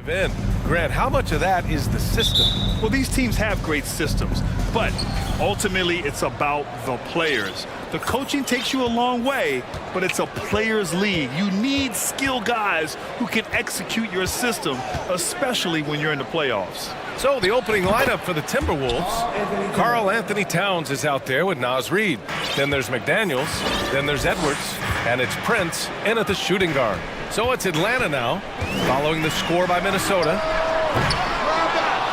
In. Grant, how much of that is the system? Well, these teams have great systems, but ultimately it's about the players. The coaching takes you a long way, but it's a players' league. You need skilled guys who can execute your system, especially when you're in the playoffs. So the opening lineup for the Timberwolves, Karl Anthony Towns is out there with Naz Reid. Then there's McDaniels, then there's Edwards, and it's Prince in at the shooting guard. So it's Atlanta now, following the score by Minnesota.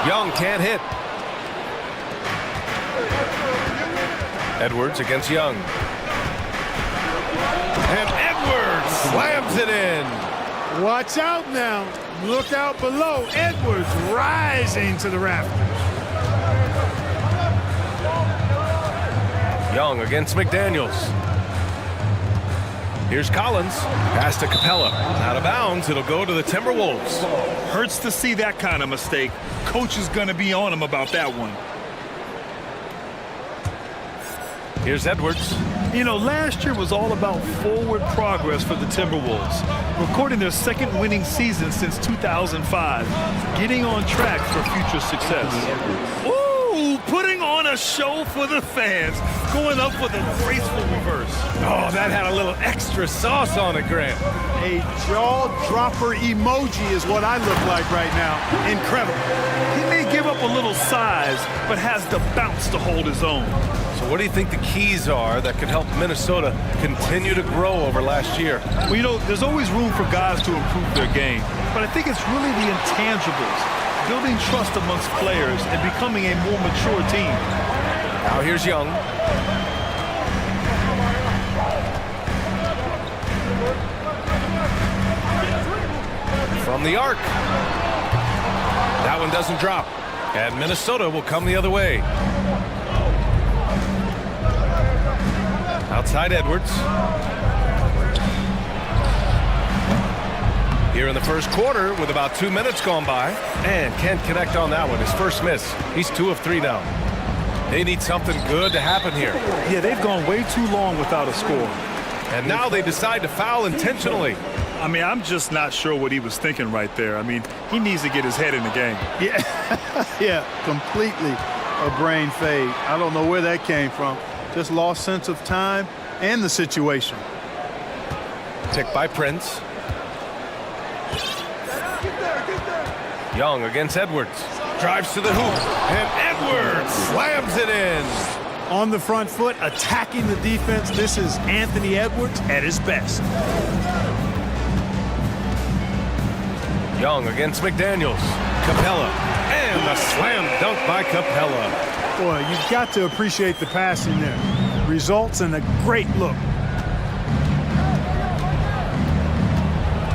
Young can't hit. Edwards against Young. And Edwards slams it in. Watch out now. Look out below. Edwards rising to the rafters. Young against McDaniels. Here's Collins. Pass to Capella. Out of bounds. It'll go to the Timberwolves. Hurts to see that kind of mistake. Coach is going to be on him about that one. Here's Edwards. You know, last year was all about forward progress for the Timberwolves, recording their second winning season since 2005, getting on track for future success. Ooh, putting on a show for the fans, going up with a graceful reverse. Oh, that had a little extra sauce on it, Grant. A jaw-dropper emoji is what I look like right now. Incredible. He may give up a little size, but has the bounce to hold his own. So what do you think the keys are that could help Minnesota continue to grow over last year? Well, you know, there's always room for guys to improve their game, but I think it's really the intangibles, building trust amongst players and becoming a more mature team. Now here's Young. From the arc. That one doesn't drop. And Minnesota will come the other way. Outside Edwards. Here in the first quarter with about 2 minutes gone by. And can't connect on that one. His first miss. He's 2 of 3 now. They need something good to happen here. Yeah, they've gone way too long without a score. And now they decide to foul intentionally. I mean, I'm just not sure what he was thinking right there. I mean, he needs to get his head in the game. Yeah, yeah, completely a brain fade. I don't know where that came from. Just lost sense of time and the situation. Tick by Prince. Young against Edwards. Drives to the hoop. And Edwards slams it in. On the front foot, attacking the defense. This is Anthony Edwards at his best. Young against McDaniels. Capella. And the slam dunk by Capella. Boy, you've got to appreciate the passing there. Results in a great look.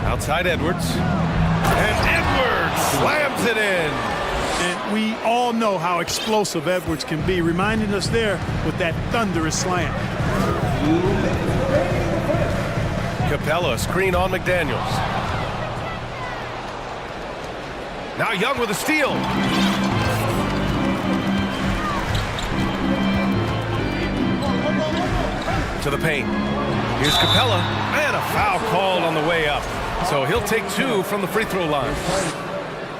Outside Edwards. And Edwards slams it in. And we all know how explosive Edwards can be, reminding us there with that thunderous slam. Capella, screen on McDaniels. Now Young with a steal. To the paint. Here's Capella. And a foul called on the way up. So he'll take 2 from the free throw line.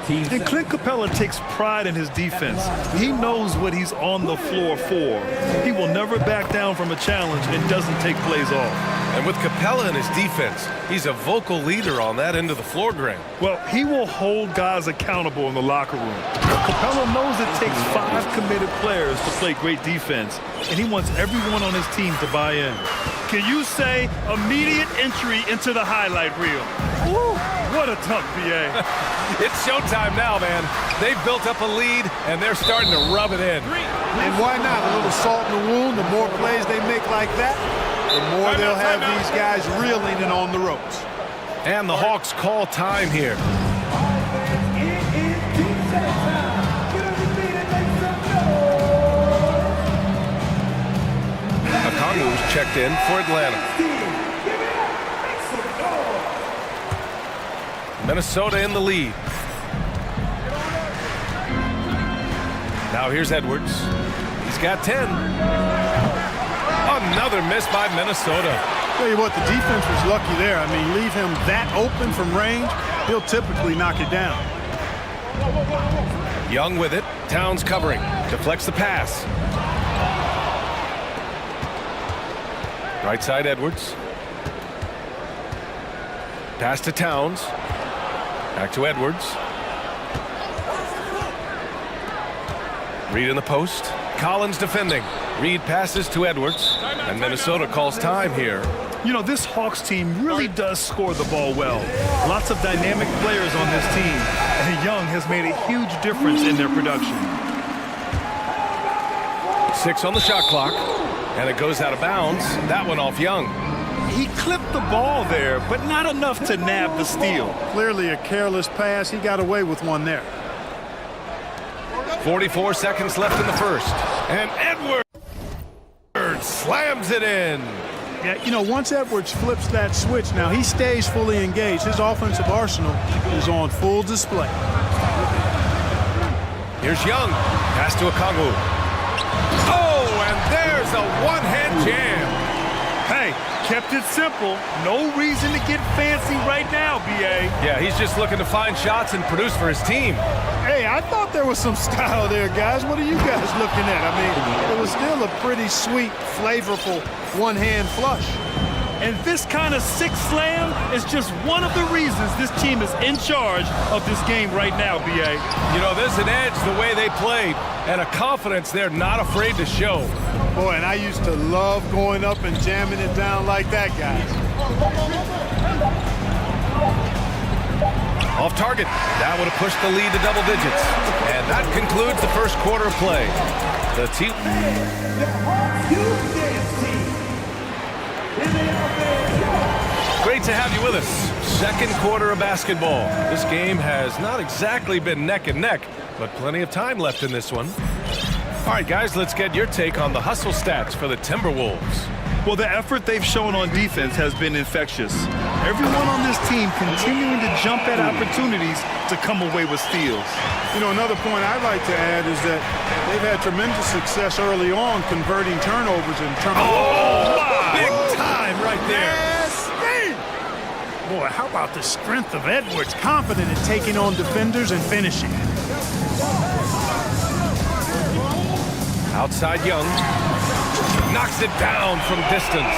And Clint Capella takes pride in his defense. He knows what he's on the floor for. He will never back down from a challenge and doesn't take plays off. And with Capella in his defense, he's a vocal leader on that end of the floor, Grant. Well, he will hold guys accountable in the locker room. Capella knows it takes 5 committed players to play great defense, and he wants everyone on his team to buy in. Can you say immediate entry into the highlight reel? Woo, what a tough BA. It's showtime now, man. They've built up a lead, and they're starting to rub it in. And why not? A little salt in the wound. The more plays they make like that, the more they'll have these guys reeling and on the ropes. And the Hawks call time here. Akongu's checked in for Atlanta. Minnesota in the lead. Now here's Edwards. He's got 10. Another miss by Minnesota. Tell you what, the defense was lucky there. I mean, leave him that open from range, he'll typically knock it down. Young with it. Towns covering. Deflects the pass. Right side, Edwards. Pass to Towns. Back to Edwards. Reed in the post. Collins defending. Reed passes to Edwards. And Minnesota calls time here. You know, this Hawks team really does score the ball well. Lots of dynamic players on this team. And Young has made a huge difference in their production. 6 on the shot clock. And it goes out of bounds. That one off Young. He clipped the ball there, but not enough to nab the steal. Clearly a careless pass. He got away with one there. 44 seconds left in the first. And Edwards slams it in. Yeah, you know, once Edwards flips that switch, now he stays fully engaged. His offensive arsenal is on full display. Here's Young. Pass to Okongwu. Oh, and there's a one-hand jam. Hey, kept it simple. No reason to get fancy right now, B.A. Yeah, he's just looking to find shots and produce for his team. Hey, I thought there was some style there, guys. What are you guys looking at? I mean, it was still a pretty sweet, flavorful one-hand flush. And this kind of sick slam is just one of the reasons this team is in charge of this game right now, B.A. You know, there's an edge the way they played and a confidence they're not afraid to show. Boy, and I used to love going up and jamming it down like that, guys. Off target. That would have pushed the lead to double digits. And that concludes the first quarter of play. The team... Great to have you with us. Second quarter of basketball. This game has not exactly been neck and neck, but plenty of time left in this one. All right, guys, let's get your take on the hustle stats for the Timberwolves. Well, the effort they've shown on defense has been infectious. Everyone on this team continuing to jump at opportunities to come away with steals. You know, another point I'd like to add is that they've had tremendous success early on converting turnovers in terms of... Oh, wow. Big time right there. Boy, how about the strength of Edwards, confident in taking on defenders and finishing. Outside Young. Knocks it down from distance.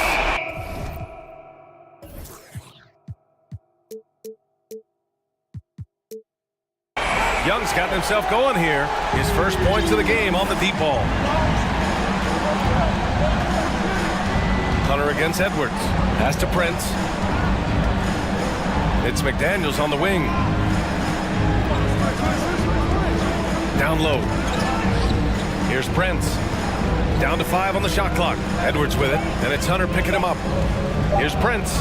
Young's gotten himself going here. His first points of the game on the deep ball. Hunter against Edwards. Pass to Prince. It's McDaniels on the wing. Down low. Here's Prince. Down to 5 on the shot clock. Edwards with it, and it's Hunter picking him up. Here's Prince.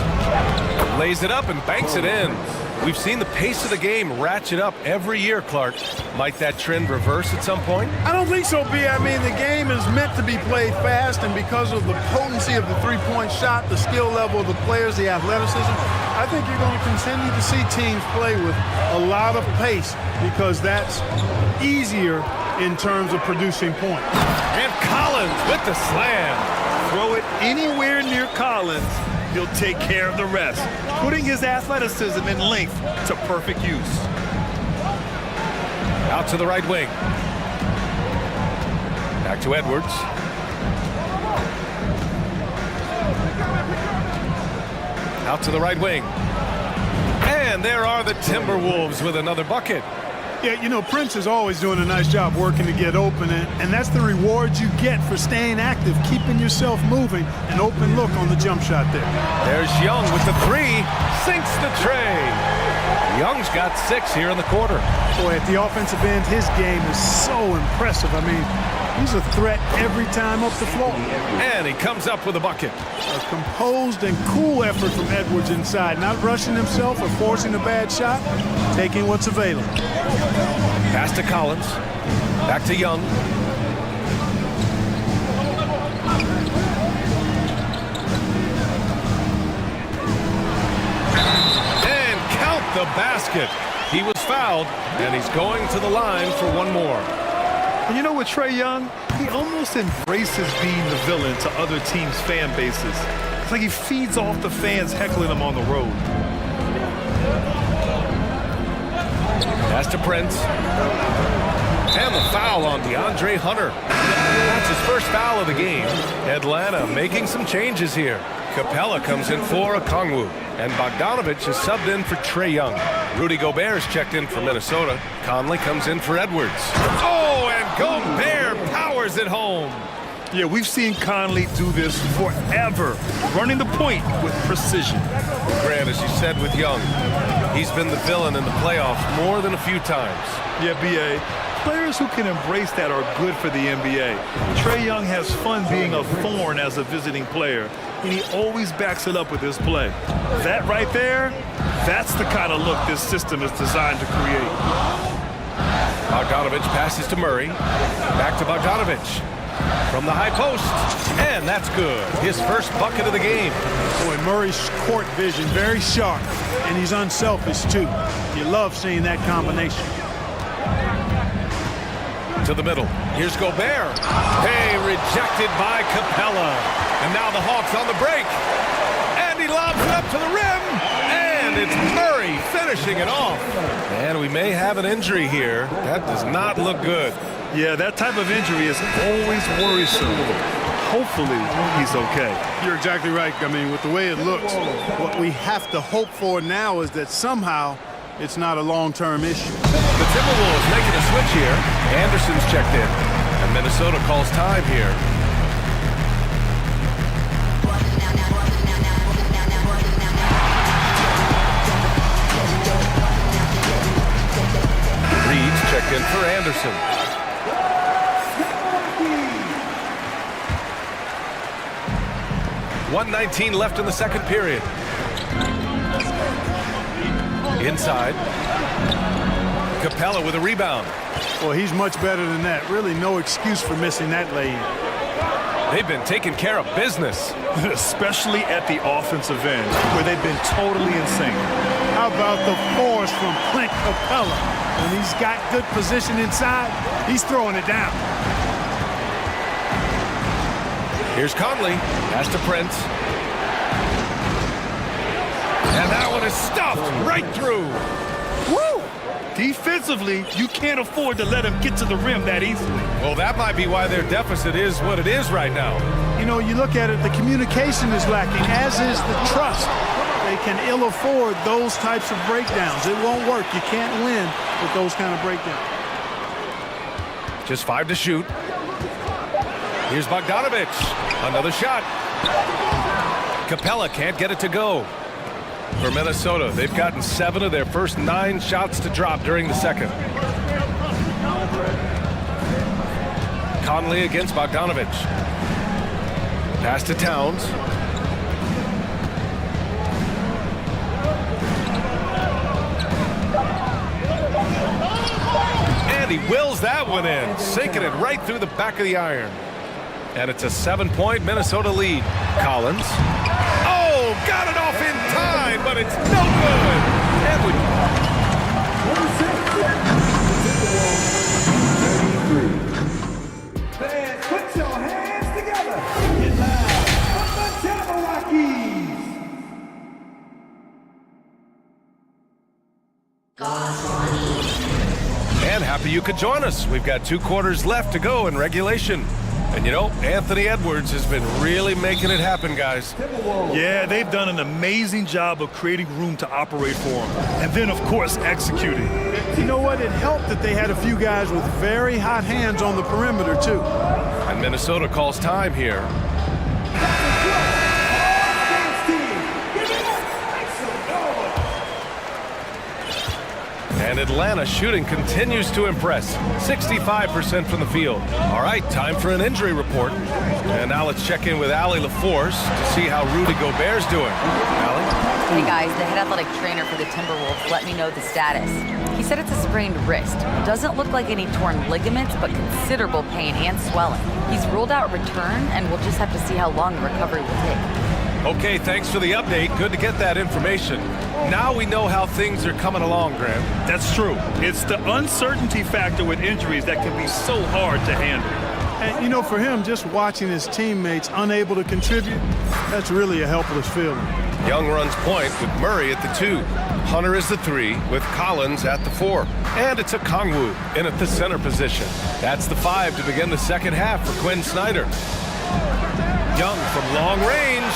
Lays it up and banks it in. We've seen the pace of the game ratchet up every year, Clark. Might that trend reverse at some point? I don't think so, B. I mean, the game is meant to be played fast, and because of the potency of the three-point shot, the skill level of the players, the athleticism, I think you're going to continue to see teams play with a lot of pace because that's easier in terms of producing points. And Collins with the slam. Throw it anywhere near Collins, he'll take care of the rest, putting his athleticism and length to perfect use. Out to the right wing. Back to Edwards. Out to the right wing. And there are the Timberwolves with another bucket. Yeah, you know, Prince is always doing a nice job working to get open, and that's the reward you get for staying active, keeping yourself moving, an open look on the jump shot there. There's Young with the 3, sinks the tray. Young's got 6 here in the quarter. Boy, at the offensive end, his game is so impressive. I mean, he's a threat every time up the floor. And he comes up with a bucket. A composed and cool effort from Edwards inside, not rushing himself or forcing a bad shot, taking what's available. Pass to Collins. Back to Young. And count the basket. He was fouled, and he's going to the line for one more. And you know what, Trae Young? He almost embraces being the villain to other teams' fan bases. It's like he feeds off the fans heckling him on the road. Pass to Prince. And the foul on DeAndre Hunter. That's his first foul of the game. Atlanta making some changes here. Capella comes in for Okongwu. And Bogdanovich is subbed in for Trae Young. Rudy Gobert is checked in for Minnesota. Conley comes in for Edwards. Oh, and Gobert powers it home. Yeah, we've seen Conley do this forever, running the point with precision. Grant, as you said with Young, he's been the villain in the playoffs more than a few times. Yeah, B.A., players who can embrace that are good for the NBA. Trae Young has fun being a thorn as a visiting player, and he always backs it up with his play. That right there, that's the kind of look this system is designed to create. Bogdanovich passes to Murray. Back to Bogdanovich. From the high post, and that's good. His first bucket of the game. Boy, Murray's court vision very sharp, and he's unselfish too. You love seeing that combination. To the middle. Here's Gobert. Hey, rejected by Capella. And now the Hawks on the break. And he lobs it up to the rim. And it's Murray finishing it off. And we may have an injury here. That does not look good. Yeah, that type of injury is always worrisome. Hopefully, he's okay. You're exactly right. I mean, with the way it looks, what we have to hope for now is that somehow it's not a long-term issue. The Timberwolves making a switch here. Anderson's checked in. And Minnesota calls time here. Reed's checked in for Anderson. .119 left in the second period. Inside. Capella with a rebound. Well, he's much better than that. Really no excuse for missing that lane. They've been taking care of business. Especially at the offensive end, where they've been totally insane. How about the force from Clint Capella? When he's got good position inside, he's throwing it down. Here's Conley. Pass to Prince. And that one is stuffed right through. Woo! Defensively, you can't afford to let him get to the rim that easily. Well, that might be why their deficit is what it is right now. You know, you look at it, the communication is lacking, as is the trust. They can ill afford those types of breakdowns. It won't work. You can't win with those kind of breakdowns. Just 5 to shoot. Here's Bogdanovich. Another shot. Capella can't get it to go. For Minnesota, they've gotten 7 of their first 9 shots to drop during the second. Conley against Bogdanovich. Pass to Towns. And he wills that one in, sinking it right through the back of the iron. And it's a 7-point Minnesota lead. Collins. Oh, got it off in time, but it's no good. And Fans, put your hands together. Get loud from the Jabberwockies. And happy you could join us. We've got 2 quarters left to go in regulation. And you know, Anthony Edwards has been really making it happen, guys. Yeah, they've done an amazing job of creating room to operate for him. And then, of course, executing. You know what? It helped that they had a few guys with very hot hands on the perimeter, too. And Minnesota calls time here. And Atlanta shooting continues to impress. 65% from the field. All right, time for an injury report. And now let's check in with Allie LaForce to see how Rudy Gobert's doing. Allie? Hey guys, the head athletic trainer for the Timberwolves let me know the status. He said it's a sprained wrist. Doesn't look like any torn ligaments, but considerable pain and swelling. He's ruled out return, and we'll just have to see how long the recovery will take. Okay, thanks for the update. Good to get that information. Now we know how things are coming along, Grant. That's true. It's the uncertainty factor with injuries that can be so hard to handle. And, you know, for him, just watching his teammates unable to contribute, that's really a helpless feeling. Young runs point with Murray at the 2. Hunter is the 3 with Collins at the 4. And it's a Kongwu in at the center position. That's the 5 to begin the second half for Quinn Snyder. Young from long range.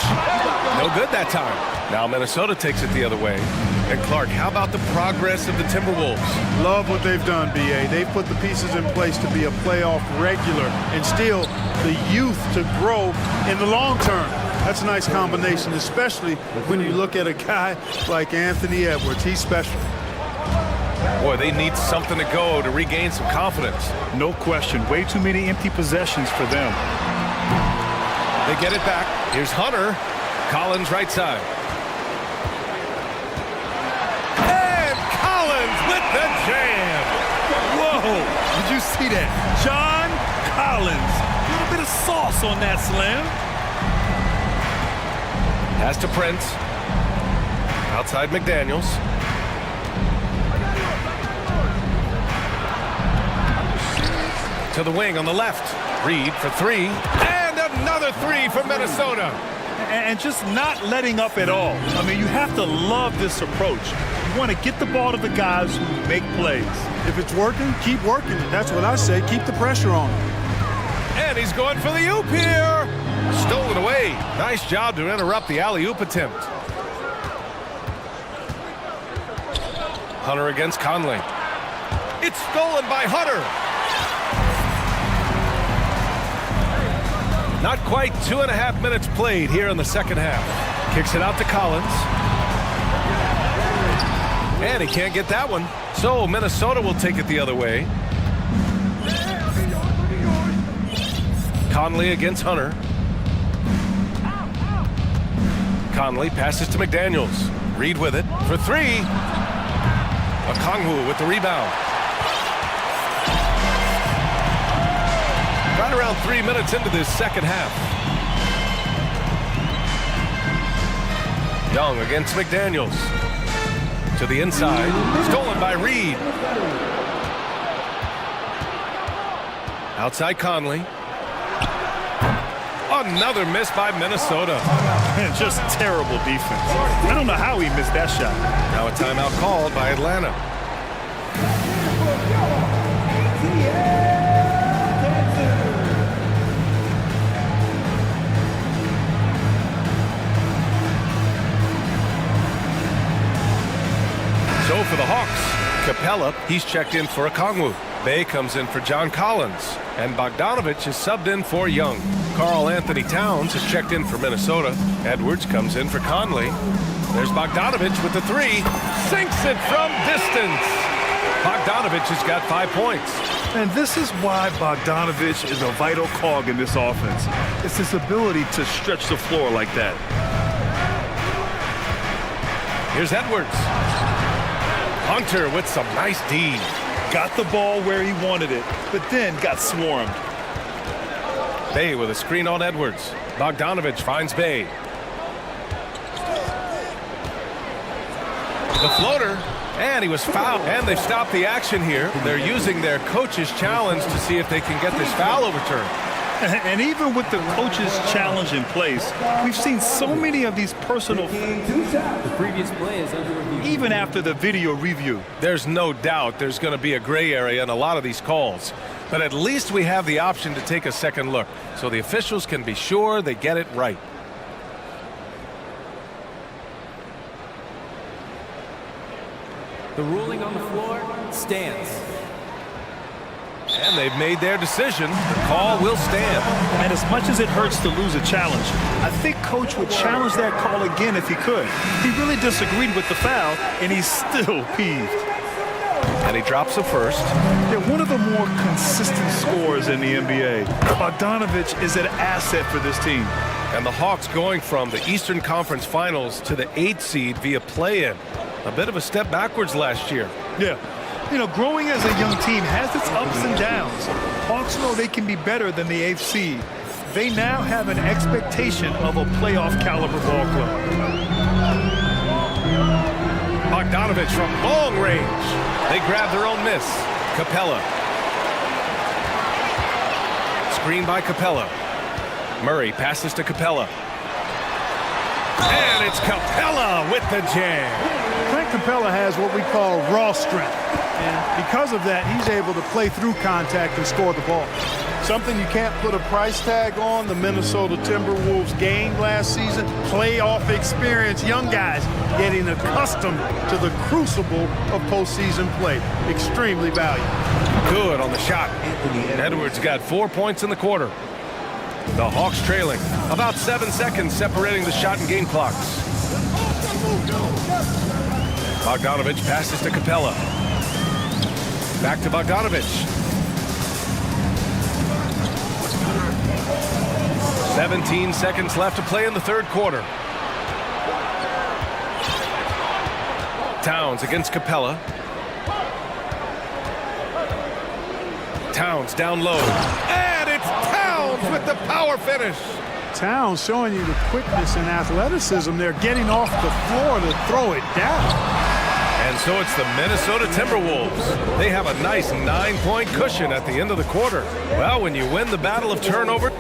No good that time. Now Minnesota takes it the other way. And Clark, how about the progress of the Timberwolves? Love what they've done, B.A. They've put the pieces in place to be a playoff regular and still the youth to grow in the long term. That's a nice combination, especially when you look at a guy like Anthony Edwards. He's special. Boy, they need something to go to regain some confidence. No question. Way too many empty possessions for them. They get it back. Here's Hunter. Collins right side. And Collins with the jam. Whoa! Did you see that? John Collins. A little bit of sauce on that slam. Pass to Prince. Outside McDaniels. To the wing on the left. Reed for 3. And another 3 for Minnesota. And just not letting up at all. I mean, you have to love this approach. You want to get the ball to the guys who make plays. If it's working, keep working it. That's what I say. Keep the pressure on. And he's going for the oop here. Stolen away. Nice job to interrupt the alley-oop attempt. Hunter against Conley. It's stolen by Hunter. Not quite 2.5 minutes played here in the second half. Kicks it out to Collins. And he can't get that one. So Minnesota will take it the other way. Conley against Hunter. Conley passes to McDaniels. Reed with it for 3. Okongwu with the rebound. Right around 3 minutes into this second half. Young against McDaniels. To the inside. Stolen by Reed. Outside Conley. Another miss by Minnesota. Just terrible defense. I don't know how he missed that shot. Now a timeout called by Atlanta. So for the Hawks, Capella, he's checked in for Okongwu. Bay comes in for John Collins. And Bogdanovich is subbed in for Young. Karl Anthony Towns is checked in for Minnesota. Edwards comes in for Conley. There's Bogdanovich with the 3. Sinks it from distance. Bogdanovich has got 5 points. And this is why Bogdanovich is a vital cog in this offense. It's his ability to stretch the floor like that. Here's Edwards. Hunter with some nice D. Got the ball where he wanted it, but then got swarmed. Bay with a screen on Edwards. Bogdanovich finds Bay. The floater, and he was fouled. And they've stopped the action here. They're using their coach's challenge to see if they can get this foul overturned. And even with the coach's challenge in place, we've seen so many of these personal The previous play is under review. even after the video review. There's no doubt there's going to be a gray area in a lot of these calls. But at least we have the option to take a second look, so the officials can be sure they get it right. The ruling on the floor stands. And they've made their decision. The call will stand. And as much as it hurts to lose a challenge, I think Coach would challenge that call again if he could. He really disagreed with the foul, and he's still peeved. And he drops the first. They're one of the more consistent scorers in the NBA. Bogdanovich is an asset for this team. And the Hawks going from the Eastern Conference Finals to the 8th seed via play-in. A bit of a step backwards last year. Yeah. You know, growing as a young team has its ups and downs. Hawks know they can be better than the 8th seed. They now have an expectation of a playoff caliber ball club. Bogdanovich from long range. They grab their own miss. Capella. Screen by Capella. Murray passes to Capella. And it's Capella with the jam. Clint Capella has what we call raw strength. And because of that, he's able to play through contact and score the ball. Something you can't put a price tag on, the Minnesota Timberwolves gained last season. Playoff experience, young guys getting accustomed to the crucible of postseason play. Extremely valuable. Good on the shot. Edwards got 4 points in the quarter. The Hawks trailing. About 7 seconds separating the shot and game clocks. Bogdanovich passes to Capella. Back to Bogdanovich. 17 seconds left to play in the third quarter. Towns against Capella. Towns down low. And it's Towns with the power finish. Towns showing you the quickness and athleticism. They're getting off the floor to throw it down. And so it's the Minnesota Timberwolves. They have a nice 9-point cushion at the end of the quarter. Well, when you win the battle of turnover.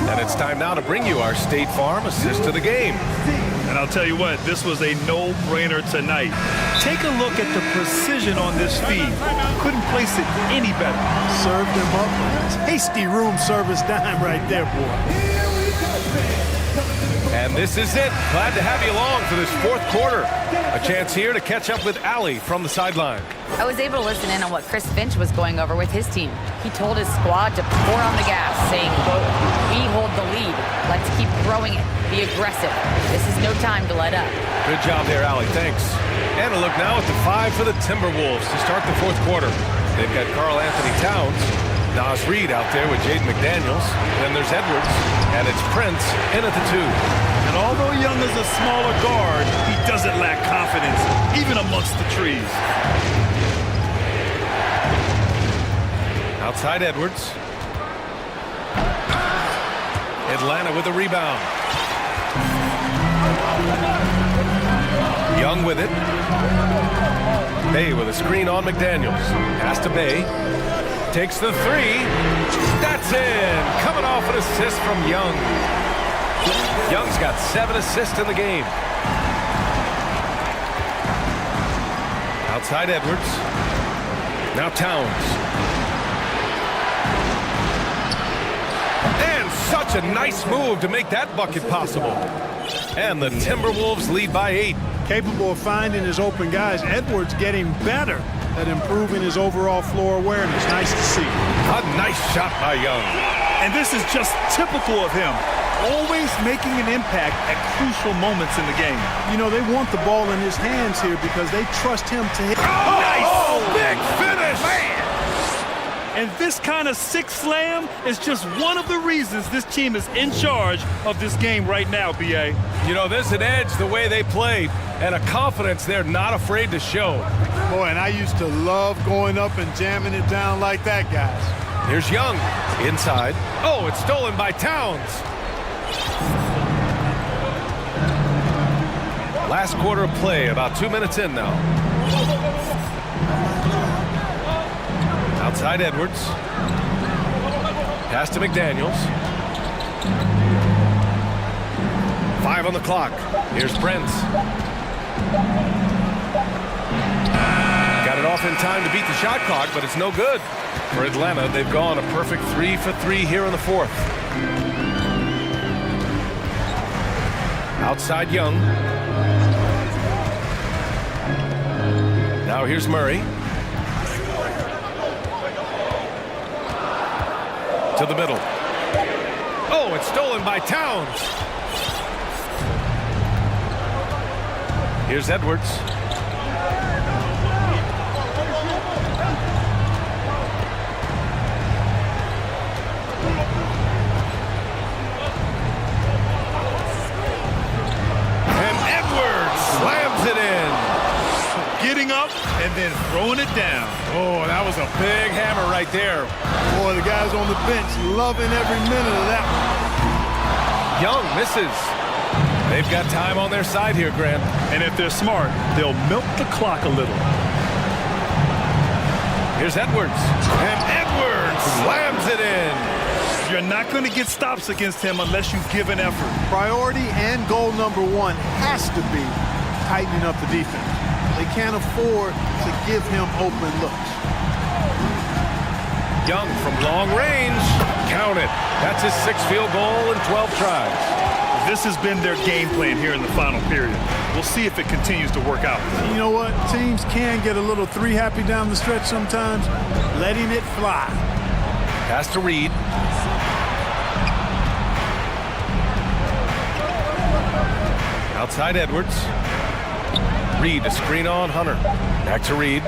And it's time now to bring you our State Farm assist to the game. And I'll tell you what, this was a no-brainer tonight. Take a look at the precision on this feed. Couldn't place it any better. Served him up. Tasty room service dime right there, boy. And this is it. Glad to have you along for this fourth quarter. A chance here to catch up with Allie from the sideline. I was able to listen in on what Chris Finch was going over with his team. He told his squad to pour on the gas, saying, quote, "We hold the lead. Let's keep throwing it. Be aggressive. This is no time to let up." Good job there, Allie. Thanks. And a look now at the 5 for the Timberwolves to start the fourth quarter. They've got Karl Anthony Towns, Naz Reid out there with Jaden McDaniels. Then there's Edwards, and it's Prince in at the 2. And although Young is a smaller guard, he doesn't lack confidence, even amongst the trees. Outside Edwards. Atlanta with the rebound. Young with it. Bay with a screen on McDaniels. Pass to Bay. Takes the 3. That's in. Coming off an assist from Young. Young's got 7 assists in the game. Outside Edwards. Now Towns. And such a nice move to make that bucket possible. And the Timberwolves lead by 8. Capable of finding his open guys. Edwards getting better at improving his overall floor awareness. Nice to see. A nice shot by Young. And this is just typical of him. Always making an impact at crucial moments in the game. You know, they want the ball in his hands here because they trust him to hit. Oh, big finish! Man! And this kind of sick slam is just one of the reasons this team is in charge of this game right now, B.A. You know, there's an edge the way they play and a confidence they're not afraid to show. Boy, and I used to love going up and jamming it down like that, guys. Here's Young. Inside. Oh, it's stolen by Towns. Last quarter of play, about 2 minutes in now. Outside Edwards. Pass to McDaniels. 5 on the clock. Here's Prince. Got it off in time to beat the shot clock, but it's no good. For Atlanta, they've gone a perfect 3 for 3 here in the fourth. Outside Young. Now here's Murray. To the middle. Oh, it's stolen by Towns. Here's Edwards. And Edwards slams it in. Getting up and then throwing it down. Oh, that was a big hammer right there. Boy, the guys on the bench loving every minute of that one. Young misses. They've got time on their side here, Grant. And if they're smart, they'll milk the clock a little. Here's Edwards. And Edwards slams it in. You're not going to get stops against him unless you give an effort. Priority and goal number one has to be tightening up the defense. They can't afford to give him open looks. Young from long range. Count it. That's his 6th field goal in 12 tries. This has been their game plan here in the final period. We'll see if it continues to work out. You know what? Teams can get a little three happy down the stretch sometimes. Letting it fly. Pass to Reed. Outside Edwards. Reed to screen on Hunter. Back to Reed.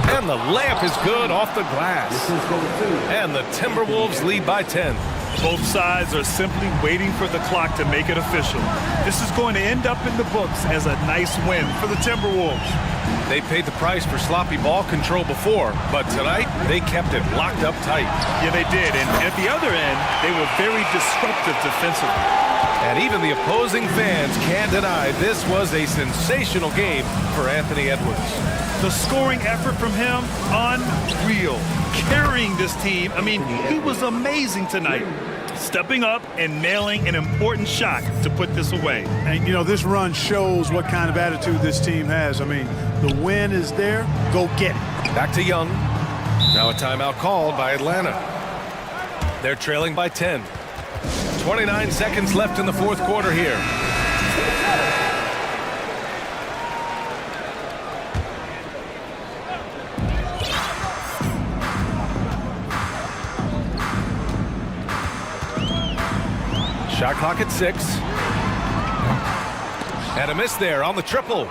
And the layup is good off the glass. And the Timberwolves lead by 10. Both sides are simply waiting for the clock to make it official. This is going to end up in the books as a nice win for the Timberwolves. They paid the price for sloppy ball control before, but tonight they kept it locked up tight. Yeah, they did. And at the other end, they were very disruptive defensively. And even the opposing fans can't deny this was a sensational game for Anthony Edwards. The scoring effort from him, unreal. Carrying this team, I mean, he was amazing tonight. Stepping up and nailing an important shot to put this away. And, you know, this run shows what kind of attitude this team has. I mean, the win is there. Go get it. Back to Young. Now a timeout called by Atlanta. They're trailing by 10. 29 seconds left in the 4th quarter here. Shot clock at 6. And a miss there on the triple.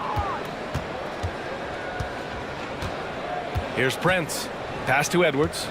Here's Prince. Pass to Edwards.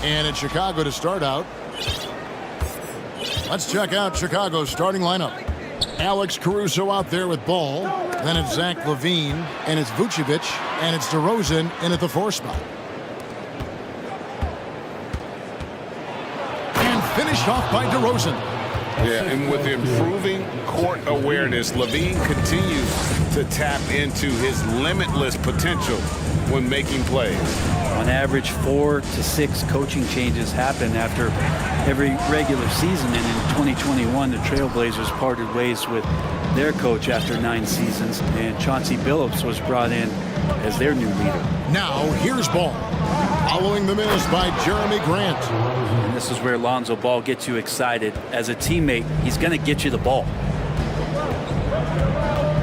And it's Chicago to start out. Let's check out Chicago's starting lineup. Alex Caruso out there with ball. Then it's Zach LaVine, and it's Vucevic, and it's DeRozan in at the 4 spot. And finished off by DeRozan. Yeah, and with improving court awareness, LaVine continues to tap into his limitless potential when making plays. On average, 4 to 6 coaching changes happen after every regular season, and in 2021, the Trailblazers parted ways with their coach after 9 seasons, and Chauncey Billups was brought in as their new leader. Now, here's Ball. Following the miss by Jeremy Grant. And this is where Lonzo Ball gets you excited. As a teammate, he's going to get you the ball.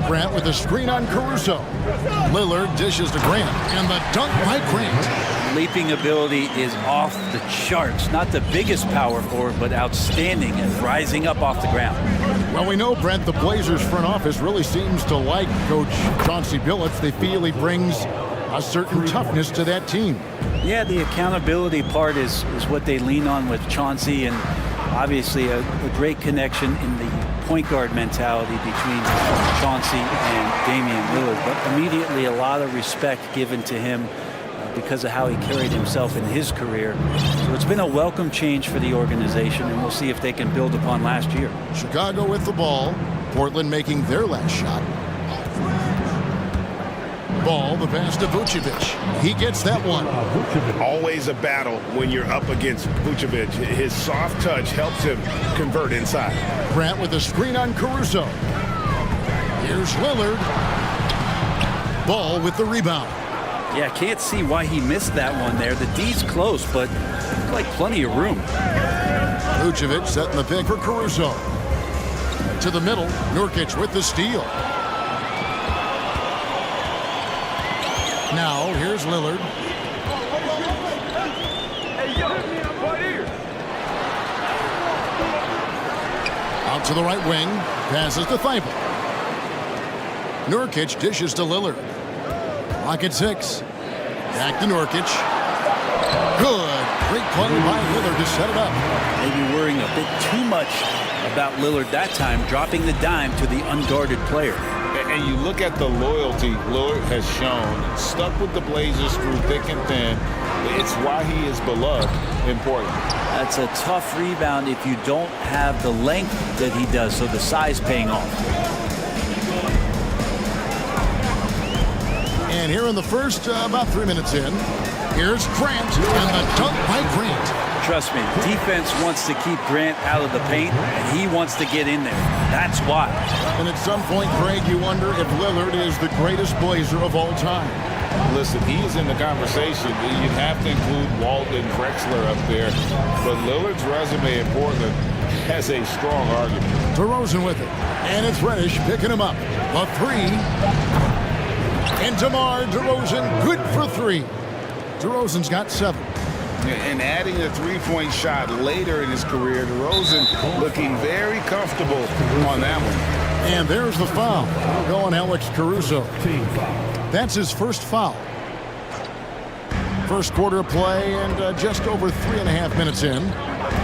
Grant with a screen on Caruso. Lillard dishes to Grant, and the dunk by Grant. Leaping ability is off the charts. Not the biggest power forward, but outstanding and rising up off the ground. Well, we know, Brent, the Blazers front office really seems to like Coach Chauncey Billups. They feel he brings a certain toughness to that team. Yeah, the accountability part is what they lean on with Chauncey, and obviously a great connection in the point guard mentality between Chauncey and Damian Lillard. But immediately a lot of respect given to him because of how he carried himself in his career. So it's been a welcome change for the organization, and we'll see if they can build upon last year. Chicago with the ball. Portland making their last shot. Ball, the pass to Vucevic. He gets that one. Always a battle when you're up against Vucevic. His soft touch helps him convert inside. Grant with a screen on Caruso. Here's Lillard. Ball with the rebound. Yeah, can't see why he missed that one there. The D's close, but like plenty of room. Vucevic setting the pick for Caruso. To the middle, Nurkic with the steal. Now, here's Lillard. Out to the right wing. Passes to Thibault. Nurkic dishes to Lillard. Clock at 6. Back to Nurkic. Good. Great play by Lillard to set it up. Maybe worrying a bit too much about Lillard that time, dropping the dime to the unguarded player. And you look at the loyalty Lillard has shown, stuck with the Blazers through thick and thin. It's why he is beloved in Portland. That's a tough rebound if you don't have the length that he does, so the size paying off. And here in the first, about 3 minutes in, here's Grant, and the dunk by Grant. Trust me, defense wants to keep Grant out of the paint, and he wants to get in there. That's why. And at some point, Craig, you wonder if Lillard is the greatest Blazer of all time. Listen, he is in the conversation. You'd have to include Walton Drexler up there. But Lillard's resume in Portland has a strong argument. DeRozan with it. And it's Reddish picking him up. A 3. And DeMar DeRozan, good for 3. DeRozan's got 7. And adding a three-point shot later in his career, DeRozan looking very comfortable on that one. And there's the foul. Going Alex Caruso. That's his first foul. First quarter of play and just over 3.5 minutes in.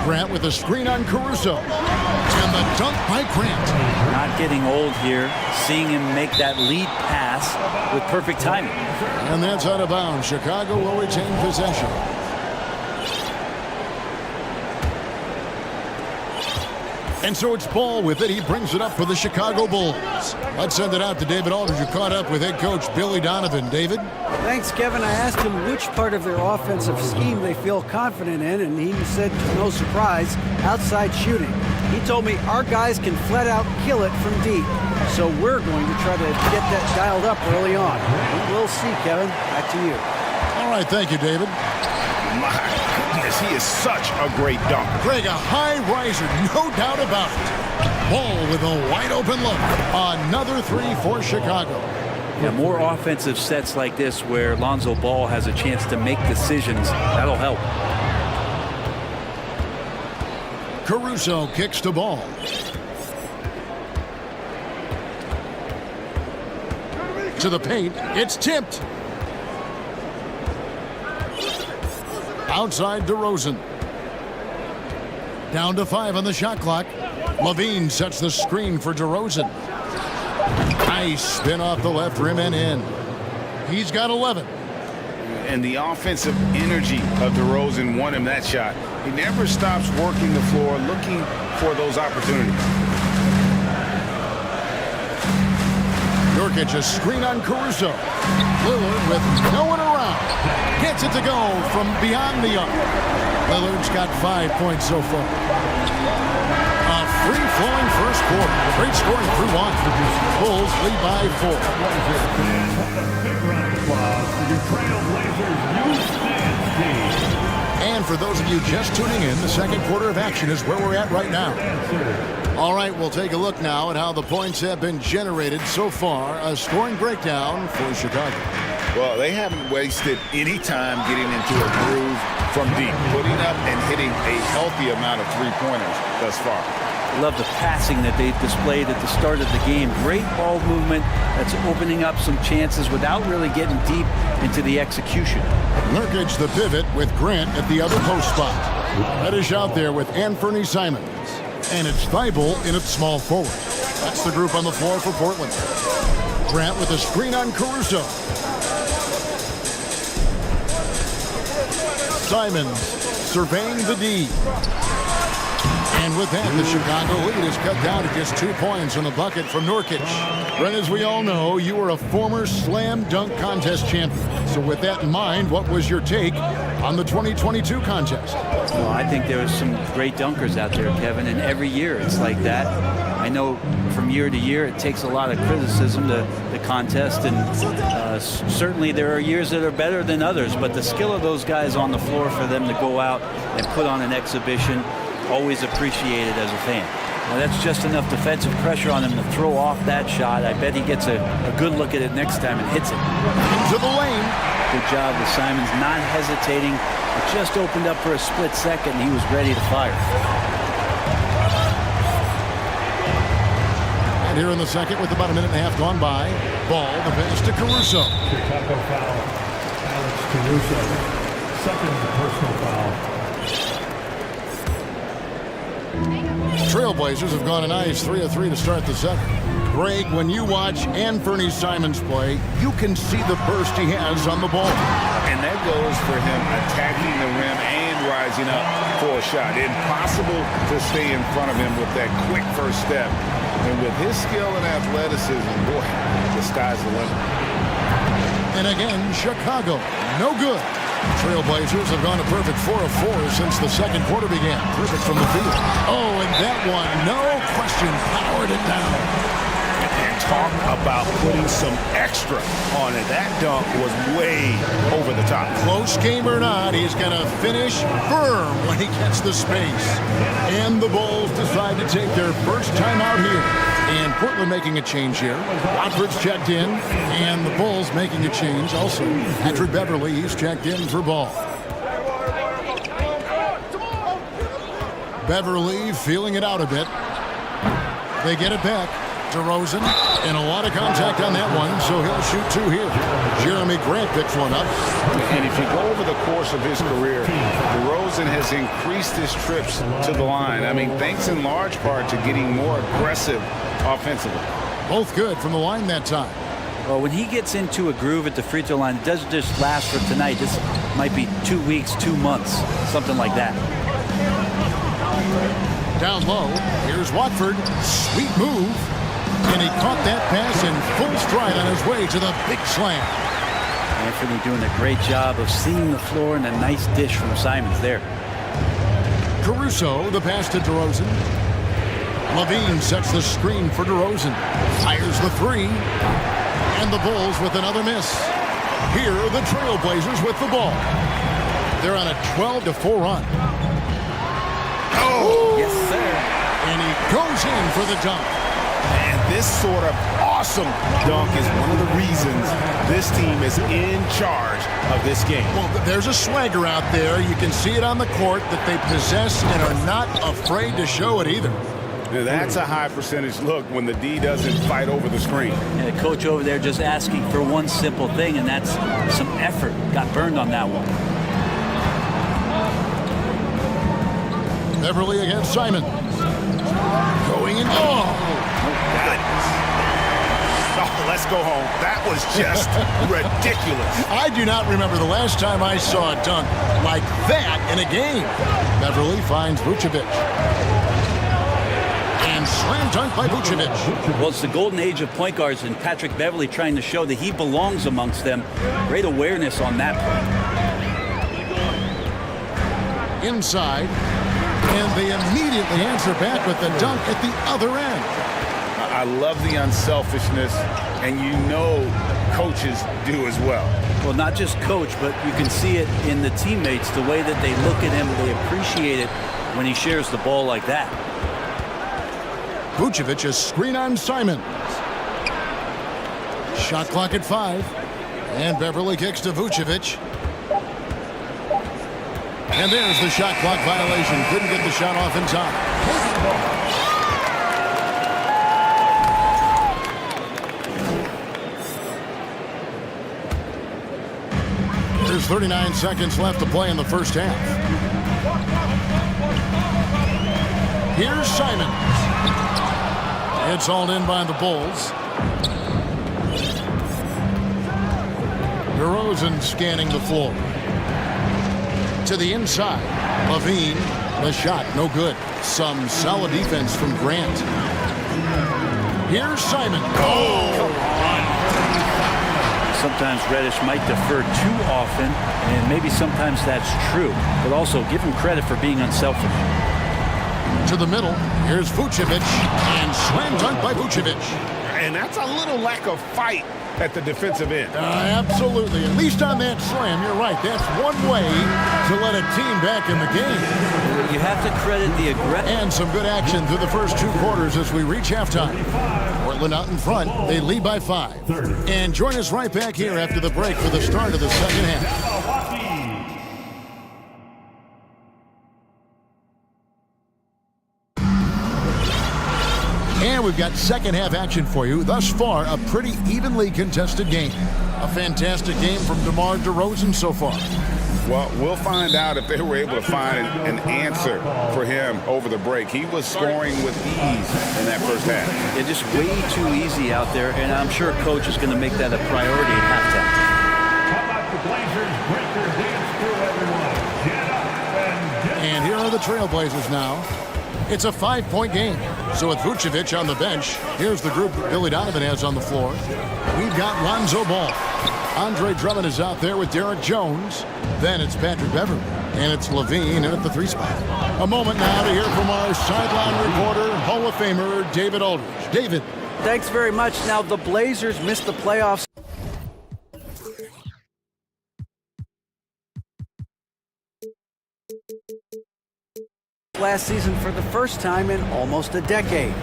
Grant with a screen on Caruso. And the dunk by Grant. Not getting old here. Seeing him make that lead pass with perfect timing. And that's out of bounds. Chicago will retain possession. And so it's Ball with it. He brings it up for the Chicago Bulls. Let's send it out to David Aldridge, who caught up with head coach Billy Donovan. David? Thanks, Kevin. I asked him which part of their offensive scheme they feel confident in, and he said, no surprise, outside shooting. He told me our guys can flat out kill it from deep. So we're going to try to get that dialed up early on. We'll see, Kevin. Back to you. All right, thank you, David. My goodness, he is such a great dunker. Greg, a high riser, no doubt about it. Ball with a wide open look. Another 3 for Chicago. Yeah, more offensive sets like this where Lonzo Ball has a chance to make decisions. That'll help. Caruso kicks to Ball. To the paint. It's tipped. Outside DeRozan. Down to 5 on the shot clock. Levine sets the screen for DeRozan. Nice spin off the left rim and in. He's got 11. And the offensive energy of DeRozan won him that shot. He never stops working the floor, looking for those opportunities. Nurkic, a screen on Caruso. Lillard with no one around. Gets it to go from beyond the arc. Lillard's got 5 points so far. A free-flowing first quarter. Great scoring through 1. Bulls lead by 4. And for those of you just tuning in, the second quarter of action is where we're at right now. All right, we'll take a look now at how the points have been generated so far. A scoring breakdown for Chicago. Well, they haven't wasted any time getting into a groove from deep, putting up and hitting a healthy amount of three-pointers thus far. I love the passing that they displayed at the start of the game. Great ball movement that's opening up some chances without really getting deep into the execution. Nurkic the pivot with Grant at the other post spot. Reddish out there with Anthony Simons. And it's Thibault in at small forward. That's the group on the floor for Portland. Grant with a screen on Caruso. Simons surveying the D. And with that, the Chicago lead is cut down to just 2 points on the bucket from Nurkic. Brent, as we all know, you were a former slam dunk contest champion. So with that in mind, what was your take on the 2022 contest? Well, I think there was some great dunkers out there, Kevin, and every year it's like that. I know from year to year it takes a lot of criticism, the contest, and certainly there are years that are better than others, but the skill of those guys on the floor for them to go out and put on an exhibition, always appreciated as a fan. Now that's just enough defensive pressure on him to throw off that shot. I bet he gets a good look at it next time and hits it. Into the lane. Good job with Simons not hesitating. It just opened up for a split second and he was ready to fire. And here in the second with about a minute and a half gone by. Ball, the pass to Caruso. Chicago foul. Alex Caruso. Second personal foul. Trailblazers have gone a nice 3 of 3 to start the second. Greg, when you watch Anthony Simons play, you can see the burst he has on the ball. And that goes for him attacking the rim and rising up for a shot. Impossible to stay in front of him with that quick first step. And with his skill and athleticism, boy, the sky's the limit. And again, Chicago, no good. Trailblazers have gone a perfect 4 of 4 since the second quarter began. Perfect from the field. Oh, and that one, no question, powered it down. And talk about putting some extra on it. That dunk was way over the top. Close game or not, he's going to finish firm when he gets the space. And the Bulls decide to take their first time out here. And Portland making a change here. Watford's checked in, and the Bulls making a change also. Patrick Beverly, he's checked in for ball. Beverly feeling it out a bit. They get it back. DeRozan, and a lot of contact on that one, so he'll shoot 2 here. Jeremy Grant picks one up. And if you go over the course of his career, DeRozan has increased his trips to the line. I mean, thanks in large part to getting more aggressive offensively. Both good from the line that time. Well, when he gets into a groove at the free throw line, it doesn't just last for tonight. This might be 2 weeks, 2 months, something like that. Down low, here's Watford. Sweet move. And he caught that pass in full stride on his way to the big slam. Anthony doing a great job of seeing the floor and a nice dish from Simons there. Caruso, the pass to DeRozan. Levine sets the screen for DeRozan. Fires the 3. And the Bulls with another miss. Here are the Trailblazers with the ball. They're on a 12-4 run. Oh! Yes, sir. And he goes in for the dunk. And this sort of awesome dunk is one of the reasons this team is in charge of this game. Well, there's a swagger out there. You can see it on the court that they possess and are not afraid to show it either. That's a high percentage look when the D doesn't fight over the screen. And the coach over there just asking for one simple thing, and that's some effort. Got burned on that one. Beverly against Simon. Going in. Oh! Oh, let's go home. That was just ridiculous. I do not remember the last time I saw a dunk like that in a game. Beverly finds Vucevic. And slam dunk by Vucevic. Well, it's the golden age of point guards, and Patrick Beverly trying to show that he belongs amongst them. Great awareness on that point. Inside. And they immediately answer back with the dunk at the other end. I love the unselfishness, and you know coaches do as well. Well, not just coach, but you can see it in the teammates, the way that they look at him, they appreciate it when he shares the ball like that. Vucevic, a screen on Simon. Shot clock at 5. And Beverly kicks to Vucevic. And there's the shot clock violation. Couldn't get the shot off in time. There's 39 seconds left to play in the first half. Here's Simon. It's hauled in by the Bulls. DeRozan scanning the floor. To the inside. Levine. The shot, no good. Some solid defense from Grant. Here's Simon. Oh, come on. Sometimes Reddish might defer too often, and maybe sometimes that's true. But also, give him credit for being unselfish. To the middle. Here's Vucevic. And slam dunk by Vucevic. And that's a little lack of fight at the defensive end. Absolutely. At least on that slam, you're right. That's one way to let a team back in the game. You have to credit the aggression. And some good action through the first 2 quarters as we reach halftime. Portland out in front. They lead by 5. And join us right back here after the break for the start of the second half. And we've got second half action for you. Thus far, a pretty evenly contested game. A fantastic game from DeMar DeRozan so far. Well, we'll find out if they were able to find an answer for him over the break. He was scoring with ease in that first half. They're just way too easy out there, and I'm sure Coach is going to make that a priority at halftime. And here are the Trailblazers now. It's a 5-point game. So with Vucevic on the bench, here's the group that Billy Donovan has on the floor. We've got Lonzo Ball. Andre Drummond is out there with Derek Jones. Then it's Patrick Beverly. And it's Levine in at the 3 spot. A moment now to hear from our sideline reporter, Hall of Famer David Aldridge. David. Thanks very much. Now, the Blazers missed the playoffs last season for the first time in almost a decade.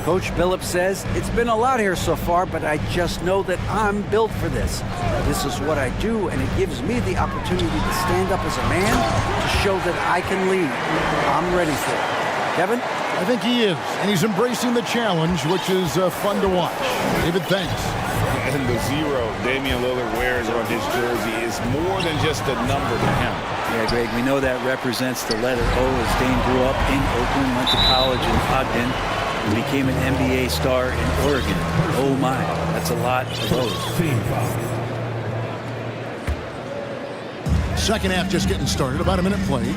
Coach Billups says, it's been a lot here so far, but I just know that I'm built for this. This is what I do, and it gives me the opportunity to stand up as a man to show that I can lead. I'm ready for it. Kevin? I think he is, and he's embracing the challenge, which is fun to watch. David, thanks. And the 0 Damian Lillard wears on his jersey is more than just a number to him. Yeah, Greg, we know that represents the letter O, as Dame grew up in Oakland, went to college in Ogden, and became an NBA star in Oregon. Oh my, that's a lot of O's. Second half just getting started, about a minute played.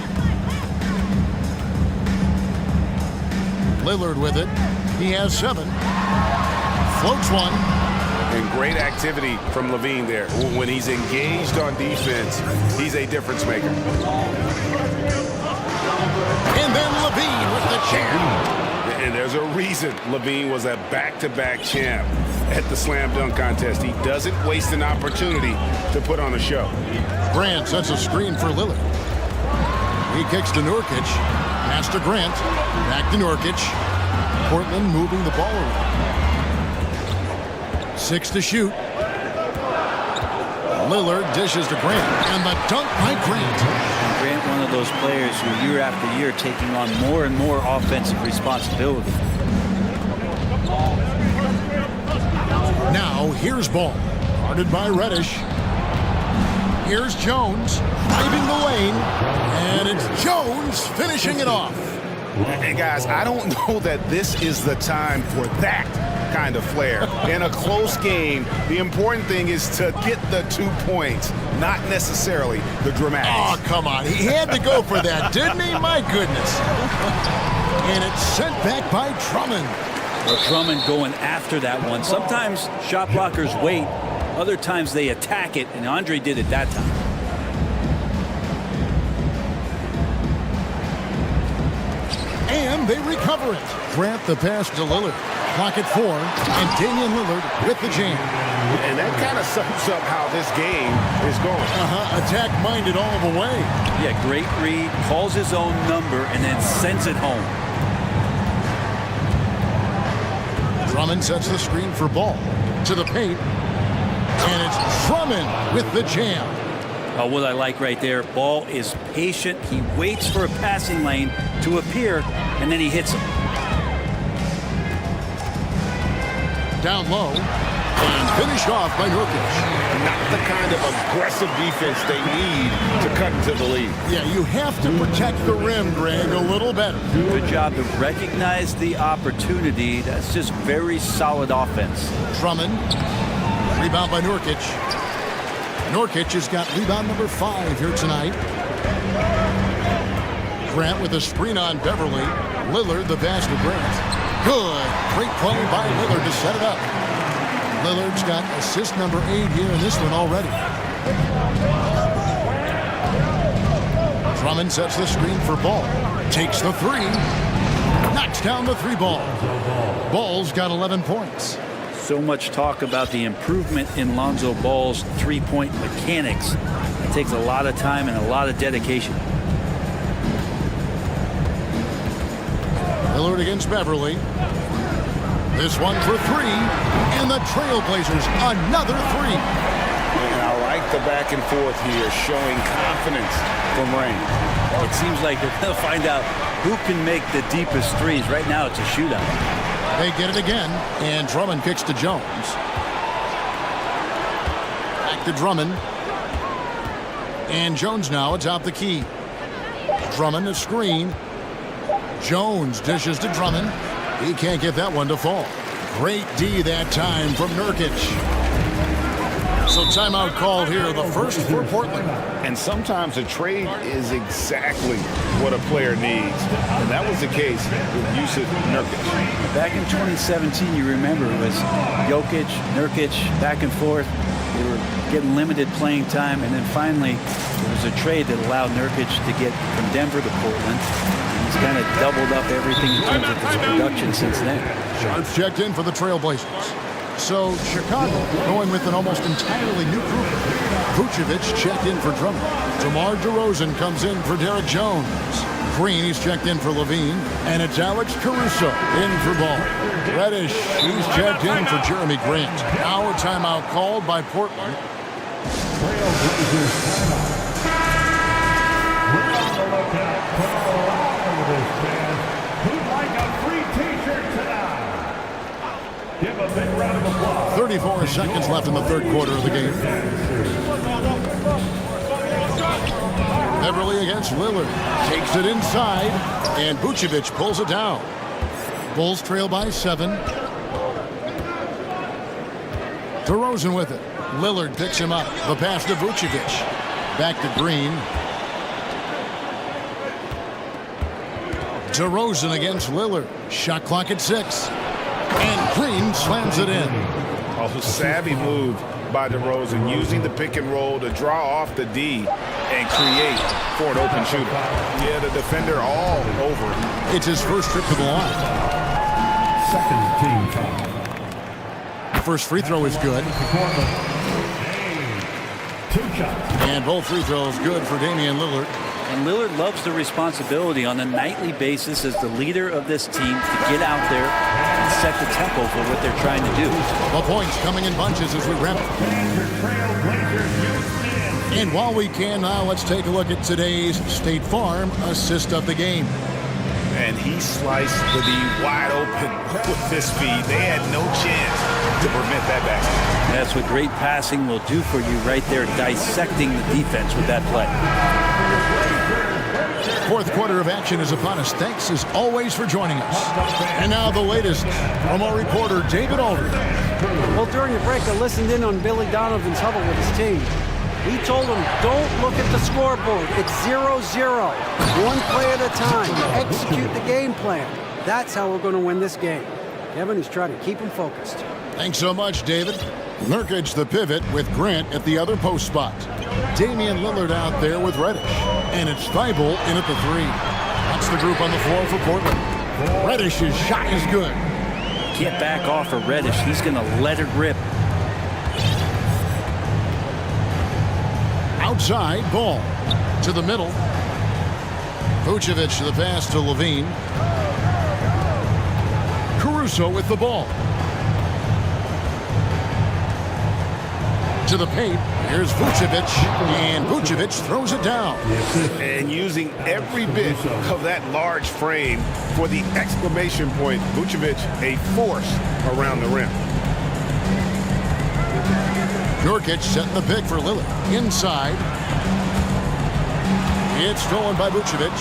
Lillard with it. He has 7. Floats one. And great activity from Levine there. When he's engaged on defense, he's a difference maker. And then Levine with the champ. And there's a reason Levine was a back-to-back champ at the slam dunk contest. He doesn't waste an opportunity to put on a show. Grant sets a screen for Lillard. He kicks to Nurkic. Pass to Grant. Back to Nurkic. Portland moving the ball around. 6 to shoot. Lillard dishes to Grant. And the dunk by Grant. And Grant, one of those players who year after year taking on more and more offensive responsibility. Now here's Ball. Guarded by Reddish. Here's Jones. Driving the lane. And Jones finishing it off. And guys, I don't know that this is the time for that kind of flair. In a close game, the important thing is to get the 2 points, not necessarily the dramatics. Oh, come on. He had to go for that, didn't he? My goodness. And it's sent back by Drummond. Well, Drummond going after that one. Sometimes shot blockers wait. Other times they attack it, and Andre did it that time. And they recover it. Grant the pass to Lillard. Clock at 4, and Damian Lillard with the jam. And that kind of sums up how this game is going. Attack-minded all the way. Yeah, great read, calls his own number, and then sends it home. Drummond sets the screen for Ball. To the paint. And it's Drummond with the jam. What I like right there, Ball is patient. He waits for a passing lane to appear, and then he hits it. Down low, and finished off by Nurkic. Not the kind of aggressive defense they need to cut into the lead. Yeah, you have to protect the rim, Greg, a little better. Good job to recognize the opportunity. That's just very solid offense. Drummond, rebound by Nurkic. Nurkic has got rebound number 5 here tonight. Grant with a screen on Beverly. Lillard, the pass to Grant. Good. Great play by Lillard to set it up. Lillard's got assist number 8 here in this one already. Drummond sets the screen for Ball. Takes the 3. Knocks down the 3 ball. Ball's got 11 points. So much talk about the improvement in Lonzo Ball's three-point mechanics. It takes a lot of time and a lot of dedication. Lillard against Beverly. This one for 3. And the Trailblazers, another 3. And I like the back and forth here, showing confidence from Rain. It seems like they're going to find out who can make the deepest threes. Right now, it's a shootout. They get it again, and Drummond kicks to Jones. Back to Drummond. And Jones now atop the key. Drummond a screen. Jones dishes to Drummond. He can't get that one to fall. Great D that time from Nurkic. So timeout called here, the first for Portland. And sometimes a trade is exactly what a player needs. And that was the case with Yusuf Nurkic. Back in 2017, you remember, it was Jokic, Nurkic, back and forth. They were getting limited playing time, and then finally there was a trade that allowed Nurkic to get from Denver to Portland. And he's kind of doubled up everything in terms of his production since then. Shots checked in for the Trailblazers. So Chicago going with an almost entirely new group. Vucevic checked in for Drummond. DeMar DeRozan comes in for Derek Jones. Green, he's checked in for Levine. And it's Alex Caruso in for Ball. Reddish, he's checked in for Jeremy Grant. Now a timeout called by Portland. Who'd like a free t-shirt tonight? Give a big round of applause. 34 seconds left in the third quarter of the game. Beverly against Lillard. Takes it inside, and Vucevic pulls it down. Bulls trail by 7. DeRozan with it. Lillard picks him up. The pass to Vucevic. Back to Green. DeRozan against Lillard. Shot clock at 6. And Green slams it in. A savvy move by DeRozan, using the pick and roll to draw off the D and create for an open shooter. Yeah, the defender all over it. It's his first trip to the line. Second team foul. First free throw is good. 2 shots. And both free throws good for Damian Lillard. And Lillard loves the responsibility on a nightly basis as the leader of this team to get out there and set the tempo for what they're trying to do. The points coming in bunches as we wrap it. And while we can now, let's take a look at today's State Farm assist of the game. And he sliced the D wide open with this speed. They had no chance to prevent that basket. That's what great passing will do for you right there, dissecting the defense with that play. fourth quarter of action is upon us. Thanks, as always, for joining us. And now the latest from our reporter, David Aldridge. Well, during the break, I listened in on Billy Donovan's huddle with his team. He told them, don't look at the scoreboard. It's 0-0. One play at a time. Execute the game plan. That's how we're going to win this game. Kevin is trying to keep them focused. Thanks so much, David. Nurkic the pivot with Grant at the other post spot. Damian Lillard out there with Reddish. And it's Thibault in at the 3. That's the group on the floor for Portland. Reddish's shot is good. Can't back off of Reddish. He's going to let it rip. Outside, ball to the middle. Vucevic to the pass to Levine. Caruso with the ball. To the paint. Here's Vucevic, and Vucevic throws it down. And using every bit of that large frame for the exclamation point, Vucevic a force around the rim. Nurkic setting the pick for Lillard. Inside. It's stolen by Vucevic.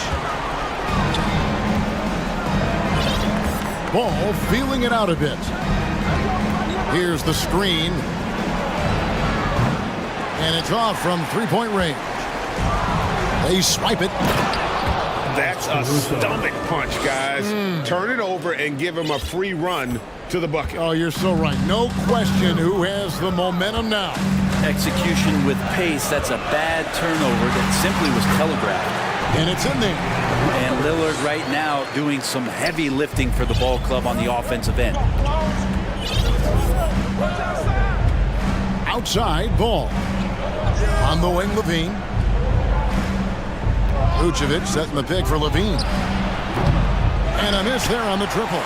Ball feeling it out a bit. Here's the screen. And it's off from three-point range. They swipe it. That's a stomach punch, guys. Turn it over and give him a free run to the bucket. Oh, you're so right. No question who has the momentum now. Execution with pace. That's a bad turnover that simply was telegraphed. And it's in there. And Lillard right now doing some heavy lifting for the ball club on the offensive end. Outside, ball. On the wing, Levine. Vucevic setting the pick for Levine. And a miss there on the triple.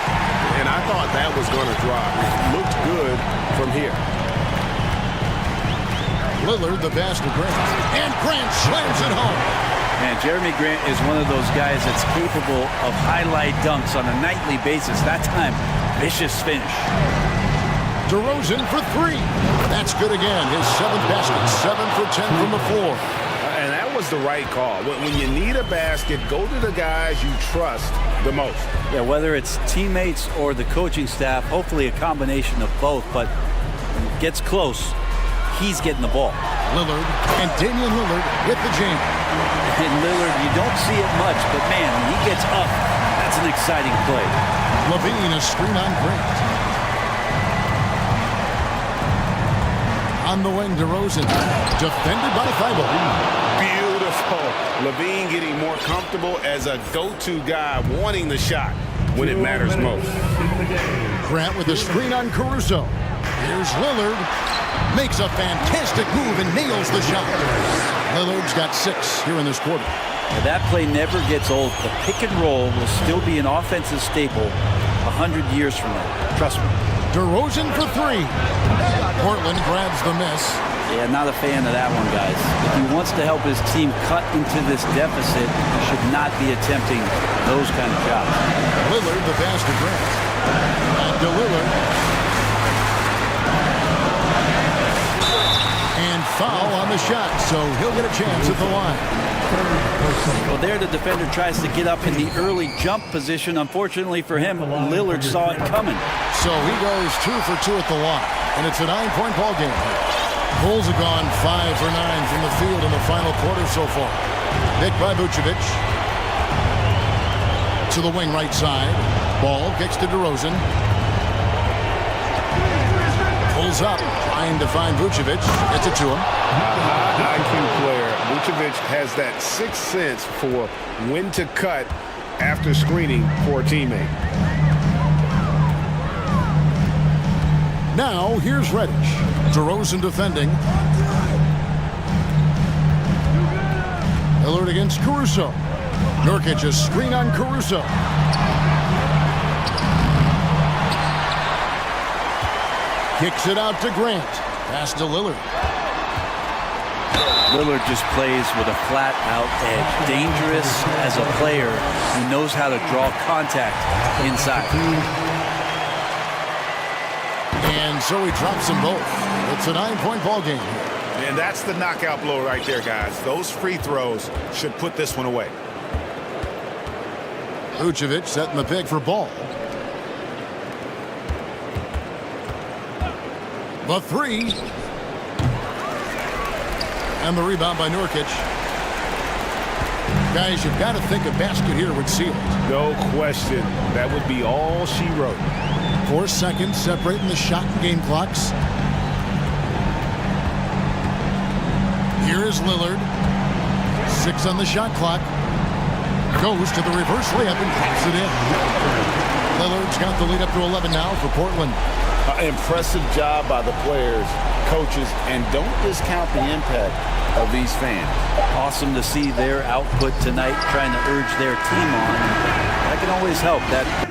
And I thought that was going to drop. It looked good from here. Lillard, the pass to Grant. And Grant slams it home. And Jeremy Grant is one of those guys that's capable of highlight dunks on a nightly basis. That time, vicious finish. DeRozan for 3. That's good again. His 7th basket. 7 for 10 from the floor. And that was the right call. When you need a basket, go to the guys you trust the most. Yeah, whether it's teammates or the coaching staff, hopefully a combination of both. But when it gets close, he's getting the ball. Lillard and Damian Lillard hit the jam. And Lillard, you don't see it much, but man, when he gets up, that's an exciting play. Levine, a screen on Grant. On the wing, DeRozan, defended by Thibault. Beautiful. Levine getting more comfortable as a go-to guy, wanting the shot when it matters most. Grant with a screen on Caruso. Here's Lillard. Makes a fantastic move and nails the shot. Lillard's got 6 here in this quarter. Now, that play never gets old. The pick and roll will still be an offensive staple 100 years from now. Trust me. DeRozan for 3. Portland grabs the miss. Yeah, not a fan of that one, guys. If he wants to help his team cut into this deficit, he should not be attempting those kind of shots. Lillard, the pass to Grant. And to Lillard. And foul on the shot, so he'll get a chance at the line. Well, there the defender tries to get up in the early jump position. Unfortunately for him, Lillard saw it coming. So he goes 2 for 2 at the line, and it's a 9-point ball game. Bulls have gone 5 for 9 from the field in the final quarter so far. Picked by Vucevic. To the wing right side. Ball kicks to DeRozan. Pulls up, trying to find Vucevic. Gets it to him. IQ player. Vucevic has that 6th sense for when to cut after screening for a teammate. Now, here's Reddish. DeRozan defending. Lillard against Caruso. Nurkic, a screen on Caruso. Kicks it out to Grant. Pass to Lillard. Lillard just plays with a flat-out edge. Dangerous as a player who knows how to draw contact inside. And so he drops them both. It's a 9-point ball game. And that's the knockout blow right there, guys. Those free throws should put this one away. Vucevic setting the pick for Ball. The three. And the rebound by Nurkic. Guys, you've got to think a basket here would seal it. No question. That would be all she wrote. 4 seconds separating the shot and game clocks. Here is Lillard. 6 on the shot clock. Goes to the reverse layup and pops it in. Lillard's got the lead up to 11 now for Portland. Impressive job by the players, coaches, and don't discount the impact of these fans. Awesome to see their output tonight, trying to urge their team on. That can always help. That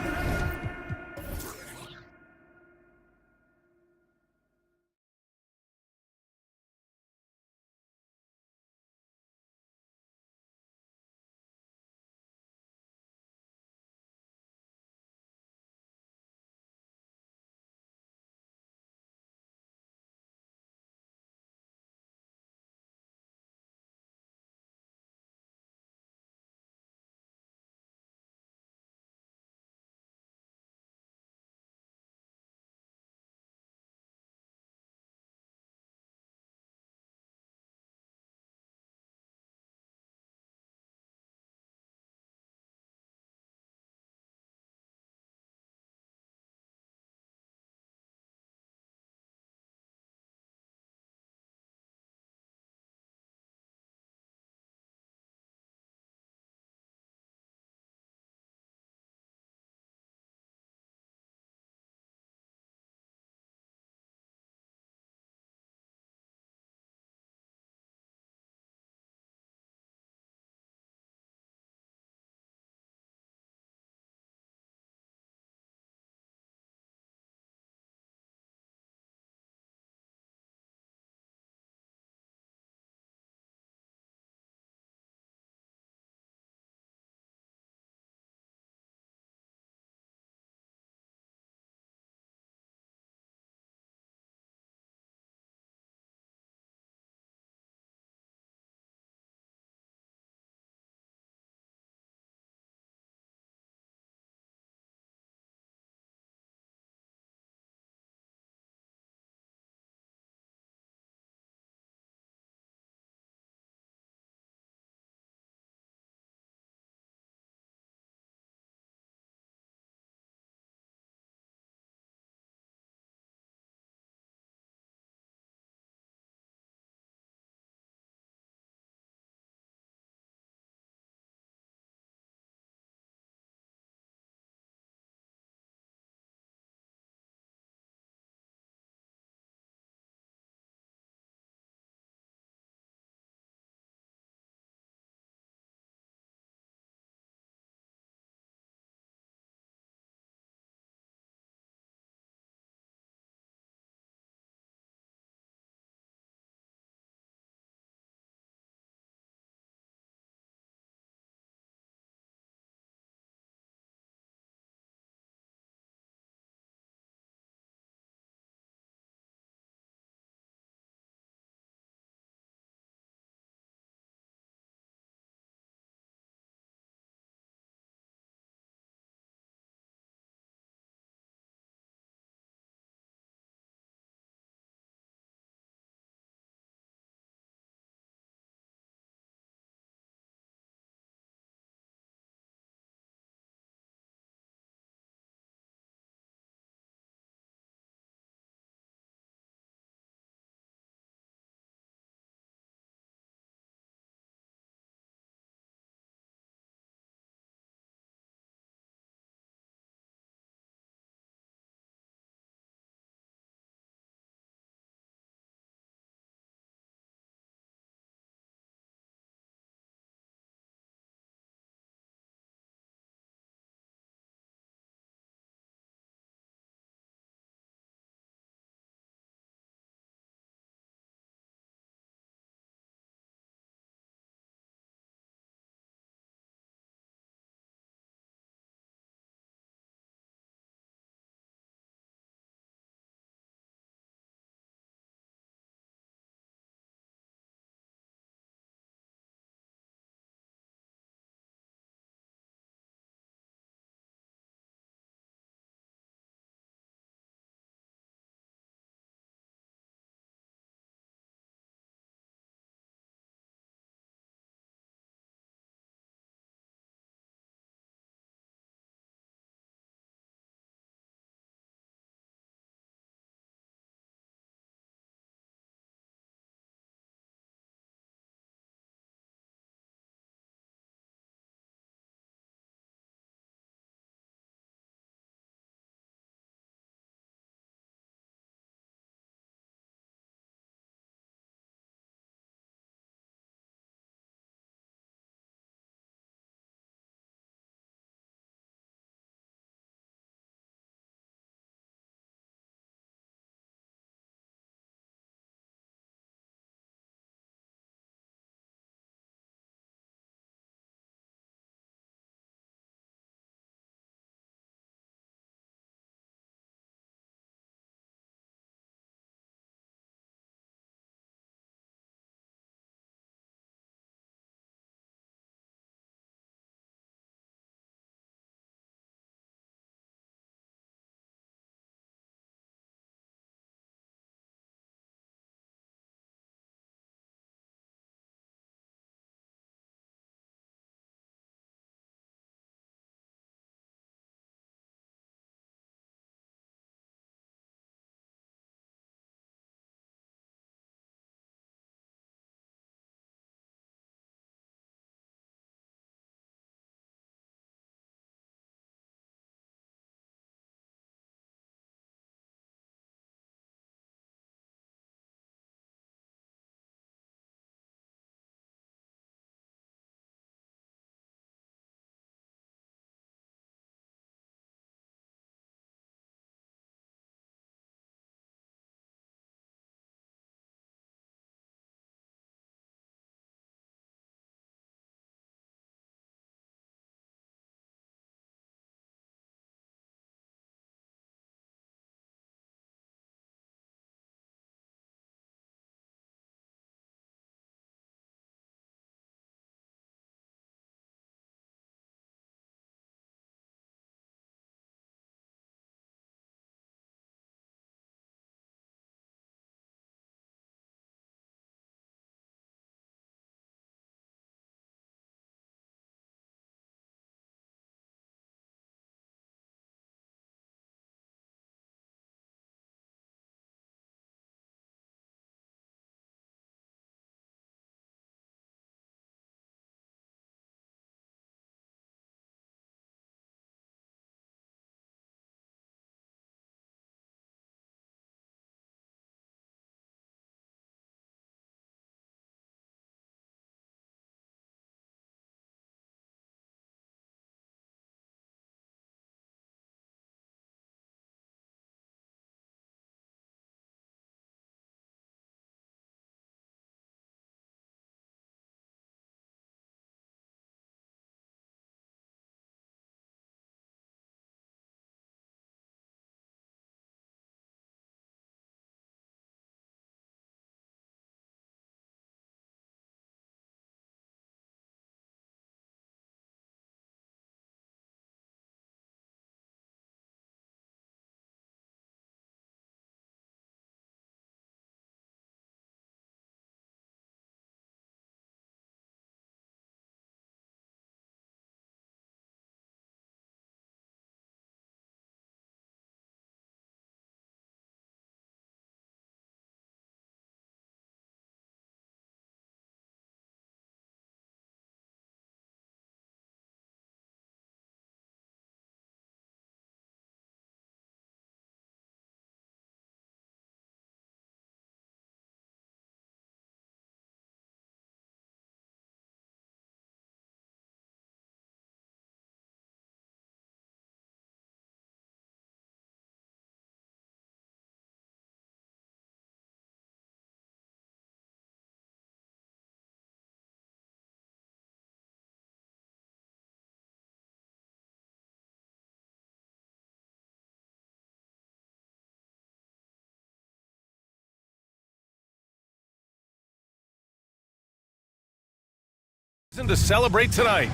To celebrate tonight.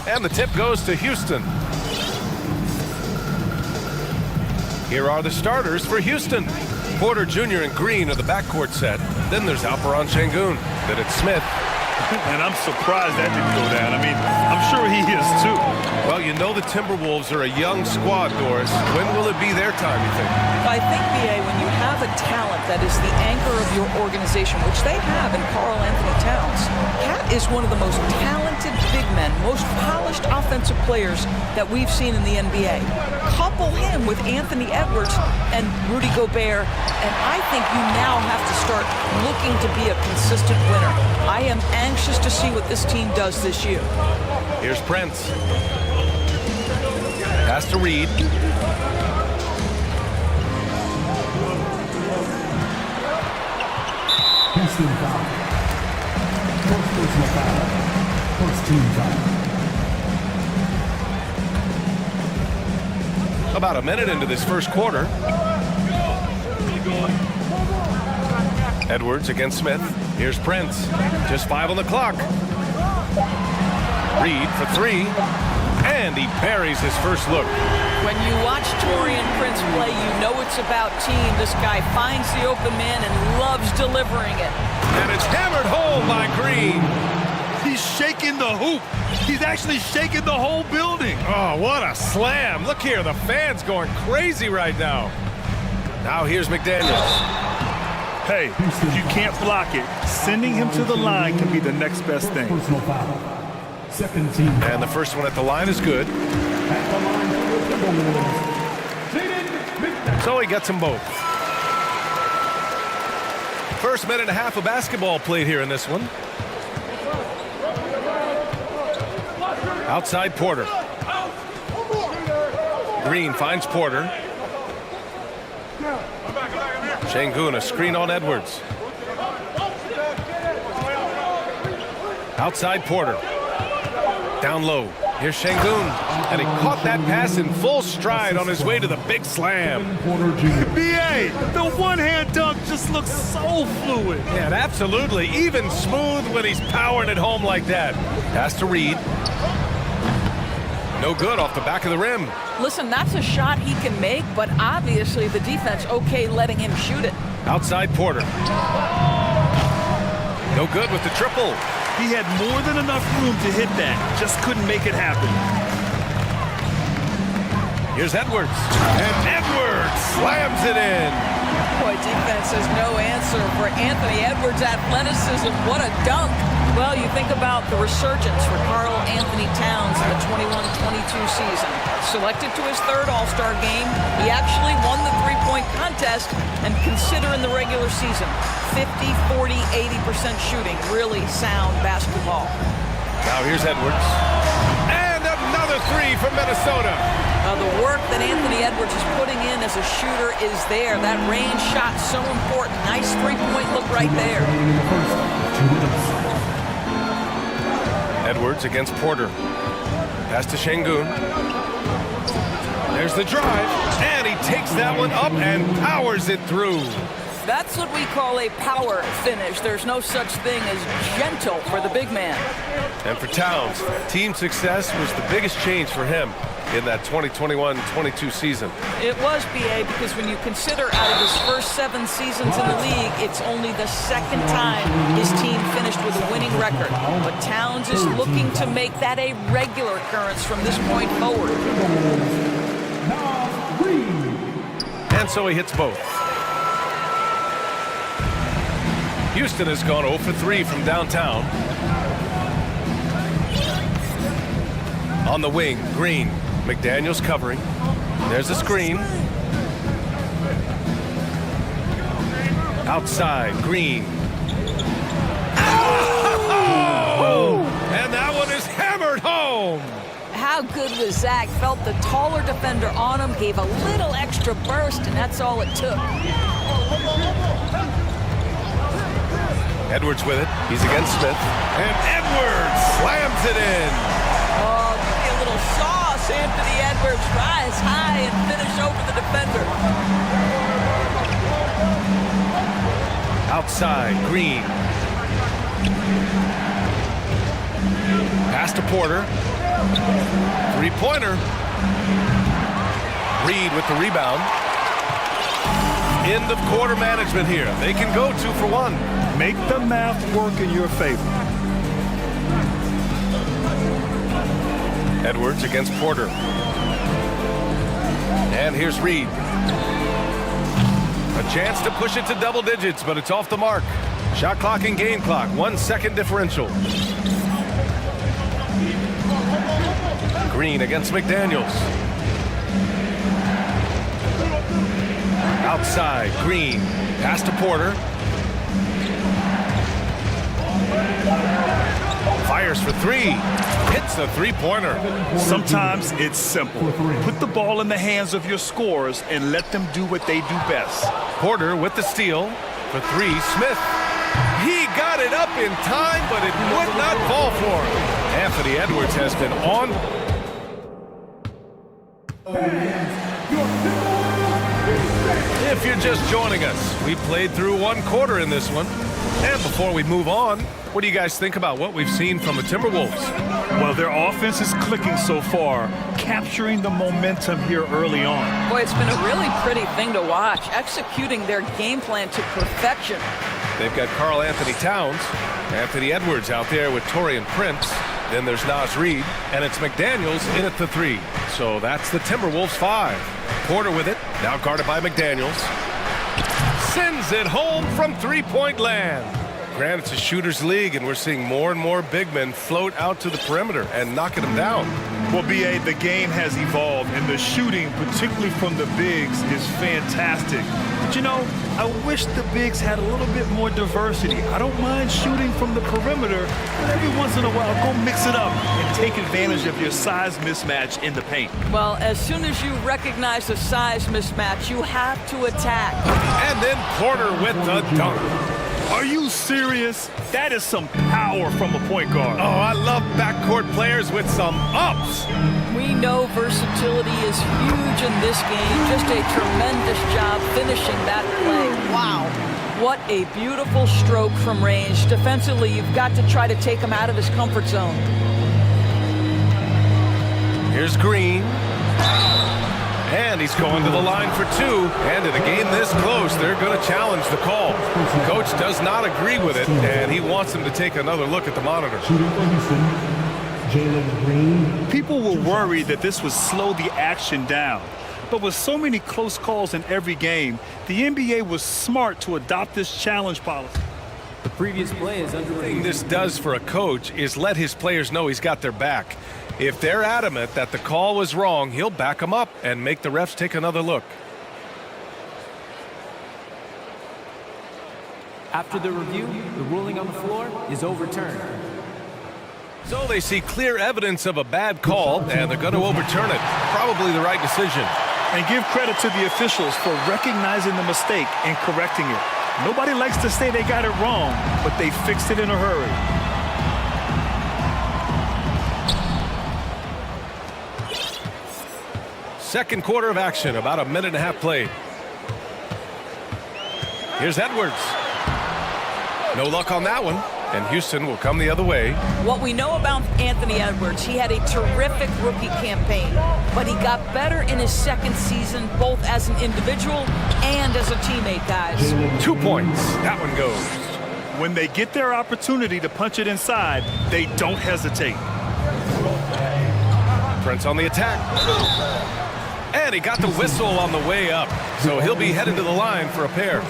And the tip goes to Houston. Here are the starters for Houston. Porter Jr. and Green are the backcourt set. Then there's Alperon Şengün. Then it's Smith. And I'm surprised that didn't go down. I mean, I'm sure he is too. Well, you know the Timberwolves are a young squad, Doris. When will it be their time, you think? I think, B.A., when you have a talent that is the anchor of your organization, which they have in Karl Anthony Towns, Cat is one of the most talented big men, most polished offensive players that we've seen in the NBA. Couple him with Anthony Edwards and Rudy Gobert, and I think you now have to start looking to be a consistent winner. I am anxious to see what this team does this year. Here's Prince. Pass to Reed. First team foul. First personal foul. First team foul. About a minute into this first quarter. Edwards against Smith. Here's Prince. Just 5 on the clock. Reed for 3. And he parries his first look. When you watch Taurean Prince play, you know it's about team. This guy finds the open man and loves delivering it. And it's hammered home by Green. He's shaking the hoop. He's actually shaking the whole building. Oh, what a slam. Look here, the fans going crazy right now. Now here's McDaniels. Hey, if you can't block it, sending him to the line can be the next best thing. Personal foul. Second team. And the first one at the line is good. At the line for the Timberwolves. So he gets them both. First minute and a half of basketball played here in this one. Outside Porter. Green finds Porter. Şengün, a screen on Edwards. Outside Porter. Down low. Here's Şengün. And he caught that pass in full stride on his way to the big slam. B.A., the one-hand dunk just looks so fluid. Yeah, absolutely. Even smooth when he's powering it home like that. Pass to Reed. No good off the back of the rim. Listen, that's a shot he can make, but obviously the defense okay letting him shoot it. Outside Porter. No good with the triple. He had more than enough room to hit that, just couldn't make it happen. Here's Edwards. And Edwards slams it in. Boy, defense has no answer for Anthony Edwards' athleticism. What a dunk. Well, you think about the resurgence for Karl Anthony Towns in the 21-22 season. Selected to his third All-Star game, he actually won the three-point contest, and consider in the regular season, 50, 40, 80% shooting. Really sound basketball. Now here's Edwards. And another three from Minnesota. The work that Anthony Edwards is putting in as a shooter is there. That range shot so important. Nice three-point look right there. Edwards against Porter. Pass to Şengün. There's the drive. And he takes that one up and powers it through. That's what we call a power finish. There's no such thing as gentle for the big man. And for Towns, team success was the biggest change for him in that 2021-22 season. It was, B.A., because when you consider out of his first 7 seasons in the league, it's only the second time his team finished with a winning record. But Towns is looking to make that a regular occurrence from this point forward. And so he hits both. Houston has gone 0 for 3 from downtown. On the wing, Green. McDaniels covering. There's a screen. Outside, Green. Oh! And that one is hammered home. How good was Zach? Felt the taller defender on him, gave a little extra burst, and that's all it took. Edwards with it. He's against Smith. And Edwards slams it in. Oh, give me a little sauce, Anthony Edwards. Rise high and finish over the defender. Outside, Green. Pass to Porter. Three-pointer. Reed with the rebound. End of quarter management here. They can go 2 for 1. Make the math work in your favor. Edwards against Porter. And here's Reed. A chance to push it to double digits, but it's off the mark. Shot clock and game clock, 1 second differential. Green against McDaniels. Outside, Green. Pass to Porter. Fires for 3. Hits a three-pointer. Sometimes it's simple. Put the ball in the hands of your scorers and let them do what they do best. Porter with the steal. For 3, Smith. He got it up in time, but it would not fall for him. Anthony Edwards has been on. If you're just joining us, we played through 1 quarter in this one. And before we move on, what do you guys think about what we've seen from the Timberwolves? Well, their offense is clicking so far, capturing the momentum here early on. Boy, it's been a really pretty thing to watch, executing their game plan to perfection. They've got Karl Anthony Towns, Anthony Edwards out there with Taurean Prince. Then there's Naz Reid, and it's McDaniels in at the 3. So that's the Timberwolves 5. Porter with it, now guarded by McDaniels. Sends it home from three-point land. Granted, it's a shooter's league, and we're seeing more and more big men float out to the perimeter and knocking them down. Well, B.A., the game has evolved, and the shooting, particularly from the bigs, is fantastic. But, you know, I wish the bigs had a little bit more diversity. I don't mind shooting from the perimeter, but every once in a while, go mix it up and take advantage of your size mismatch in the paint. Well, as soon as you recognize a size mismatch, you have to attack. And then Porter with the dunk. Are you serious? That is some power from a point guard. Oh, I love backcourt players with some ups. We know versatility is huge in this game. Just a tremendous job finishing that play. Wow. What a beautiful stroke from range. Defensively, you've got to try to take him out of his comfort zone. Here's Green. And he's going to the line for 2. And in a game this close, they're going to challenge the call. Coach does not agree with it, and he wants him to take another look at the monitor. People were worried that this would slow the action down. But with so many close calls in every game, the NBA was smart to adopt this challenge policy. The previous play is under review. The thing this does for a coach is let his players know he's got their back. If they're adamant that the call was wrong, he'll back them up and make the refs take another look. After the review, the ruling on the floor is overturned. So they see clear evidence of a bad call, and they're going to overturn it. Probably the right decision. And give credit to the officials for recognizing the mistake and correcting it. Nobody likes to say they got it wrong, but they fixed it in a hurry. Second quarter of action, about a minute and a half played. Here's Edwards. No luck on that one, and Houston will come the other way. What we know about Anthony Edwards, he had a terrific rookie campaign, but he got better in his second season, both as an individual and as a teammate, guys. 2 points. That one goes. When they get their opportunity to punch it inside, they don't hesitate. Prince on the attack. And he got the whistle on the way up, so he'll be headed to the line for a pair.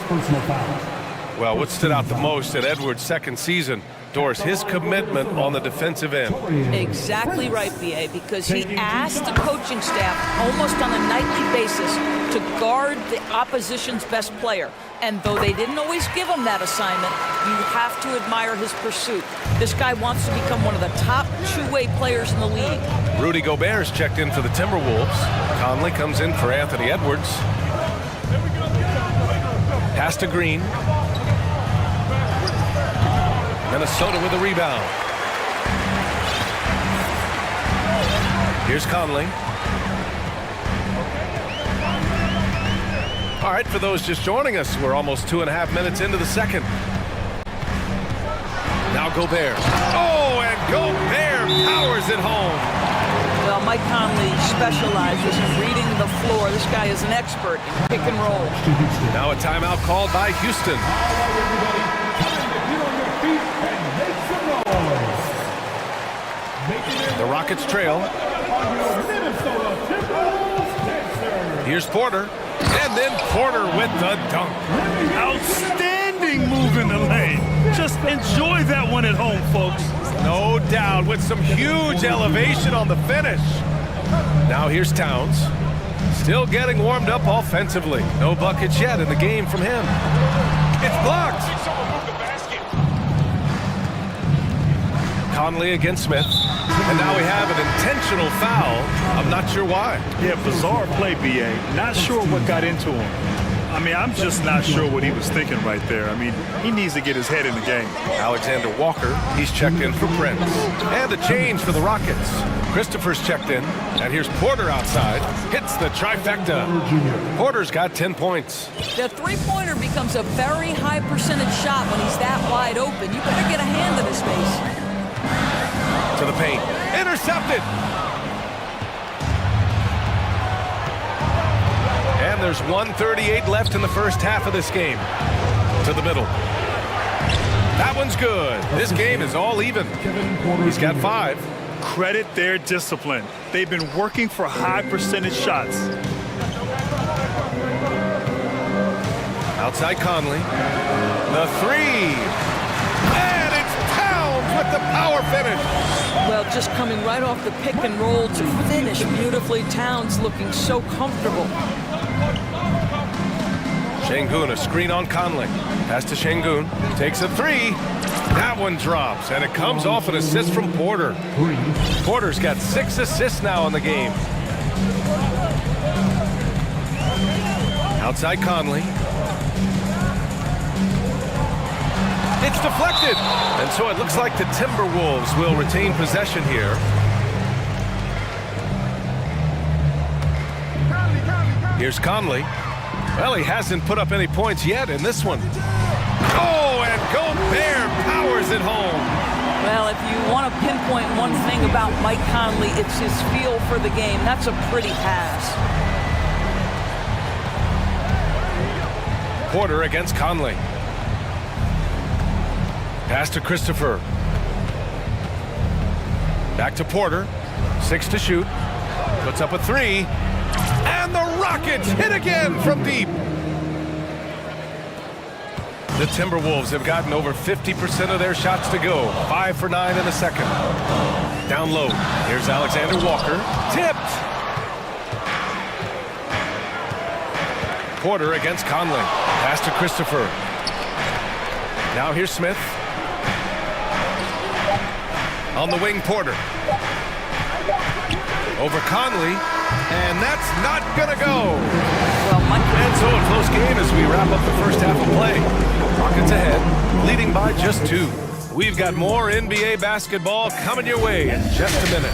Well, what stood out the most at Edwards' second season, Doris, his commitment on the defensive end. Exactly right, B.A., because he asked the coaching staff almost on a nightly basis to guard the opposition's best player. And though they didn't always give him that assignment, you have to admire his pursuit. This guy wants to become one of the top two-way players in the league. Rudy Gobert's checked in for the Timberwolves. Conley comes in for Anthony Edwards. Pass to Green. Minnesota with a rebound. Here's Conley. All right, for those just joining us, we're almost 2.5 minutes into the second. Now Gobert. Oh, and Gobert powers it home. Well, Mike Conley specializes in reading the floor. This guy is an expert in pick and roll. Now a timeout called by Houston. The Rockets trail. Here's Porter. And then Porter with the dunk. Outstanding move in the lane. Just enjoy that one at home, folks. No doubt, with some huge elevation on the finish. Now here's Towns. Still getting warmed up offensively. No buckets yet in the game from him. It's blocked. Conley against Smith. And now we have an intentional foul. I'm not sure why. Yeah, bizarre play, B.A. Not sure what got into him. I mean, I'm just not sure what he was thinking right there. I mean, he needs to get his head in the game. Alexander Walker, he's checked in for Prince. And a change for the Rockets. Christopher's checked in. And here's Porter outside. Hits the trifecta. Porter's got 10 points. The three-pointer becomes a very high percentage shot when he's that wide open. You better get a hand in his face. To the paint. Intercepted. And there's 1:38 left in the first half of this game. To the middle. That one's good. This game is all even. He's got 5. Credit their discipline. They've been working for high percentage shots. Outside Conley. The 3. And it's Towns with the power finish. Well, just coming right off the pick and roll to finish beautifully. Towns looking so comfortable. Şengün, a screen on Conley. Pass to Şengün. Takes a 3. That one drops, and it comes off an assist from Porter. Porter's got 6 assists now in the game. Outside Conley. It's deflected. And so it looks like the Timberwolves will retain possession here. Here's Conley. Well, he hasn't put up any points yet in this one. Oh, and Gobert powers it home. Well, if you want to pinpoint one thing about Mike Conley, it's his feel for the game. That's a pretty pass. Porter against Conley. Pass to Christopher. Back to Porter. 6 to shoot. Puts up a 3. And the Rockets hit again from deep. The Timberwolves have gotten over 50% of their shots to go. 5 for 9 in the second. Down low. Here's Alexander Walker. Tipped. Porter against Conley. Pass to Christopher. Now here's Smith. On the wing, Porter. Over Conley. And that's not gonna go. And so a close game as we wrap up the first half of play. Rockets ahead, leading by just 2. We've got more NBA basketball coming your way in just a minute.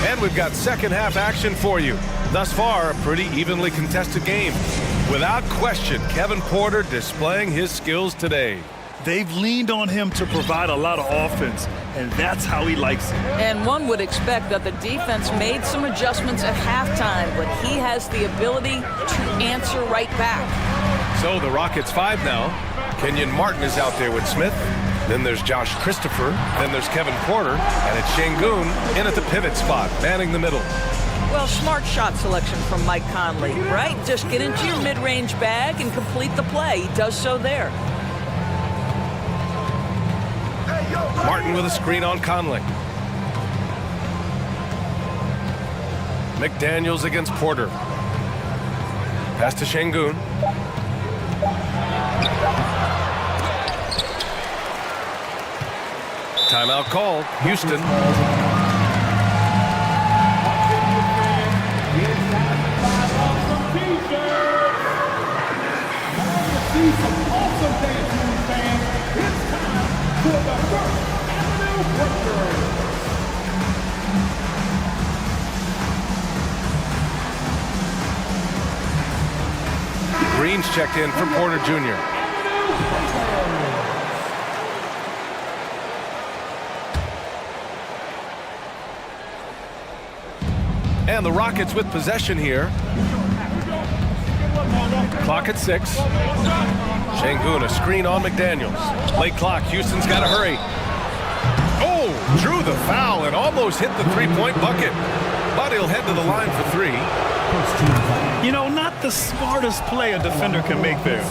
And we've got second half action for you. Thus far, a pretty evenly contested game. Without question, Kevin Porter displaying his skills today. They've leaned on him to provide a lot of offense, and that's how he likes it. And one would expect that the defense made some adjustments at halftime, but he has the ability to answer right back. So the Rockets 5 now. Kenyon Martin is out there with Smith. Then there's Josh Christopher. Then there's Kevin Porter. And it's Şengün in at the pivot spot, manning the middle. Well, smart shot selection from Mike Conley, right? Just get into your mid-range bag and complete the play. He does so there. Martin with a screen on Conley. McDaniels against Porter. Pass to Şengün. Timeout called. Houston. Green's checked in for Porter Jr. And the Rockets with possession here. Clock at 6. Şengün, a screen on McDaniels. Late clock, Houston's got to hurry. Oh, drew the foul and almost hit the three-point bucket. But he'll head to the line for 3. You know, not the smartest play a defender can make there.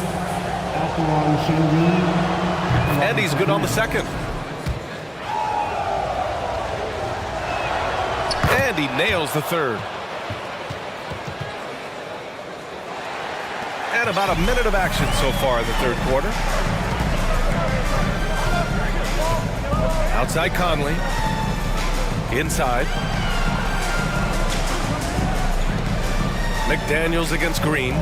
And he's good on the second. And he nails the third. And about a minute of action so far in the third quarter. Outside Conley. Inside. McDaniels against Green.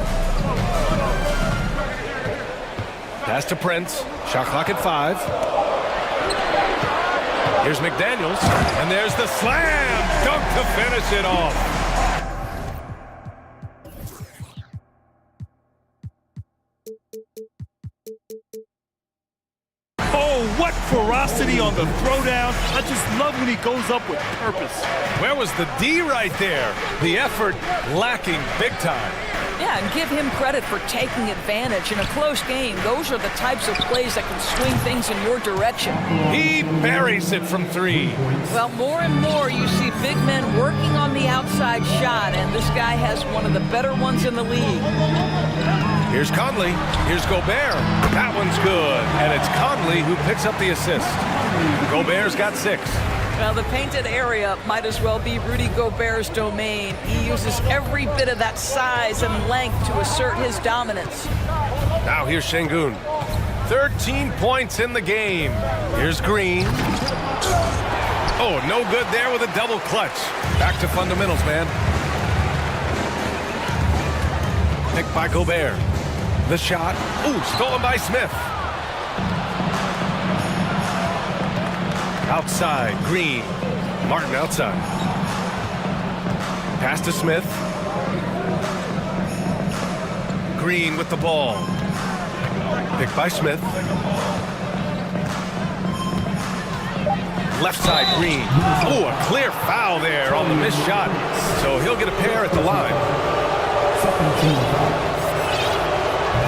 Pass to Prince. Shot clock at 5. Here's McDaniels. And there's the slam. Dunk to finish it off. Oh, what ferocity on the throwdown. I just love when he goes up with purpose. Where was the D right there? The effort lacking big time. Yeah, and give him credit for taking advantage in a close game. Those are the types of plays that can swing things in your direction. He buries it from 3. Well, more and more you see big men working on the outside shot, and this guy has one of the better ones in the league. Here's Conley. Here's Gobert. That one's good. And it's Conley who picks up the assist. Gobert's got 6. Well, the painted area might as well be Rudy Gobert's domain. He uses every bit of that size and length to assert his dominance. Now here's Şengün. 13 points in the game. Here's Green. Oh, no good there with a double clutch. Back to fundamentals, man. Picked by Gobert. The shot. Ooh, stolen by Smith. Outside, Green. Martin outside. Pass to Smith. Green with the ball. Picked by Smith. Left side, Green. Oh, a clear foul there on the missed shot. So he'll get a pair at the line.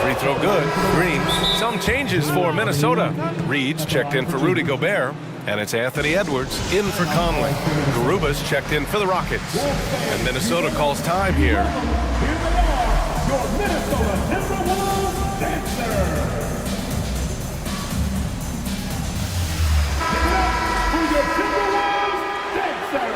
Free throw good. Green. Some changes for Minnesota. Reed's checked in for Rudy Gobert. And it's Anthony Edwards in for Conley. Garuba's checked in for the Rockets. And Minnesota calls time here. Your Minnesota Timberwolves dancer. For your Timberwolves dancer.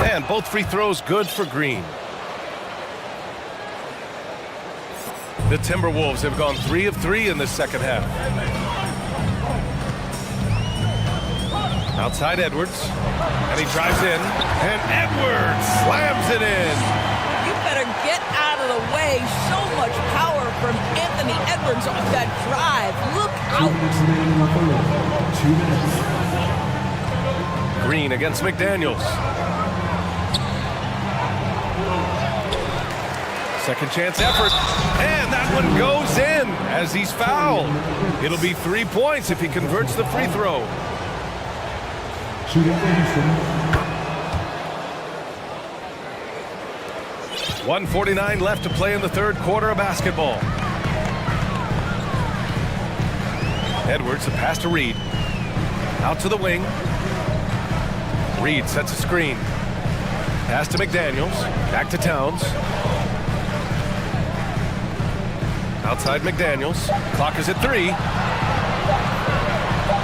And both free throws good for Green. The Timberwolves have gone 3 of 3 in the second half. Outside Edwards. And he drives in. And Edwards slams it in. You better get out of the way. So much power from Anthony Edwards on that drive. Look out. 2 minutes. Green against McDaniels. Second chance effort. And that one goes in as he's fouled. It'll be 3 points if he converts the free throw. 1:49 left to play in the third quarter of basketball. Edwards, the pass to Reed. Out to the wing. Reed sets a screen. Pass to McDaniels. Back to Towns. Outside McDaniels. Clock is at 3.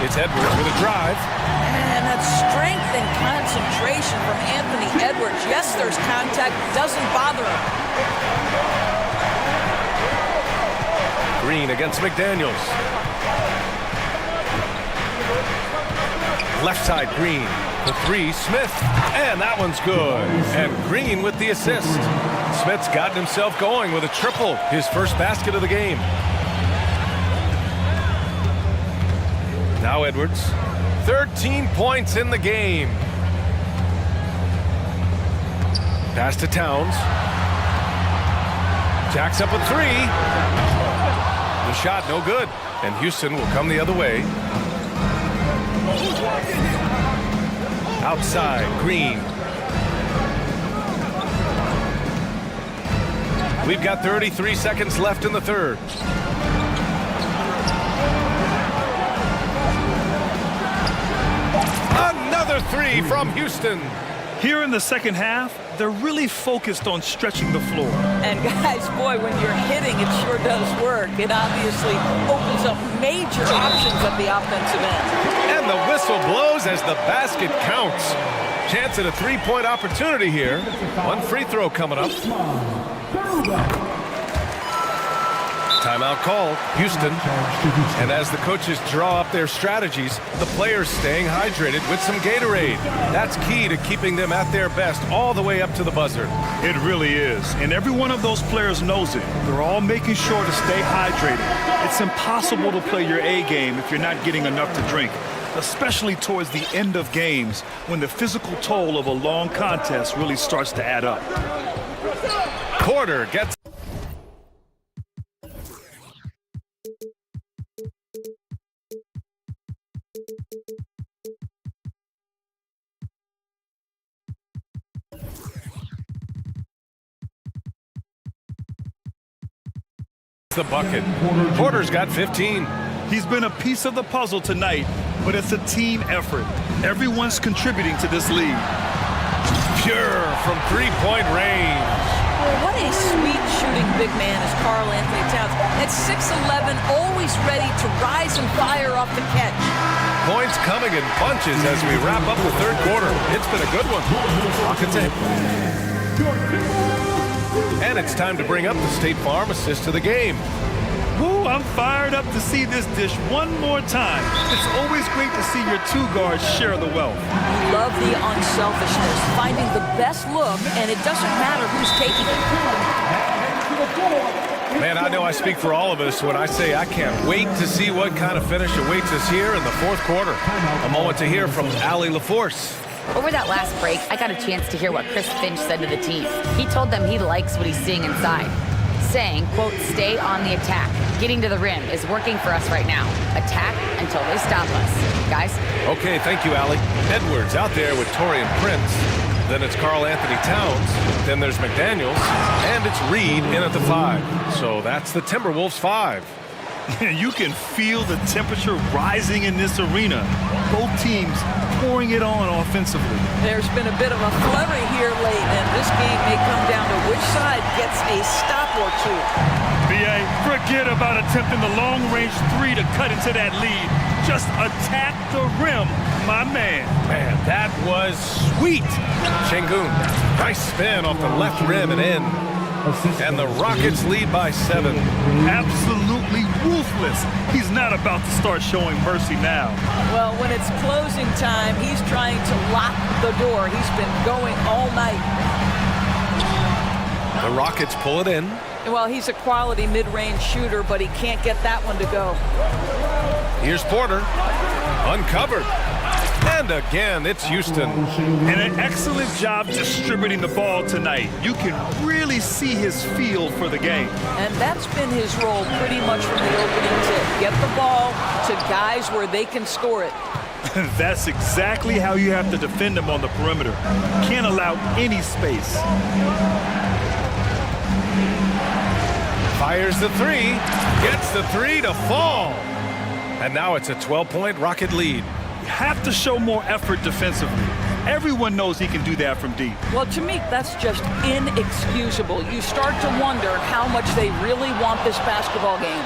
It's Edwards with a drive. And that strength and concentration from Anthony Edwards. Yes, there's contact. Doesn't bother him. Green against McDaniels. Left side, Green. The three, Smith. And that one's good. And Green with the assist. Smith's gotten himself going with a triple, his first basket of the game. Now Edwards. 13 points in the game. Pass to Towns. Jacks up a three. The shot no good. And Houston will come the other way. Outside, Green. We've got 33 seconds left in the third. Another three from Houston. Here in the second half, they're really focused on stretching the floor. And guys, boy, when you're hitting, it sure does work. It obviously opens up major options at the offensive end. And the whistle blows as the basket counts. Chance at a three-point opportunity here. One free throw coming up. Timeout call, Houston. And as the coaches draw up their strategies, the players staying hydrated with some Gatorade. That's key to keeping them at their best all the way up to the buzzer. It really is. And every one of those players knows it. They're all making sure to stay hydrated. It's impossible to play your A game if you're not getting enough to drink, especially towards the end of games when the physical toll of a long contest really starts to add up. Porter gets the bucket. Porter's got 15. He's been a piece of the puzzle tonight, but it's a team effort. Everyone's contributing to this lead. Pure from three-point range. Well, what a sweet shooting big man is Karl Anthony Towns. At 6'11", always ready to rise and fire off the catch. Points coming in bunches as we wrap up the third quarter. It's been a good one. Rockets ahead. And it's time to bring up the State Farm assist to the game. Woo, I'm fired up to see this dish one more time. It's always great to see your two guards share the wealth. We love the unselfishness, finding the best look, and it doesn't matter who's taking it. Man, I know I speak for all of us when I say I can't wait to see what kind of finish awaits us here in the fourth quarter. A moment to hear from Allie LaForce. Over that last break, I got a chance to hear what Chris Finch said to the team. He told them he likes what he's seeing inside, saying, quote, stay on the attack. Getting to the rim is working for us right now. Attack until they stop us. Guys? Okay, thank you, Allie. Edwards out there with Torian Prince. Then it's Karl Anthony Towns. Then there's McDaniels. And it's Reed in at the 5. So that's the Timberwolves 5. You can feel the temperature rising in this arena. Both teams pouring it on offensively. There's been a bit of a flurry here late, and this game may come down to which side gets a stop or two. B.A., forget about attempting the long-range three to cut into that lead. Just attack the rim, my man. Man, that was sweet. Şengün, nice spin off the left rim and in. And the Rockets lead by 7. Absolutely ruthless. He's not about to start showing mercy now. Well, when it's closing time, he's trying to lock the door. He's been going all night. The Rockets pull it in. Well, he's a quality mid-range shooter, but he can't get that one to go. Here's Porter. Uncovered. And again, it's Houston. And an excellent job distributing the ball tonight. You can really see his feel for the game. And that's been his role pretty much from the opening tip. Get the ball to guys where they can score it. That's exactly how you have to defend him on the perimeter. Can't allow any space. Fires the three. Gets the three to fall. And now it's a 12-point Rocket lead. You have to show more effort defensively. Everyone knows he can do that from deep. Well, to me, that's just inexcusable. You start to wonder how much they really want this basketball game.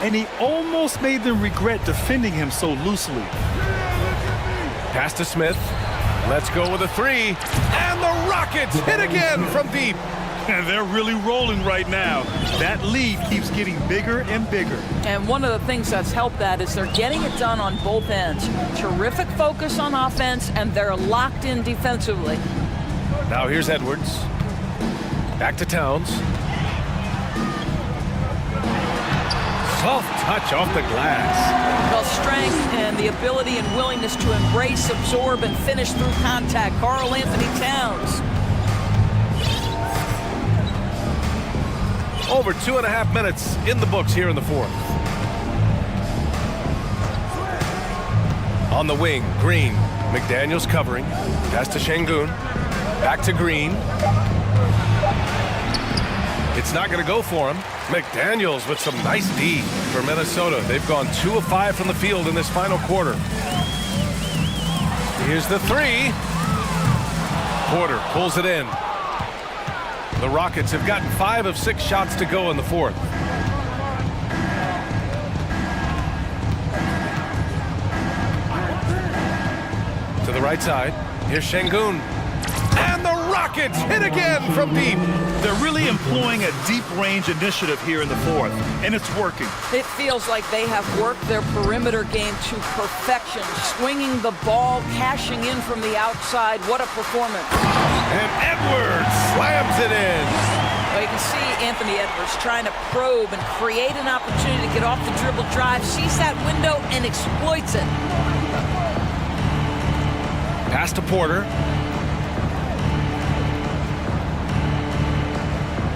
And he almost made them regret defending him so loosely. Pass to Smith. Let's go with a three. And the Rockets hit again from deep. And they're really rolling right now. That lead keeps getting bigger and bigger. And one of the things that's helped that is they're getting it done on both ends. Terrific focus on offense, and they're locked in defensively. Now here's Edwards. Back to Towns. Soft touch off the glass. Well, strength and the ability and willingness to embrace, absorb, and finish through contact. Karl Anthony Towns. Over 2.5 minutes in the books here in the fourth. On the wing, Green. McDaniels covering. Pass to Şengün. Back to Green. It's not going to go for him. McDaniels with some nice D for Minnesota. They've gone 2 of 5 from the field in this final quarter. Here's the three. Porter pulls it in. The Rockets have gotten 5 of 6 shots to go in the fourth. To the right side. Here's Şengün. And the Rockets hit again from deep. They're really employing a deep range initiative here in the fourth, and it's working. It feels like they have worked their perimeter game to perfection, swinging the ball, cashing in from the outside. What a performance. And Edwards slams it in. Well, you can see Anthony Edwards trying to probe and create an opportunity to get off the dribble drive, sees that window and exploits it. Pass to Porter.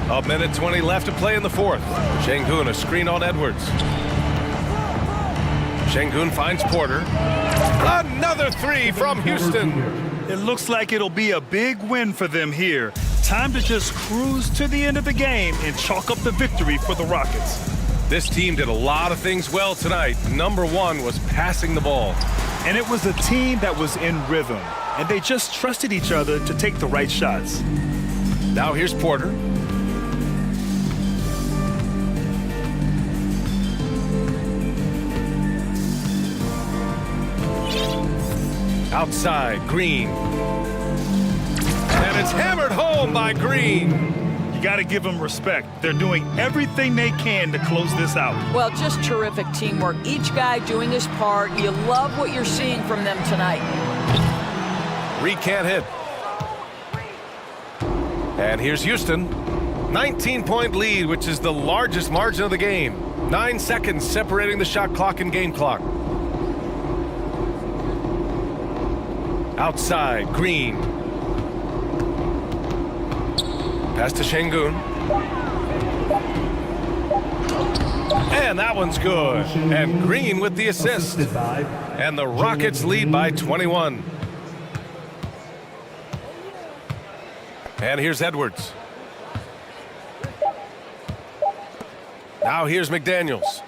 A minute 20 left to play in the fourth. Şengün, a screen on Edwards. Şengün finds Porter. Another three from Houston. It looks like it'll be a big win for them here. Time to just cruise to the end of the game and chalk up the victory for the Rockets. This team did a lot of things well tonight. Number one was passing the ball. And it was a team that was in rhythm, and they just trusted each other to take the right shots. Now here's Porter. Outside, Green. And it's hammered home by Green. You got to give them respect. They're doing everything they can to close this out. Well, just terrific teamwork. Each guy doing his part. You love what you're seeing from them tonight. Reed can't hit. And here's Houston. 19-point lead, which is the largest margin of the game. 9 seconds separating the shot clock and game clock. Outside, Green. Pass to Şengün. And that one's good. And Green with the assist. And the Rockets lead by 21. And here's Edwards. Now here's McDaniels.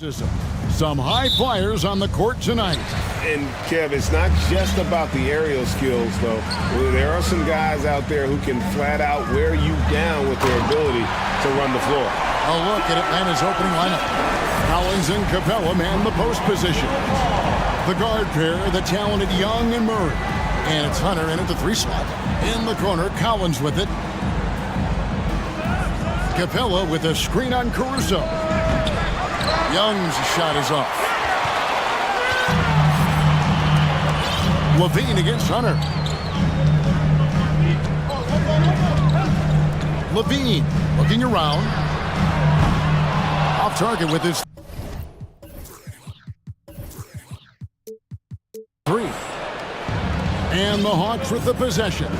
Some high flyers on the court tonight. And, Kev, it's not just about the aerial skills, though. There are some guys out there who can flat out wear you down with their ability to run the floor. A look at Atlanta's opening lineup. Collins and Capella man the post position. The guard pair, the talented Young and Murray. And it's Hunter in at the 3 slot. In the corner, Collins with it. Capella with a screen on Caruso. Young's shot is off. Levine against Hunter. Levine looking around. Off target with his 3. And the Hawks with the possession.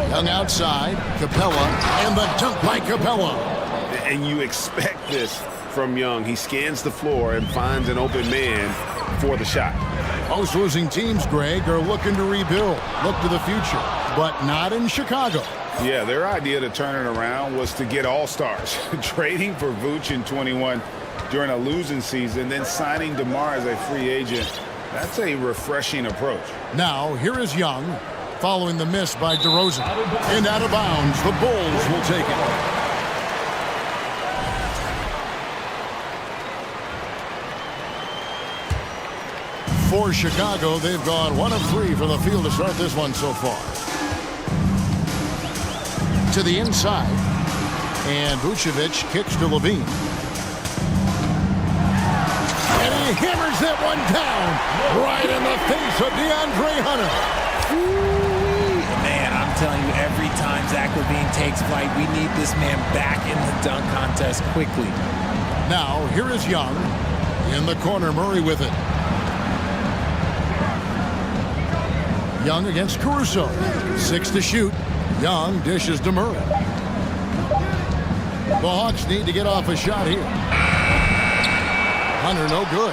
Young outside, Capella, and the dunk by Capella. And you expect this from Young. He scans the floor and finds an open man for the shot. Most losing teams, Greg, are looking to rebuild, look to the future, but not in Chicago. Yeah, their idea to turn it around was to get all-stars. Trading for Vooch in 21 during a losing season, then signing DeMar as a free agent. That's a refreshing approach. Now, here is Young, following the miss by DeRozan. And out of bounds, the Bulls will take it. For Chicago, they've gone 1 of 3 from the field to start this one so far. To the inside, and Vucevic kicks to Levine. And he hammers that one down right in the face of DeAndre Hunter. Man, I'm telling you, every time Zach LaVine takes flight, we need this man back in the dunk contest quickly. Now, here is Young. In the corner, Murray with it. Young against Caruso. 6 to shoot. Young dishes to Murray. The Hawks need to get off a shot here. Hunter, no good.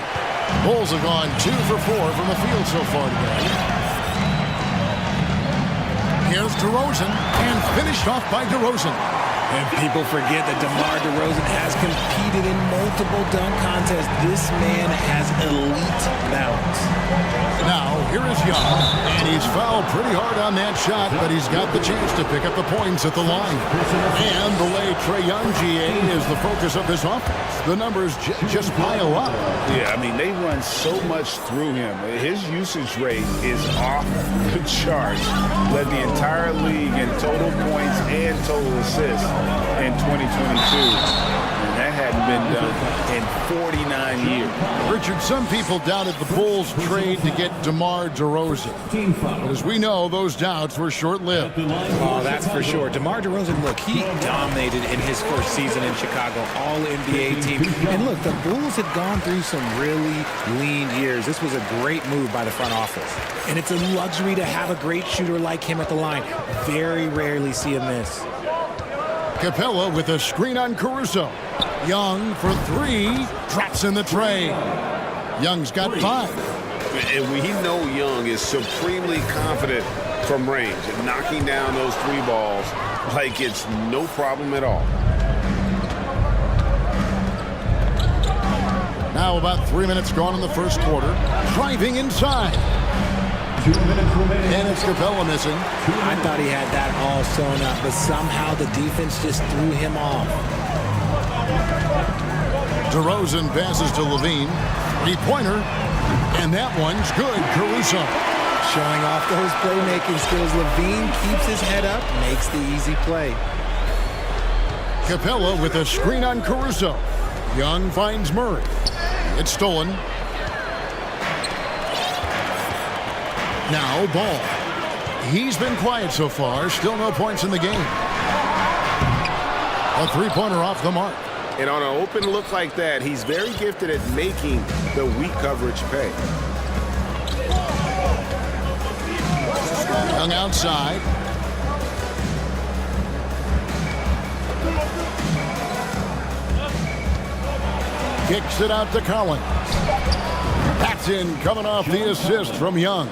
Bulls have gone 2 for 4 from the field so far today. Here's DeRozan, and finished off by DeRozan. And people forget that DeMar DeRozan has competed in multiple dunk contests. This man has elite balance. Now, here is Young, and he's fouled pretty hard on that shot, but he's got the chance to pick up the points at the line. And the way Trae Young, GA, is the focus of this offense. The numbers just pile up. Yeah, I mean, they run so much through him. His usage rate is off the charts. Led the entire league in total points and total assists in 2022. And that hadn't been done in 49 years. Richard, some people doubted the Bulls' trade to get DeMar DeRozan. But as we know, those doubts were short-lived. Oh, that's for sure. DeMar DeRozan, look, he dominated in his first season in Chicago, all-NBA team. And look, the Bulls had gone through some really lean years. This was a great move by the front office. And it's a luxury to have a great shooter like him at the line. Very rarely see him miss. Capella with a screen on Caruso. Young for 3, drops in the tray. Young's got 5. And we know Young is supremely confident from range and knocking down those 3 balls like it's no problem at all. Now about 3 minutes gone in the first quarter. Driving inside. 2 minutes remaining. And it's Capella missing. I thought he had that all sewn up, but somehow the defense just threw him off. DeRozan passes to Levine. 3-pointer. And that one's good. Caruso. Showing off those playmaking skills. Levine keeps his head up, makes the easy play. Capella with a screen on Caruso. Young finds Murray. It's stolen. Now Ball. He's been quiet so far. Still no points in the game. A 3-pointer off the mark. And on an open look like that, he's very gifted at making the weak coverage pay. Young outside. Kicks it out to Collins. That's in, coming off the assist from Young.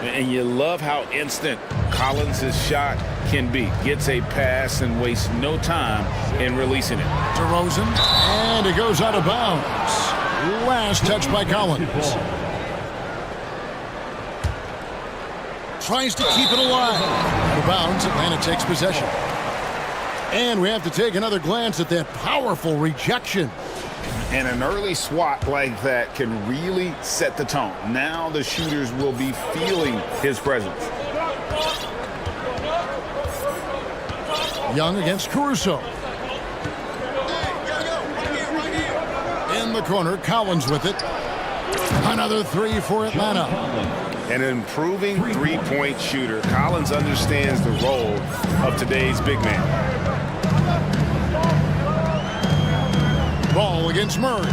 And you love how instant Collins' shot can be. Gets a pass and wastes no time in releasing it. DeRozan, and it goes out of bounds. Last touch by Collins. Tries to keep it alive. Out of bounds, Atlanta takes possession. And we have to take another glance at that powerful rejection. And an early swat like that can really set the tone. Now the shooters will be feeling his presence. Young against Caruso. In the corner, Collins with it. Another three for Atlanta. An improving three-point shooter. Collins understands the role of today's big man. Ball against Murray.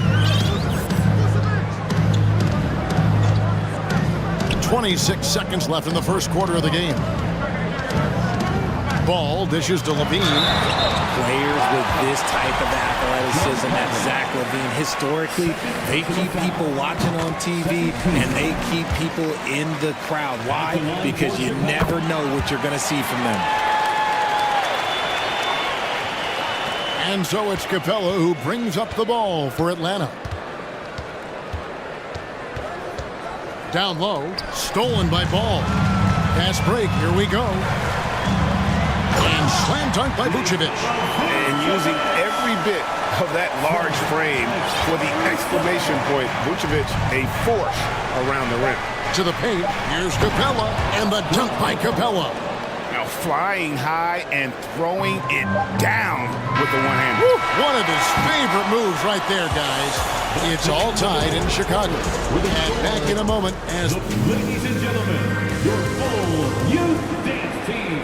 26 seconds left in the first quarter of the game. Ball dishes to Levine. Players with this type of athleticism at Zach LaVine, historically, they keep people watching on TV and they keep people in the crowd. Why? Because you never know what you're going to see from them. And so it's Capella who brings up the ball for Atlanta. Down low, stolen by Ball. Pass break, here we go. And slam dunk by Vucevic. And using every bit of that large frame for the exclamation point, Vucevic, a force around the rim. To the paint, here's Capella, and the dunk by Capella. Now flying high and throwing it down with the one-hand. One of his favorite moves right there, guys. It's all tied in Chicago. And back in a moment as... Ladies and gentlemen, your full youth dance team.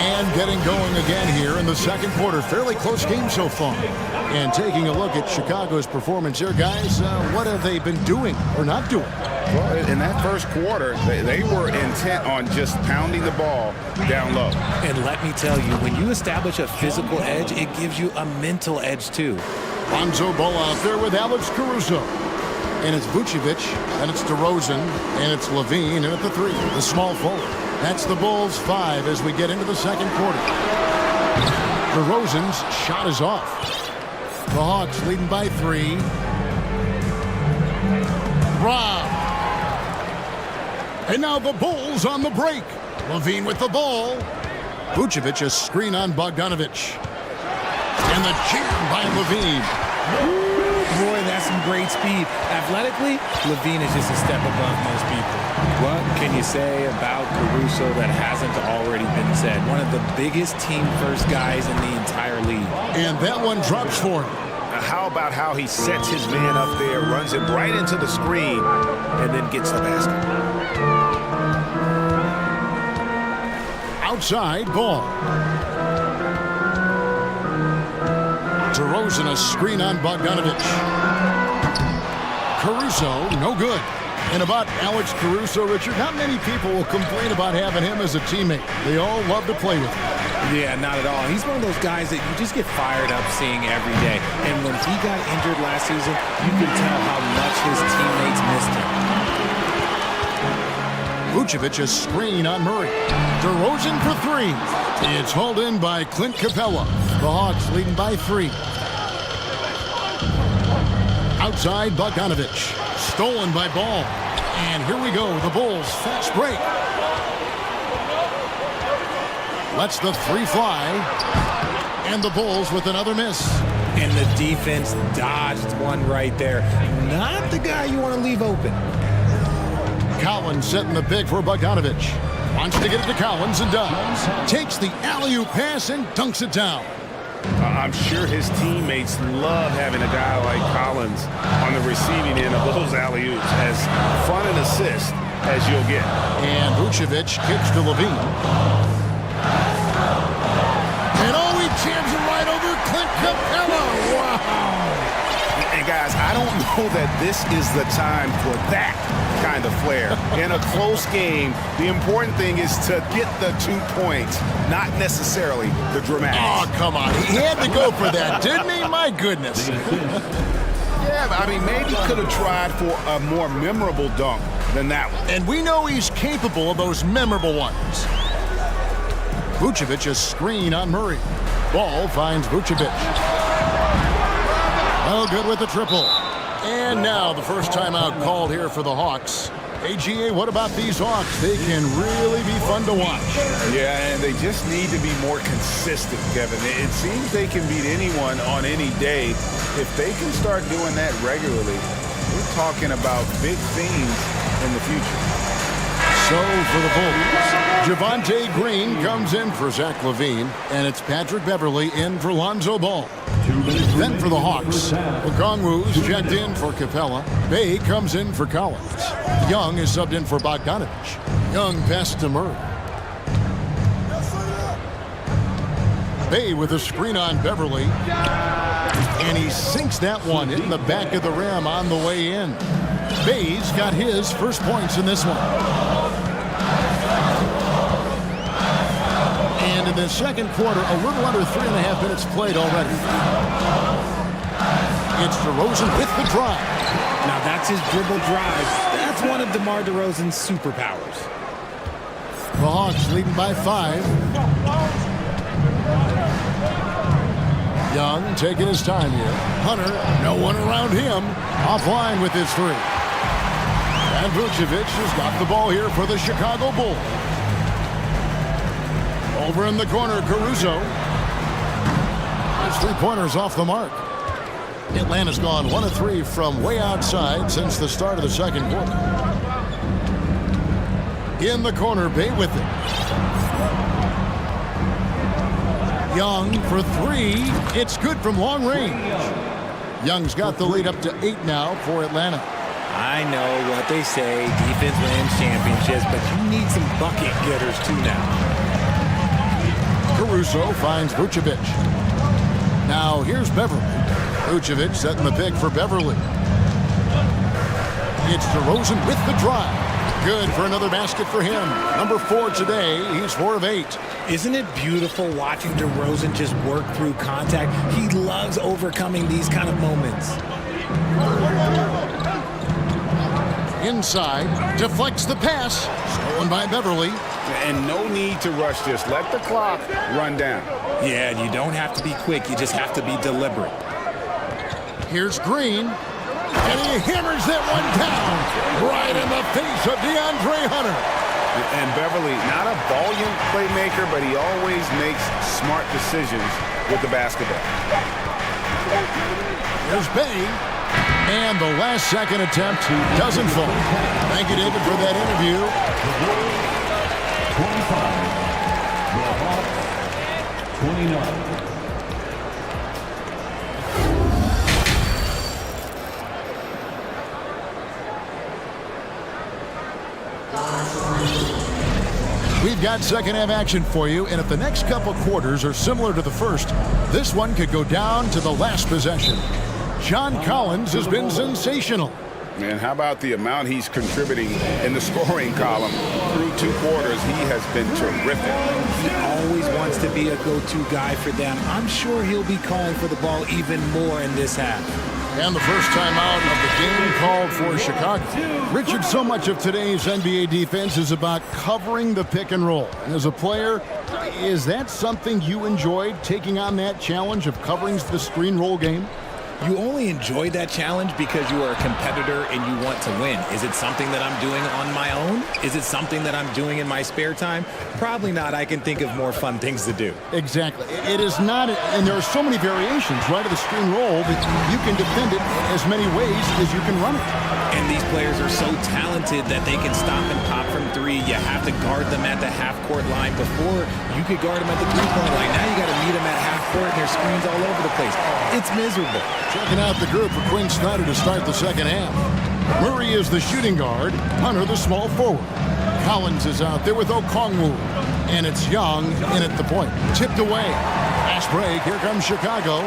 And getting going again here in the second quarter. Fairly close game so far. And taking a look at Chicago's performance here, guys, what have they been doing or not doing? Well, in that first quarter, they were intent on just pounding the ball down low. And let me tell you, when you establish a physical edge, it gives you a mental edge too. Lonzo Ball out there with Alex Caruso. And it's Vucevic, and it's DeRozan, and it's Levine, and at the three, the small forward. That's the Bulls' 5 as we get into the second quarter. DeRozan's shot is off. The Hawks leading by 3. Rob. And now the Bulls on the break. Levine with the ball. Vucevic a screen on Bogdanovic. And the jam by Levine. Boy, that's some great speed. Athletically, Levine is just a step above most people. What can you say about Caruso that hasn't already been said? One of the biggest team-first guys in the entire league. And that one drops for him. How about how he sets his man up there, runs it right into the screen, and then gets the basket. Outside ball. DeRozan a screen on Bogdanovic. Caruso, no good. And about Alex Caruso, Richard, not many people will complain about having him as a teammate. They all love to play with him. Yeah, not at all. He's one of those guys that you just get fired up seeing every day. And when he got injured last season, you can tell how much his teammates missed him. Vucevic a screen on Murray. DeRozan for 3. It's hauled in by Clint Capella. The Hawks leading by 3. Outside Bogdanovic. Stolen by Ball. And here we go. The Bulls fast break. Lets the 3 fly. And the Bulls with another miss. And the defense dodged one right there. Not the guy you want to leave open. Collins setting the pick for Bogdanovic. Wants to get it to Collins and does. Takes the alley-oop pass and dunks it down. I'm sure his teammates love having a guy like Collins on the receiving end of those alley-oops. As fun an assist as you'll get. And Vucevic kicks to Levine. And oh, he jams it right over Clint Capella. Wow. And guys, I don't know that this is the time for that kind of flair. In a close game, the important thing is to get the 2 points, not necessarily the dramatics. Oh, come on. He had to go for that, didn't he? My goodness. Yeah, but I mean, maybe could have tried for a more memorable dunk than that one. And we know he's capable of those memorable ones. Vucevic a screen on Murray. Ball finds Vucevic. Oh, good with the triple. And now the first timeout called here for the Hawks. AGA, what about these Hawks? They can really be fun to watch. Yeah, and they just need to be more consistent, Kevin. It seems they can beat anyone on any day. If they can start doing that regularly, we're talking about big things in the future. So for the Bulls, Javonte Green comes in for Zach LaVine, and it's Patrick Beverly in for Lonzo Ball. Then for the Hawks, Okongwu's checked in for Capella. Bay comes in for Collins. Young is subbed in for Bogdanovich. Young passes to Murray. Bay with a screen on Beverly. And he sinks that one in the back of the rim on the way in. Bay's got his first points in this one. And in the second quarter, a little under 3.5 minutes played already. It's DeRozan with the drive. Now that's his dribble drive. That's one of DeMar DeRozan's superpowers. The Hawks leading by 5. Young taking his time here. Hunter, no one around him. Offline with his 3. And Vucevic has got the ball here for the Chicago Bulls. Over in the corner, Caruso. His 3-pointers off the mark. Atlanta's gone 1 of 3 from way outside since the start of the second quarter. In the corner, Bay with it. Young for 3. It's good from long range. Young's got the lead up to 8 now for Atlanta. I know what they say, defense wins championships, but you need some bucket getters too now. Caruso finds Vucevic. Now here's Beverly. Vucevic setting the pick for Beverly. It's DeRozan with the drive. Good for another basket for him. Number 4 today. He's 4 of 8. Isn't it beautiful watching DeRozan just work through contact? He loves overcoming these kind of moments. Inside, deflects the pass. Stolen by Beverly. And no need to rush this. Let the clock run down. Yeah, and you don't have to be quick. You just have to be deliberate. Here's Green. And he hammers that one down right in the face of DeAndre Hunter. And Beverly, not a volume playmaker, but he always makes smart decisions with the basketball. There's Bay. And the last second attempt doesn't fall. Thank you, David, for that interview. 25. The Hawks, 29. We've got second half action for you, and if the next couple quarters are similar to the first, this one could go down to the last possession. John Collins has been sensational. And how about the amount he's contributing in the scoring column? Through 2 quarters, he has been terrific. He always wants to be a go-to guy for them. I'm sure he'll be calling for the ball even more in this half. And the first time out of the game called for Chicago. Richard, so much of today's NBA defense is about covering the pick and roll. And as a player, is that something you enjoyed, taking on that challenge of covering the screen roll game? You only enjoy that challenge because you are a competitor and you want to win. Is it something that I'm doing on my own? Is it something that I'm doing in my spare time? Probably not. I can think of more fun things to do. Exactly. It is not, and there are so many variations, right, of the screen roll that you can defend it as many ways as you can run it. And these players are so talented that they can stop and pop from 3. You have to guard them at the half-court line. Before, you could guard them at the 3-point line. Now you got to meet them at half-court, and there's screens all over the place. It's miserable. Checking out the group for Quinn Snyder to start the second half. Murray is the shooting guard. Hunter the small forward. Collins is out there with Okongwu. And it's Young in at the point. Tipped away. Fast break. Here comes Chicago.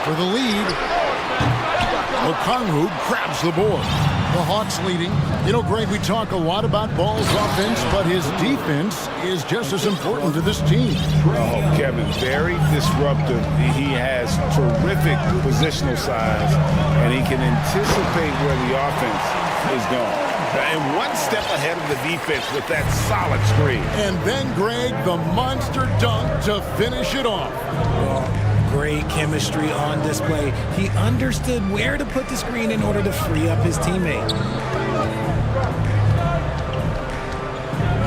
For the lead. Okongwu grabs the board. The Hawks leading. You know, Greg, we talk a lot about Ball's offense, but his defense is just as important to this team. Oh, Kevin, very disruptive. He has terrific positional size, and he can anticipate where the offense is going. And one step ahead of the defense with that solid screen. And then, Greg, the monster dunk to finish it off. Great chemistry on display. He understood where to put the screen in order to free up his teammate.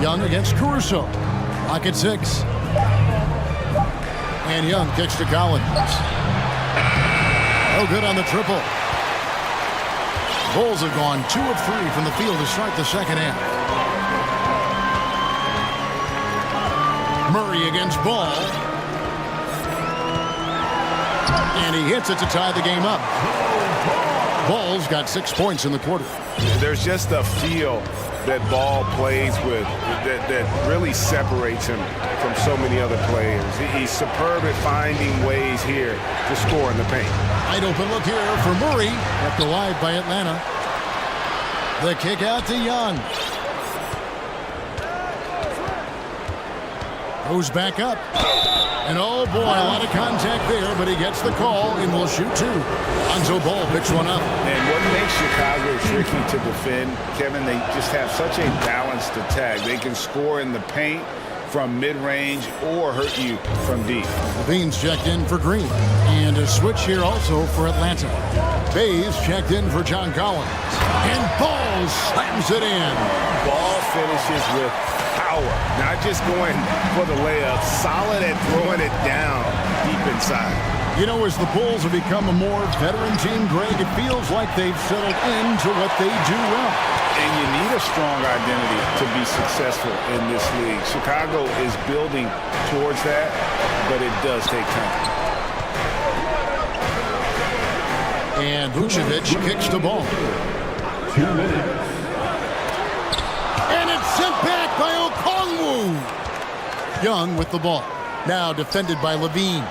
Young against Caruso. Pocket 6. And Young kicks to Collins. No good on the triple. Bulls have gone 2 of 3 from the field to start the second half. Murray against Ball. And he hits it to tie the game up. Ball's got 6 points in the quarter. There's just a feel that Ball plays with that really separates him from so many other players. He's superb at finding ways here to score in the paint. Wide open look here for Murray. Kept alive by Atlanta. The kick out to Young. Goes back up. And oh boy, a lot of contact there, but he gets the call and will shoot 2. Lonzo Ball picks one up. And what makes Chicago tricky to defend, Kevin, they just have such a balanced attack. They can score in the paint from mid-range or hurt you from deep. Levine's checked in for Green. And a switch here also for Atlanta. Bays checked in for John Collins. And Ball slams it in. Ball finishes with power, not just going for the layup, solid at throwing it down deep inside. You know, as the Bulls have become a more veteran team, Greg, it feels like they've settled into what they do well. And you need a strong identity to be successful in this league. Chicago is building towards that, but it does take time. And Vucevic kicks the ball. 2 minutes. And it's sent back by Okongwu. Young with the ball. Now defended by Levine.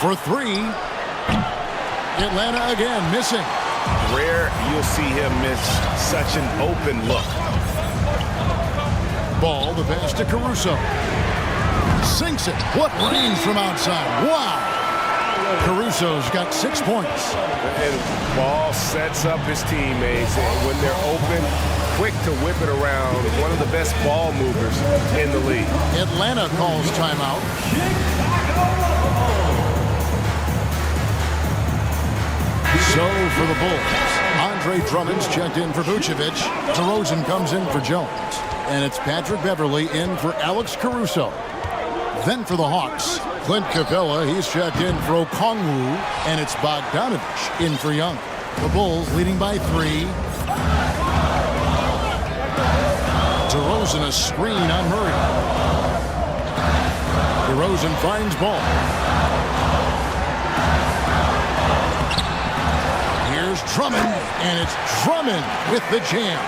For 3. Atlanta again missing. Rare you'll see him miss such an open look. Ball, the pass to Caruso. Sinks it. What range from outside. Wow. Caruso's got 6 points. And Ball sets up his teammates, and when they're open, quick to whip it around. One of the best ball movers in the league. Atlanta calls timeout. So for the Bulls, Andre Drummond's checked in for Vucevic. DeRozan comes in for Jones. And it's Patrick Beverley in for Alex Caruso. Then for the Hawks, Clint Capella, he's checked in for Okongwu, and it's Bogdanovich in for Young. The Bulls leading by 3. DeRozan a screen on Murray. DeRozan finds Ball. Here's Drummond, and it's Drummond with the jam.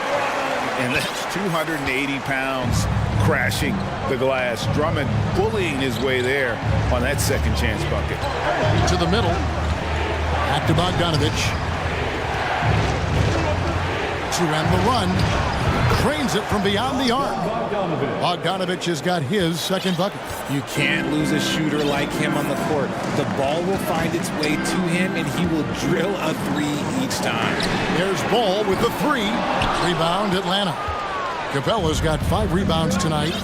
And that's 280 pounds crashing the glass. Drummond bullying his way there on that second chance bucket. To the middle. Back to Bogdanovich. To end the run. Cranes it from beyond the arc. Bogdanovich has got his second bucket. You can't lose a shooter like him on the court. The ball will find its way to him, and he will drill a 3 each time. There's Ball with the 3. Rebound, Atlanta. Capella's got 5 rebounds tonight.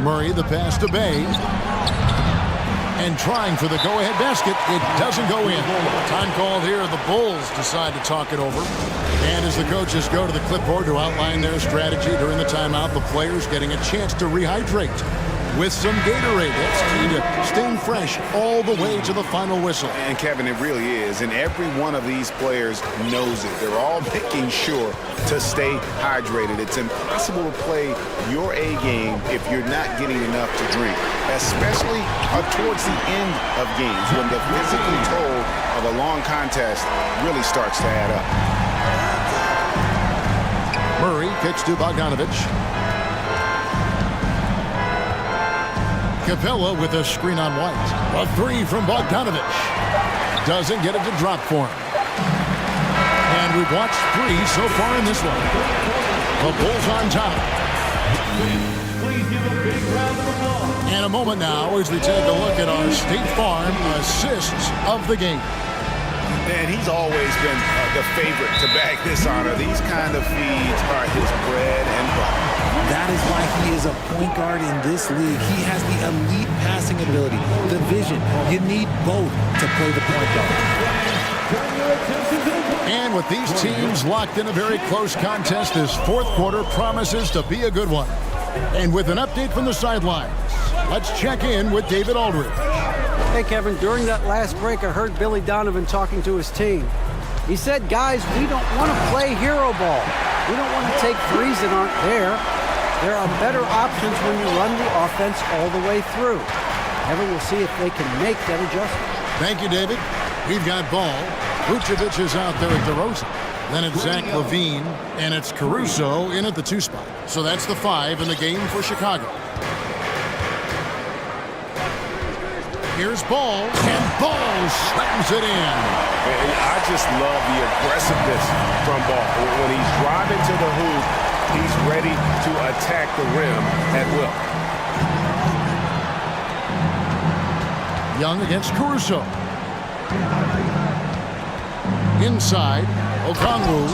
Murray, the pass to Bay. And trying for the go-ahead basket. It doesn't go in. Time called here. The Bulls decide to talk it over. And as the coaches go to the clipboard to outline their strategy during the timeout, the players getting a chance to rehydrate with some Gatorade. That's key to staying fresh all the way to the final whistle. And Kevin, it really is. And every one of these players knows it. They're all making sure to stay hydrated. It's impossible to play your A game if you're not getting enough to drink, especially towards the end of games when the physical toll of a long contest really starts to add up. Murray kicks to Bogdanovich. Capella with a screen on White. A 3 from Bogdanovich. Doesn't get it to drop for him. And we've watched 3 so far in this one. The Bulls on top. Please give a big round of applause. And a moment now as we take a look at our State Farm assists of the game. And he's always been the favorite to bag this honor. These kind of feeds are his bread and butter. That is why he is a point guard in this league. He has the elite passing ability, the vision. You need both to play the point guard. And with these teams locked in a very close contest, this fourth quarter promises to be a good one. And with an update from the sidelines, let's check in with David Aldridge. Hey, Kevin, during that last break, I heard Billy Donovan talking to his team. He said, guys, we don't want to play hero ball. We don't want to take threes that aren't there. There are better options when you run the offense all the way through. Kevin, we'll see if they can make that adjustment. Thank you, David. We've got ball. Vucevic is out there at DeRozan. Then it's Zach LaVine, and it's Caruso in at the 2 spot. So that's the 5 in the game for Chicago. Here's Ball, and Ball slams it in. I just love the aggressiveness from Ball. When he's driving to the hoop, he's ready to attack the rim at will. Young against Caruso. Inside, Okongwu,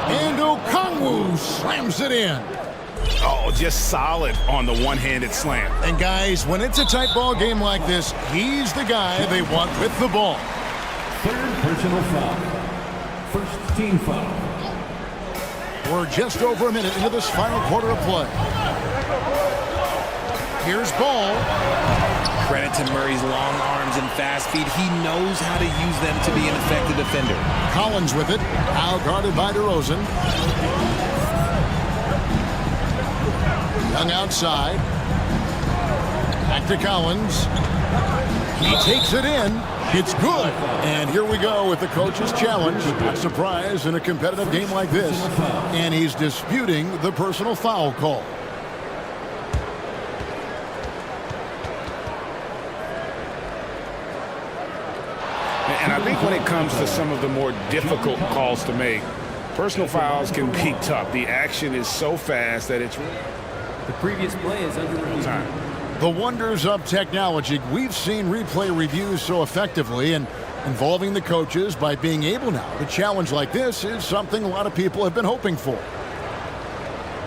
and Okongwu slams it in. Oh, just solid on the one-handed slam. And guys, when it's a tight ball game like this, he's the guy they want with the ball. Third personal foul. First team foul. We're just over a minute into this final quarter of play. Here's Ball. Credit to Murray's long arms and fast feet. He knows how to use them to be an effective defender. Collins with it, now guarded by DeRozan. Young outside. Back to Collins. He takes it in. It's good. And here we go with the coach's challenge. Not surprised in a competitive game like this. And he's disputing the personal foul call. And I think when it comes to some of the more difficult calls to make, personal fouls can be tough. The action is so fast that it's The previous play is under review. The wonders of technology. We've seen replay reviews so effectively, and involving the coaches by being able now to challenge like this is something a lot of people have been hoping for.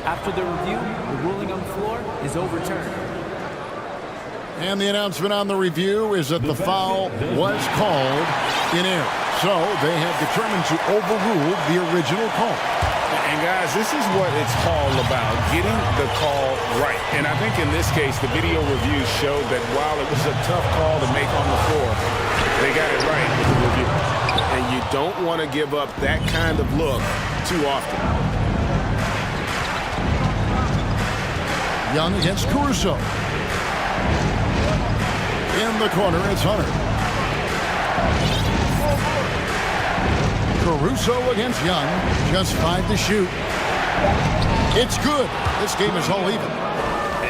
After the review, the ruling on the floor is overturned. And the announcement on the review is that the foul was called in error. So they have determined to overrule the original call. And guys, this is what it's all about, getting the call right. And I think in this case, the video review showed that while it was a tough call to make on the floor, they got it right with the review. And you don't want to give up that kind of look too often. Young against Caruso. In the corner, it's Hunter. Caruso against Young. Just 5 to shoot. It's good. This game is all even.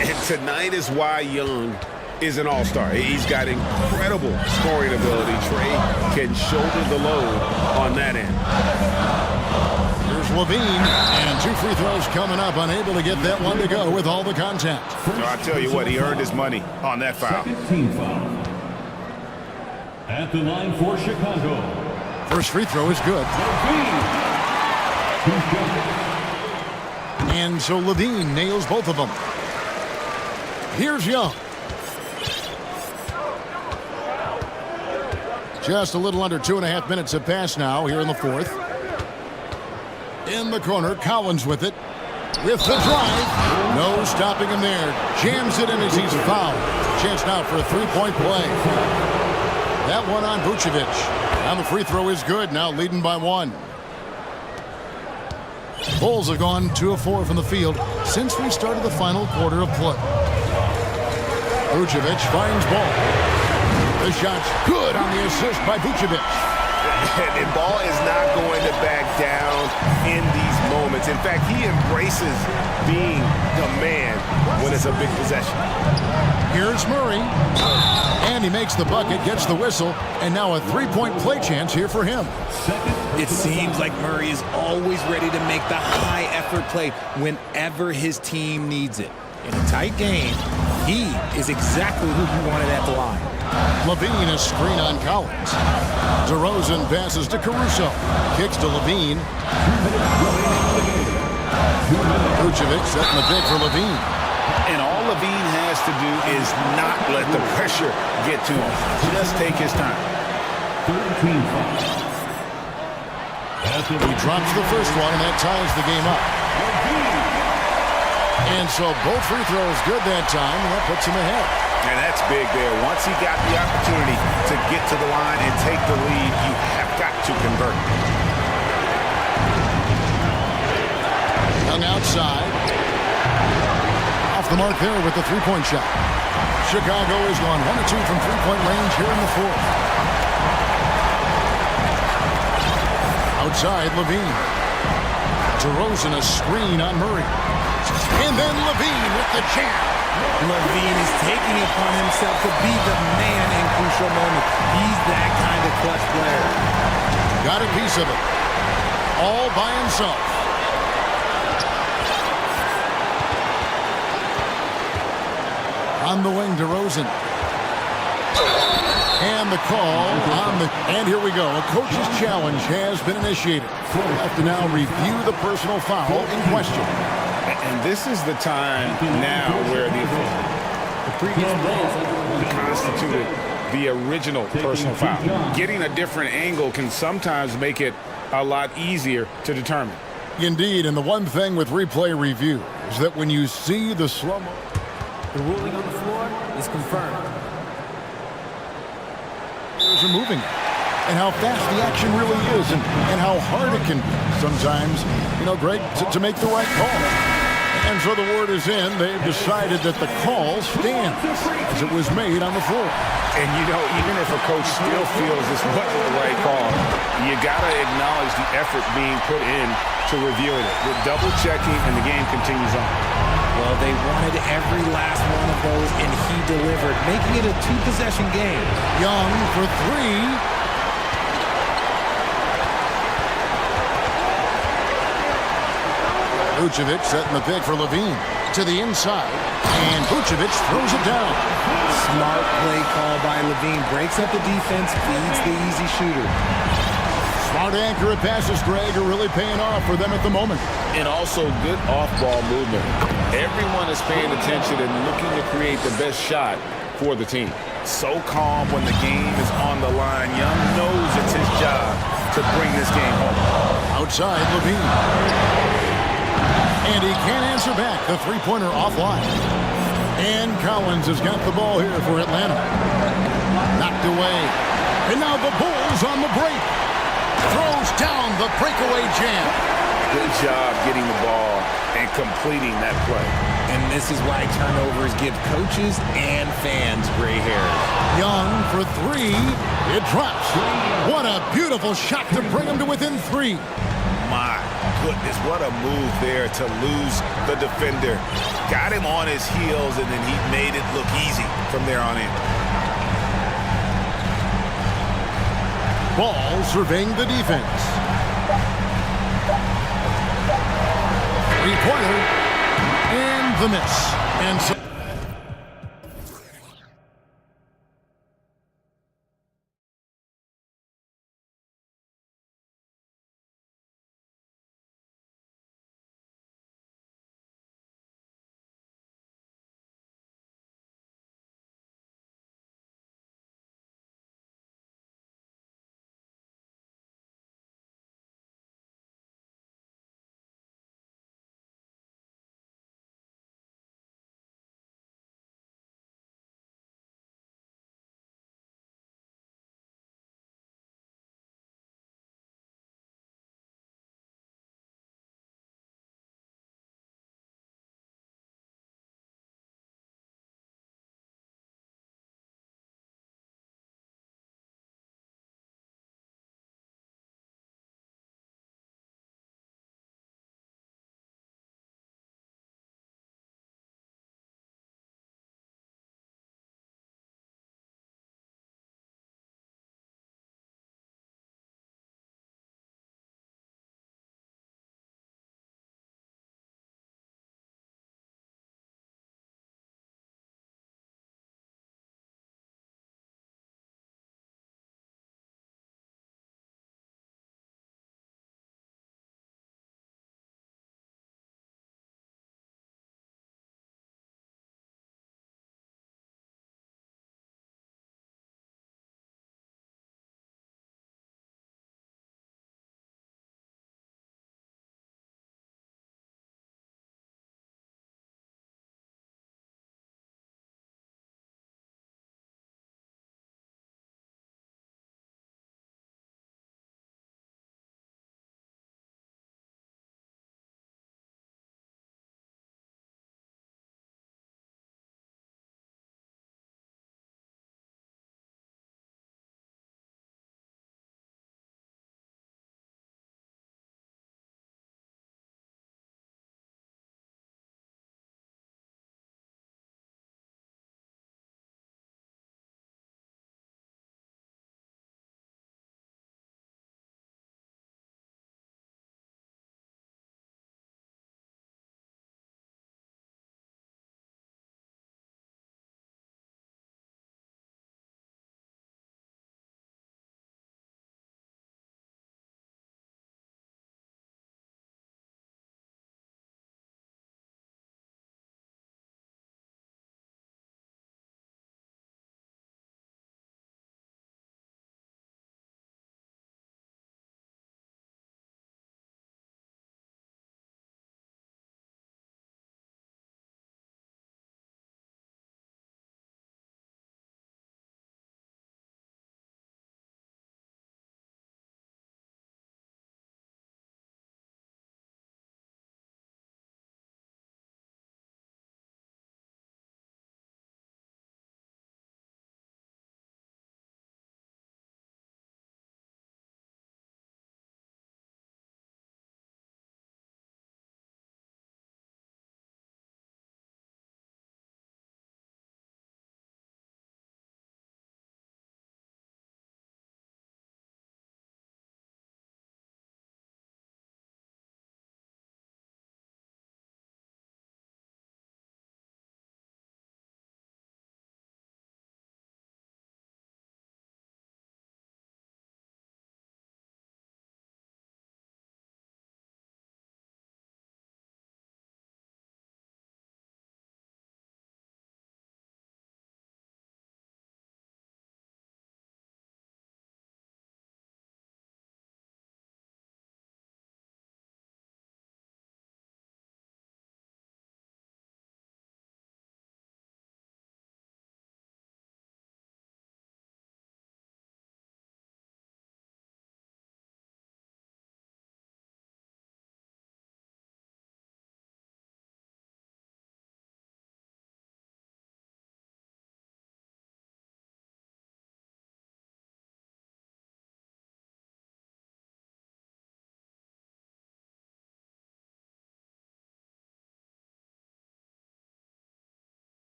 And tonight is why Young is an all-star. He's got incredible scoring ability. Trey can shoulder the load on that end. Here's LaVine, and 2 free throws coming up. Unable to get that one to go with all the contact. So I tell you what, he earned his money on that foul. Second team foul. At the line for Chicago. First free throw is good. And so LaVine nails both of them. Here's Young. Just a little under 2.5 minutes have passed now here in the fourth. In the corner, Collins with it. With the drive. No stopping him there. Jams it in as he's fouled. Chance now for a 3-point play. That one on Vucevic. And the free throw is good, now leading by 1. Bulls have gone 2 of 4 from the field since we started the final quarter of play. Vucevic finds Ball. The shot's good on the assist by Vucevic. And Ball is not going to back down in these moments. In fact, he embraces being the man when it's a big possession. Here's Murray. And he makes the bucket, gets the whistle, and now a 3-point play chance here for him. It seems like Murray is always ready to make the high-effort play whenever his team needs it. In a tight game, He is exactly who you wanted at the line. Levine is screen on Collins. DeRozan passes to Caruso. Kicks to Levine. Vucevic setting the pick for Levine. And all Levine has to do is not let the pressure get to him. Just take his time. He drops the first one, and that ties the game up. And so both free throws good that time, and that puts him ahead. And that's big there. Once he got the opportunity to get to the line and take the lead, you have got to convert. Young outside. Off the mark there with the three-point shot. Chicago has gone 1 of 2 from three-point range here in the fourth. Outside, Levine. DeRozan a screen on Murray. And then Levine with the jam. Levine is taking it upon himself to be the man in crucial moments. He's that kind of clutch player. Got a piece of it. All by himself. On the wing, DeRozan. And the call on the... And here we go. A coach's challenge has been initiated. We'll have to now review the personal foul in question. And this is the time now where the previous play constituted the original personal foul. Getting a different angle can sometimes make it a lot easier to determine. Indeed, and the one thing with replay review is that when you see the slow-mo... The ruling on the floor is confirmed. Are moving, and how fast the action really is, and how hard it can be sometimes, Greg, to make the right call. And so the word is in. They've decided that the call stands as it was made on the floor. And even if a coach still feels this wasn't the right call, you got to acknowledge the effort being put in to reviewing it. With double checking, and the game continues on. Well, they wanted every last one of those, and he delivered, making it a two-possession game. Young for three. Vucevic setting the pick for Levine. To the inside, and Vucevic throws it down. Smart play call by Levine. Breaks up the defense, feeds the easy shooter. Smart accurate passes, Greg, are really paying off for them at the moment. And also good off-ball movement. Everyone is paying attention and looking to create the best shot for the team. So calm when the game is on the line. Young knows it's his job to bring this game home. Outside, Levine. And he can't answer back. The three-pointer offline. And Collins has got the ball here for Atlanta. Knocked away. And now the Bulls on the break. Throws down the breakaway jam. Good job getting the ball and completing that play. And this is why turnovers give coaches and fans gray hairs. Young for three. It drops. What a beautiful shot to bring him to within three. My goodness, what a move there to lose the defender. Got him on his heels, and then he made it look easy from there on in. Ball surveying the defense. Three-pointer. And the miss. And so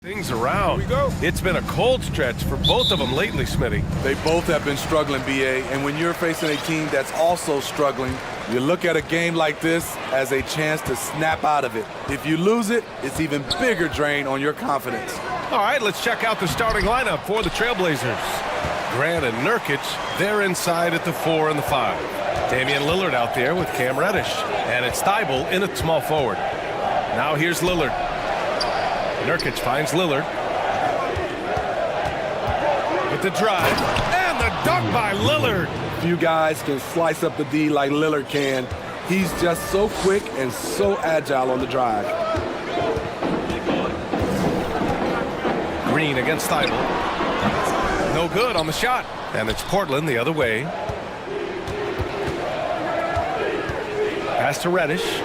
Things around. Here we go. It's been a cold stretch for both of them lately, Smitty. They both have been struggling, BA, and when you're facing a team that's also struggling, you look at a game like this as a chance to snap out of it. If you lose it, it's even bigger drain on your confidence. All right, let's check out the starting lineup for the Trailblazers. Grant and Nurkic, they're inside at the 4 and the 5. Damian Lillard out there with Cam Reddish, and it's Thibault in at small forward. Now here's Lillard. Nurkic finds Lillard. With the drive, and the dunk by Lillard. Few guys can slice up the D like Lillard can. He's just so quick and so agile on the drive. Green against Thibault. No good on the shot. And it's Portland the other way. Pass to Reddish.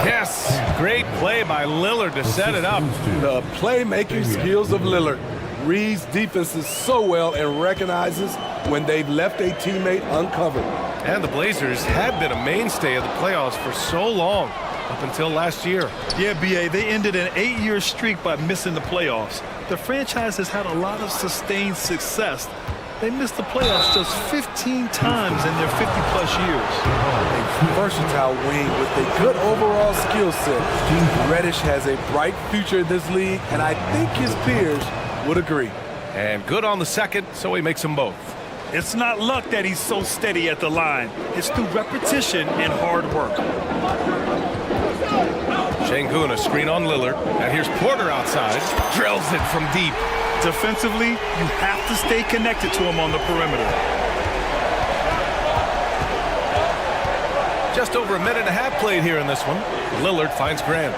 Yes, great play by Lillard to set it up. The playmaking skills of Lillard. Reads defenses so well and recognizes when they've left a teammate uncovered. And the Blazers had been a mainstay of the playoffs for so long, up until last year. Yeah, BA, they ended an 8-year streak by missing the playoffs. The franchise has had a lot of sustained success. They missed the playoffs just 15 times in their 50-plus years. A versatile wing with a good overall skill set. Reddish has a bright future in this league, and I think his peers would agree. And good on the second, so he makes them both. It's not luck that he's so steady at the line. It's through repetition and hard work. Şengün, a screen on Lillard, and here's Porter outside. Drills it from deep. Defensively, you have to stay connected to him on the perimeter. Just over a minute and a half played here in this one. Lillard finds Grant.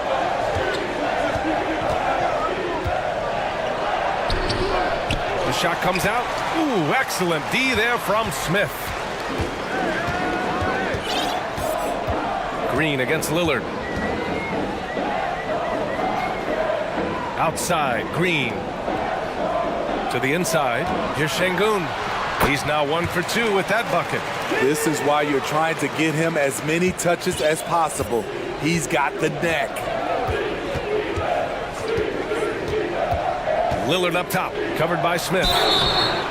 The shot comes out. Ooh, excellent D there from Smith. Green against Lillard. Outside, Green. To the inside. Here's Şengün. He's now 1 for 2 with that bucket. This is why you're trying to get him as many touches as possible. He's got the neck. Lillard up top, covered by Smith.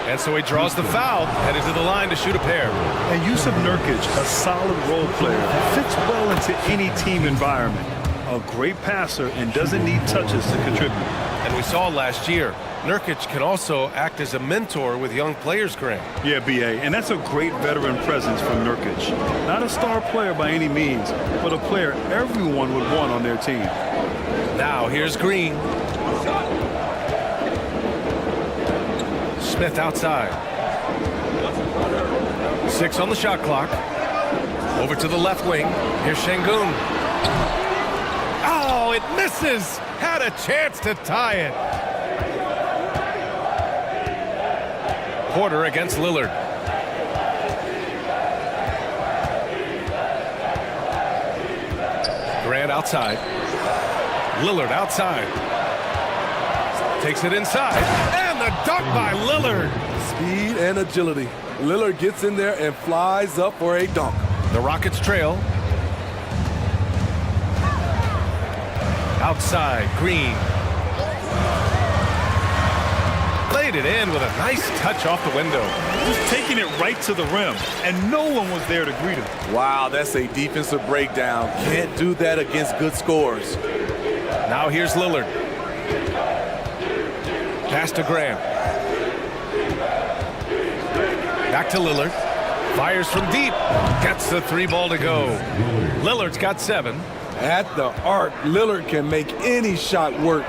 And so he draws the foul, headed to the line to shoot a pair. And Yusuf Nurkic, a solid role player, fits well into any team environment. A great passer and doesn't need touches to contribute. And we saw last year, Nurkic can also act as a mentor with young players, Grant. Yeah, BA, and that's a great veteran presence from Nurkic. Not a star player by any means, but a player everyone would want on their team. Now here's Green. Smith outside. 6 on the shot clock. Over to the left wing. Here's Şengün. Oh, it misses! Had a chance to tie it. Porter against Lillard. Grant outside. Lillard outside. Takes it inside. And the dunk by Lillard. Speed and agility. Lillard gets in there and flies up for a dunk. The Rockets trail. Outside, Green. Laid it in with a nice touch off the window. Just taking it right to the rim, and no one was there to greet him. Wow, that's a defensive breakdown. Can't do that against good scores. Now here's Lillard. Pass to Grant. Back to Lillard. Fires from deep. Gets the 3 ball to go. Lillard's got 7. At the arc, Lillard can make any shot work.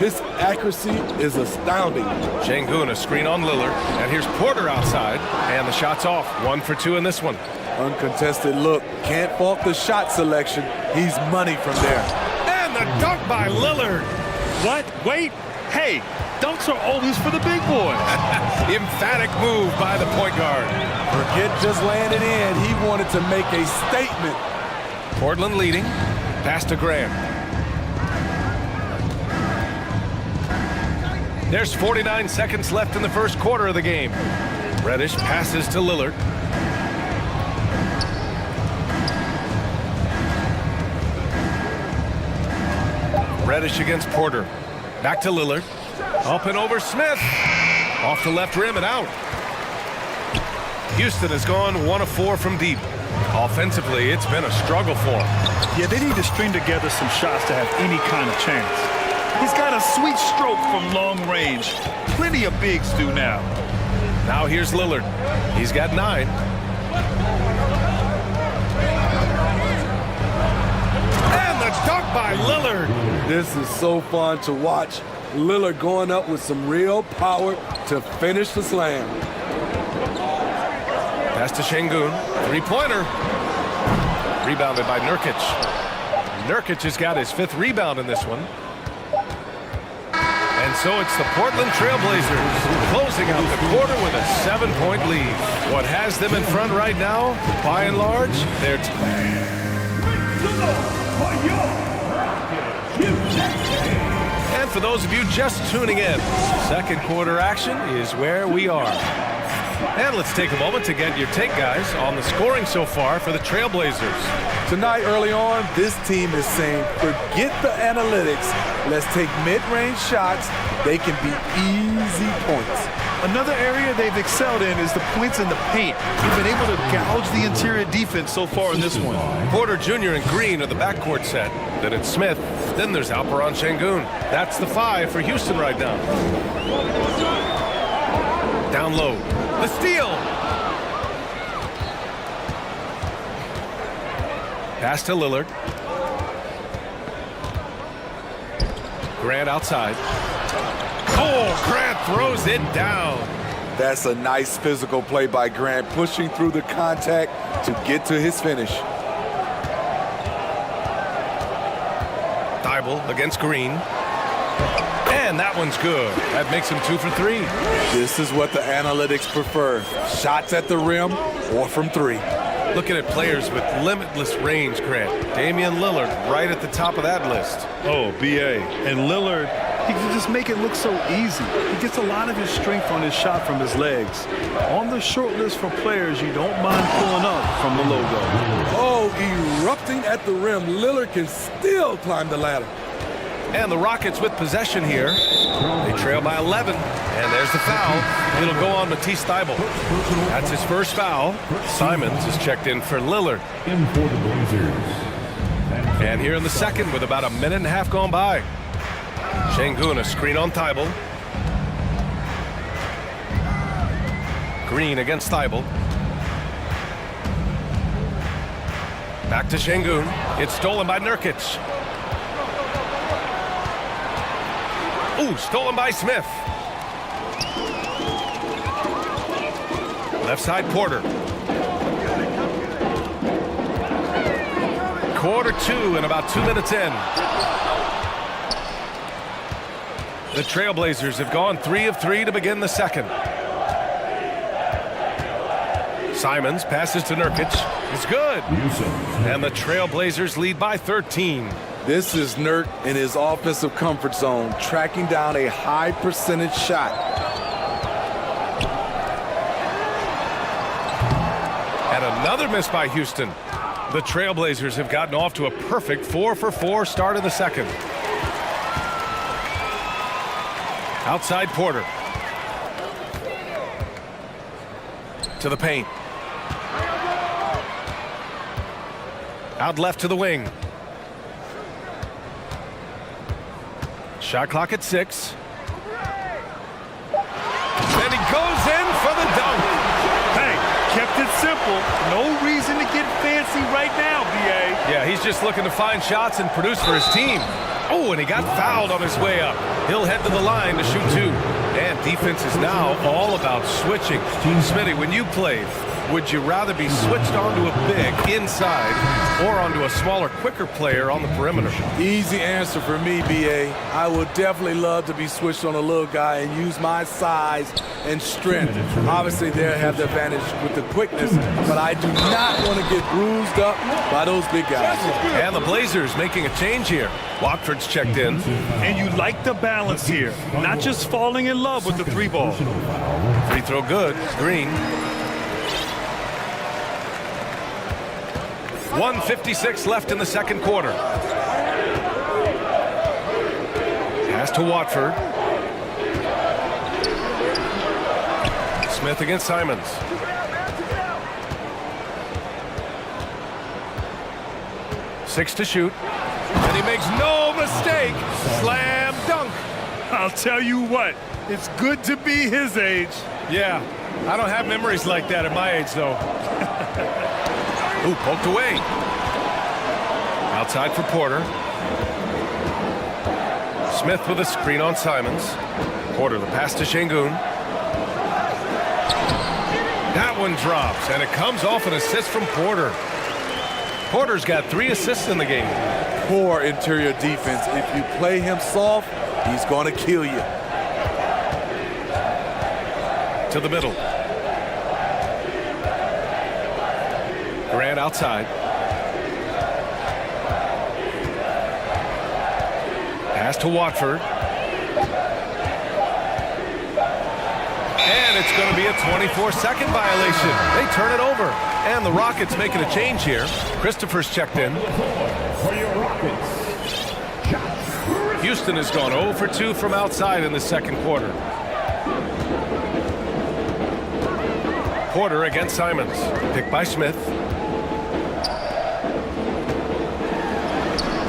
His accuracy is astounding. Şengün, a screen on Lillard. And here's Porter outside. And the shot's off. 1 for 2 in this one. Uncontested look. Can't fault the shot selection. He's money from there. And the dunk by Lillard. What? Wait. Hey, dunks are always for the big boys. Emphatic move by the point guard. Forget just laying it in. He wanted to make a statement. Portland leading. Pass to Grant. There's 49 seconds left in the first quarter of the game. Reddish passes to Lillard. Reddish against Porter. Back to Lillard. Up and over Smith. Off the left rim and out. Houston has gone 1 of 4 from deep. Offensively, it's been a struggle for him. Yeah, they need to string together some shots to have any kind of chance. He's got a sweet stroke from long range. Plenty of bigs do now. Now here's Lillard. He's got 9. And the dunk by Lillard. This is so fun to watch. Lillard going up with some real power to finish the slam. Pass to Şengün. Three-pointer. Rebounded by Nurkic. Nurkic has got his 5th rebound in this one. And so it's the Portland Trailblazers closing out the quarter with a 7-point lead. What has them in front right now, by and large, they're... And for those of you just tuning in, second quarter action is where we are. And let's take a moment to get your take, guys, on the scoring so far for the Trailblazers. Tonight, early on, this team is saying, forget the analytics. Let's take mid-range shots. They can be easy points. Another area they've excelled in is the points in the paint. They've been able to gouge the interior defense so far in this one. Porter Jr. and Green are the backcourt set. Then it's Smith. Then there's Alperen Şengün. That's the 5 for Houston right now. Down low. The steal. Pass to Lillard. Grant outside. Oh, Grant throws it down. That's a nice physical play by Grant, pushing through the contact to get to his finish. Thibault against Green. And that one's good. That makes him 2 for 3. This is what the analytics prefer. Shots at the rim or from 3. Looking at players with limitless range, Grant. Damian Lillard right at the top of that list. Oh, B.A. And Lillard, he can just make it look so easy. He gets a lot of his strength on his shot from his legs. On the short list for players you don't mind pulling up from the logo. Oh, erupting at the rim. Lillard can still climb the ladder. And the Rockets with possession here. They trail by 11. And there's the foul. It'll go on Matisse Thybulle. That's his first foul. Simons is checked in for Lillard. And here in the second with about a minute and a half gone by. Şengün, a screen on Thybulle. Green against Thybulle. Back to Şengün. It's stolen by Nurkic. Ooh, stolen by Smith. Left side, Porter. Quarter 2 and about 2 minutes in. The Trailblazers have gone 3 of 3 to begin the second. Simons passes to Nurkic. It's good. And the Trailblazers lead by 13. This is Nurk in his offensive comfort zone, tracking down a high percentage shot. And another miss by Houston. The Trailblazers have gotten off to a perfect 4 for 4 start of the second. Outside Porter. To the paint. Out left to the wing. Shot clock at 6. And he goes in for the dunk. Hey, kept it simple. No reason to get fancy right now, B.A. Yeah, he's just looking to find shots and produce for his team. Oh, and he got fouled on his way up. He'll head to the line to shoot 2. And defense is now all about switching. Smitty, when you played, would you rather be switched onto a big inside or onto a smaller, quicker player on the perimeter? Easy answer for me, B.A. I would definitely love to be switched on a little guy and use my size and strength. Obviously, they'll have the advantage with the quickness, but I do not want to get bruised up by those big guys. And the Blazers making a change here. Watford's checked in. And you like the balance here. Not just falling in love with the 3-ball. Free throw good. Green. 1:56 left in the second quarter. Pass to Watford. Smith against Simons. Six to shoot. And he makes no mistake. Slam dunk. I'll tell you what, it's good to be his age. Yeah, I don't have memories like that at my age, though. Ooh, poked away. Outside for Porter. Smith with a screen on Simons. Porter, the pass to Şengün. That one drops, and it comes off an assist from Porter. Porter's got 3 assists in the game. Poor interior defense. If you play him soft, he's going to kill you. To the middle. Grant outside. Pass to Watford. And it's going to be a 24-second violation. They turn it over. And the Rockets making a change here. Christopher's checked in. For your Rockets, Houston has gone 0 for 2 from outside in the second quarter. Porter against Simons. Picked by Smith.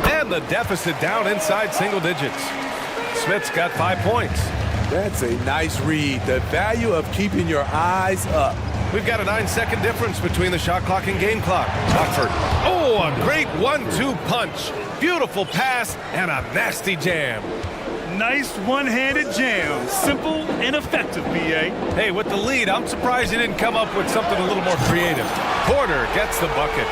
And the deficit down inside single digits. Smith's got 5 points. That's a nice read. The value of keeping your eyes up. We've got a 9-second difference between the shot clock and game clock. Watford. Oh, a great 1-2 punch. Beautiful pass and a nasty jam. Nice one-handed jam. Simple and effective, B.A. Hey, with the lead, I'm surprised he didn't come up with something a little more creative. Porter gets the bucket.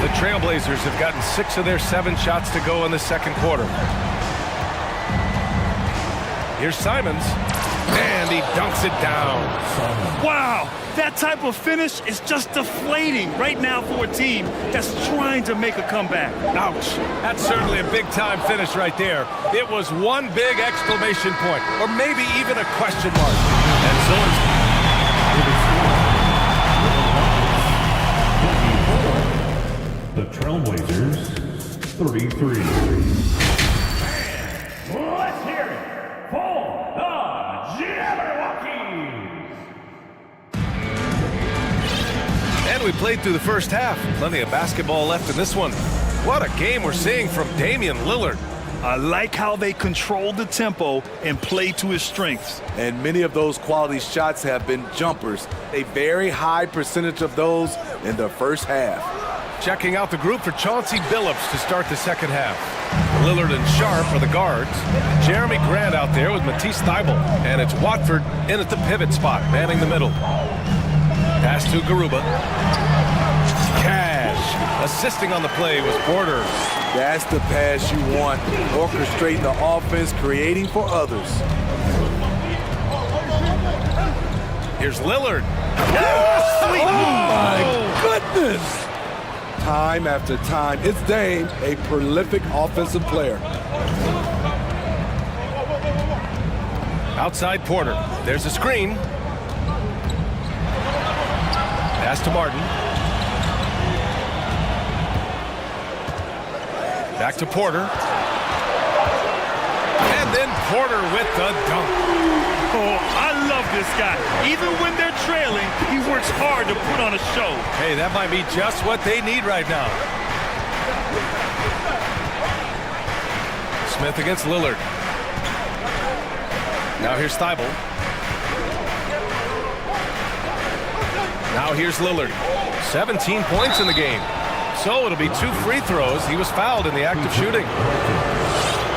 The Trailblazers have gotten 6 of their 7 shots to go in the second quarter. Here's Simons, and he dunks it down. Wow, that type of finish is just deflating right now for a team that's trying to make a comeback. Ouch. That's certainly a big-time finish right there. It was one big exclamation point, or maybe even a question mark. And so the Trailblazers, 33. Let's hear it for the Jabberwockies! And we played through the first half. Plenty of basketball left in this one. What a game we're seeing from Damian Lillard. I like how they controlled the tempo and played to his strengths. And many of those quality shots have been jumpers. A very high percentage of those in the first half. Checking out the group for Chauncey Billups to start the second half. Lillard and Sharp are the guards. Jeremy Grant out there with Matisse Thybulle. And it's Watford in at the pivot spot, manning the middle. Pass to Garuba. Cash. Assisting on the play was Porter. That's the pass you want. Orchestrating the offense, creating for others. Here's Lillard. Oh, my goodness! Time after time, it's Dame, a prolific offensive player. Outside Porter. There's a screen. Pass to Martin. Back to Porter. And then Porter with the dunk. Oh, I love this guy. Even when they're trailing, he works hard to put on a show. Hey, that might be just what they need right now. Smith against Lillard. Now here's Thybulle. Now here's Lillard. 17 points in the game. So it'll be 2 free throws. He was fouled in the act of shooting.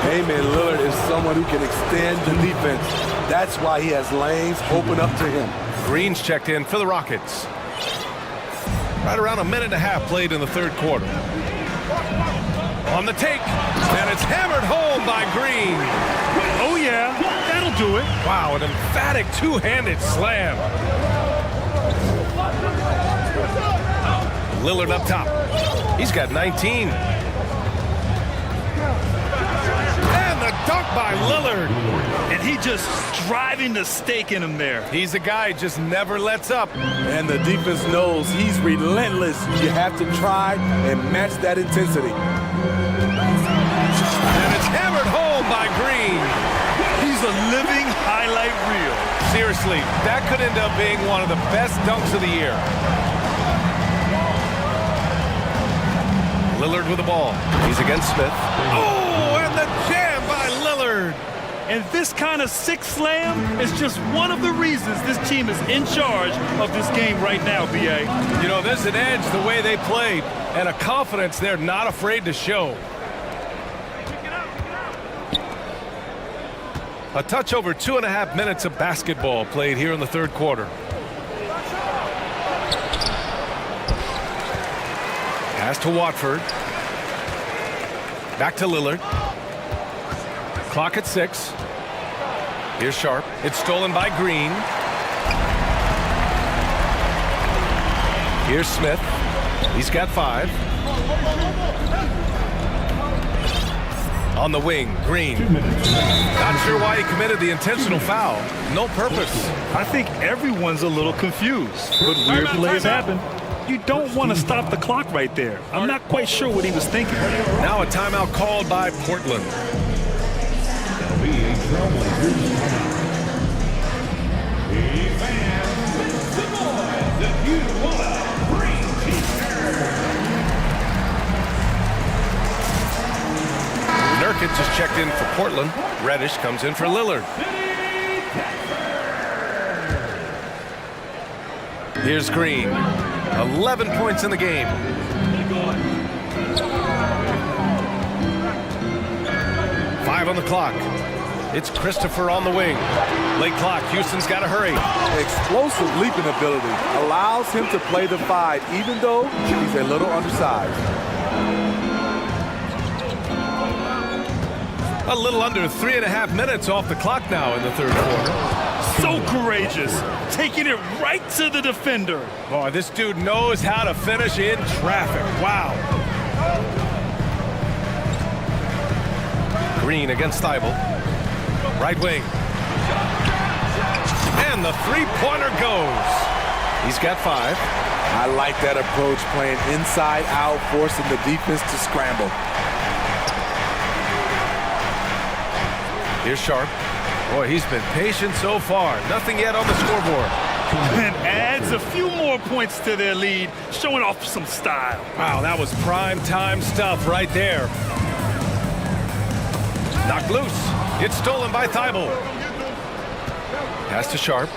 Damian Lillard is someone who can extend the defense. That's why he has lanes open up to him. Green's checked in for the Rockets. Right around a minute and a half played in the third quarter. On the take, and it's hammered home by Green. Oh, yeah, that'll do it. Wow, an emphatic two-handed slam. Lillard up top. He's got 19. And the dunk by Lillard. And he just driving the stake in him there. He's a guy who just never lets up. And the defense knows he's relentless. You have to try and match that intensity. And it's highlight reel. Seriously, that could end up being one of the best dunks of the year. Lillard with the ball. He's against Smith. Oh, and the jam by Lillard. And this kind of six slam is just one of the reasons this team is in charge of this game right now, B.A. You know, there's an edge the way they played and a confidence they're not afraid to show. A touch over 2.5 minutes of basketball played here in the third quarter. Pass to Watford. Back to Lillard. Clock at 6. Here's Sharp. It's stolen by Green. Here's Smith. He's got 5. On the wing, Green. Not sure why he committed the intentional foul. No purpose. I think everyone's a little confused. But weird plays happen. You don't want to stop the clock right there. I'm not quite sure what he was thinking. Now a timeout called by Portland. That'll be a Trailblazers timeout. Nurkic is checked in for Portland. Reddish comes in for Lillard. Here's Green. 11 points in the game. Five on the clock. It's Christopher on the wing. Late clock. Houston's got to hurry. Explosive leaping ability allows him to play the 5, even though he's a little undersized. A little under 3.5 minutes off the clock now in the third quarter. So courageous, taking it right to the defender. Boy, this dude knows how to finish in traffic. Wow. Green against Thibault. Right wing. And the three-pointer goes. He's got 5. I like that approach, playing inside out, forcing the defense to scramble. Here's Sharp. Boy, he's been patient so far. Nothing yet on the scoreboard. And adds a few more points to their lead, showing off some style. Wow, that was prime time stuff right there. Knocked loose. It's stolen by Thibault. Pass to Sharp.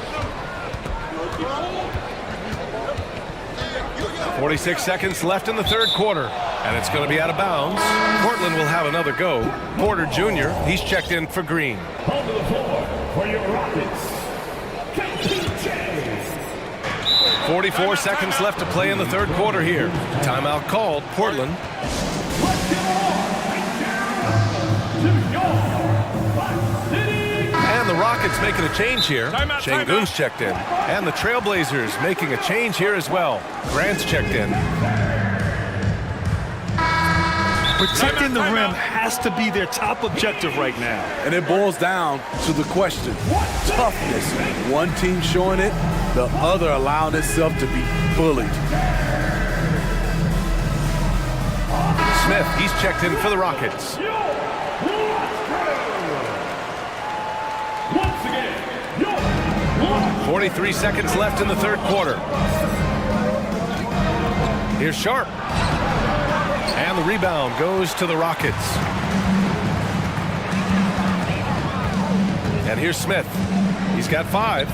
46 seconds left in the third quarter, and it's going to be out of bounds. Portland will have another go. Porter Jr., he's checked in for Green. Onto the floor for your Rockets. 44 seconds left to play in the third quarter here. Timeout called. Portland. And the Rockets making a change here. Şengün's checked in. And the Trailblazers making a change here as well. Grant's checked in. Protecting the rim has to be their top objective right now. And it boils down to the question. Toughness. One team showing it, the other allowing itself to be bullied. Smith, he's checked in for the Rockets. 43 seconds left in the third quarter. Here's Sharp. And the rebound goes to the Rockets. And here's Smith. He's got 5.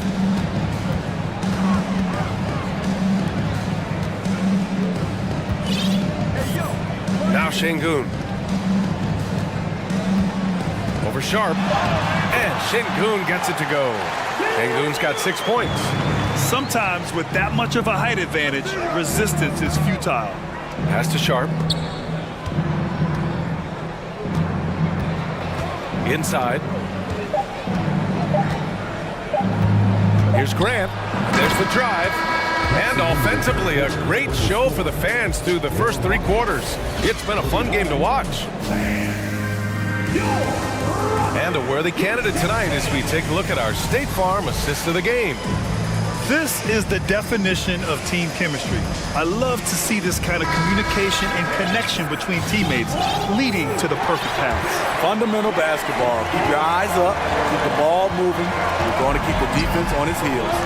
Now Şengün. Over Sharp. And Şengün gets it to go. Şengün's got 6 points. Sometimes with that much of a height advantage, resistance is futile. Pass to Sharp. Inside. Here's Grant. There's the drive. And offensively, a great show for the fans through the first 3 quarters. It's been a fun game to watch. And a worthy candidate tonight as we take a look at our State Farm assist of the game. This is the definition of team chemistry. I love to see this kind of communication and connection between teammates leading to the perfect pass. Fundamental basketball. Keep your eyes up, keep the ball moving. You're going to keep the defense on its heels.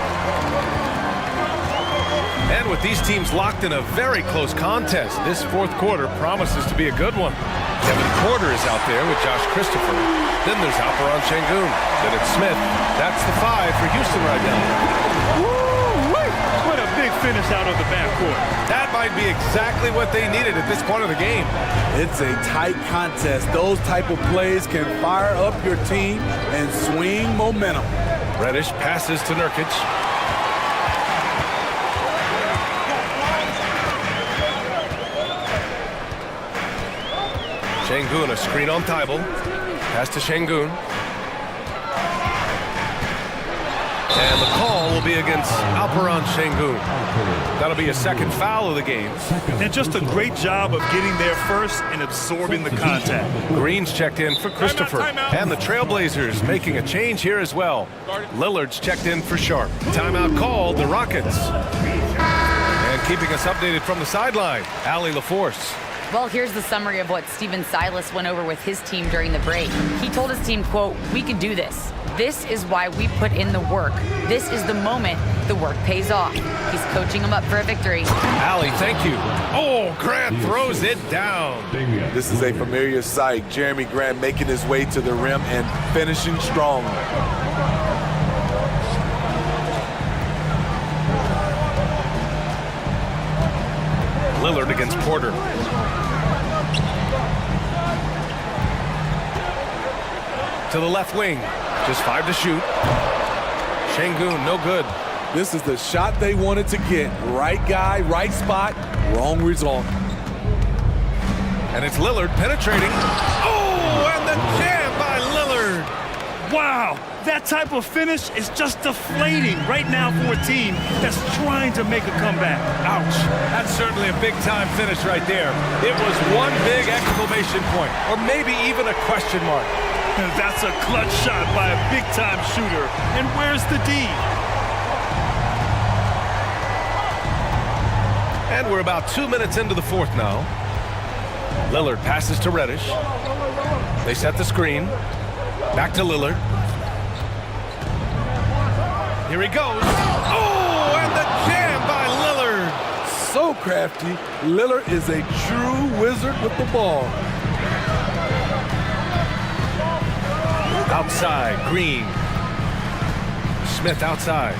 And with these teams locked in a very close contest, this fourth quarter promises to be a good one. Kevin Porter is out there with Josh Christopher. Then there's Alperon Şengün. Then it's Smith. That's the 5 for Houston right now. Woo-wee! What a big finish out of the backcourt. That might be exactly what they needed at this point of the game. It's a tight contest. Those type of plays can fire up your team and swing momentum. Reddish passes to Nurkic. Şengün, a screen on Thibault. Pass to Şengün. And the call will be against Alperon Şengün. That'll be a second foul of the game. And just a great job of getting there first and absorbing the contact. Green's checked in for Christopher. And the Trailblazers making a change here as well. Lillard's checked in for Sharp. Timeout called, the Rockets. And keeping us updated from the sideline, Allie LaForce. Well, here's the summary of what Steven Silas went over with his team during the break. He told his team, quote, "We can do this. This is why we put in the work. This is the moment the work pays off." He's coaching them up for a victory. Allie, thank you. Oh, Grant throws it down. This is a familiar sight. Jeremy Grant making his way to the rim and finishing strong. Lillard against Porter. To the left wing. Just 5 to shoot. Şengün, no good. This is the shot they wanted to get. Right guy, right spot, wrong result. And it's Lillard penetrating. Oh, and the jam by Lillard. Wow, that type of finish is just deflating right now for a team that's trying to make a comeback. Ouch. That's certainly a big-time finish right there. It was one big exclamation point, or maybe even a question mark. That's a clutch shot by a big-time shooter. And where's the D? And we're about 2 minutes into the fourth now. Lillard passes to Reddish. They set the screen. Back to Lillard. Here he goes. Oh, and the jam by Lillard. So crafty. Lillard is a true wizard with the ball. Outside, Green. Smith outside.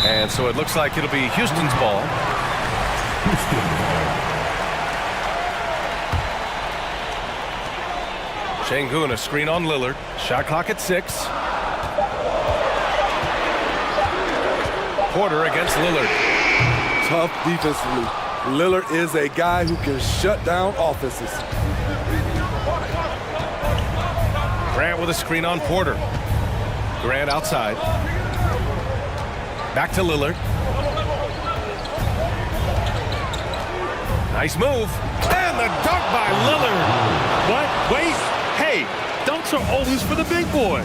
And so it looks like it'll be Houston's ball. Şengün, a screen on Lillard. Shot clock at 6. Porter against Lillard. Tough defensively. Lillard is a guy who can shut down offenses. Grant with a screen on Porter. Grant outside. Back to Lillard. Nice move. And the dunk by Lillard. What? Wait. Hey, dunks are always for the big boy.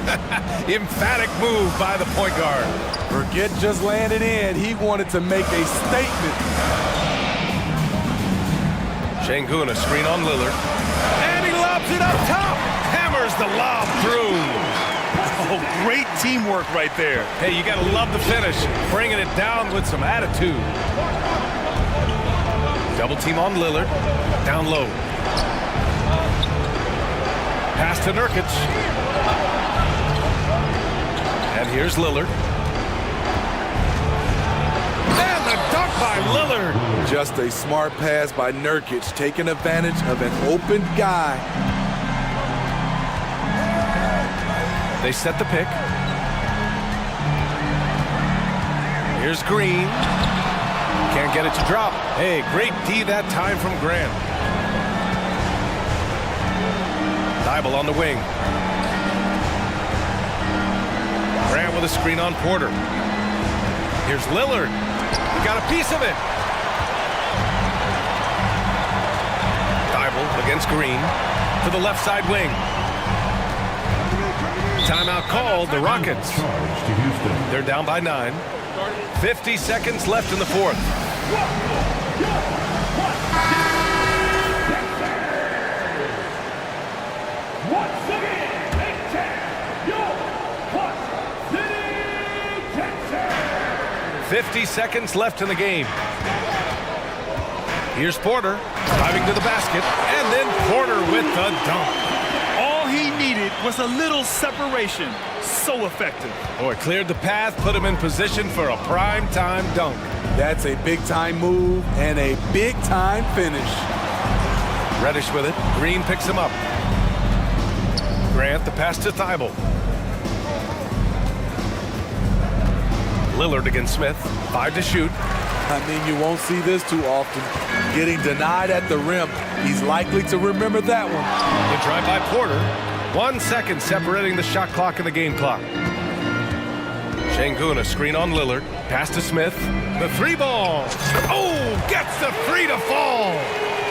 Emphatic move by the point guard. Forget just laying it in. He wanted to make a statement. Şengün, a screen on Lillard. And he lobs it up top. Hammers the lob through. Oh, great teamwork right there. Hey, you gotta love the finish. Bringing it down with some attitude. Double team on Lillard. Down low. Pass to Nurkic. And here's Lillard. And the dunk by Lillard. Just a smart pass by Nurkic, taking advantage of an open guy. They set the pick. Here's Green. Can't get it to drop. Hey, great D that time from Grant. Thibault on the wing. Grant with a screen on Porter. Here's Lillard. He got a piece of it. Thibault against Green to the left side wing. Timeout called, the Rockets. They're down by 9. 50 seconds left in the fourth. Once again, Big Ten, your Plus City Texas. 50 seconds left in the game. Here's Porter, driving to the basket, and then Porter with the dunk. All he needed was a little separation. So effective. Oh, it cleared the path, put him in position for a prime-time dunk. That's a big-time move and a big-time finish. Reddish with it. Green picks him up. Grant, the pass to Thibault. Lillard against Smith. 5 to shoot. I mean, you won't see this too often. Getting denied at the rim. He's likely to remember that one. The drive by Porter. 1 second separating the shot clock and the game clock. Şengün, a screen on Lillard. Pass to Smith. The three ball. Oh, gets the three to fall.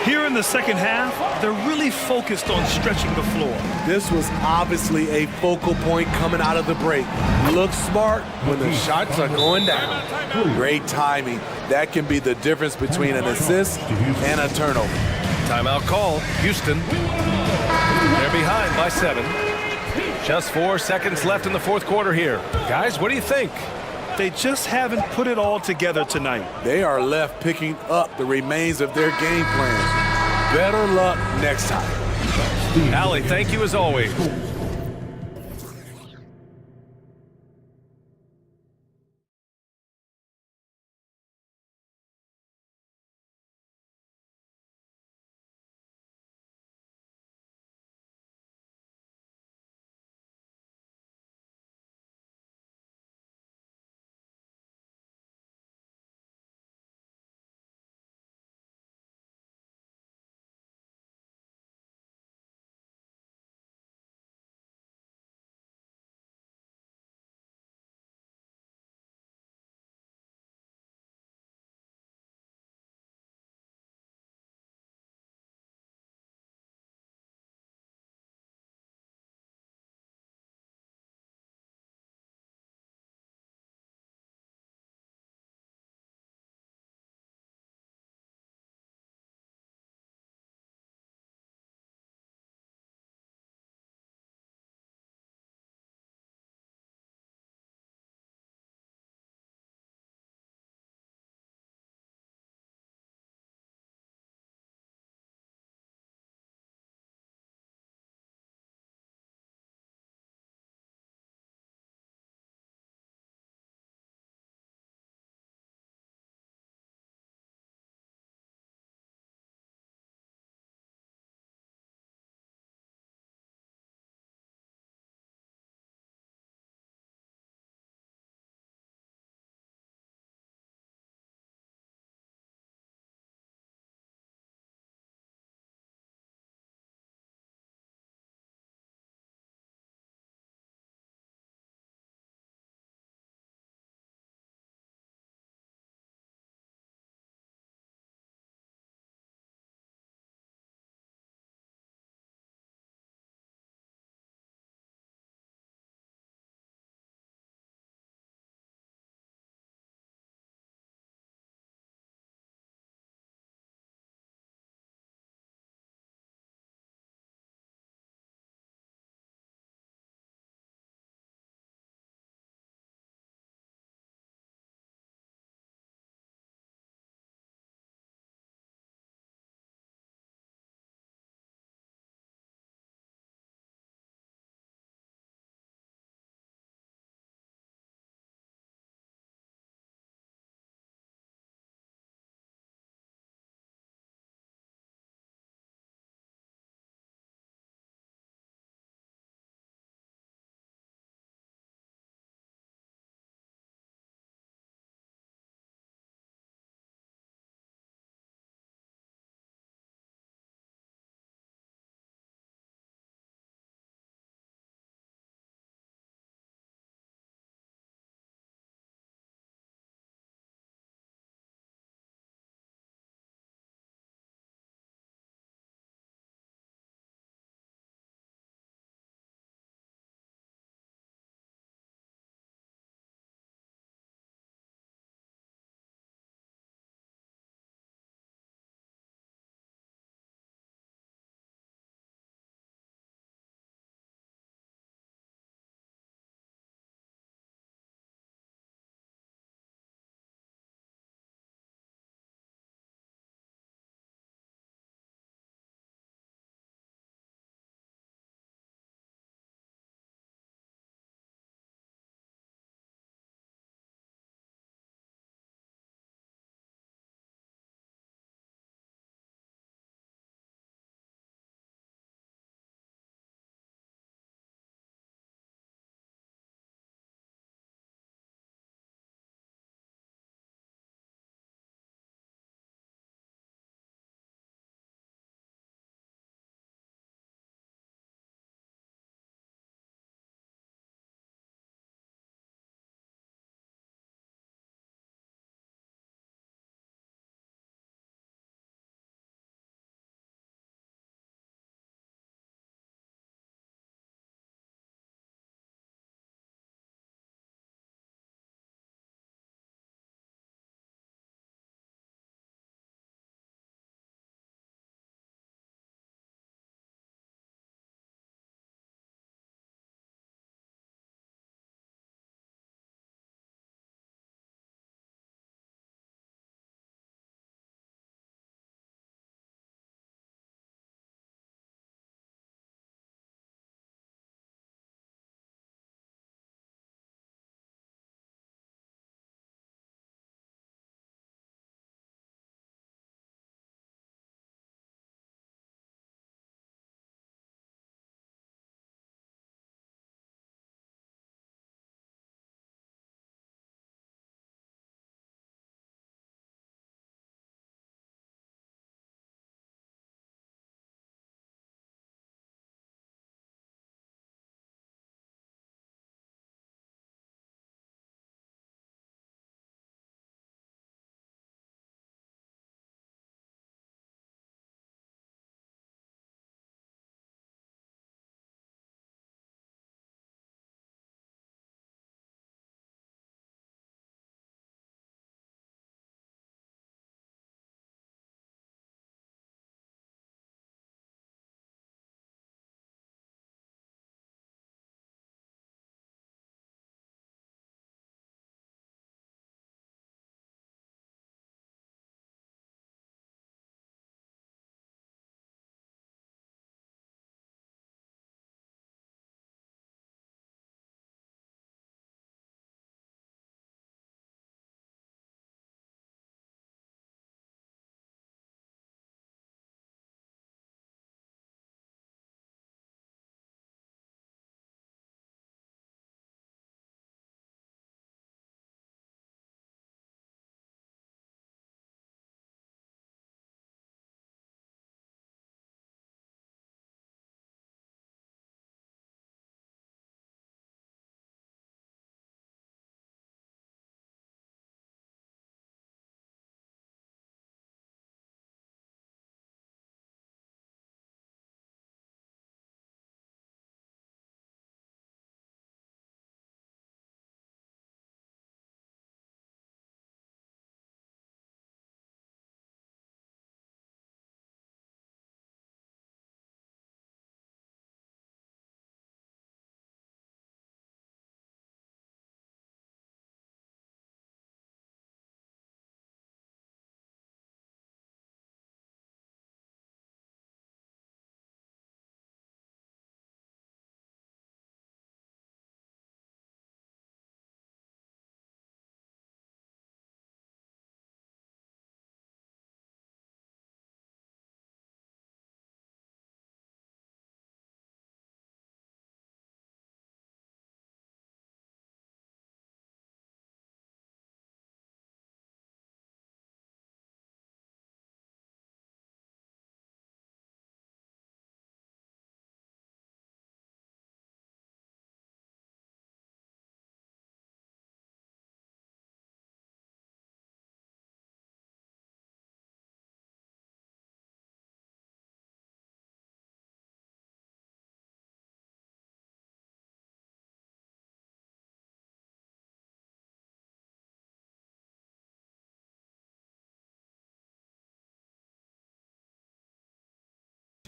Here in the second half, they're really focused on stretching the floor. This was obviously a focal point coming out of the break. Look smart when the shots are going down. Great timing. That can be the difference between an assist and a turnover. Timeout call. Houston. They're behind by 7. Just 4 seconds left in the fourth quarter here. Guys, what do you think? They just haven't put it all together tonight. They are left picking up the remains of their game plan. Better luck next time. Allie, thank you as always.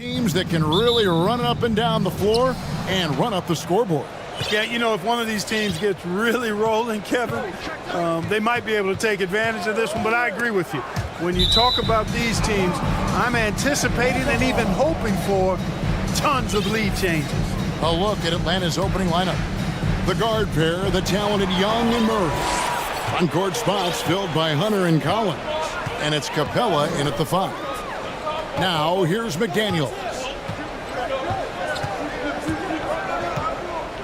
Teams that can really run up and down the floor and run up the scoreboard. Yeah, you know, if one of these teams gets really rolling, Kevin, they might be able to take advantage of this one, but I agree with you. When you talk about these teams, I'm anticipating and even hoping for tons of lead changes. A look at Atlanta's opening lineup. The guard pair, the talented Young and Murray. On-court spots filled by Hunter and Collins. And it's Capella in at the 5. Now, here's McDaniels.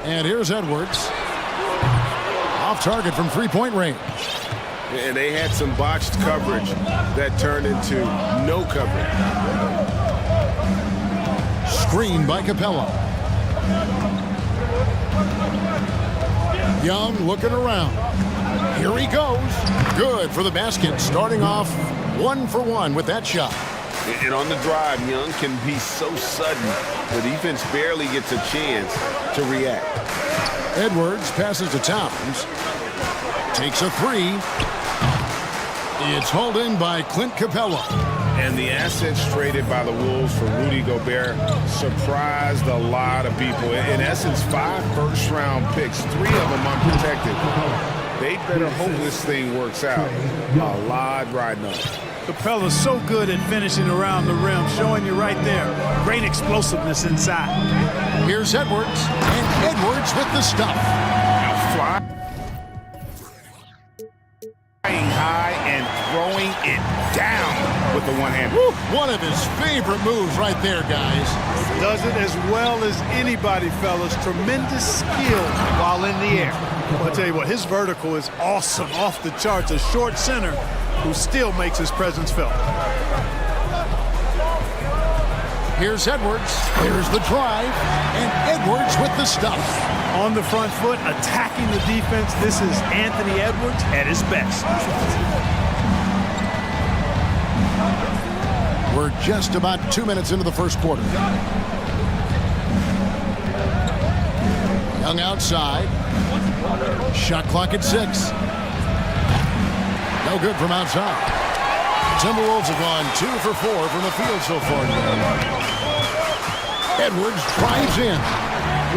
And here's Edwards. Off target from three-point range. And they had some botched coverage that turned into no coverage. Screen by Capella. Young looking around. Here he goes. Good for the basket. Starting off 1 for 1 with that shot. And on the drive, Young can be so sudden. The defense barely gets a chance to react. Edwards passes to Towns. Takes a 3. It's hauled in by Clint Capella. And the assets traded by the Wolves for Rudy Gobert surprised a lot of people. In essence, 5 first-round picks, 3 of them unprotected. They better hope this thing works out. A lot riding on it. Capella's so good at finishing around the rim, showing you right there. Great explosiveness inside. Here's Edwards, and Edwards with the stuff. Flying high and throwing it down with the one-hand. One of his favorite moves right there, guys. Does it as well as anybody, fellas. Tremendous skill while in the air. I'll tell you what, his vertical is awesome, off the charts. A short center who still makes his presence felt. Here's Edwards. Here's the drive. And Edwards with the stuff. On the front foot, attacking the defense. This is Anthony Edwards at his best. We're just about 2 minutes into the first quarter. Young outside. Shot clock at 6. No good from outside. Timberwolves have gone 2 for 4 from the field so far. Edwards drives in.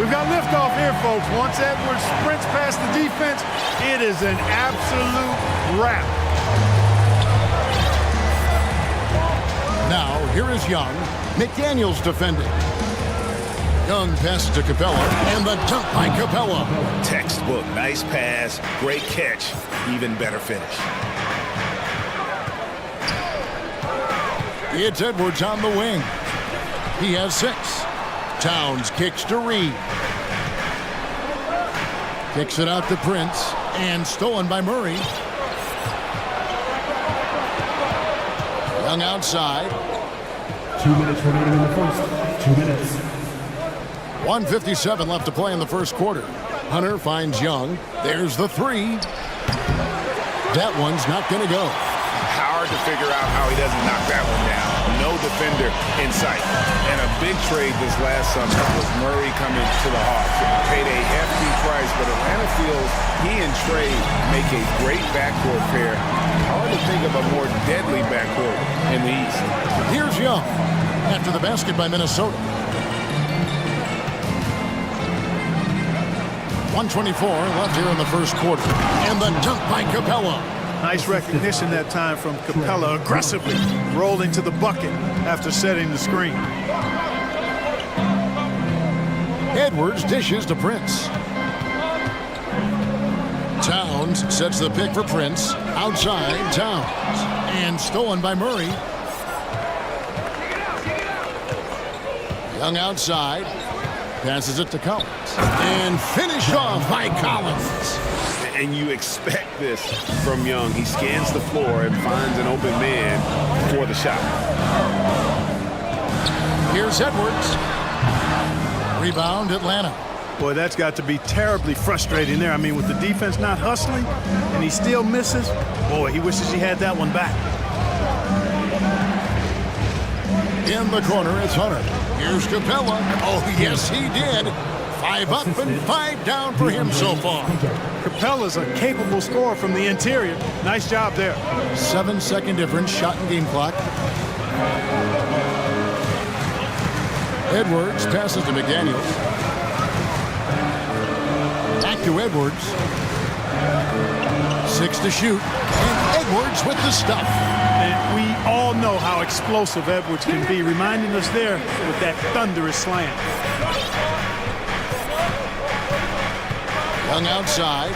We've got liftoff here, folks. Once Edwards sprints past the defense, it is an absolute wrap. Now, here is Young. McDaniels defending. Young passes to Capella, and the dunk by Capella. Textbook, nice pass, great catch, even better finish. It's Edwards on the wing. He has 6. Towns kicks to Reed. Kicks it out to Prince, and stolen by Murray. Young outside. 2 minutes remaining in the first. 2 minutes. 1:57 left to play in the first quarter. Hunter finds Young. There's the 3. That one's not going to go. Hard to figure out how he doesn't knock that one down. No defender in sight. And a big trade this last summer was Murray coming to the Hawks. Paid a hefty price, but Atlanta feels he and Trey make a great backcourt pair. Hard to think of a more deadly backcourt in the East. Here's Young after the basket by Minnesota. 1:24 left here in the first quarter. And the dunk by Capella. Nice recognition that time from Capella, aggressively rolling to the bucket after setting the screen. Edwards dishes to Prince. Towns sets the pick for Prince. Outside, Towns. And stolen by Murray. Young outside. Passes it to Collins. And finished off by Collins. And you expect this from Young. He scans the floor and finds an open man for the shot. Here's Edwards. Rebound, Atlanta. Boy, that's got to be terribly frustrating there. I mean, with the defense not hustling and he still misses, boy, he wishes he had that one back. In the corner, it's Hunter. Here's Capella. Oh, yes, he did. 5 up and 5 down for him so far. Capella's a capable scorer from the interior. Nice job there. 7-second difference, shot and game clock. Edwards passes to McDaniels. Back to Edwards. 6 to shoot. And Edwards with the stuff. And we all know how explosive Edwards can be, reminding us there with that thunderous slam. Young outside.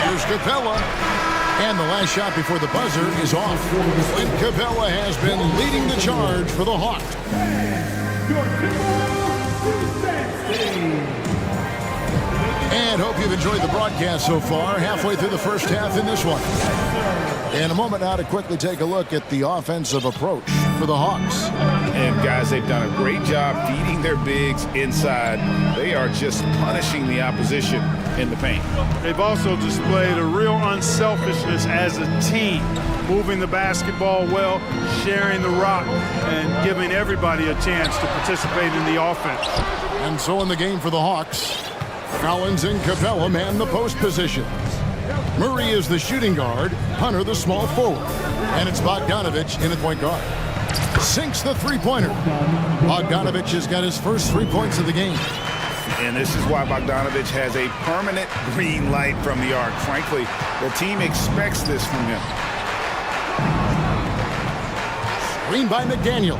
Here's Capella. And the last shot before the buzzer is off. When Capella has been leading the charge for the Hawks. And hope you've enjoyed the broadcast so far. Halfway through the first half in this one. In a moment now to quickly take a look at the offensive approach for the Hawks. And guys, they've done a great job feeding their bigs inside. They are just punishing the opposition in the paint. They've also displayed a real unselfishness as a team, moving the basketball well, sharing the rock, and giving everybody a chance to participate in the offense. And so in the game for the Hawks, Collins and Capella man the post position. Murray is the shooting guard, Hunter the small forward, and it's Bogdanovich in at point guard. Sinks the three-pointer. Bogdanovich has got his first 3 points of the game. And this is why Bogdanovich has a permanent green light from the arc. Frankly, the team expects this from him. Screen by McDaniel.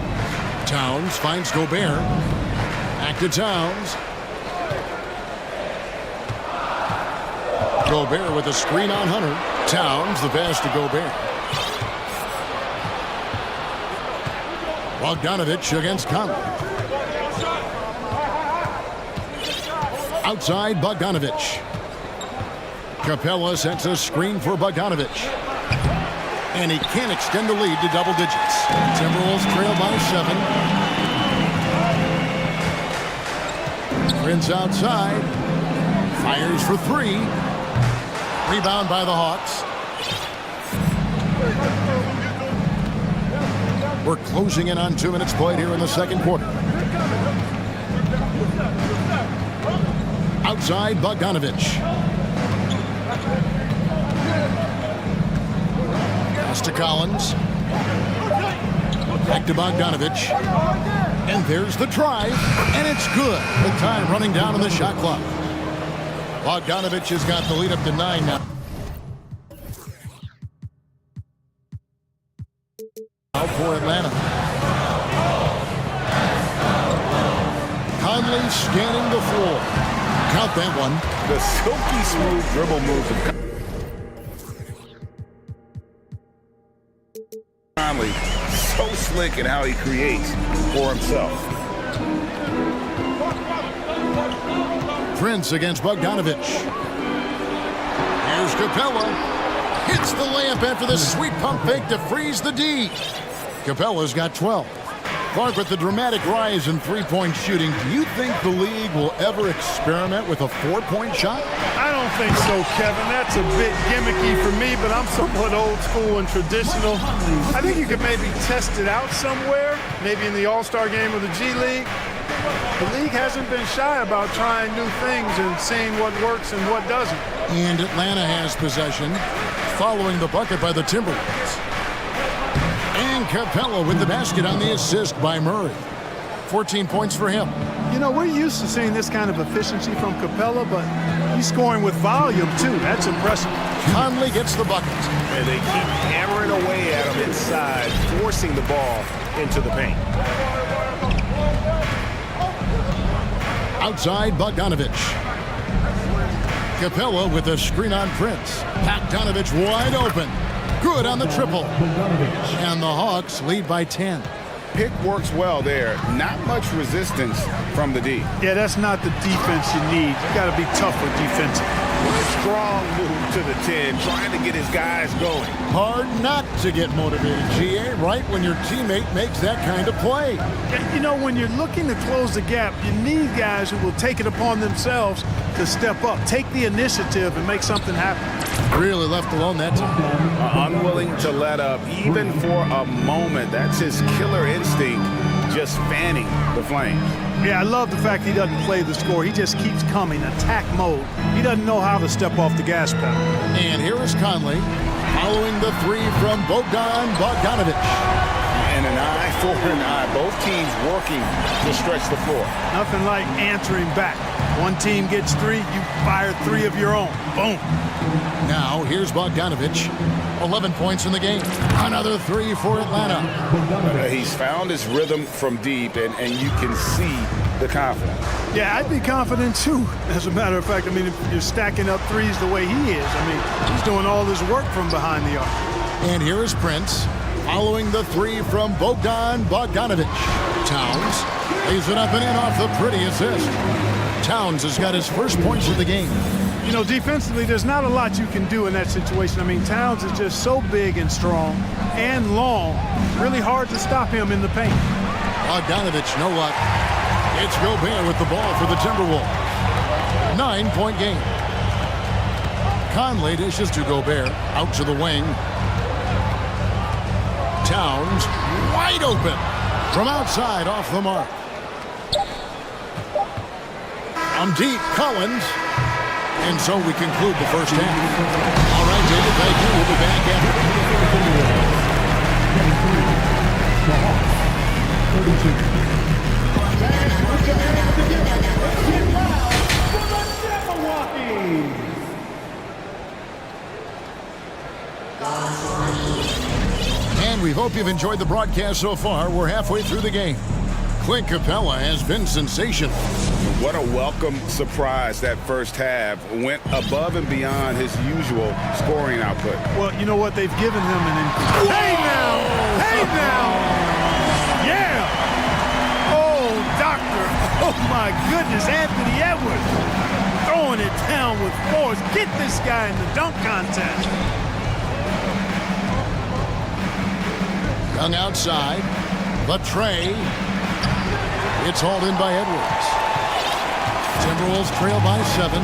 Towns finds Gobert. Back to Towns. Gobert with a screen on Hunter. Towns, the pass to Gobert. Bogdanovich against Conley. Outside Bogdanovich. Capella sets a screen for Bogdanovich. And he can't extend the lead to double digits. Timberwolves trail by 7. Prince outside. Fires for 3. Rebound by the Hawks. We're closing in on 2 minutes played here in the second quarter. Outside Bogdanovich. Pass to Collins. Back to Bogdanovich. And there's the drive. And it's good. The time running down on the shot clock. Bogdanovich has got the lead up to 9 now. Out for Atlanta. Conley scanning the floor. Count that one. The silky smooth dribble move of Conley. So slick in how he creates for himself. Prince against Bogdanovich. Here's Capella. Hits the layup after the sweet pump fake to freeze the D. Capella's got 12. Clark, with the dramatic rise in three-point shooting, do you think the league will ever experiment with a 4-point shot? I don't think so, Kevin. That's a bit gimmicky for me, but I'm somewhat old school and traditional. I think you could maybe test it out somewhere, maybe in the All-Star game of the G League. The league hasn't been shy about trying new things and seeing what works and what doesn't. And Atlanta has possession, following the bucket by the Timberwolves. And Capella with the basket on the assist by Murray. 14 points for him. You know, we're used to seeing this kind of efficiency from Capella, but he's scoring with volume, too. That's impressive. Conley gets the bucket. And they keep hammering away at him inside, forcing the ball into the paint. Outside Bogdanovich. Capella with a screen on Prince. Bogdanovich wide open. Good on the triple. And the Hawks lead by 10. Pick works well there. Not much resistance from the D. Yeah, that's not the defense you need. You got to be tougher defensively. A strong move to the 10, trying to get his guys going. Hard not to get motivated, GA, right when your teammate makes that kind of play. You know, when you're looking to close the gap, you need guys who will take it upon themselves to step up, take the initiative, and make something happen. Really left alone that time. Unwilling to let up, even for a moment. That's his killer instinct, just fanning the flames. Yeah, I love the fact he doesn't play the score. He just keeps coming, attack mode. He doesn't know how to step off the gas pedal. And here is Conley, following the three from Bogdanovich. And And an eye for an eye. Both teams working to stretch the floor. Nothing like answering back. One team gets 3, you fire 3 of your own. Boom. Now, here's Bogdanovich. 11 points in the game. Another 3 for Atlanta. He's found his rhythm from deep, and you can see the confidence. Yeah, I'd be confident too. As a matter of fact, I mean, if you're stacking up threes the way he is, I mean, he's doing all his work from behind the arc. And here is Prince, following the 3 from Bogdanovich. Towns lays it up and in off the pretty assist. Towns has got his first points of the game. You know, defensively, there's not a lot you can do in that situation. I mean, Towns is just so big and strong and long. Really hard to stop him in the paint. Bogdanovich, no luck. It's Gobert with the ball for the Timberwolves. 9-point game. Conley dishes to Gobert, out to the wing. Towns, wide open. From outside, off the mark. From deep, Collins. And so we conclude the first half. All right, David, thank you. We'll be back And we hope you've enjoyed the broadcast so far. We're halfway through the game. Clint Capella has been sensational. What a welcome surprise that first half. Went above and beyond his usual scoring output. Well, you know what? They've given him an increase. Hey now! Hey now! Yeah! Oh, doctor! Oh my goodness, Anthony Edwards! Throwing it down with force. Get this guy in the dunk contest. Young outside. Latre. It's hauled in by Edwards. Timberwolves trail by 7.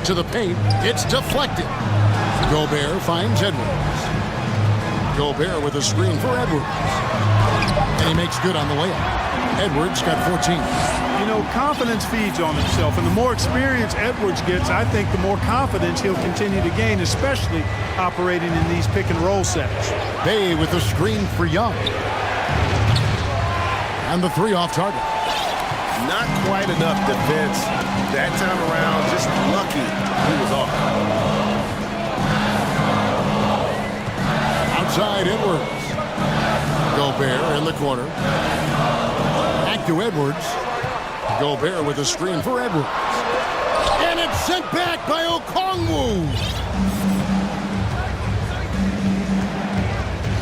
To the paint. It's deflected. Gobert finds Edwards. Gobert with a screen for Edwards. And he makes good on the layup. Edwards got 14. You know, confidence feeds on itself, and the more experience Edwards gets, I think the more confidence he'll continue to gain, especially operating in these pick-and-roll sets. Bay with the screen for Young. And the 3 off target. Not quite enough defense that time around. Just lucky he was off. Outside Edwards. Gobert in the corner. Back to Edwards. Gobert with a screen for Edwards. And it's sent back by Okongwu.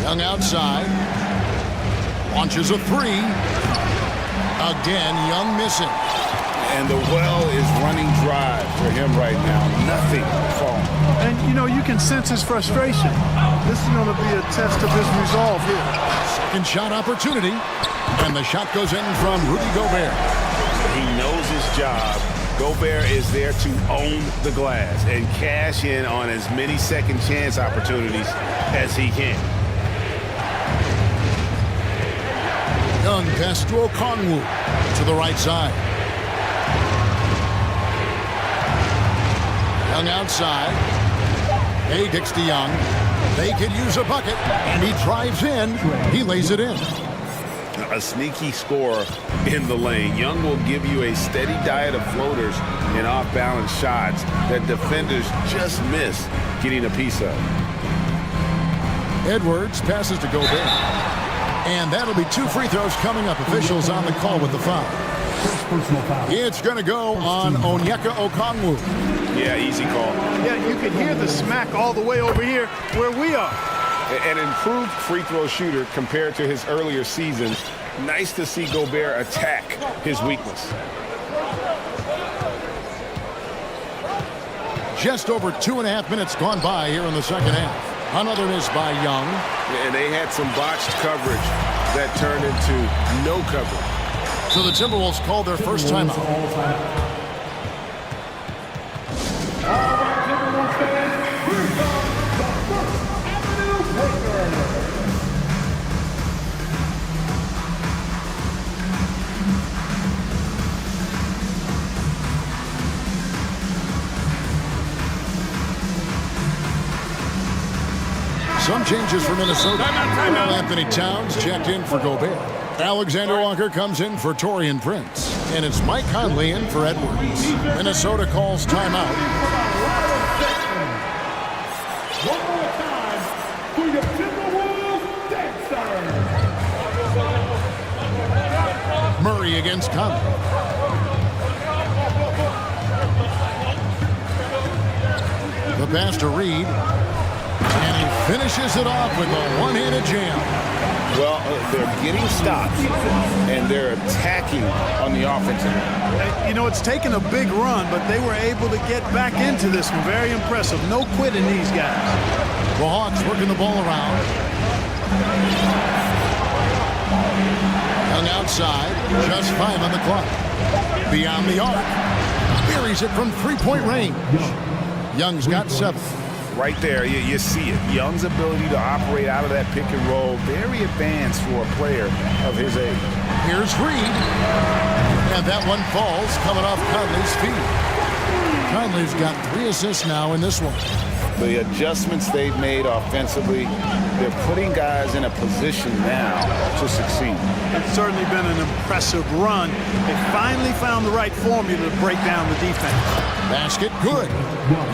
Young outside. Launches a 3. Again, Young missing. And the well is running dry for him right now. Nothing falling. And, you know, you can sense his frustration. This is going to be a test of his resolve here. Second shot opportunity. And the shot goes in from Rudy Gobert. He knows his job. Gobert is there to own the glass and cash in on as many second chance opportunities as he can. Young pass to Okongwu to the right side. Young outside. Hey, kicks to Young. They could use a bucket, and he drives in. He lays it in. A sneaky score in the lane. Young will give you a steady diet of floaters and off-balance shots that defenders just miss getting a piece of. Edwards passes to Gobert. And that'll be 2 free throws coming up. Officials on the call with the foul. It's going to go on Onyeka Okongwu. Yeah, easy call. Yeah, you can hear the smack all the way over here where we are. An improved free throw shooter compared to his earlier seasons. Nice to see Gobert attack his weakness. Just over 2.5 minutes gone by here in the second half. Another miss by Young. And they had some botched coverage that turned into no coverage. So the Timberwolves called their first timeout. Some changes for Minnesota. Carl Anthony Towns checked in for Gobert. Alexander Walker comes in for Taurean Prince. And it's Mike Conley in for Edwards. Minnesota calls timeout. One more time for your Timberwolves dancer. Murray against Conley. The pass to Reed. And he finishes it off with a one-handed jam. Well, they're getting stops, and they're attacking on the offensive end. You know, it's taken a big run, but they were able to get back into this one. Very impressive. No quitting these guys. The Hawks working the ball around. Young outside, just 5 on the clock. Beyond the arc. Buries it from three-point range. Young's got 7. Right there, you see it. Young's ability to operate out of that pick and roll, very advanced for a player of his age. Here's Reed. And that one falls coming off Conley's feet. Conley's got 3 assists now in this one. The adjustments they've made offensively, they're putting guys in a position now to succeed. It's certainly been an impressive run. They finally found the right formula to break down the defense. Basket, good.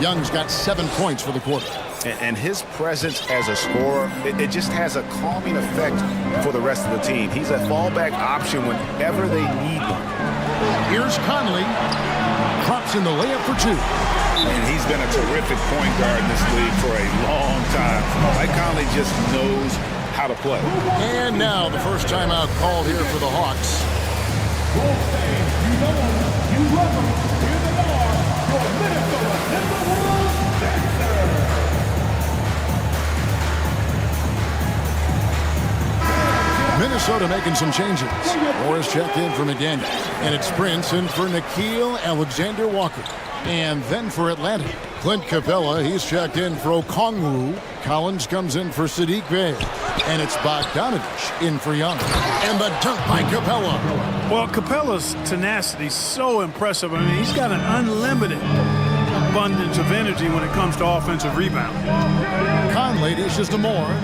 Young's got 7 points for the quarter. And his presence as a scorer, it just has a calming effect for the rest of the team. He's a fallback option whenever they need one. Here's Conley. Drops in the layup for 2. And he's been a terrific point guard in this league for a long time. Mike Conley just knows how to play. And now the first timeout called here for the Hawks. Minnesota making some changes. Morris checked in for McDaniel. And it's Prince in for Nickeil Alexander-Walker. And then for Atlanta, Clint Capella, he's checked in for Okongwu. Collins comes in for Sadiq Bey. And it's Bogdanovich in for Young. And the dunk by Capella. Well, Capella's tenacity is so impressive. I mean, he's got an unlimited abundance of energy when it comes to offensive rebound. Conley dishes to Moore.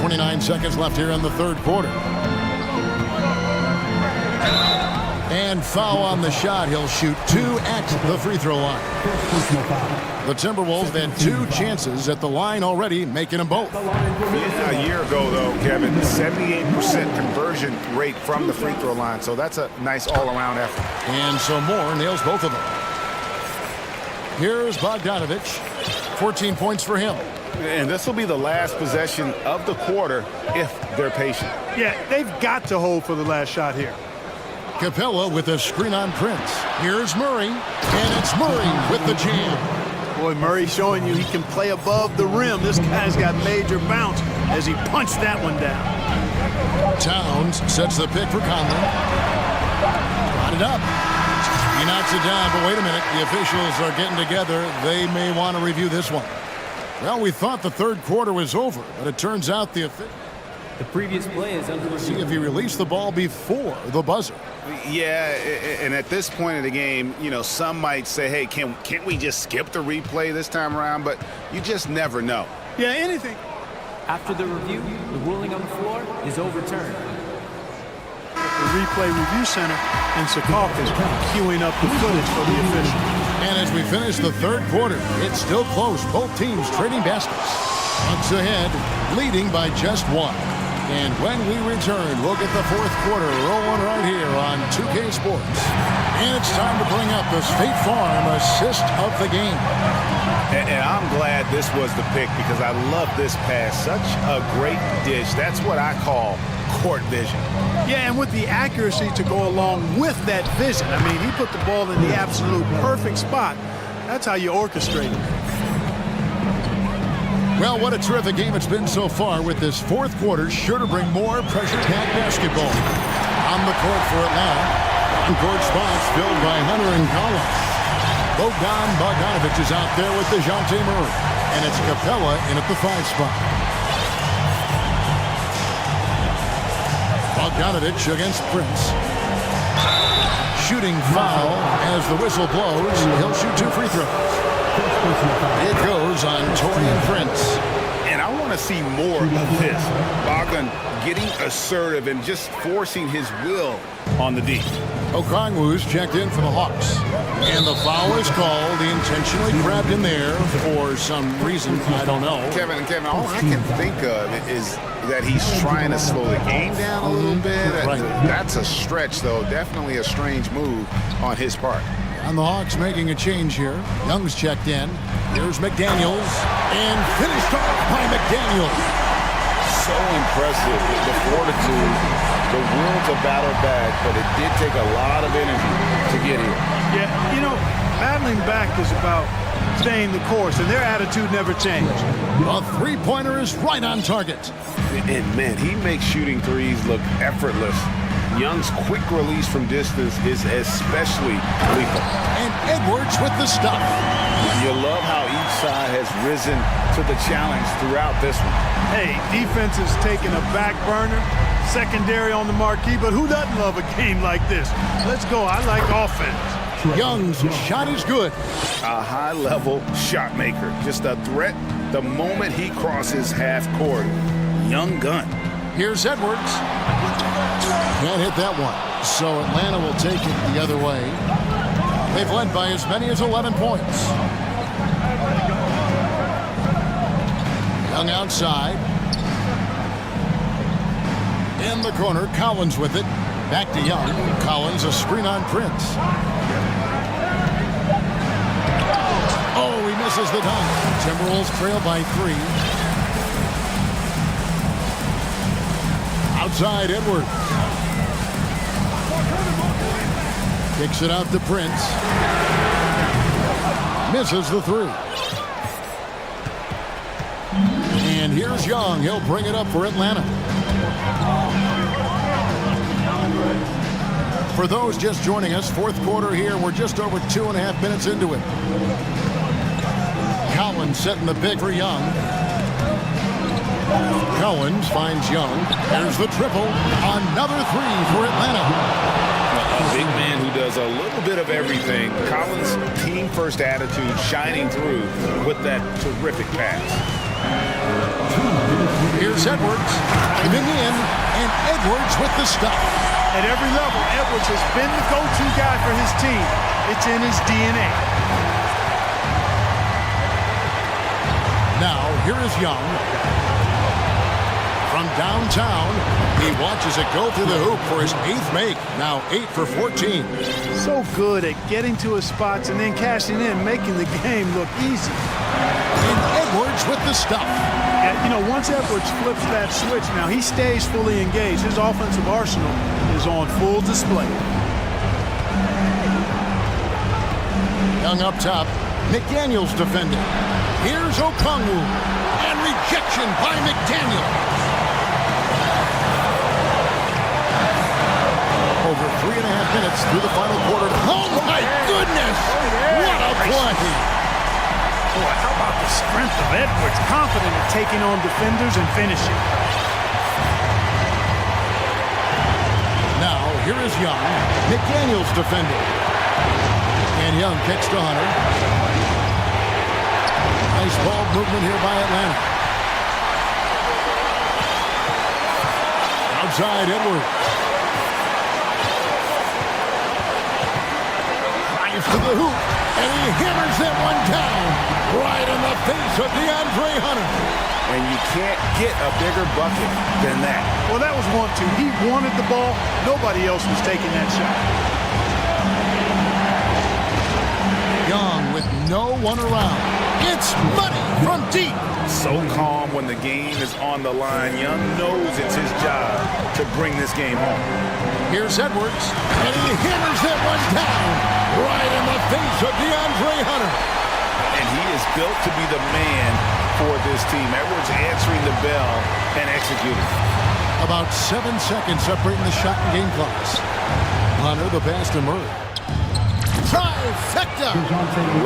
29 seconds left here in the third quarter. And foul on the shot. He'll shoot 2 at the free throw line. The Timberwolves had 2 chances at the line already, making them both. Yeah, a year ago, though, Kevin, 78% conversion rate from the free throw line. So that's a nice all-around effort. And so Moore nails both of them. Here's Bogdanovich. 14 points for him. And this will be the last possession of the quarter if they're patient. Yeah, they've got to hold for the last shot here. Capella with a screen on Prince. Here's Murray, and it's Murray with the jam. Boy, Murray showing you he can play above the rim. This guy's got major bounce as he punched that one down. Towns sets the pick for Conley. Got it up. He knocks it down, but wait a minute. The officials are getting together. They may want to review this one. Well, we thought the third quarter was over, but it turns out the previous play is under see if he released the ball before the buzzer. Yeah, and at this point of the game, you know, some might say, hey, can't we just skip the replay this time around? But you just never know. Yeah, anything. After the review, the ruling on the floor is overturned. The replay review center in Secaucus queuing up the footage for the official. And as we finish the third quarter, it's still close. Both teams trading baskets. Bucks ahead, leading by just 1. And when we return, we'll get the fourth quarter rolling right here on 2K Sports. And it's time to bring up the State Farm assist of the game. And I'm glad this was the pick because I love this pass. Such a great dish. That's what I call court vision. Yeah, and with the accuracy to go along with that vision. I mean, he put the ball in the absolute perfect spot. That's how you orchestrate it. Well, what a terrific game it's been so far with this fourth quarter. Sure to bring more pressure-packed basketball. On the court for Atlanta. On-court spots filled by Hunter and Collins. Bogdanovich is out there with DeJounte Murray. And it's Capella in at the 5 spot. Bogdanovich against Prince. shooting foul. As the whistle blows, he'll shoot 2 free throws. It goes on Torian Prince. And I want to see more of this. Bogdan getting assertive and just forcing his will on the D. Okongwu's checked in for the Hawks. And the foul is called. He intentionally grabbed him there for some reason. I don't know. Kevin, all I can think of is that he's trying to slow the game down a little bit. Right. That's a stretch, though. Definitely a strange move on his part. And the Hawks making a change here. Young's checked in. Here's McDaniels. And finished off by McDaniels. So impressive, the fortitude, the will to battle back, but it did take a lot of energy to get here. Yeah, you know, battling back is about staying the course, and their attitude never changed. A three-pointer is right on target. And, man, he makes shooting threes look effortless. Young's quick release from distance is especially lethal. And Edwards with the stuff. You love how each side has risen to the challenge throughout this one. Hey, defense is taking a back burner, secondary on the marquee, but who doesn't love a game like this? Let's go. I like offense. Young's shot is good. A high-level shot maker. Just a threat the moment he crosses half court. Young gun. Here's Edwards. Can't hit that one. So Atlanta will take it the other way. They've led by as many as 11 points. Young outside. In the corner, Collins with it. Back to Young. Collins, a screen on Prince. Oh, he misses the dunk. Timberwolves trail by 3. Outside, Edwards. Kicks it out to Prince. Misses the 3. And here's Young. He'll bring it up for Atlanta. For those just joining us, fourth quarter here. We're just over 2.5 minutes into it. Collins setting the pick for Young. Collins finds Young. There's the triple. Another 3 for Atlanta. A big man who does a little bit of everything. Collins' team-first attitude shining through with that terrific pass. Here's Edwards. Diving in, and Edwards with the stuff. At every level, Edwards has been the go-to guy for his team. It's in his DNA. Now, here is Young. From downtown, he watches it go through the hoop for his 8th make. Now 8 for 14. So good at getting to his spots and then cashing in, making the game look easy. And Edwards with the stuff. And, you know, once Edwards flips that switch, now he stays fully engaged. His offensive arsenal is on full display. Young up top. McDaniels defending. Here's Okongwu. And rejection by McDaniels. Over 3.5 minutes through the final quarter. Oh, my goodness! What a play! Boy, how about the strength of Edwards, confident in taking on defenders and finishing. Now, here is Young. McDaniels defending. And Young kicks to Hunter. Nice ball movement here by Atlanta. Outside, Edwards. To the hoop, and he hammers that one down right in the face of DeAndre Hunter. And you can't get a bigger bucket than that. Well, that was 1-2. He wanted the ball. Nobody else was taking that shot. Young with no one around. It's money from deep. So calm when the game is on the line. Young knows it's his job to bring this game home. Here's Edwards, and he hammers that one down right in the face of DeAndre Hunter. And he is built to be the man for this team. Edwards answering the bell and executing. About 7 seconds separating the shot and game clocks. Hunter, the pass to Murray. Trifecta!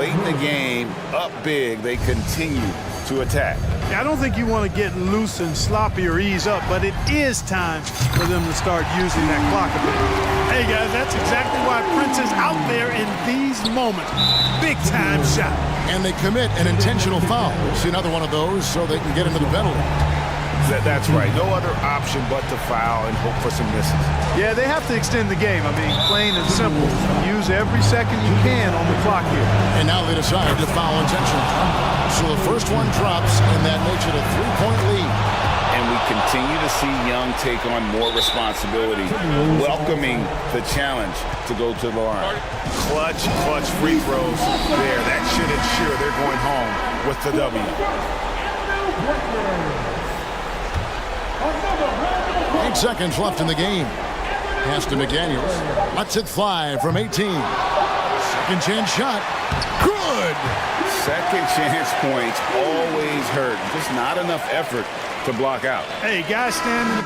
Late in the game, up big, they continue to attack. I don't think you want to get loose and sloppy or ease up, but it is time for them to start using that clock a bit. Hey, guys, that's exactly why Prince is out there in these moments. Big-time shot. And they commit an intentional foul. See another one of those so they can get into the penalty. That's right. No other option but to foul and hope for some misses. Yeah, they have to extend the game. I mean, plain and simple. Use every second you can on the clock here. And now they decide to foul intentionally. So the first one drops, and that makes it a 3-point lead. And we continue to see Young take on more responsibility, welcoming the challenge to go to the line. Clutch free throws there. That should ensure they're going home with the W. 8 seconds left in the game. Pass to McDaniels. Lets it fly from 18. Second chance shot. Good! Second chance points always hurt. Just not enough effort to block out. Hey, guys standing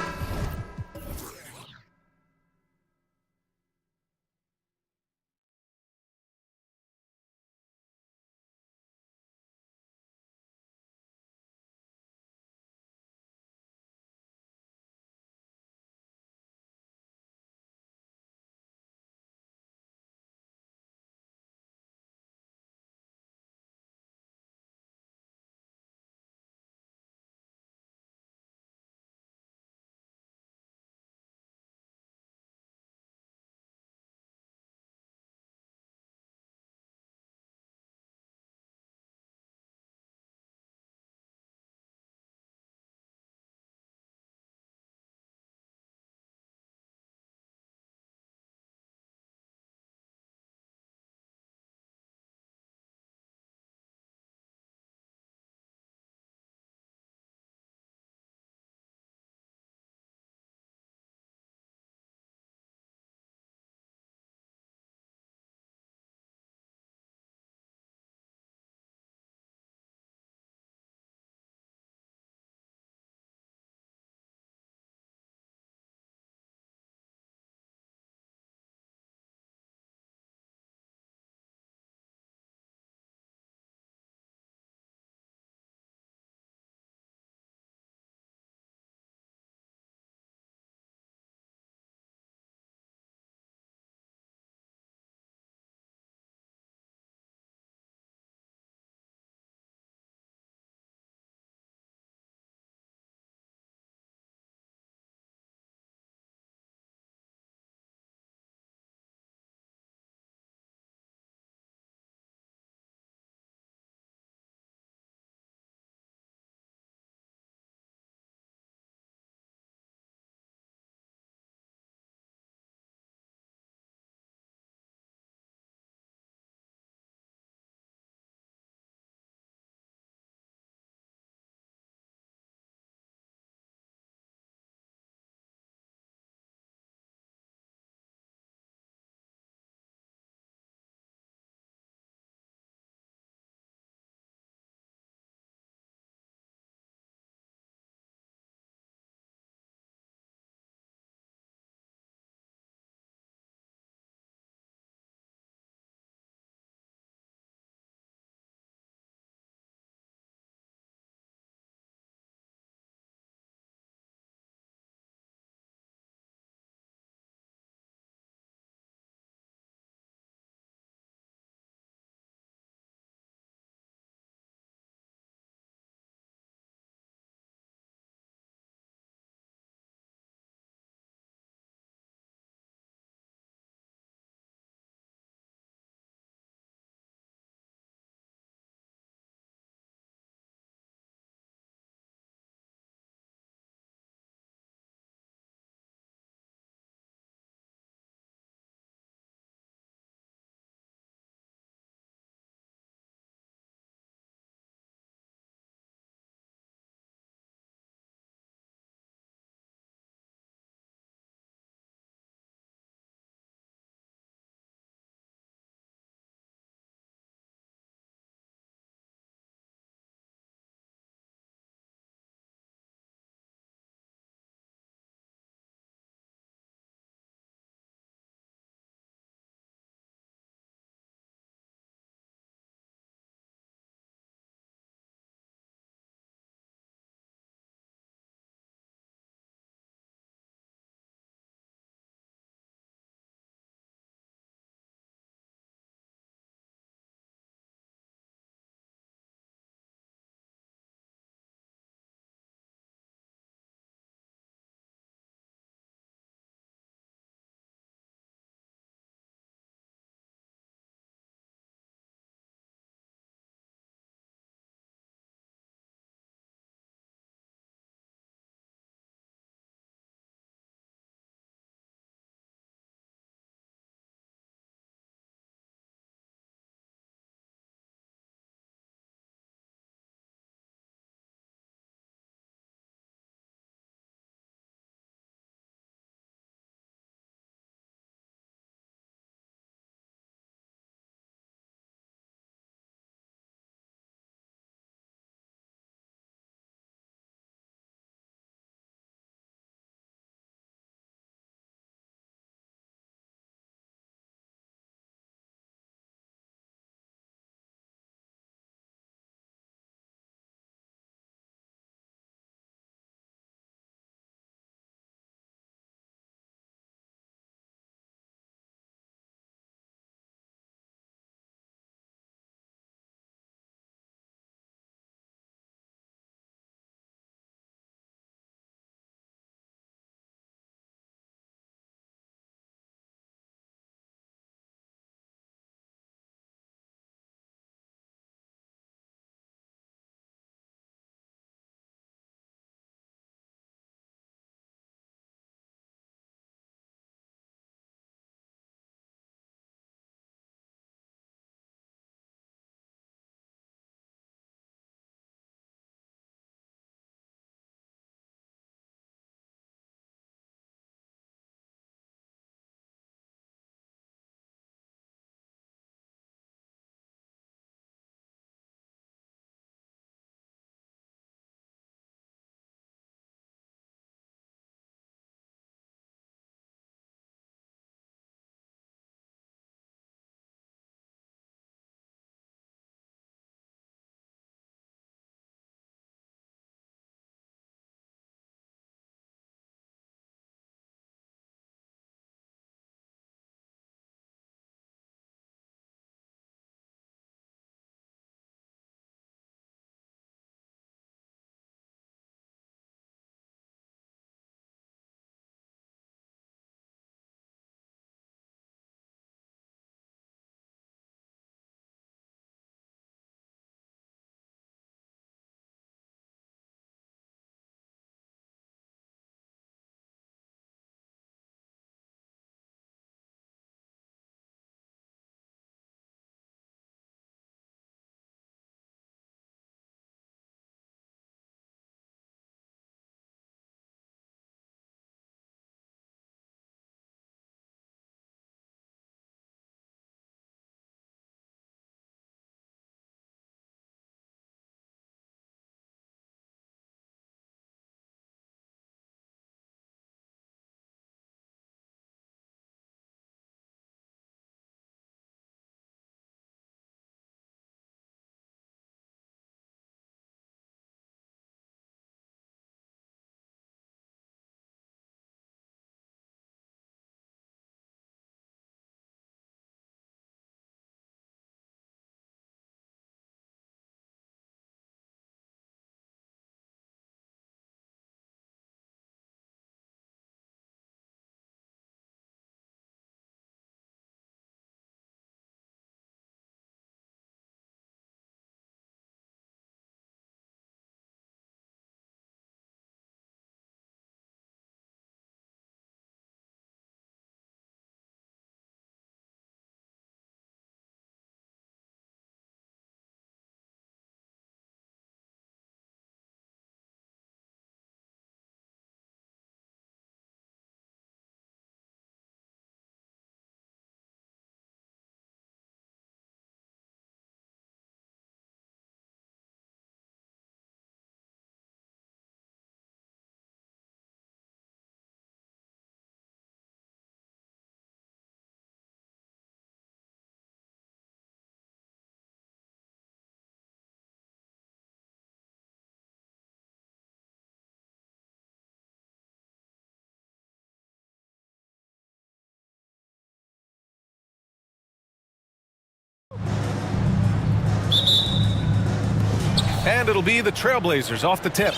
And it'll be the Trailblazers off the tip.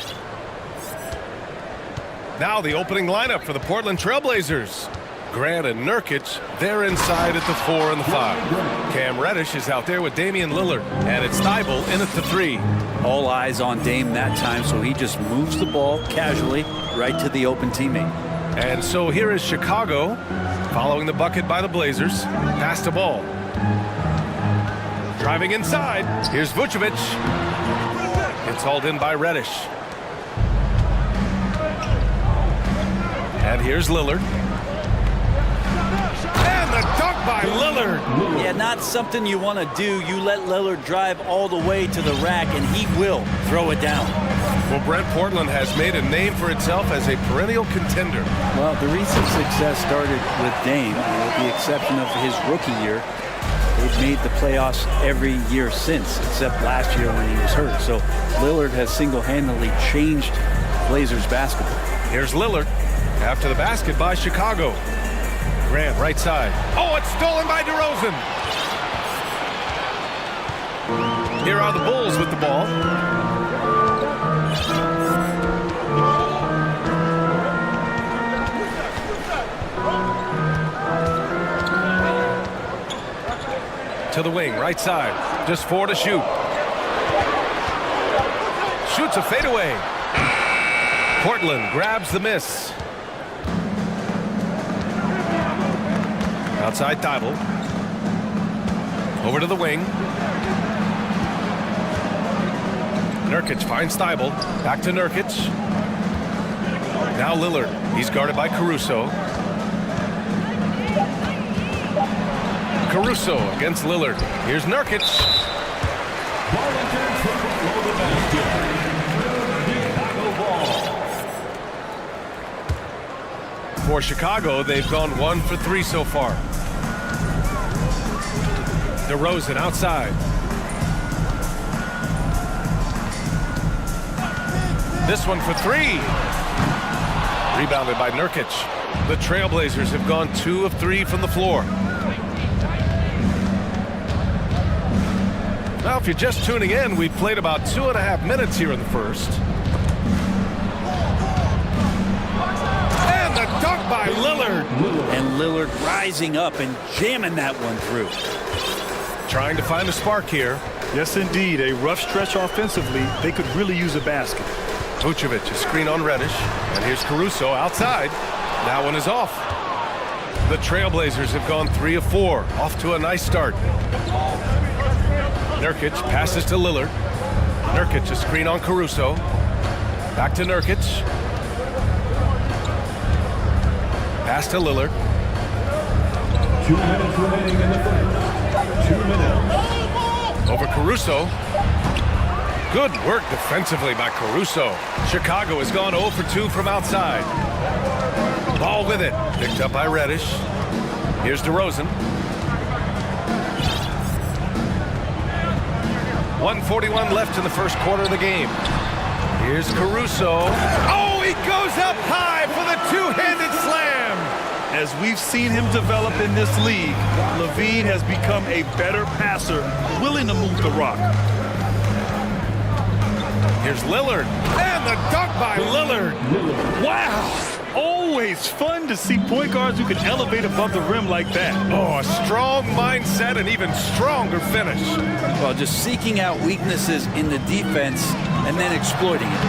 Now the opening lineup for the Portland Trailblazers. Grant and Nurkic, they're inside at the 4 and the 5. Cam Reddish is out there with Damian Lillard. And it's Thibault in at the 3. All eyes on Dame that time, so he just moves the ball casually right to the open teammate. And so here is Chicago, following the bucket by the Blazers. Pass the ball. Driving inside. Here's Vucevic. It's hauled in by Reddish. And here's Lillard. And the dunk by Lillard. Yeah, not something you want to do. You let Lillard drive all the way to the rack, and he will throw it down. Well, Brent, Portland has made a name for itself as a perennial contender. Well, the recent success started with Dame, with the exception of his rookie year. They've made the playoffs every year since, except last year when he was hurt. So Lillard has single-handedly changed Blazers basketball. Here's Lillard after the basket by Chicago. Grant, right side. Oh, it's stolen by DeRozan. Here are the Bulls with the ball. To the wing, right side. Just 4 to shoot. Shoots a fadeaway. Portland grabs the miss. Outside Thibault. Over to the wing. Nurkic finds Thibault. Back to Nurkic. Now Lillard. He's guarded by Caruso. Caruso against Lillard. Here's Nurkic. For Chicago, they've gone 1 for 3 so far. DeRozan outside. This one for 3. Rebounded by Nurkic. The Trailblazers have gone 2 of 3 from the floor. Now, if you're just tuning in, we've played about 2.5 minutes here in the first. And the dunk by Lillard. And Lillard rising up and jamming that one through. Trying to find a spark here. Yes, indeed. A rough stretch offensively. They could really use a basket. Vucevic, a screen on Reddish. And here's Caruso outside. That one is off. The Trailblazers have gone 3 of 4. Off to a nice start. Nurkic passes to Lillard. Nurkic, a screen on Caruso. Back to Nurkic. Pass to Lillard. 2 minutes remaining in the first. 2 minutes. Over Caruso. Good work defensively by Caruso. Chicago has gone 0 for 2 from outside. Ball with it. Picked up by Reddish. Here's DeRozan. 1:41 left in the first quarter of the game. Here's Caruso. Oh, he goes up high for the two-handed slam. As we've seen him develop in this league, LaVine has become a better passer, willing to move the rock. Here's Lillard. And the dunk by Lillard. Wow. Always fun to see point guards who can elevate above the rim like that. Oh, a strong mindset and even stronger finish. Well, just seeking out weaknesses in the defense and then exploiting it.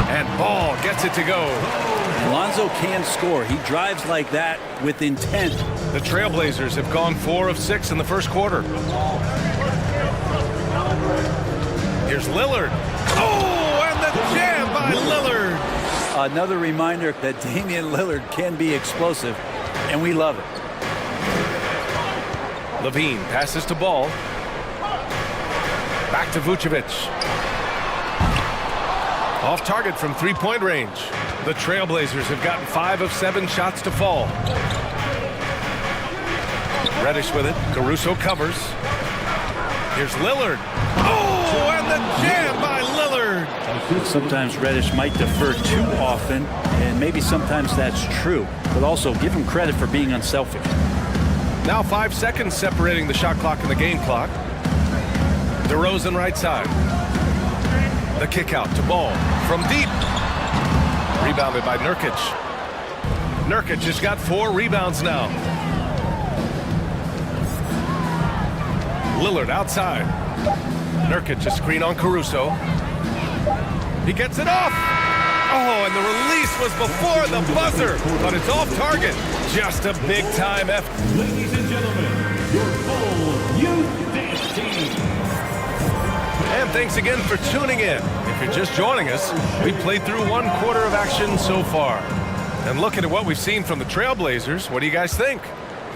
And Ball gets it to go. Lonzo can score. He drives like that with intent. The Trailblazers have gone 4 of 6 in the first quarter. Here's Lillard. Oh, and the jam by Lillard. Another reminder that Damian Lillard can be explosive, and we love it. LaVine passes to Ball. Back to Vucevic. Off target from three-point range. The Trailblazers have gotten 5 of 7 shots to fall. Reddish with it. Caruso covers. Here's Lillard. Oh, and the jam by Lillard. Sometimes Reddish might defer too often, and maybe sometimes that's true. But also, give him credit for being unselfish. Now 5 seconds separating the shot clock and the game clock. DeRozan right side. The kick out to Ball from deep. Rebounded by Nurkic. Nurkic has got 4 rebounds now. Lillard outside. Nurkic a screen on Caruso. He gets it off. Oh, and the release was before the buzzer, but it's off target. Just a big-time effort. Ladies and gentlemen, your full youth dance team. And thanks again for tuning in. If you're just joining us, we played through 1 quarter of action so far. And looking at what we've seen from the Trailblazers, what do you guys think?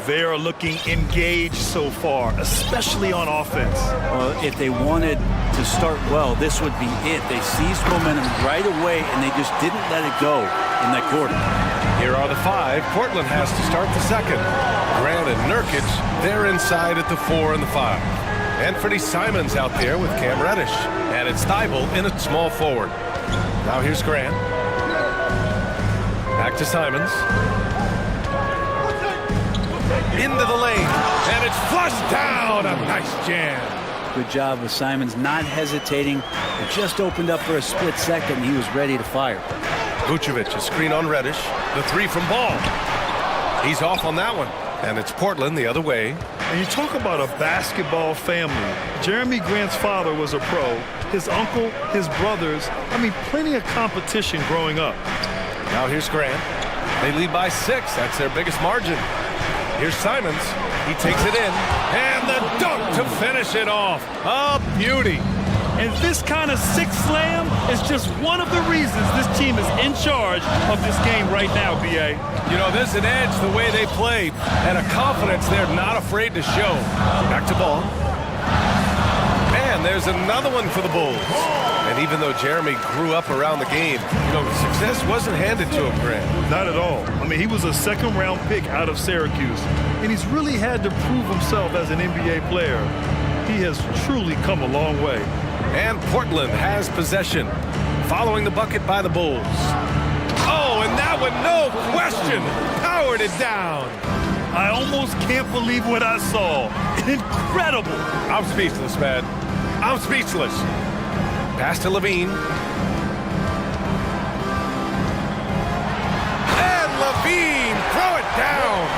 They are looking engaged so far, especially on offense. Well, if they wanted to start well, this would be it. They seized momentum right away, and they just didn't let it go in that quarter. Here are the 5. Portland has to start the second. Grant and Nurkic, they're inside at the 4 and the 5. Anthony Simons out there with Cam Reddish. And it's Thibault in at small forward. Now here's Grant. Back to Simons. Into the lane. And it's flushed down. A nice jam. Good job with Simons not hesitating. It just opened up for a split second. He was ready to fire. Vucevic, a screen on Reddish. The 3 from Ball. He's off on that one. And it's Portland the other way. And you talk about a basketball family. Jeremy Grant's father was a pro. His uncle, his brothers. I mean, plenty of competition growing up. Now here's Grant. They lead by 6. That's their biggest margin. Here's Simons. He takes it in. And the dunk to finish it off. A beauty. And this kind of 6 slam is just one of the reasons this team is in charge of this game right now, B.A. You know, there's an edge the way they played and a confidence they're not afraid to show. Back to Ball. And there's another one for the Bulls. And even though Jeremy grew up around the game, you know, success wasn't handed to him, Grant. Not at all. I mean, he was a second-round pick out of Syracuse, and he's really had to prove himself as an NBA player. He has truly come a long way. And Portland has possession, following the bucket by the Bulls. Oh, and that one, no question, powered it down. I almost can't believe what I saw. Incredible. I'm speechless, man. I'm speechless. Pass to Levine. And Levine, throw it down.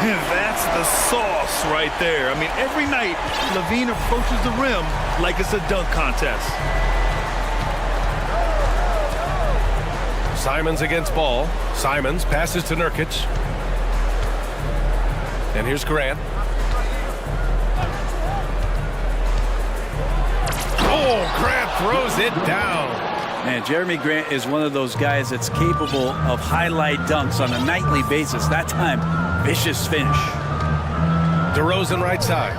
That's the sauce right there. I mean, every night, Levine approaches the rim like it's a dunk contest. Simons against Ball. Simons passes to Nurkic. And here's Grant. Oh, Grant throws it down. Man, Jeremy Grant is one of those guys that's capable of highlight dunks on a nightly basis. That time, vicious finish. DeRozan right side.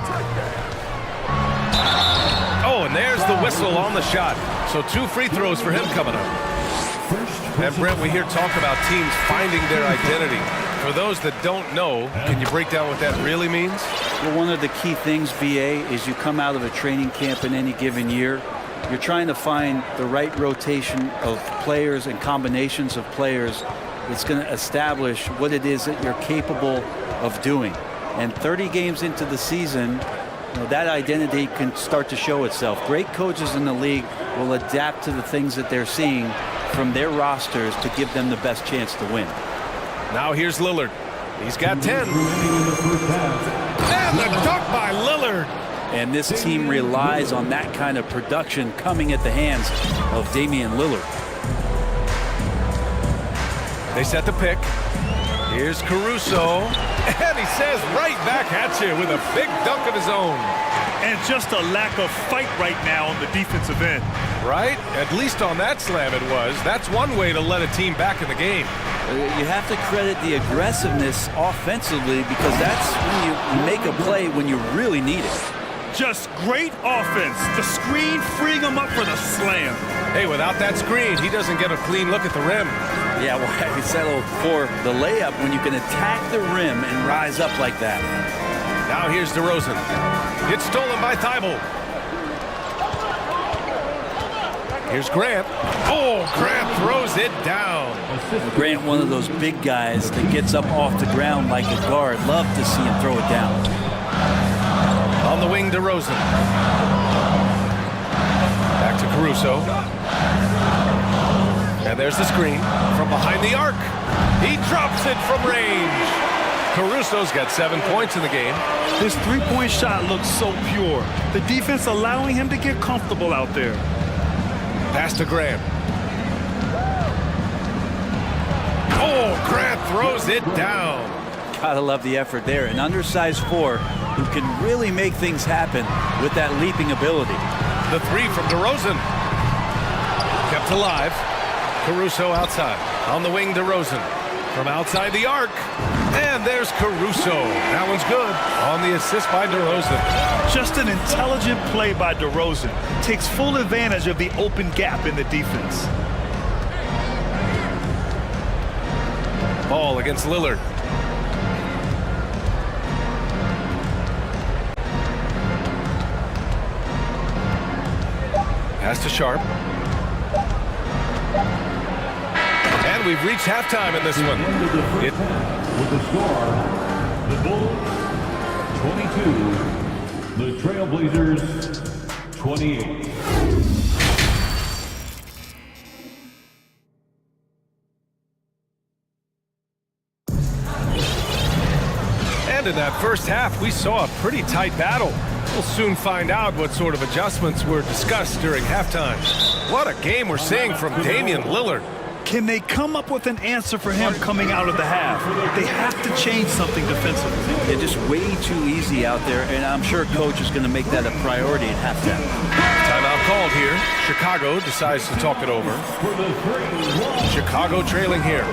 Oh, and there's the whistle on the shot. So 2 free throws for him coming up. And Brent, we hear talk about teams finding their identity. For those that don't know, can you break down what that really means? Well, one of the key things, BA, is you come out of a training camp in any given year. You're trying to find the right rotation of players and combinations of players that's going to establish what it is that you're capable of doing. And 30 games into the season, you know, that identity can start to show itself. Great coaches in the league will adapt to the things that they're seeing from their rosters to give them the best chance to win. Now here's Lillard. He's got 10. And the dunk by Lillard. And this team relies on that kind of production coming at the hands of Damian Lillard. They set the pick. Here's Caruso. And he says right back at you with a big dunk of his own. And just a lack of fight right now on the defensive end. Right? At least on that slam it was. That's one way to let a team back in the game. You have to credit the aggressiveness offensively, because that's when you make a play when you really need it. Just great offense. The screen freeing him up for the slam. Hey, without that screen, he doesn't get a clean look at the rim. Yeah, well, I settle for the layup when you can attack the rim and rise up like that. Now here's DeRozan. It's stolen by Thibault. Here's Grant. Oh, Grant throws it down. Grant, one of those big guys that gets up off the ground like a guard. Love to see him throw it down. On the wing, DeRozan. Back to Caruso. Caruso. And there's the screen from behind the arc. He drops it from range. Caruso's got 7 points in the game. His three-point shot looks so pure. The defense allowing him to get comfortable out there. Pass to Grant. Oh, Grant throws it down. Gotta love the effort there. An undersized 4 who can really make things happen with that leaping ability. The three from DeRozan. Kept alive. Caruso outside. On the wing, DeRozan. From outside the arc. And there's Caruso. That one's good. On the assist by DeRozan. Just an intelligent play by DeRozan. Takes full advantage of the open gap in the defense. Ball against Lillard. Pass to Sharp. And we've reached halftime in this one. With the score, the Bulls 22, the Trailblazers 28. And in that first half, we saw a pretty tight battle. We'll soon find out what sort of adjustments were discussed during halftime. What a game we're seeing from Damian Lillard. Can they come up with an answer for him coming out of the half? They have to change something defensively. They're just way too easy out there, and I'm sure coach is going to make that a priority at halftime. Timeout called here. Chicago decides to talk it over. Chicago trailing here.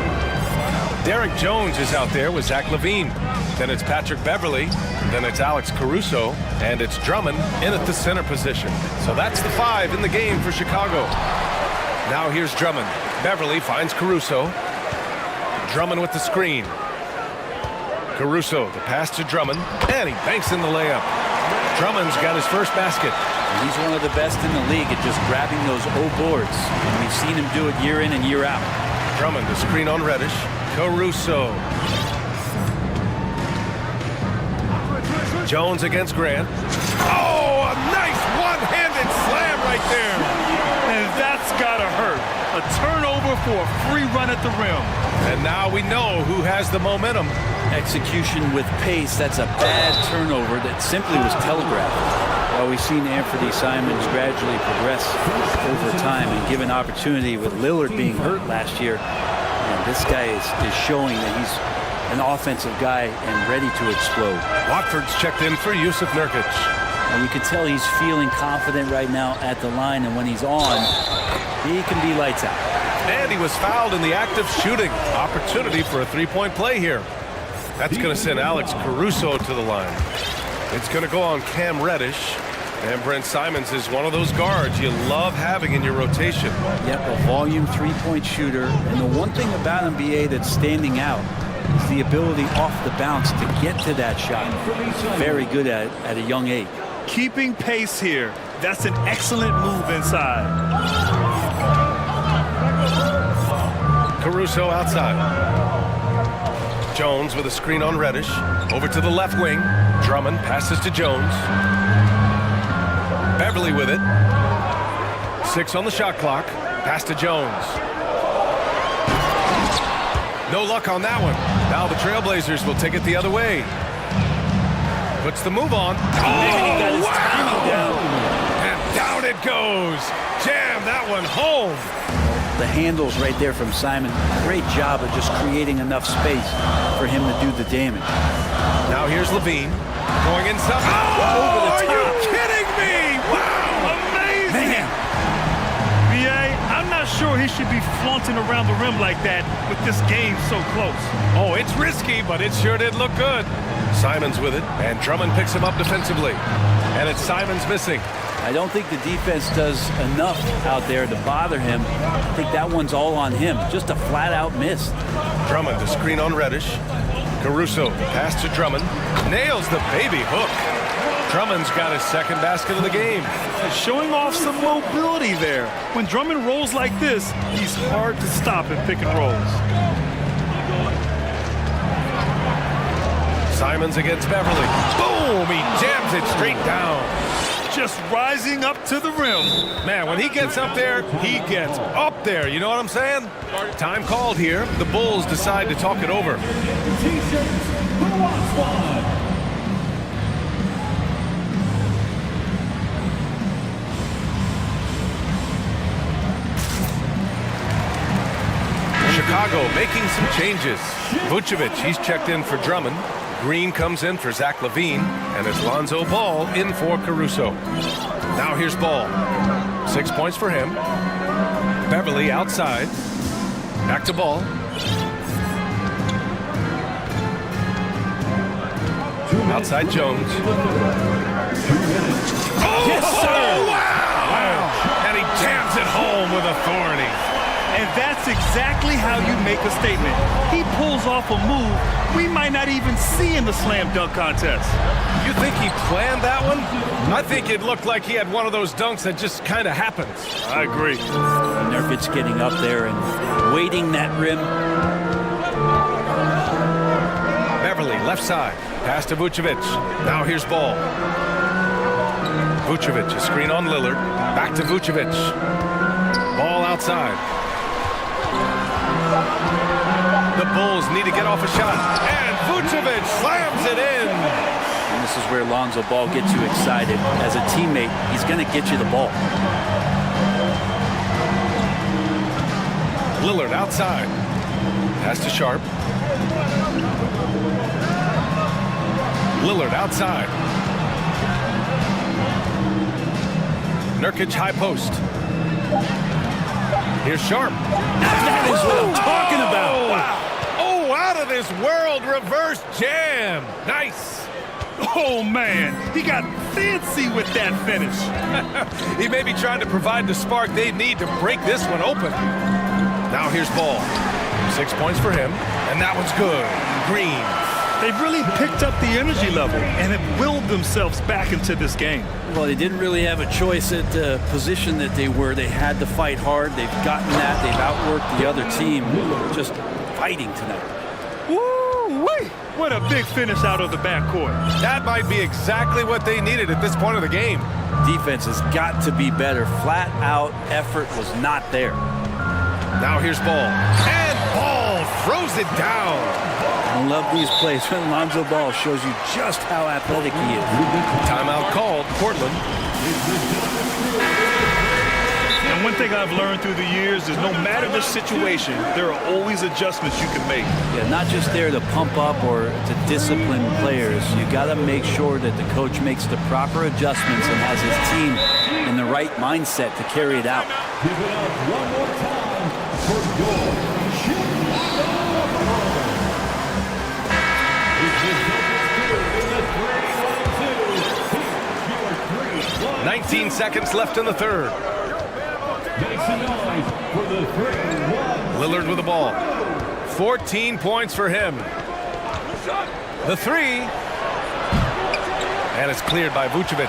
Derek Jones is out there with Zach LaVine. Then it's Patrick Beverly. Then it's Alex Caruso. And it's Drummond in at the center position. So that's the 5 in the game for Chicago. Now here's Drummond. Beverly finds Caruso. Drummond with the screen. Caruso, the pass to Drummond. And he banks in the layup. Drummond's got his first basket. And he's one of the best in the league at just grabbing those O boards. And we've seen him do it year in and year out. Drummond, the screen on Reddish. Caruso. Jones against Grant. Oh, a nice one-handed slam right there. And that's gotta hurt. A turnover for a free run at the rim. And now we know who has the momentum. Execution with pace, that's a bad turnover that simply was telegraphed. Well, we've seen Anthony Simons gradually progress over time and given opportunity with Lillard being hurt last year. And this guy is showing that he's an offensive guy and ready to explode. Watford's checked in for Yusuf Nurkic. And you can tell he's feeling confident right now at the line, and when he's on, he can be lights out. And he was fouled in the act of shooting. Opportunity for a three-point play here. That's going to send Alex Caruso to the line. It's going to go on Cam Reddish. And Brent Simons is one of those guards you love having in your rotation. Yep, a volume three-point shooter. And the one thing about NBA that's standing out is the ability off the bounce to get to that shot. Very good at a young age. Keeping pace here. That's an excellent move inside. Caruso outside. Jones with a screen on Reddish. Over to the left wing. Drummond passes to Jones. Beverly with it. 6 on the shot clock. Pass to Jones. No luck on that one. Now the Trailblazers will take it the other way. Puts the move on. Oh, wow! And down it goes. Jam that one home. The handles right there from Simon. Great job of just creating enough space for him to do the damage. Now here's LaVine. Going inside. Oh, over the top. Are you kidding me? Wow! Amazing! B.A., I'm not sure he should be flaunting around the rim like that with this game so close. Oh, it's risky, but it sure did look good. Simons with it, and Drummond picks him up defensively. And it's Simons missing. I don't think the defense does enough out there to bother him. I think that one's all on him. Just a flat-out miss. Drummond, the screen on Reddish. Caruso, pass to Drummond. Nails the baby hook. Drummond's got his second basket of the game. Showing off some mobility there. When Drummond rolls like this, he's hard to stop in pick and rolls. Simons against Beverly. Boom! He jams it straight down. just rising up to the rim. Man, when he gets up there, he gets up there. You know what I'm saying? Time called here. The Bulls decide to talk it over. T-shirts, who wants one? Chicago making some changes. Vucevic, he's checked in for Drummond. Green comes in for Zach LaVine, and it's Lonzo Ball in for Caruso. Now here's Ball. 6 points for him. Beverly outside. Back to Ball. Outside Jones. Oh, Yes, sir. wow! And he jams it home with authority. And that's exactly how you make a statement. He pulls off a move we might not even see in the slam dunk contest. You think he planned that one? I think it looked like he had one of those dunks that just kind of happens. I agree. Nurkic getting up there and waiting that rim. Beverly, left side. Pass to Vucevic. Now here's Ball. Vucevic, a screen on Lillard. Back to Vucevic. Ball outside. The Bulls need to get off a shot. And Vucevic slams it in. And this is where Lonzo Ball gets you excited. As a teammate, he's going to get you the ball. Lillard outside. Pass to Sharp. Lillard outside. Nurkic high post. Here's Sharp. That is what I'm talking about. Wow. Oh, out of this world reverse jam. Nice. Oh, man. He got fancy with that finish. He may be trying to provide the spark they need to break this one open. Now here's Ball. 6 points for him, and that one's good. Green. They've really picked up the energy level and have willed themselves back into this game. Well, they didn't really have a choice at the position that they were. They had to fight hard. They've gotten that. They've outworked the other team. Just fighting tonight. Woo-wee! What a big finish out of the backcourt. That might be exactly what they needed at this point of the game. Defense has got to be better. Flat out effort was not there. Now here's Ball. And Ball throws it down. I love these plays when Lonzo Ball shows you just how athletic he is. Timeout called, Portland. And one thing I've learned through the years is no matter the situation, there are always adjustments you can make. Yeah, not just there to pump up or to discipline players. You got to make sure that the coach makes the proper adjustments and has his team in the right mindset to carry it out. Give it up one more time for your 19 seconds left in the third. Lillard with the ball. 14 points for him. The three. And it's cleared by Vucevic.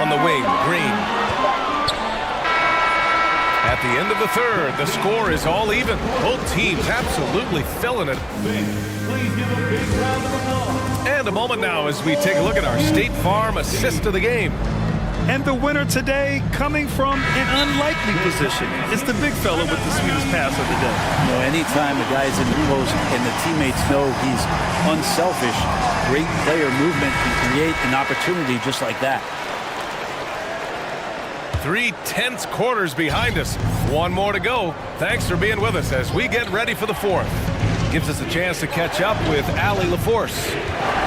On the wing, Green. At the end of the third, the score is all even. Both teams absolutely filling it. And a moment now as we take a look at our State Farm assist of the game. And the winner today coming from an unlikely position. It's the big fella with the sweetest pass of the day. You know, anytime a guy's in the post and the teammates know he's unselfish, great player movement can create an opportunity just like that. 3 tense quarters behind us. One more to go. Thanks for being with us as we get ready for the fourth. Gives us a chance to catch up with Allie LaForce.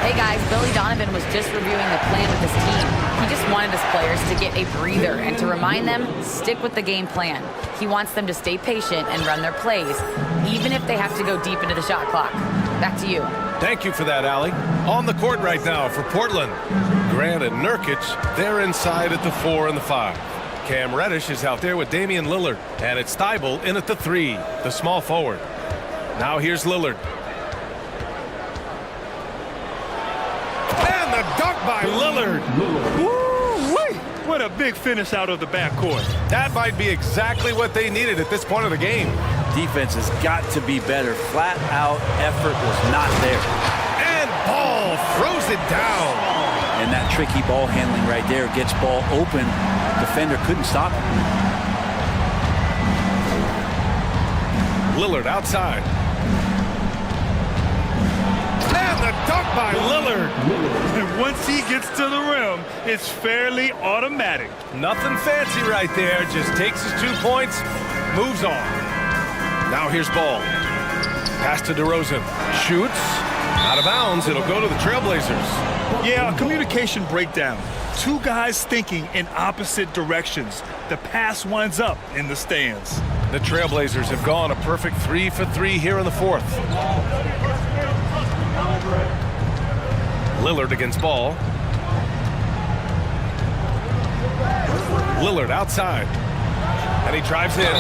Hey guys, Billy Donovan was just reviewing the plan with his team. He just wanted his players to get a breather and to remind them, stick with the game plan. He wants them to stay patient and run their plays, even if they have to go deep into the shot clock. Back to you. Thank you for that, Allie. On the court right now for Portland. Grant and Nurkic, they're inside at the 4 and the 5. Cam Reddish is out there with Damian Lillard. And it's Thibault in at the 3, the small forward. Now here's Lillard. And the dunk by Lillard. Woo-wee! What a big finish out of the backcourt. That might be exactly what they needed at this point of the game. Defense has got to be better. Flat out effort was not there. And Ball throws it down. And that tricky ball handling right there gets ball open. Defender couldn't stop it. Lillard outside. And the dunk by Lillard. And once he gets to the rim, it's fairly automatic. Nothing fancy right there. Just takes his 2 points, moves on. Now here's ball. Pass to DeRozan. Shoots. Out of bounds. It'll go to the Trailblazers. Yeah, a communication breakdown. Two guys thinking in opposite directions. The pass winds up in the stands. The Trailblazers have gone a perfect 3 for 3 here in the fourth. Lillard against ball. Lillard outside. And he drives in.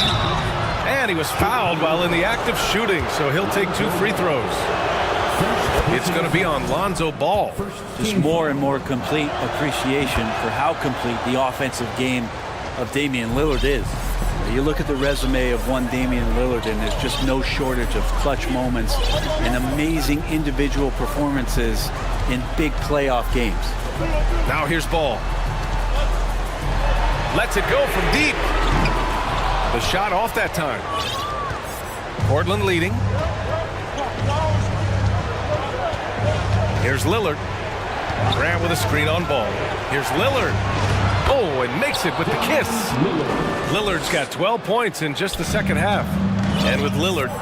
And he was fouled while in the act of shooting, so he'll take 2 free throws. It's going to be on Lonzo Ball. Just more and more complete appreciation for how complete the offensive game of Damian Lillard is. You look at the resume of one Damian Lillard, and there's just no shortage of clutch moments and amazing individual performances in big playoff games. Now here's ball. Lets it go from deep. The shot off that time. Portland leading. Here's Lillard. Grant with a screen on ball. Here's Lillard. Oh, and makes it with the kiss. Lillard's got 12 points in just the second half. And with Lillard,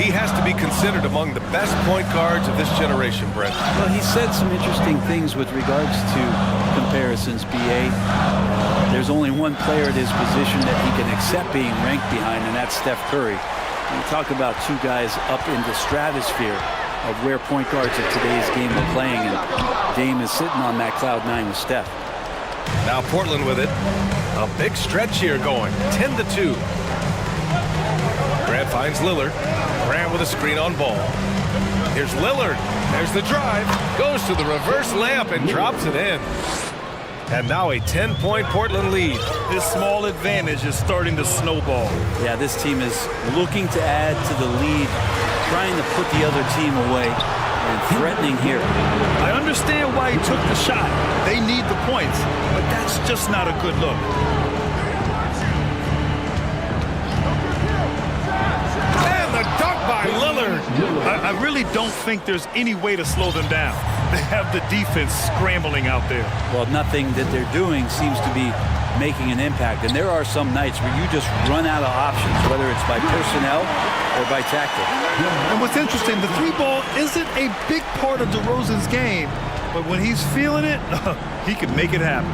he has to be considered among the best point guards of this generation, Brent. Well, he said some interesting things with regards to comparisons, B.A. There's only one player at his position that he can accept being ranked behind, and that's Steph Curry. You talk about two guys up in the stratosphere of where point guards of today's game are playing, and Dame is sitting on that cloud 9 with Steph. Now Portland with it. A big stretch here going. 10-2. Grant finds Lillard. Grant with a screen on ball. Here's Lillard. There's the drive. Goes to the reverse layup and drops it in. And now a 10-point Portland lead. This small advantage is starting to snowball. Yeah, this team is looking to add to the lead, trying to put the other team away, and threatening here. I understand why he took the shot. They need the points, but that's just not a good look. And the dunk by Lillard. I really don't think there's any way to slow them down. They have the defense scrambling out there. Well, nothing that they're doing seems to be making an impact. And there are some nights where you just run out of options, whether it's by personnel or by tactic. And what's interesting, the three ball isn't a big part of DeRozan's game, but when he's feeling it, he can make it happen.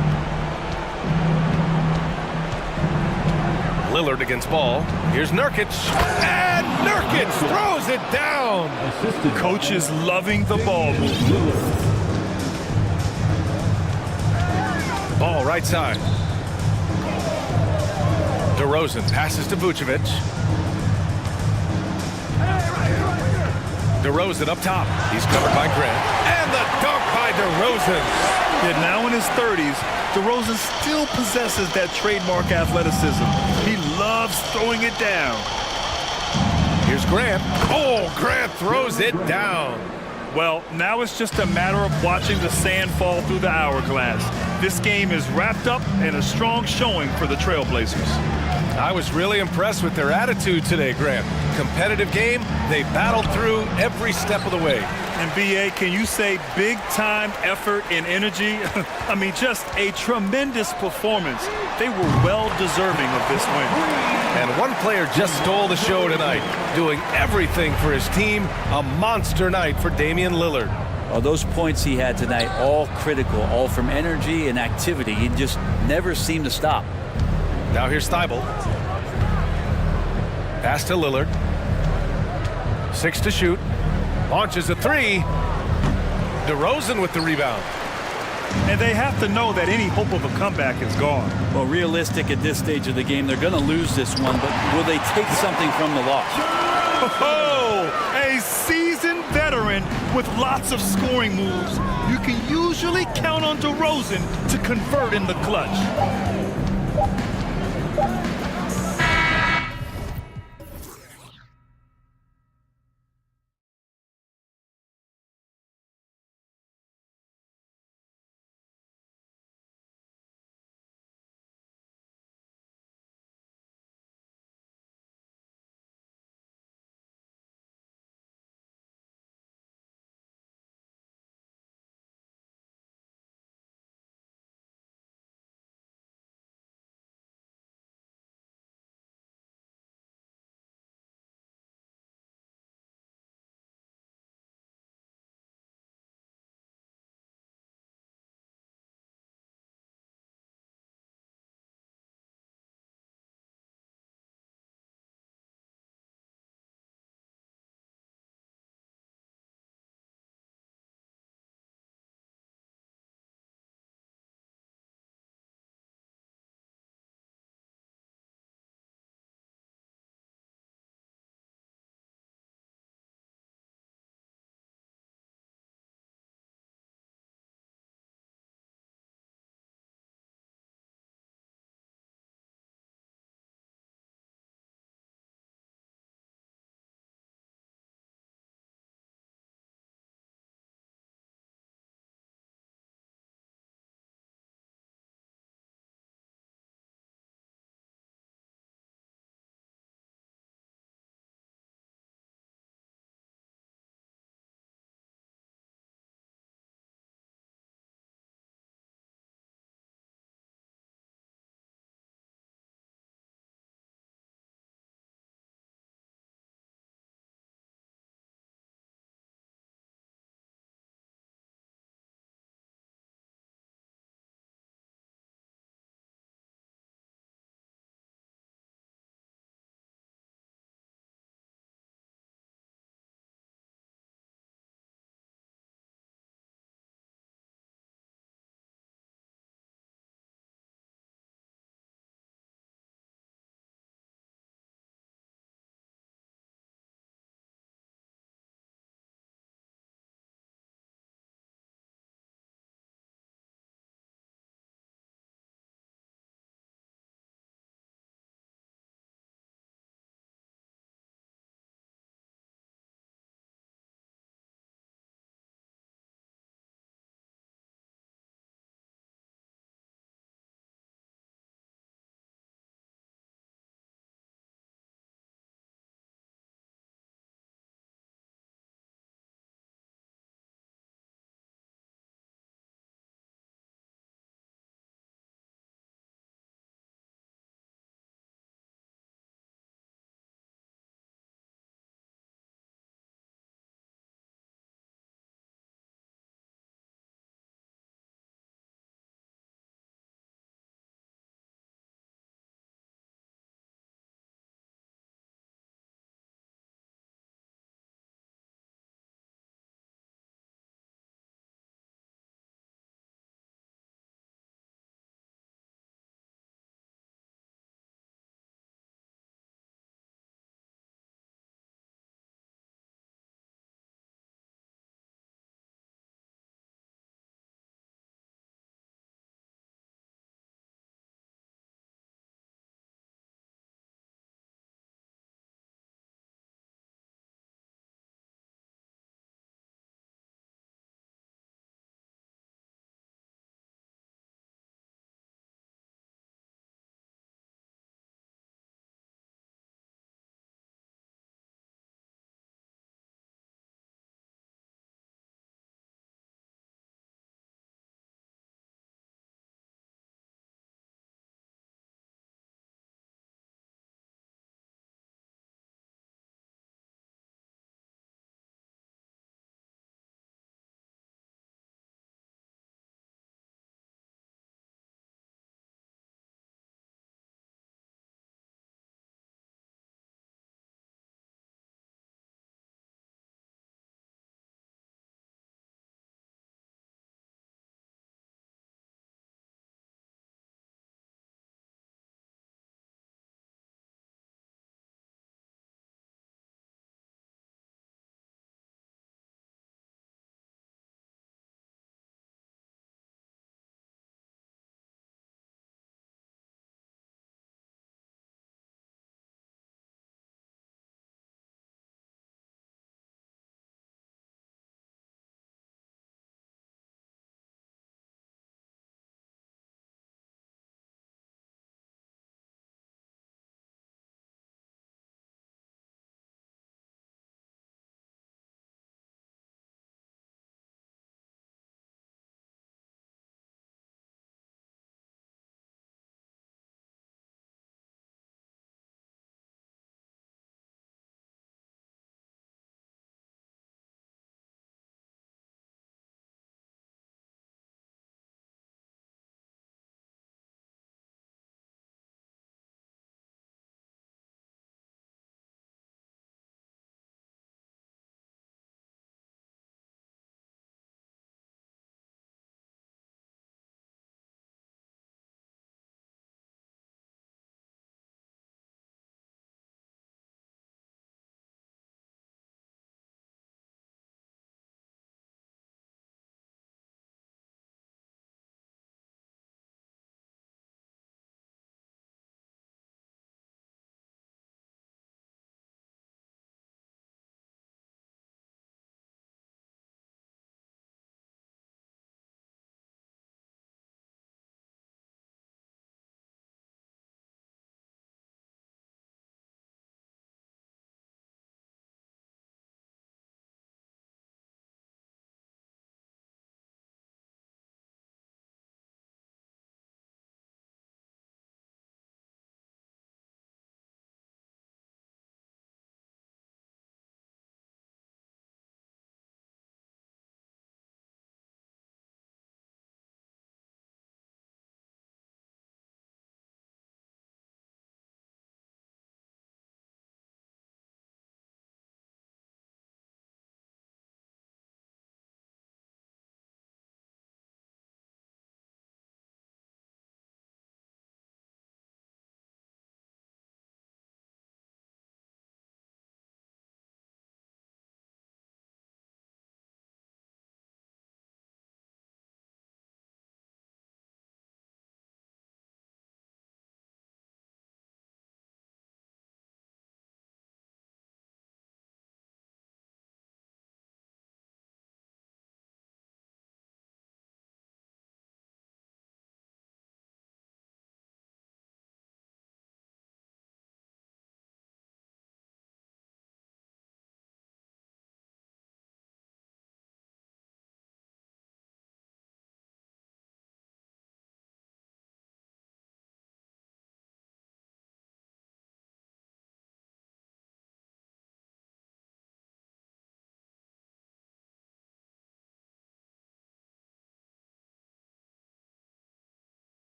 Lillard against ball. Here's Nurkic. And Nurkic throws it down. Coach is loving the ball movement. Ball right side. DeRozan passes to Vucevic. DeRozan up top. He's covered by Grant. And the dunk by DeRozan. Yet now in his 30s, DeRozan still possesses that trademark athleticism. He loves throwing it down. Here's Grant. Oh, Grant throws it down. Well, now it's just a matter of watching the sand fall through the hourglass. This game is wrapped up in a strong showing for the Trailblazers. I was really impressed with their attitude today, Grant. Competitive game, they battled through every step of the way. And B.A., can you say big-time effort and energy? I mean, just a tremendous performance. They were well-deserving of this win. And one player just stole the show tonight, doing everything for his team. A monster night for Damian Lillard. Well, those points he had tonight, all critical, all from energy and activity. He just never seemed to stop. Now here's Thibault. Pass to Lillard. 6 to shoot. Launches a 3. DeRozan with the rebound. And they have to know that any hope of a comeback is gone. Well, realistic at this stage of the game, they're going to lose this one, but will they take something from the loss? Oh, a seasoned veteran with lots of scoring moves. You can usually count on DeRozan to convert in the clutch.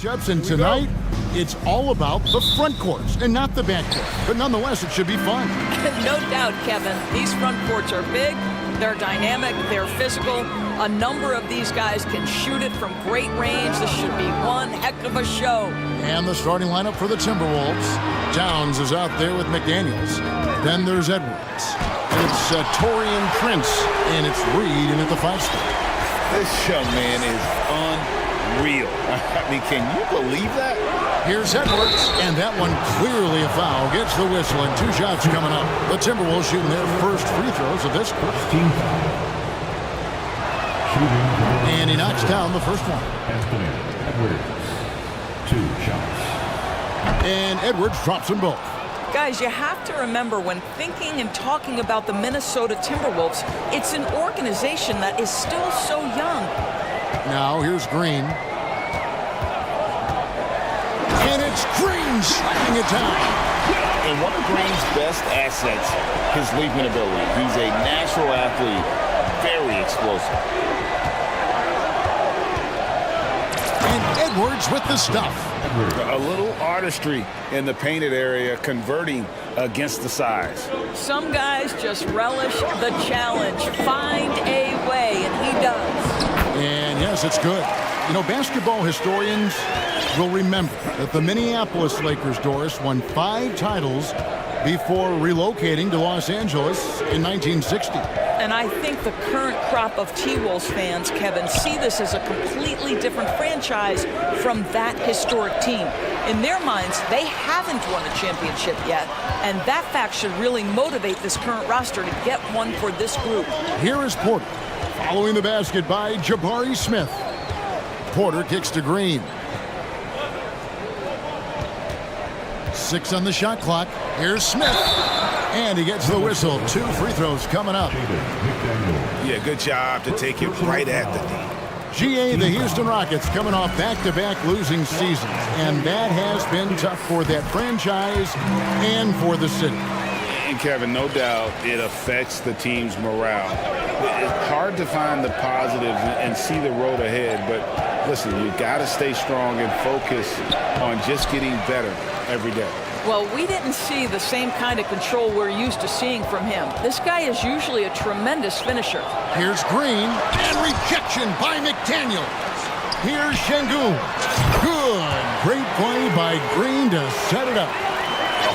And tonight, it's all about the front courts and not the back court. But nonetheless, it should be fun. No doubt, Kevin. These front courts are big, they're dynamic, they're physical. A number of these guys can shoot it from great range. This should be one heck of a show. And the starting lineup for the Timberwolves. Towns is out there with McDaniels. Then there's Edwards. And it's Torian Prince. And it's Reed in at the 5 spot. This young man is unreal. I mean, can you believe that? Here's Edwards, and that one clearly a foul. Gets the whistle, and 2 shots coming up. The Timberwolves shooting their first free throws of this quarter. And he knocks down the first one. Anthony Edwards, 2 shots. And Edwards drops them both. Guys, you have to remember when thinking and talking about the Minnesota Timberwolves, it's an organization that is still so young. Now here's Green. And it's Green sliding it down. And one of Green's best assets, his leaping ability. He's a natural athlete, very explosive. And Edwards with the stuff. A little artistry in the painted area, converting against the size. Some guys just relish the challenge. Find a way, and he does. And yes, it's good. You know, basketball historians will remember that the Minneapolis Lakers, Doris, won 5 titles before relocating to Los Angeles in 1960. And I think the current crop of T-Wolves fans, Kevin, see this as a completely different franchise from that historic team. In their minds, they haven't won a championship yet, and that fact should really motivate this current roster to get one for this group. Here is Porter, following the basket by Jabari Smith. Porter kicks to Green. 6 on the shot clock. Here's Smith. And he gets the whistle. 2 free throws coming up. Yeah, good job to take it right at the knee. GA, the Houston Rockets, coming off back-to-back losing seasons. And that has been tough for that franchise and for the city. And Kevin, no doubt it affects the team's morale. It's hard to find the positives and see the road ahead, but listen, you got to stay strong and focus on just getting better every day. Well, we didn't see the same kind of control we're used to seeing from him. This guy is usually a tremendous finisher. Here's Green, and rejection by McDaniels. Here's Şengün. Good. Great play by Green to set it up.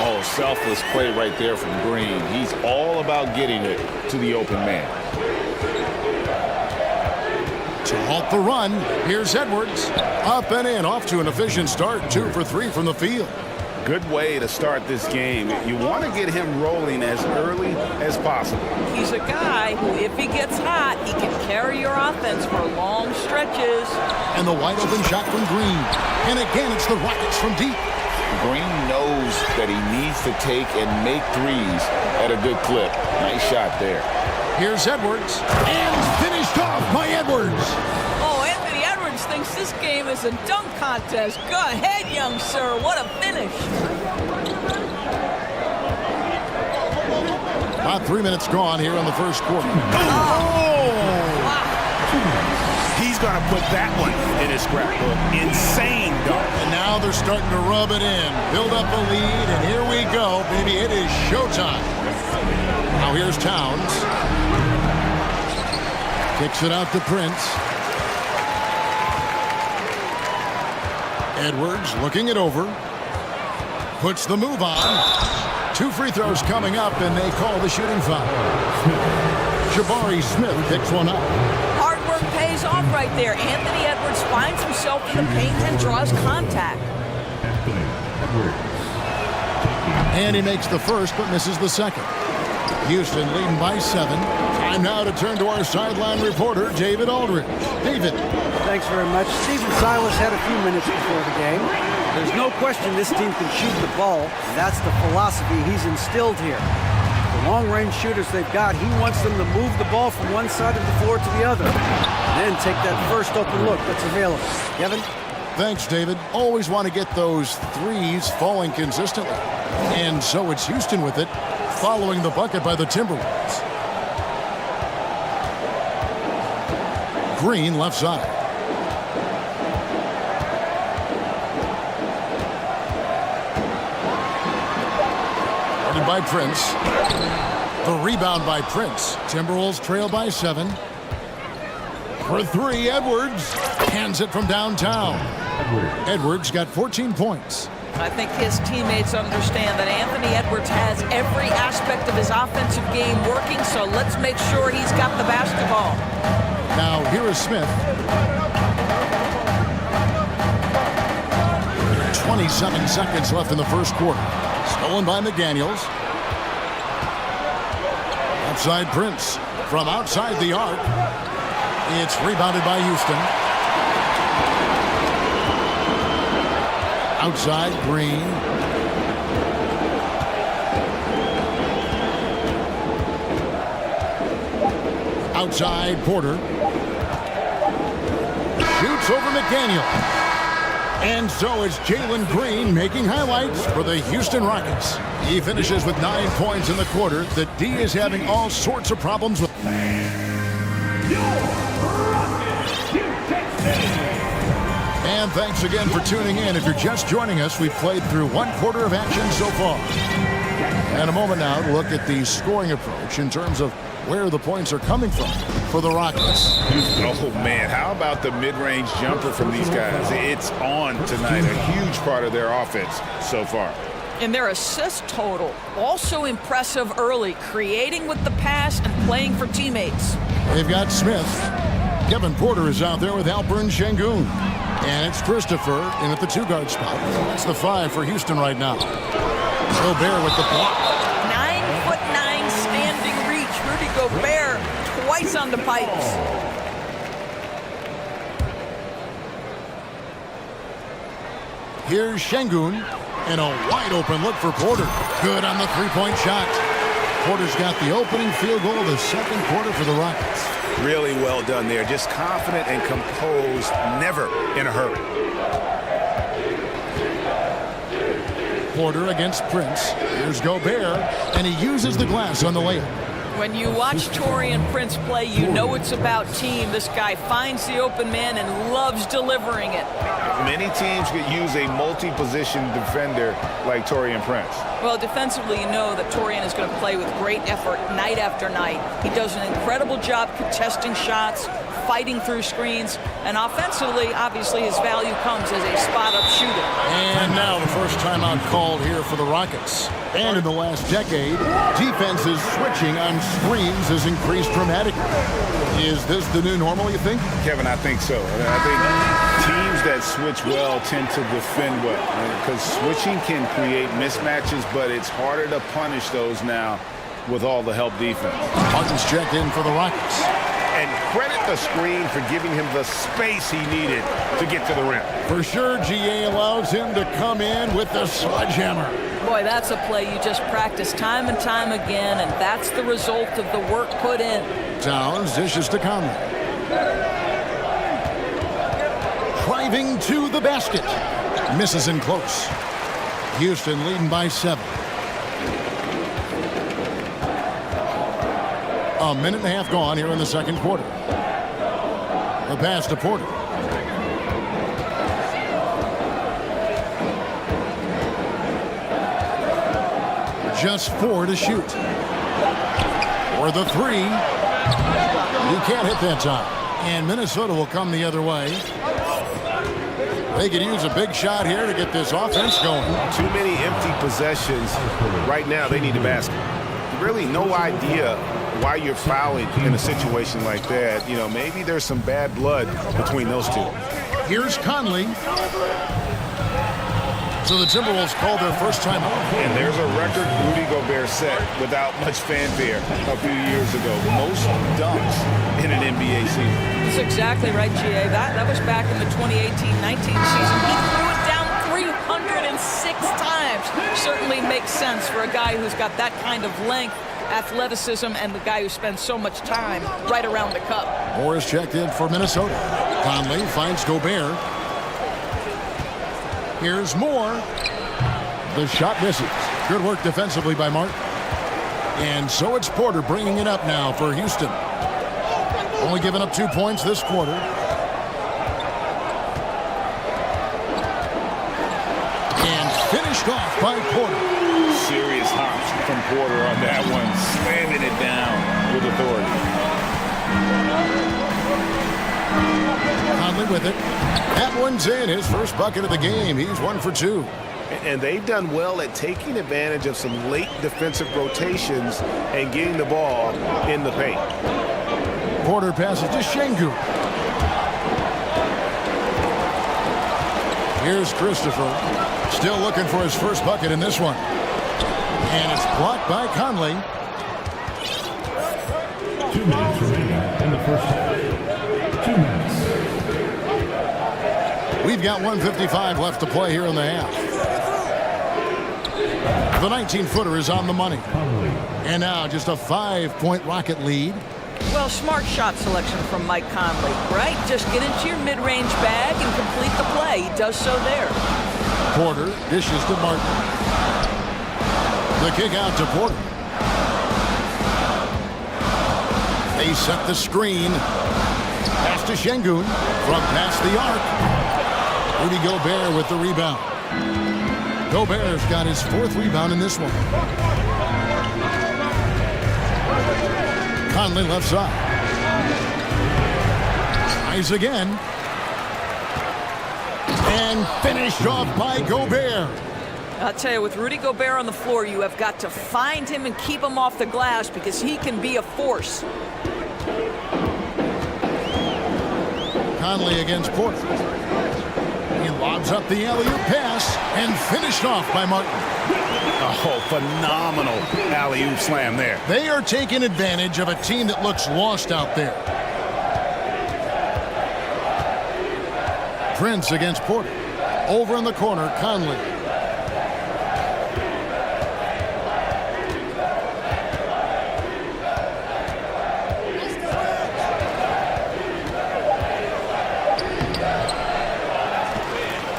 Oh, selfless play right there from Green. He's all about getting it to the open man. To halt the run, here's Edwards. Up and in, off to an efficient start. 2 for 3 from the field. Good way to start this game. You want to get him rolling as early as possible. He's a guy who, if he gets hot, he can carry your offense for long stretches. And the wide open shot from Green. And again, it's the Rockets from deep. Green knows that he needs to take and make threes at a good clip. Nice shot there. Here's Edwards. And finished off by Edwards. Oh, Anthony Edwards thinks this game is a dunk contest. Go ahead, young sir. What a finish. About 3 minutes gone here in the first quarter. He's going to put that one in his scrapbook. Insane dunk. And now they're starting to rub it in. Build up a lead, and here we go, baby. It is showtime. Now here's Towns. Kicks it out to Prince. Edwards looking it over. Puts the move on. 2 free throws coming up, and they call the shooting foul. Jabari Smith picks one up. Hard work pays off right there. Anthony Edwards finds himself in the paint and draws contact. And he makes the first, but misses the second. Houston leading by 7. Time now to turn to our sideline reporter, David Aldridge. David. Thanks very much. Stephen Silas had a few minutes before the game. There's no question this team can shoot the ball, and that's the philosophy he's instilled here. The long-range shooters they've got, he wants them to move the ball from one side of the floor to the other, and then take that first open look that's available. Kevin? Thanks, David. Always want to get those threes falling consistently. And so it's Houston with it, following the bucket by the Timberwolves. Green left side. deflected by Prince. The rebound by Prince. Timberwolves trail by 7. For 3, Edwards hands it from downtown. Edwards got 14 points. I think his teammates understand that Anthony Edwards has every aspect of his offensive game working, so let's make sure he's got the basketball. Now here is Smith. 27 seconds left in the first quarter. Stolen by McDaniels. Outside Prince. From outside the arc. It's rebounded by Houston. Outside Green. Outside Porter. Shoots over McDaniel. And so it's Jalen Green making highlights for the Houston Rockets. He finishes with 9 points in the quarter. The D is having all sorts of problems with. And thanks again for tuning in. If you're just joining us, we've played through 1 quarter of action so far. And a moment now to look at the scoring approach in terms of where the points are coming from for the Rockets. Oh, man, how about the mid-range jumper from these guys? It's on tonight, a huge part of their offense so far. And their assist total, also impressive early, creating with the pass and playing for teammates. They've got Smith. Kevin Porter is out there with Alperen Şengün. And it's Christopher in at the 2-guard spot. That's the 5 for Houston right now. Gobert with the block. 9'9" standing reach. Rudy Gobert twice on the pipes. Here's Şengün. And a wide open look for Porter. Good on the 3-point shot. Porter's got the opening field goal of the second quarter for the Rockets. Really well done there. Just confident and composed, never in a hurry. Porter against Prince. Here's Gobert, and he uses the glass on the layup. When you watch Taurean Prince play, you know it's about team. This guy finds the open man and loves delivering it. Many teams could use a multi-position defender like Taurean Prince. Well, defensively, you know that Taurean is going to play with great effort night after night. He does an incredible job contesting shots, fighting through screens, and offensively, obviously, his value comes as a spot-up shooter. And now the first timeout called here for the Rockets. And in the last decade, defenses switching on screens has increased dramatically. Is this the new normal, you think? Kevin, I think so. I think teams that switch well tend to defend well, because switching can create mismatches, but it's harder to punish those now with all the help defense. Martin's checked in for the Rockets. And credit the screen for giving him the space he needed to get to the rim. For sure, GA allows him to come in with the sledgehammer. Boy, that's a play you just practice time and time again, and that's the result of the work put in. Towns dishes to Conley. Driving to the basket. Misses in close. Houston leading by 7. A minute and a half gone here in the second quarter. The pass to Porter. Just 4 to shoot. For the 3. You can't hit that time. And Minnesota will come the other way. They could use a big shot here to get this offense going. Too many empty possessions. Right now, they need a basket. Really no idea why you're fouling in a situation like that. You know, maybe there's some bad blood between those two. Here's Conley. So the Timberwolves called their first time out. And there's a record Rudy Gobert set without much fanfare a few years ago. Most dunks in an NBA season. That's exactly right, GA. That was back in the 2018-19 season. He threw it down 306 times. Certainly makes sense for a guy who's got that kind of length, athleticism, and the guy who spends so much time right around the cup. Morris checked in for Minnesota. Conley finds Gobert. Here's Moore. The shot misses. Good work defensively by Martin. And so it's Porter bringing it up now for Houston. Only giving up 2 points this quarter. And finished off by Porter. serious hops from Porter on that one, slamming it down with authority. Conley with it. That one's in. His first bucket of the game. He's 1 for 2. And they've done well at taking advantage of some late defensive rotations and getting the ball in the paint. Porter passes to Şengün. Here's Christopher. Still looking for his first bucket in this one. And it's blocked by Conley. 2 minutes remaining in the first half. 2 minutes. We've got 1:55 left to play here in the half. The 19-footer is on the money. And now just a 5-point Rocket lead. Well, smart shot selection from Mike Conley, right? Just get into your mid-range bag and complete the play. He does so there. Porter dishes to Martin. The kick out to Porter. They set the screen. Pass to Şengün from past the arc. Rudy Gobert with the rebound. Gobert's got his 4th rebound in this one. Conley left side. Tries again. And finished off by Gobert. I'll tell you, with Rudy Gobert on the floor, you have got to find him and keep him off the glass because he can be a force. Conley against Porter. He lobs up the alley-oop pass and finished off by Martin. Oh, phenomenal alley-oop slam there. They are taking advantage of a team that looks lost out there. Prince against Porter. Over in the corner, Conley.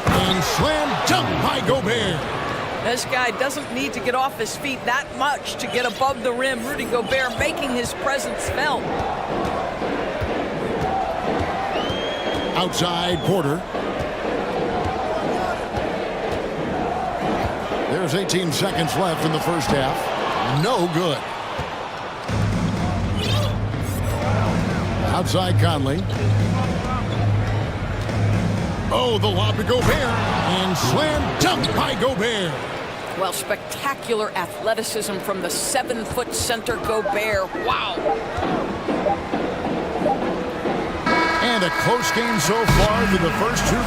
And slam dunk by Gobert. This guy doesn't need to get off his feet that much to get above the rim. Rudy Gobert making his presence felt. Outside Porter. There's 18 seconds left in the first half. No good. Outside Conley. Oh, the lob to Gobert. And slam dunk by Gobert. Well, spectacular athleticism from the 7-foot center Gobert. Wow. And a close game so far for the first two.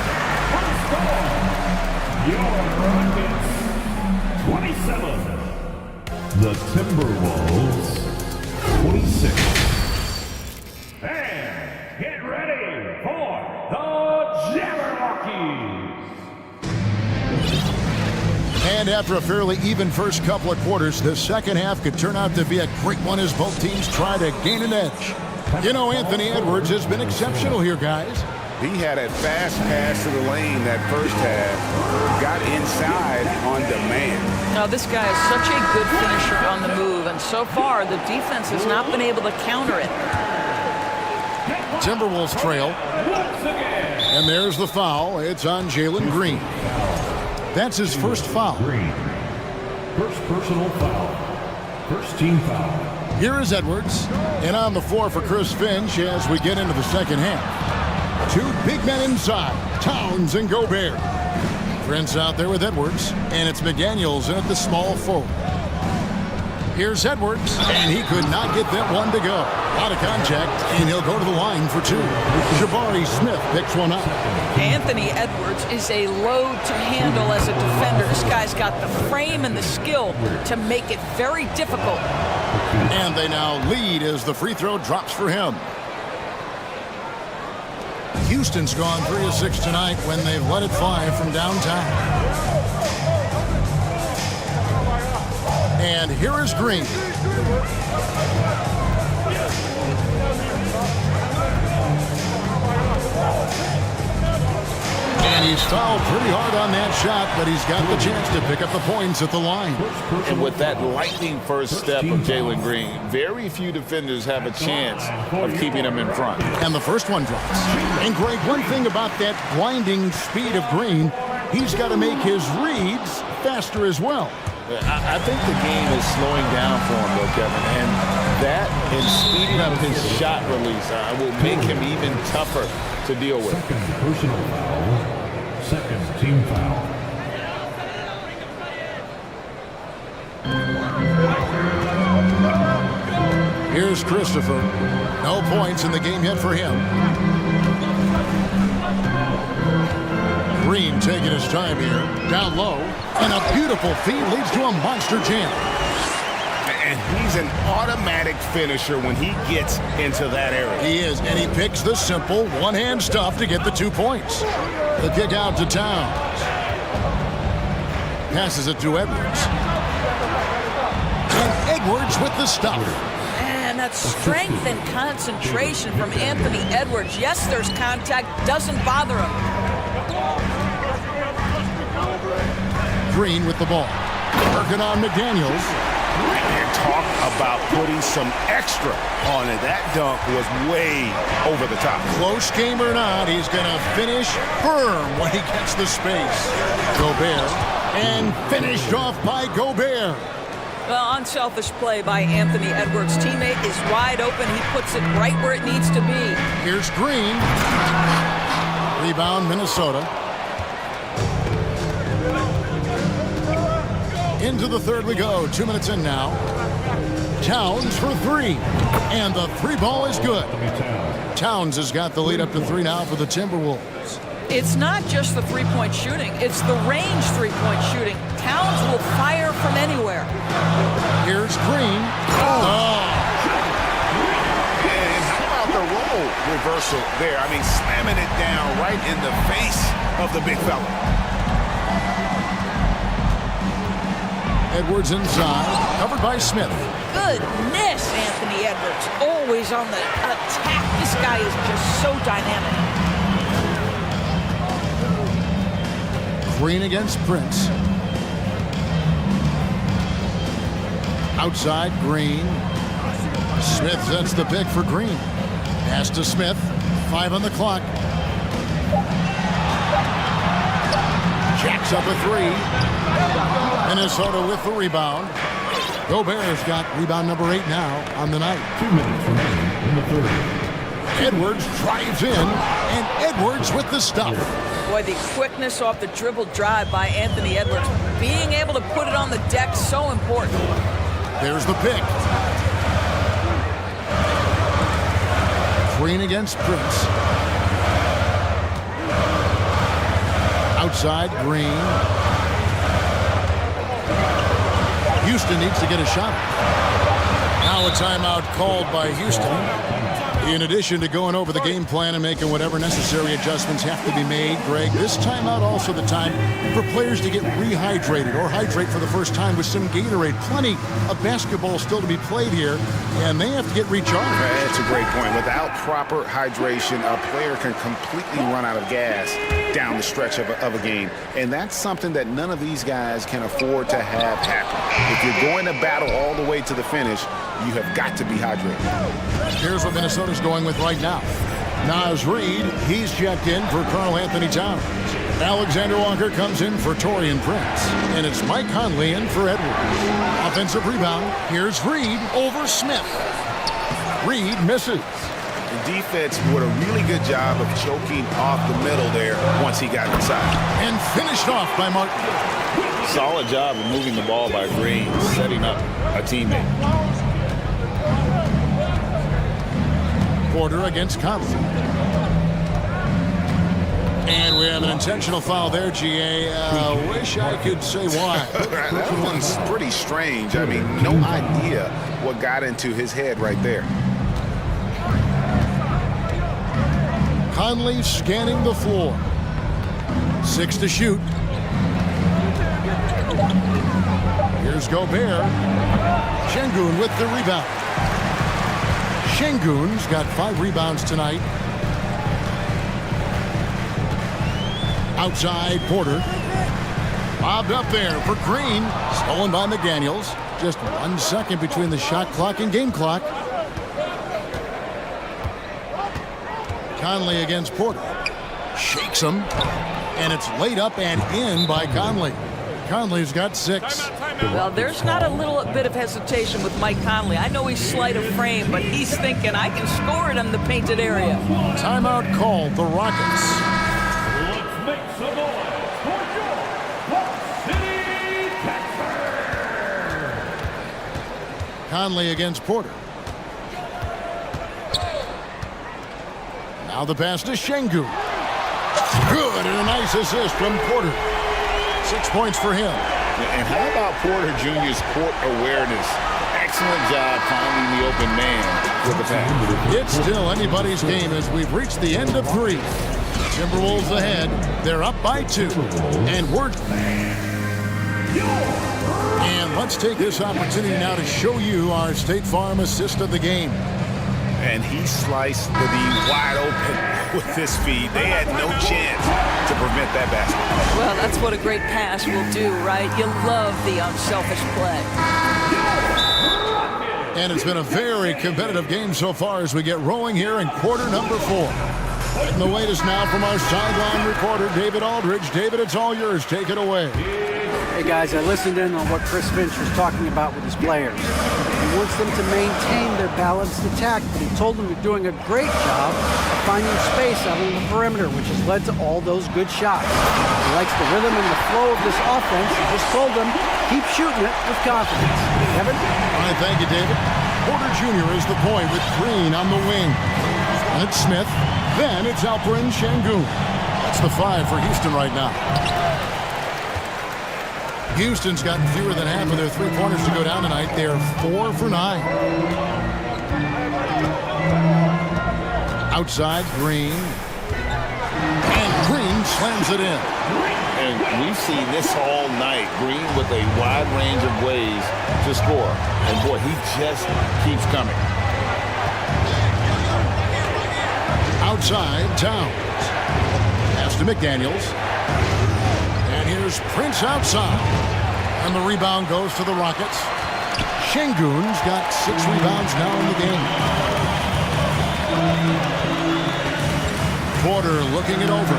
Your Rockets, 27. The Timberwolves, 26. And get ready for the Jabberwockies. And after a fairly even first couple of quarters, the second half could turn out to be a great one as both teams try to gain an edge. You know, Anthony Edwards has been exceptional here, guys. He had a fast pass to the lane that first half. Got inside on demand. Now, this guy is such a good finisher on the move, and so far the defense has not been able to counter it. Timberwolves trail. And there's the foul. It's on Jalen Green. That's his first foul. Green. First personal foul. First team foul. Here is Edwards. And on the floor for Chris Finch as we get into the second half. Two big men inside. Towns and Gobert. Prince out there with Edwards. And it's McDaniels in at the small forward. Here's Edwards. And he could not get that one to go. Out of contact. And he'll go to the line for two. Jabari Smith picks one up. Anthony Edwards is a load to handle as a defender. This guy's got the frame and the skill to make it very difficult. And they now lead as the free throw drops for him. Houston's gone 3 of 6 tonight when they've let it fly from downtown. And here is Green. And he's fouled pretty hard on that shot, but he's got the chance to pick up the points at the line. And with that lightning first step of Jalen Green, very few defenders have a chance of keeping him in front. And the first one drops. And Greg, one thing about that blinding speed of Green, he's got to make his reads faster as well. I think the game is slowing down for him, though, Kevin. And that and speeding up his shot release will make him even tougher to deal with. Second personal foul. Second team foul. Here's Christopher. No points in the game yet for him. Green taking his time here. Down low. And a beautiful feed leads to a monster jam. And he's an automatic finisher when he gets into that area. He is, and he picks the simple one-hand stuff to get the 2 points. The kick out to Towns. Passes it to Edwards. And Edwards with the stop. And that strength and concentration from Anthony Edwards. Yes, there's contact, doesn't bother him. Green with the ball. Working on McDaniels. And talk about putting some extra on it. That dunk was way over the top. Close game or not, he's going to finish firm when he gets the space. Gobert. And finished off by Gobert. Well, unselfish play by Anthony Edwards. Teammate is wide open. He puts it right where it needs to be. Here's Green. Rebound, Minnesota. Into the third we go. 2 minutes in now. Towns for three. And the three ball is good. Towns has got the lead up to 3 now for the Timberwolves. It's not just the three-point shooting. It's the range three-point shooting. Towns will fire from anywhere. Here's Green. And how about the role reversal there? I mean, slamming it down right in the face of the big fella. Edwards inside, covered by Smith. Goodness, Anthony Edwards. Always on the attack. This guy is just so dynamic. Green against Prince. Outside, Green. Smith sets the pick for Green. Pass to Smith. 5 on the clock. Jacks up a 3. Minnesota with the rebound. Gobert's got rebound number 8 now on the night. 2 minutes remaining in the third. Edwards drives in, and Edwards with the stop. Boy, the quickness off the dribble drive by Anthony Edwards. Being able to put it on the deck, so important. There's the pick. Green against Prince. Outside, Green. Houston needs to get a shot. Now a timeout called by Houston. In addition to going over the game plan and making whatever necessary adjustments have to be made, Greg, this timeout also the time for players to get rehydrated or hydrate for the first time with some Gatorade. Plenty of basketball still to be played here, and they have to get recharged. That's a great point. Without proper hydration, a player can completely run out of gas down the stretch of a game. And that's something that none of these guys can afford to have happen. If you're going to battle all the way to the finish, you have got to be hydrated. Here's what Minnesota's going with right now. Naz Reid, he's checked in for Karl Anthony Towns. Alexander Walker comes in for Taurean Prince. And it's Mike Conley in for Edwards. Offensive rebound. Here's Reid over Smith. Reid misses. The defense did a really good job of choking off the middle there once he got inside. And finished off by Martin. Solid job of moving the ball by Green, setting up a teammate. Porter against Conley. And we have an intentional foul there, GA. Wish I could say why. That one's pretty strange. I mean, no idea what got into his head right there. Conley scanning the floor. 6 to shoot. Here's Gobert. Şengün with the rebound. Şengün's got 5 rebounds tonight. Outside, Porter. Bobbed up there for Green. Stolen by McDaniels. Just 1 second between the shot clock and game clock. Conley against Porter. Shakes him. And it's laid up and in by Conley. Conley's got 6. Well, there's not a little bit of hesitation with Mike Conley. I know he's slight of frame, but he's thinking, I can score it in the painted area. Timeout called, the Rockets. Let's make some noise for your Rock City Texans. Conley against Porter. Now the pass to Şengün. Good, and a nice assist from Porter. 6 points for him. And how about Porter Jr.'s court awareness? Excellent job finding the open man with the pass. It's still anybody's game as we've reached the end of 3. Timberwolves ahead. They're up by 2. And let's take this opportunity now to show you our State Farm assist of the game. And he sliced the D wide open with his feed. They had no chance to prevent that basket. Well, that's what a great pass will do, right? You love the unselfish play. And it's been a very competitive game so far as we get rolling here in quarter number 4. And the latest now from our sideline reporter, David Aldridge. David, it's all yours. Take it away. Hey, guys, I listened in on what Chris Finch was talking about with his players. He wants them to maintain their balanced attack, but he told them they're doing a great job of finding space out on the perimeter, which has led to all those good shots. He likes the rhythm and the flow of this offense. He just told them, keep shooting it with confidence. Kevin? All right, thank you, David. Porter Jr. is the point with Green on the wing. And it's Smith. Then it's Alperen Şengün. That's the 5 for Houston right now. Houston's got fewer than half of their 3-pointers to go down tonight. They're 4 for 9. Outside, Green. And Green slams it in. And we've seen this all night. Green with a wide range of ways to score. And boy, he just keeps coming. Outside, Towns. Pass to McDaniels. And here's Prince outside. And the rebound goes to the Rockets. Şengün's got 6 rebounds now in the game. Porter looking it over.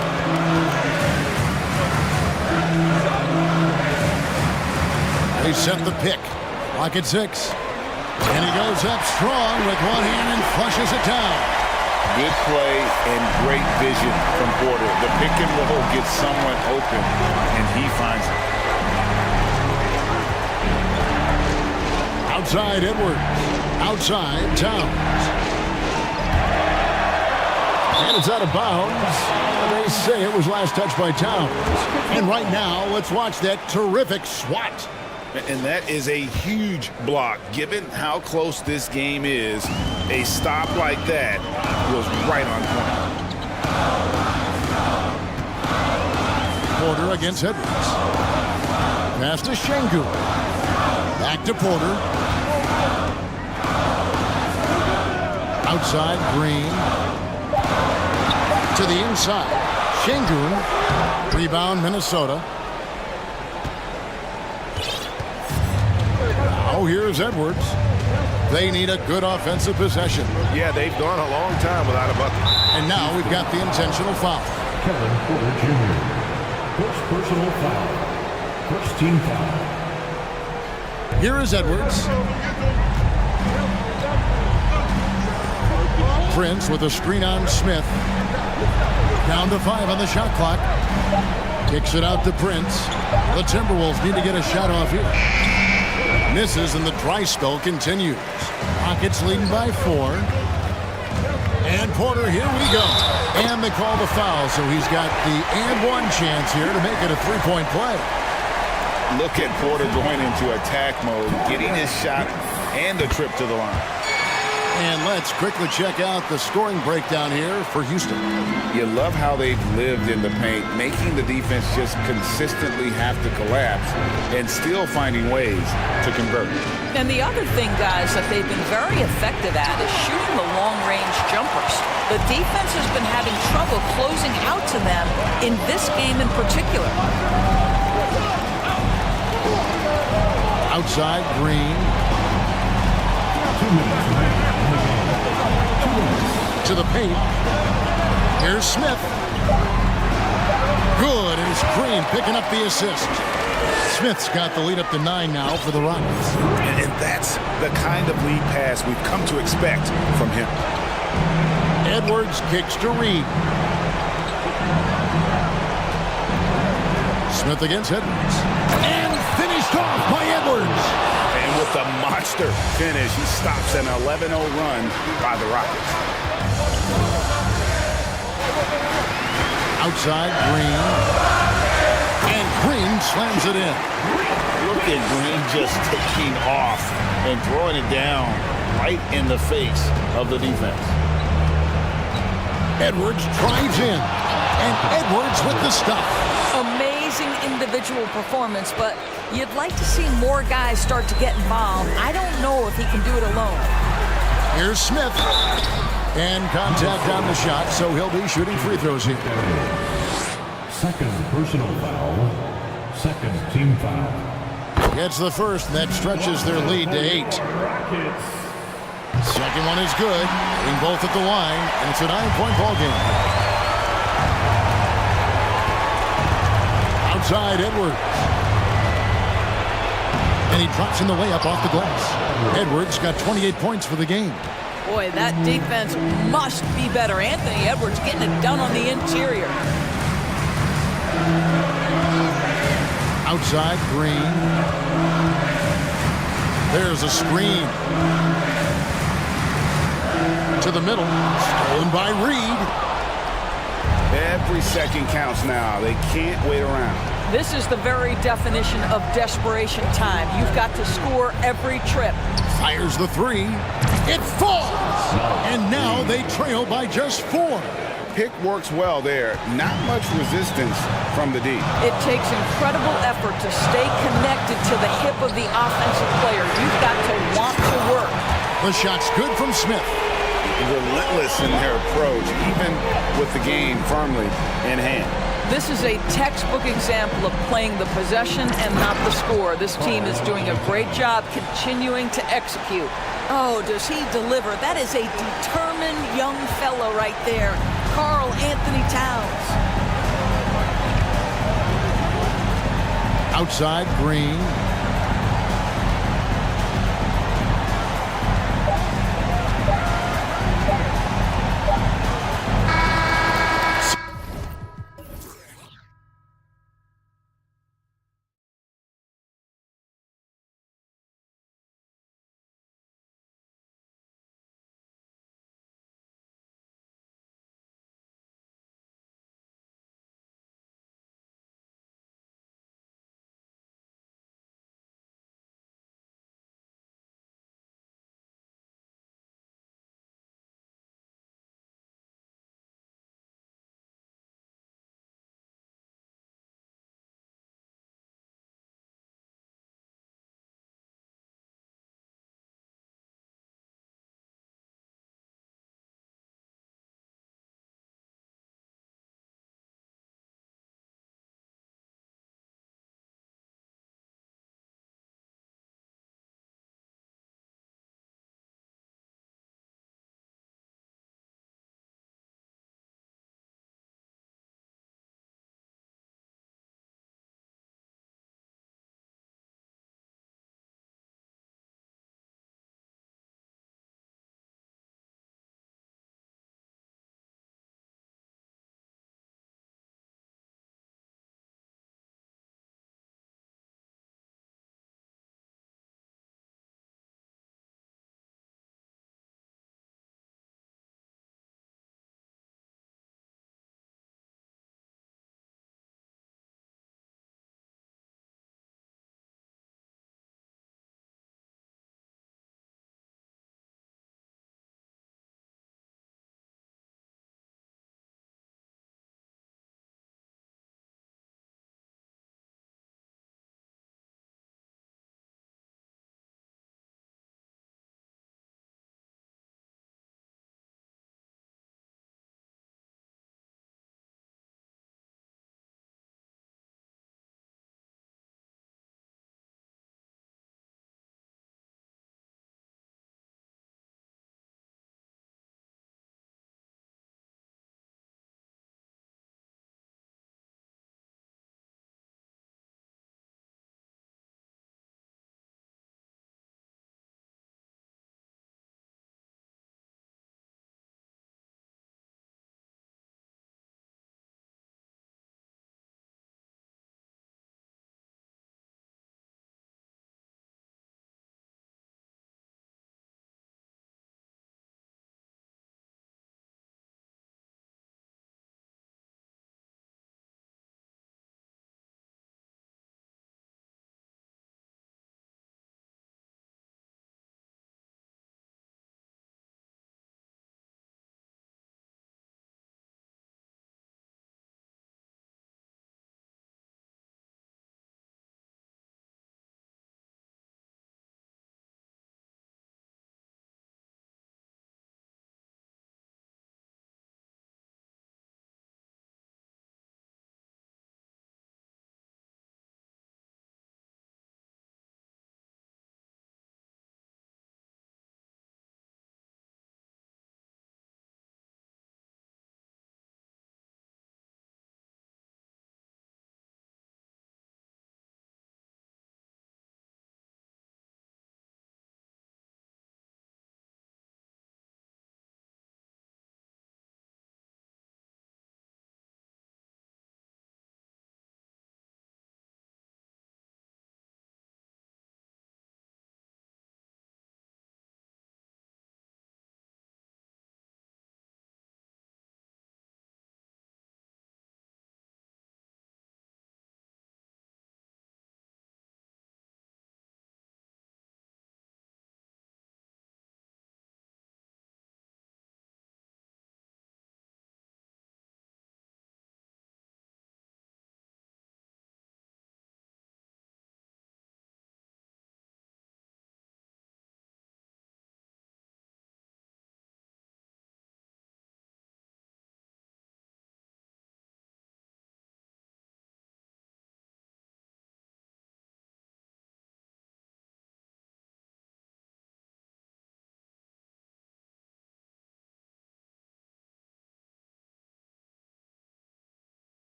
They set the pick. Rocket 6. And he goes up strong with one hand and flushes it down. Good play and great vision from Porter. The pick and roll gets someone open, and he finds it. Outside, Edwards. Outside, Towns. And it's out of bounds. They say it was last touched by Towns. And right now, let's watch that terrific swat. And that is a huge block. Given how close this game is, a stop like that was right on point. Porter against Edwards. Pass to Şengün. Back to Porter. Outside, Green. To the inside. Şengün. Rebound, Minnesota. Now here's Edwards. They need a good offensive possession. Yeah, they've gone a long time without a bucket. And now we've got the intentional foul. Kevin Porter Jr. First personal foul. First team foul. Here is Edwards. Prince with a screen on Smith. Down to 5 on the shot clock. Kicks it out to Prince. The Timberwolves need to get a shot off here. Misses and the dry spell continues. Rockets leading by 4. And Porter, here we go. And they call the foul, so he's got the and one chance here to make it a 3-point play. Look at Porter going into attack mode, getting his shot and the trip to the line. And let's quickly check out the scoring breakdown here for Houston. You love how they've lived in the paint, making the defense just consistently have to collapse and still finding ways to convert. And the other thing, guys, that they've been very effective at is shooting the long-range jumpers. The defense has been having trouble closing out to them in this game in particular. Outside, Green. 2 minutes remaining in the game. 2 minutes. To the paint. Here's Smith. Good, and it's Green picking up the assist. Smith's got the lead up to 9 now for the Rockets. And that's the kind of lead pass we've come to expect from him. Edwards kicks to Reed. Smith against Edwards. And finished off by Edwards. And with a monster finish, he stops an 11-0 run by the Rockets. Outside, Green. And Green slams it in. Look at Green just taking off and throwing it down right in the face of the defense. Edwards drives in. And Edwards with the stop. Amazing individual performance, but you'd like to see more guys start to get involved. I don't know if he can do it alone. Here's Smith. And contact on the shot, so he'll be shooting free throws here. Second personal foul. Second team foul. Gets the first, and that stretches their lead to 8. Second one is good. Being both at the line, and it's a 9-point ball game. Outside, Edwards. And he drops in the layup off the glass. Edwards got 28 points for the game. Boy, that defense must be better. Anthony Edwards getting it done on the interior. Outside, Green. There's a screen. To the middle. Stolen by Reed. Every second counts now. They can't wait around. This is the very definition of desperation time. You've got to score every trip. Fires the 3. It falls! And now they trail by just 4. Pick works well there. Not much resistance from the D. It takes incredible effort to stay connected to the hip of the offensive player. You've got to want to work. The shot's good from Smith. Relentless in their approach, even with the game firmly in hand. This is a textbook example of playing the possession and not the score. This team is doing a great job continuing to execute. Oh, does he deliver? That is a determined young fellow right there. Karl Anthony Towns. Outside, Green.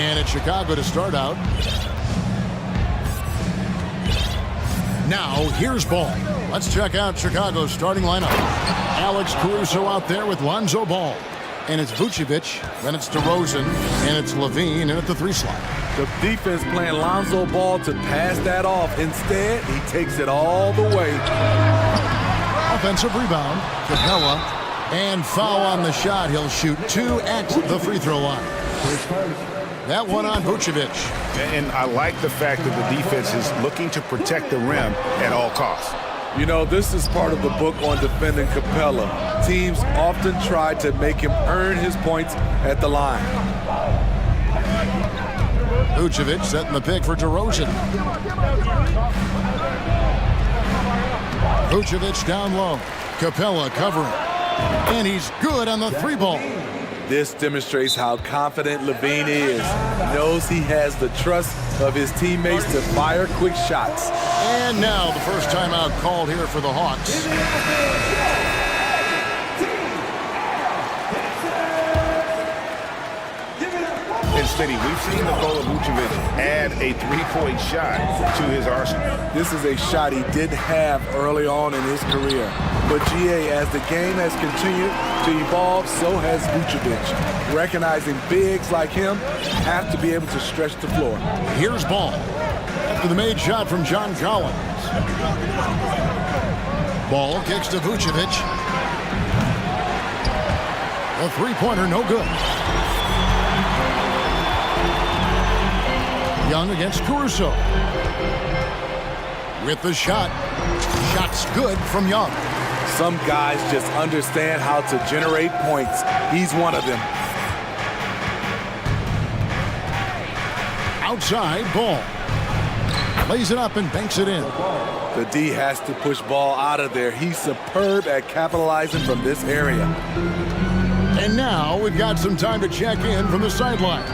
And it's Chicago to start out. Now, here's ball. Let's check out Chicago's starting lineup. Alex Caruso out there with Lonzo Ball. And it's Vucevic, then it's DeRozan, and it's Levine in at the 3 slot. The defense playing Lonzo Ball to pass that off. Instead, he takes it all the way. Offensive rebound, Capella, and foul on the shot. He'll shoot 2 at the free throw line. That one on Vucevic. And I like the fact that the defense is looking to protect the rim at all costs. You know, this is part of the book on defending Capella. Teams often try to make him earn his points at the line. Vucevic setting the pick for DeRozan. Vucevic down low. Capella covering. And he's good on the 3-ball. This demonstrates how confident Levine is. Knows he has the trust of his teammates to fire quick shots. And now the first timeout called here for the Hawks. Instead, we've seen Nikola Vucevic add a 3-point shot to his arsenal. This is a shot he didn't have early on in his career. But GA, as the game has continued to evolve, so has Vucevic. Recognizing bigs like him have to be able to stretch the floor. Here's ball. After the made shot from John Collins. Ball kicks to Vucevic. A 3-pointer, no good. Young against Caruso. With the shot. Shot's good from Young. Some guys just understand how to generate points. He's one of them. Outside, ball. Lays it up and banks it in. The D has to push ball out of there. He's superb at capitalizing from this area. And now we've got some time to check in from the sidelines.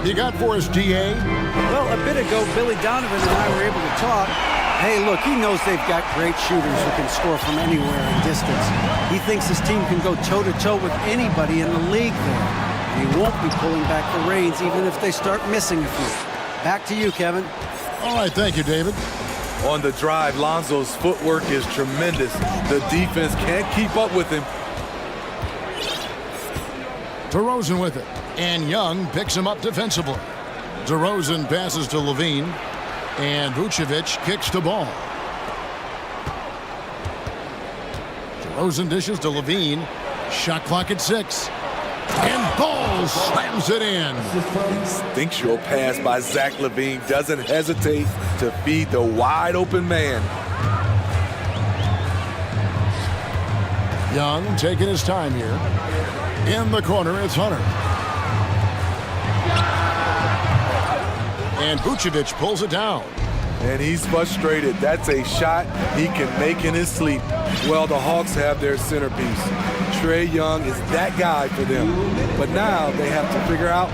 You got for us, DA? Well, a bit ago, Billy Donovan and I were able to talk. Hey, look, he knows they've got great shooters who can score from anywhere in distance. He thinks his team can go toe-to-toe with anybody in the league there. And he won't be pulling back the reins even if they start missing a few. Back to you, Kevin. All right, thank you, David. On the drive, Lonzo's footwork is tremendous. The defense can't keep up with him. DeRozan with it. And Young picks him up defensively. DeRozan passes to Levine. And Vucevic kicks the ball. DeRozan dishes to Levine. Shot clock at 6. And Ball slams it in. Instinctual pass by Zach Levine doesn't hesitate to feed the wide open man. Young taking his time here. In the corner, it's Hunter. And Vucevic pulls it down. And he's frustrated. That's a shot he can make in his sleep. Well, the Hawks have their centerpiece. Trae Young is that guy for them. But now they have to figure out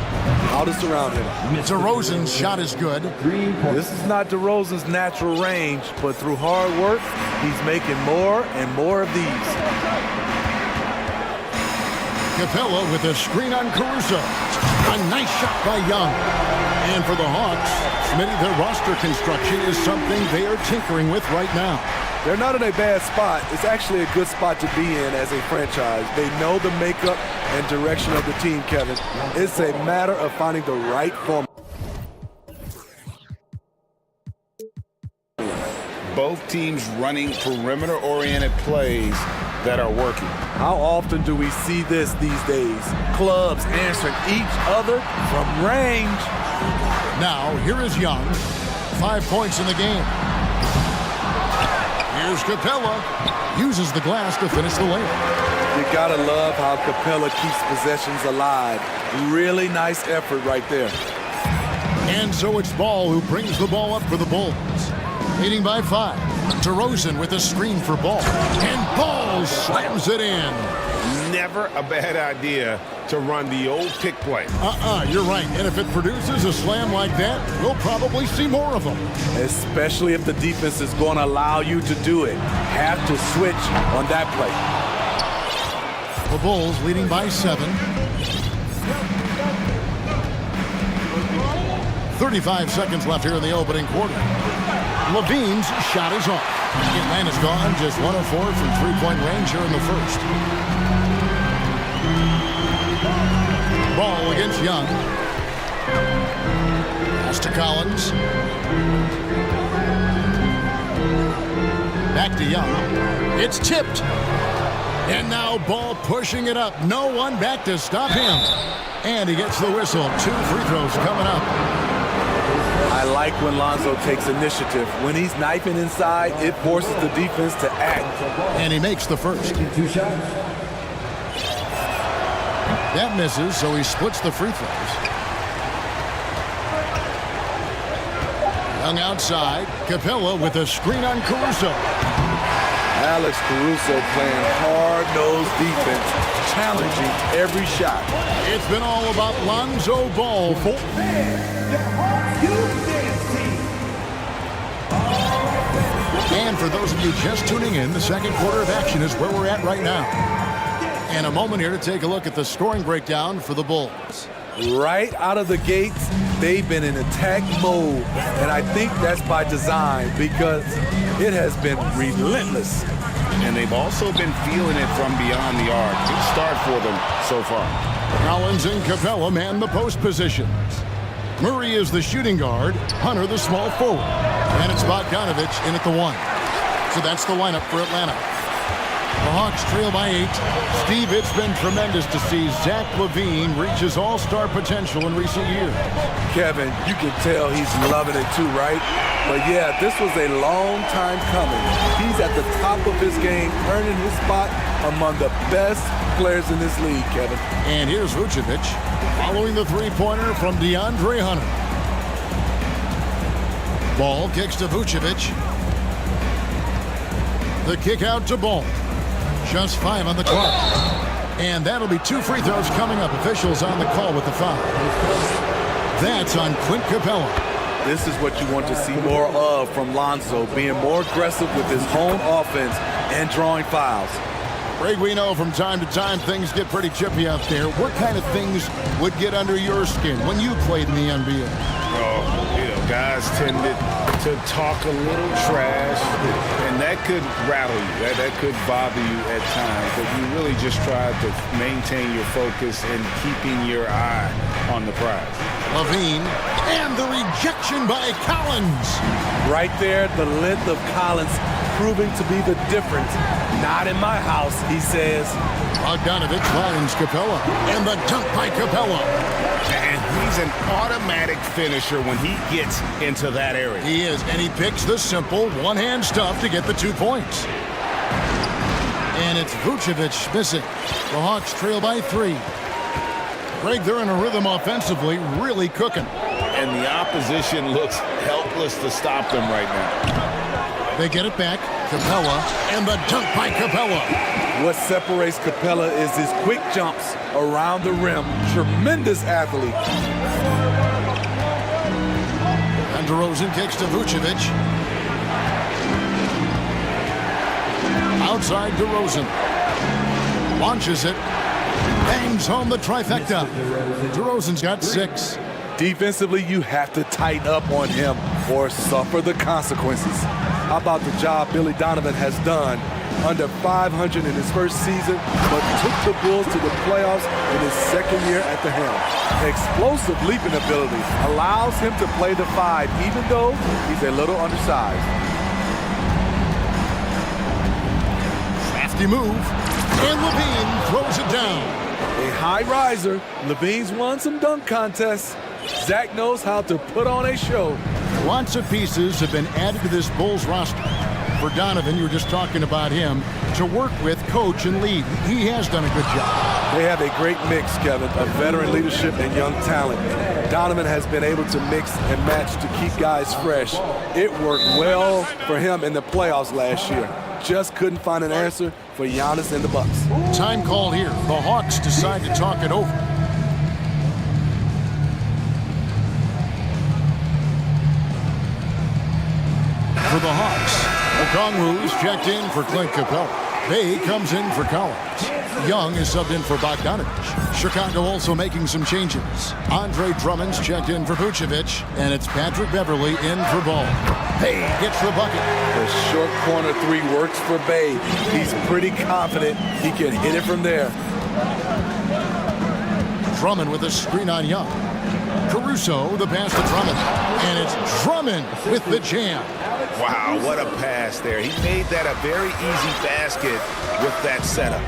how to surround him. DeRozan's shot is good. This is not DeRozan's natural range, but through hard work, he's making more and more of these. Capella with a screen on Caruso. A nice shot by Young. And for the Hawks, Smitty, their roster construction is something they are tinkering with right now. They're not in a bad spot. It's actually a good spot to be in as a franchise. They know the makeup and direction of the team, Kevin. It's a matter of finding the right form. Both teams running perimeter-oriented plays that are working. How often do we see this these days? Clubs answering each other from range. Now, here is Young. 5 points in the game. Here's Capella. Uses the glass to finish the layup. You gotta love how Capella keeps possessions alive. Really nice effort right there. And so it's Ball who brings the ball up for the Bulls. Leading by 5. DeRozan with a screen for Ball. And Ball slams it in. Never a bad idea to run the old pick play. You're right. And if it produces a slam like that, we'll probably see more of them. Especially if the defense is going to allow you to do it. Have to switch on that play. The Bulls leading by 7. 35 seconds left here in the opening quarter. Levine's shot is off. Atlanta's gone just 1 of 4 from three-point range here in the first. Ball against Young. Pass to Collins. Back to Young. It's tipped. And now ball pushing it up. No one back to stop him. And he gets the whistle. 2 free throws coming up. I like when Lonzo takes initiative. When he's knifing inside, it forces the defense to act. And he makes the first. 2 shots. That misses, so he splits the free throws. Young outside. Capella with a screen on Caruso. Alex Caruso playing hard-nosed defense, challenging every shot. It's been all about Lonzo Ball. And for those of you just tuning in, the second quarter of action is where we're at right now. And a moment here to take a look at the scoring breakdown for the Bulls. Right out of the gates, they've been in attack mode. And I think that's by design because it has been relentless. And they've also been feeling it from beyond the arc. Good start for them so far. Collins and Capella man the post positions. Murray is the shooting guard, Hunter the small forward. And it's Bogdanovich in at the 1. So that's the lineup for Atlanta. The Hawks trail by 8. Steve, it's been tremendous to see Zach LaVine reach his all-star potential in recent years. Kevin, you can tell he's loving it too, right? But yeah, this was a long time coming. He's at the top of his game, earning his spot among the best players in this league, Kevin. And here's Vucevic following the three-pointer from DeAndre Hunter. Ball kicks to Vucevic. The kick out to Ball. Just 5 on the clock. And that'll be 2 free throws coming up. Officials on the call with the foul. That's on Clint Capella. This is what you want to see more of from Lonzo, being more aggressive with his own offense and drawing fouls. Greg, we know from time to time things get pretty chippy out there. What kind of things would get under your skin when you played in the NBA? Guys tended to talk a little trash, and that could rattle you. That could bother you at times, but you really just try to maintain your focus and keeping your eye on the prize. LaVine, and the rejection by Collins. Right there, the length of Collins proving to be the difference. Not in my house, he says. Bogdanovich finds Capella, and the dunk by Capella. And he's an automatic finisher when he gets into that area. He is, and he picks the simple one-hand stuff to get the 2 points. And it's Vucevic missing. The Hawks trail by 3. Greg, they're in a rhythm offensively, really cooking. And the opposition looks helpless to stop them right now. They get it back. Capella, and the dunk by Capella. What separates Capella is his quick jumps around the rim. Tremendous athlete. And DeRozan kicks to Vucevic. Outside DeRozan. Launches it. Bangs home the trifecta. DeRozan's got 6. Defensively, you have to tighten up on him or suffer the consequences. How about the job Billy Donovan has done? Under 500 in his first season, but took the Bulls to the playoffs in his second year at the helm. Explosive leaping ability allows him to play the 5, even though he's a little undersized. Crafty move, and LaVine throws it down. A high riser, LaVine's won some dunk contests. Zach knows how to put on a show. Lots of pieces have been added to this Bulls roster. For Donovan, you were just talking about him, to work with, coach, and lead. He has done a good job. They have a great mix, Kevin, of veteran leadership and young talent. Donovan has been able to mix and match to keep guys fresh. It worked well for him in the playoffs last year. Just couldn't find an answer for Giannis and the Bucks. Time call here. The Hawks decide to talk it over. For the Hawks, Okongwu's checked in for Clint Capella. Bay comes in for Collins. Young is subbed in for Bogdanovich. Chicago also making some changes. Andre Drummond's checked in for Vucevic, and it's Patrick Beverly in for Ball. Bay gets the bucket. The short corner three works for Bay. He's pretty confident he can hit it from there. Drummond with a screen on Young. Caruso, the pass to Drummond. And it's Drummond with the jam. Wow, what a pass there. He made that a very easy basket with that setup.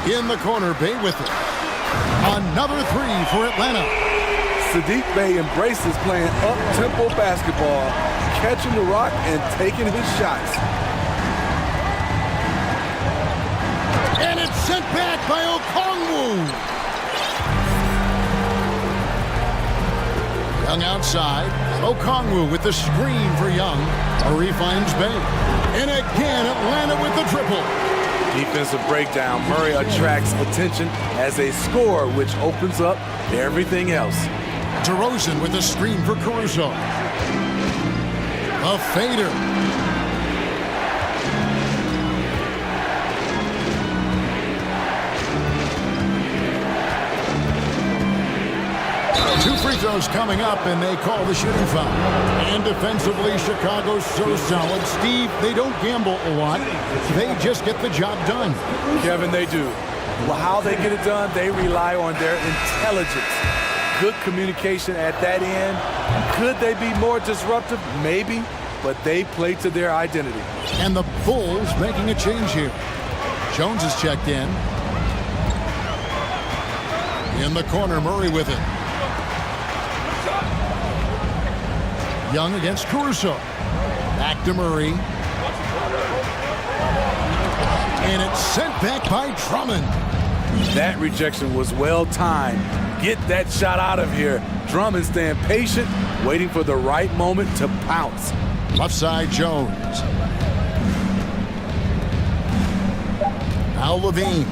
In the corner, Bay with it. Another three for Atlanta. Saddiq Bey embraces playing up-tempo basketball, catching the rock and taking his shots. And it's sent back by Okongwu. Young outside. Okongwu with the screen for Young. Murray finds Bay. And again, Atlanta with the triple. Defensive breakdown. Murray attracts attention as a scorer, which opens up everything else. DeRozan with the screen for Caruso. A fader. Two free throws coming up, and they call the shooting foul. And defensively, Chicago's so solid. Steve, they don't gamble a lot. They just get the job done. Kevin, they do. Well, how they get it done, they rely on their intelligence. Good communication at that end. Could they be more disruptive? Maybe, but they play to their identity. And the Bulls making a change here. Jones is checked in. In the corner, Murray with it. Young against Caruso. Back to Murray. And it's sent back by Drummond. That rejection was well timed. Get that shot out of here. Drummond staying patient, waiting for the right moment to pounce. Left side, Jones. Now Levine.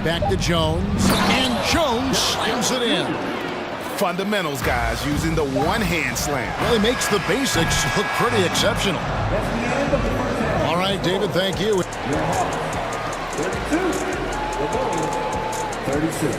Back to Jones. And Jones slams it in. Fundamentals, guys, using the one-hand slam. Really makes the basics look pretty exceptional. All right, David, thank you. 36.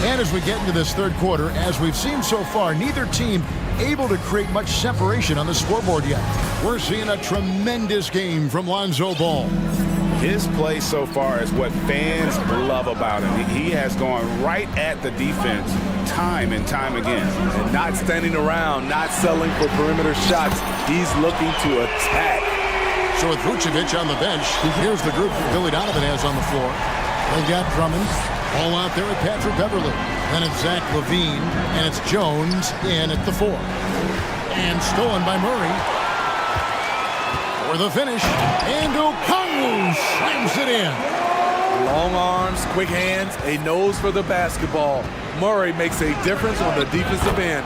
And as we get into this third quarter, as we've seen so far, neither team able to create much separation on the scoreboard yet. We're seeing a tremendous game from Lonzo Ball. His play so far is what fans love about him. He has gone right at the defense time and time again. And not standing around, not settling for perimeter shots. He's looking to attack. So with Vucevic on the bench, here's the group Billy Donovan has on the floor. They've got Drummond. All out there at Patrick Beverly. Then it's Zach LaVine, and it's Jones in at the 4. And stolen by Murray. For the finish, and Okongwu slams it in. Long arms, quick hands, a nose for the basketball. Murray makes a difference on the defensive end.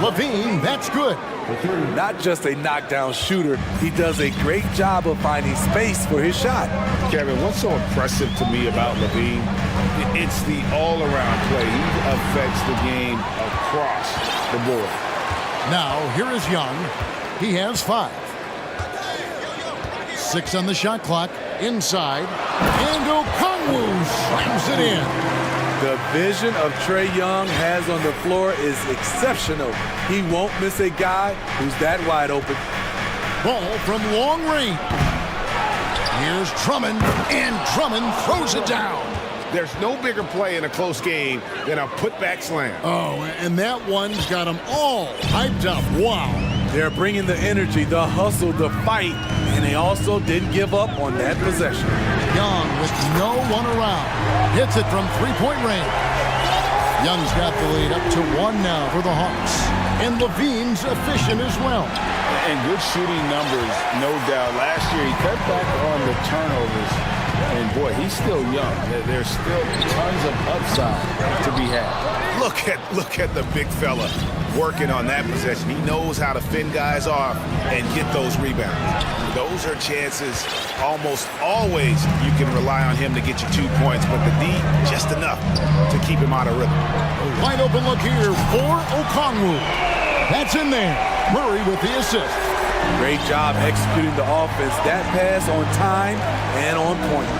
LaVine, that's good. Not just a knockdown shooter, he does a great job of finding space for his shot. Kevin, what's so impressive to me about LaVine? It's the all-around play. He affects the game across the board. Now, here is Young. He has 5. 6 on the shot clock. Inside. And Okongwu slams it in. The vision of Trae Young has on the floor is exceptional. He won't miss a guy who's that wide open. Ball from long range. Here's Drummond, and Drummond throws it down. There's no bigger play in a close game than a putback slam. Oh, and that one's got them all hyped up. Wow. They're bringing the energy, the hustle, the fight, and they also didn't give up on that possession. Young with no one around. Hits it from three-point range. Young's got the lead up to 1 now for the Hawks. And Levine's efficient as well. And good shooting numbers, no doubt. Last year, he cut back on the turnovers And boy, he's still young. There's still tons of upside to be had. Look at the big fella working on that possession. He knows how to fend guys off and get those rebounds. Those are chances almost always you can rely on him to get you 2 points, but the D, just enough to keep him out of rhythm. A wide open look here for Okongwu. That's in there. Murray with the assist. Great job executing the offense. That pass on time and on point.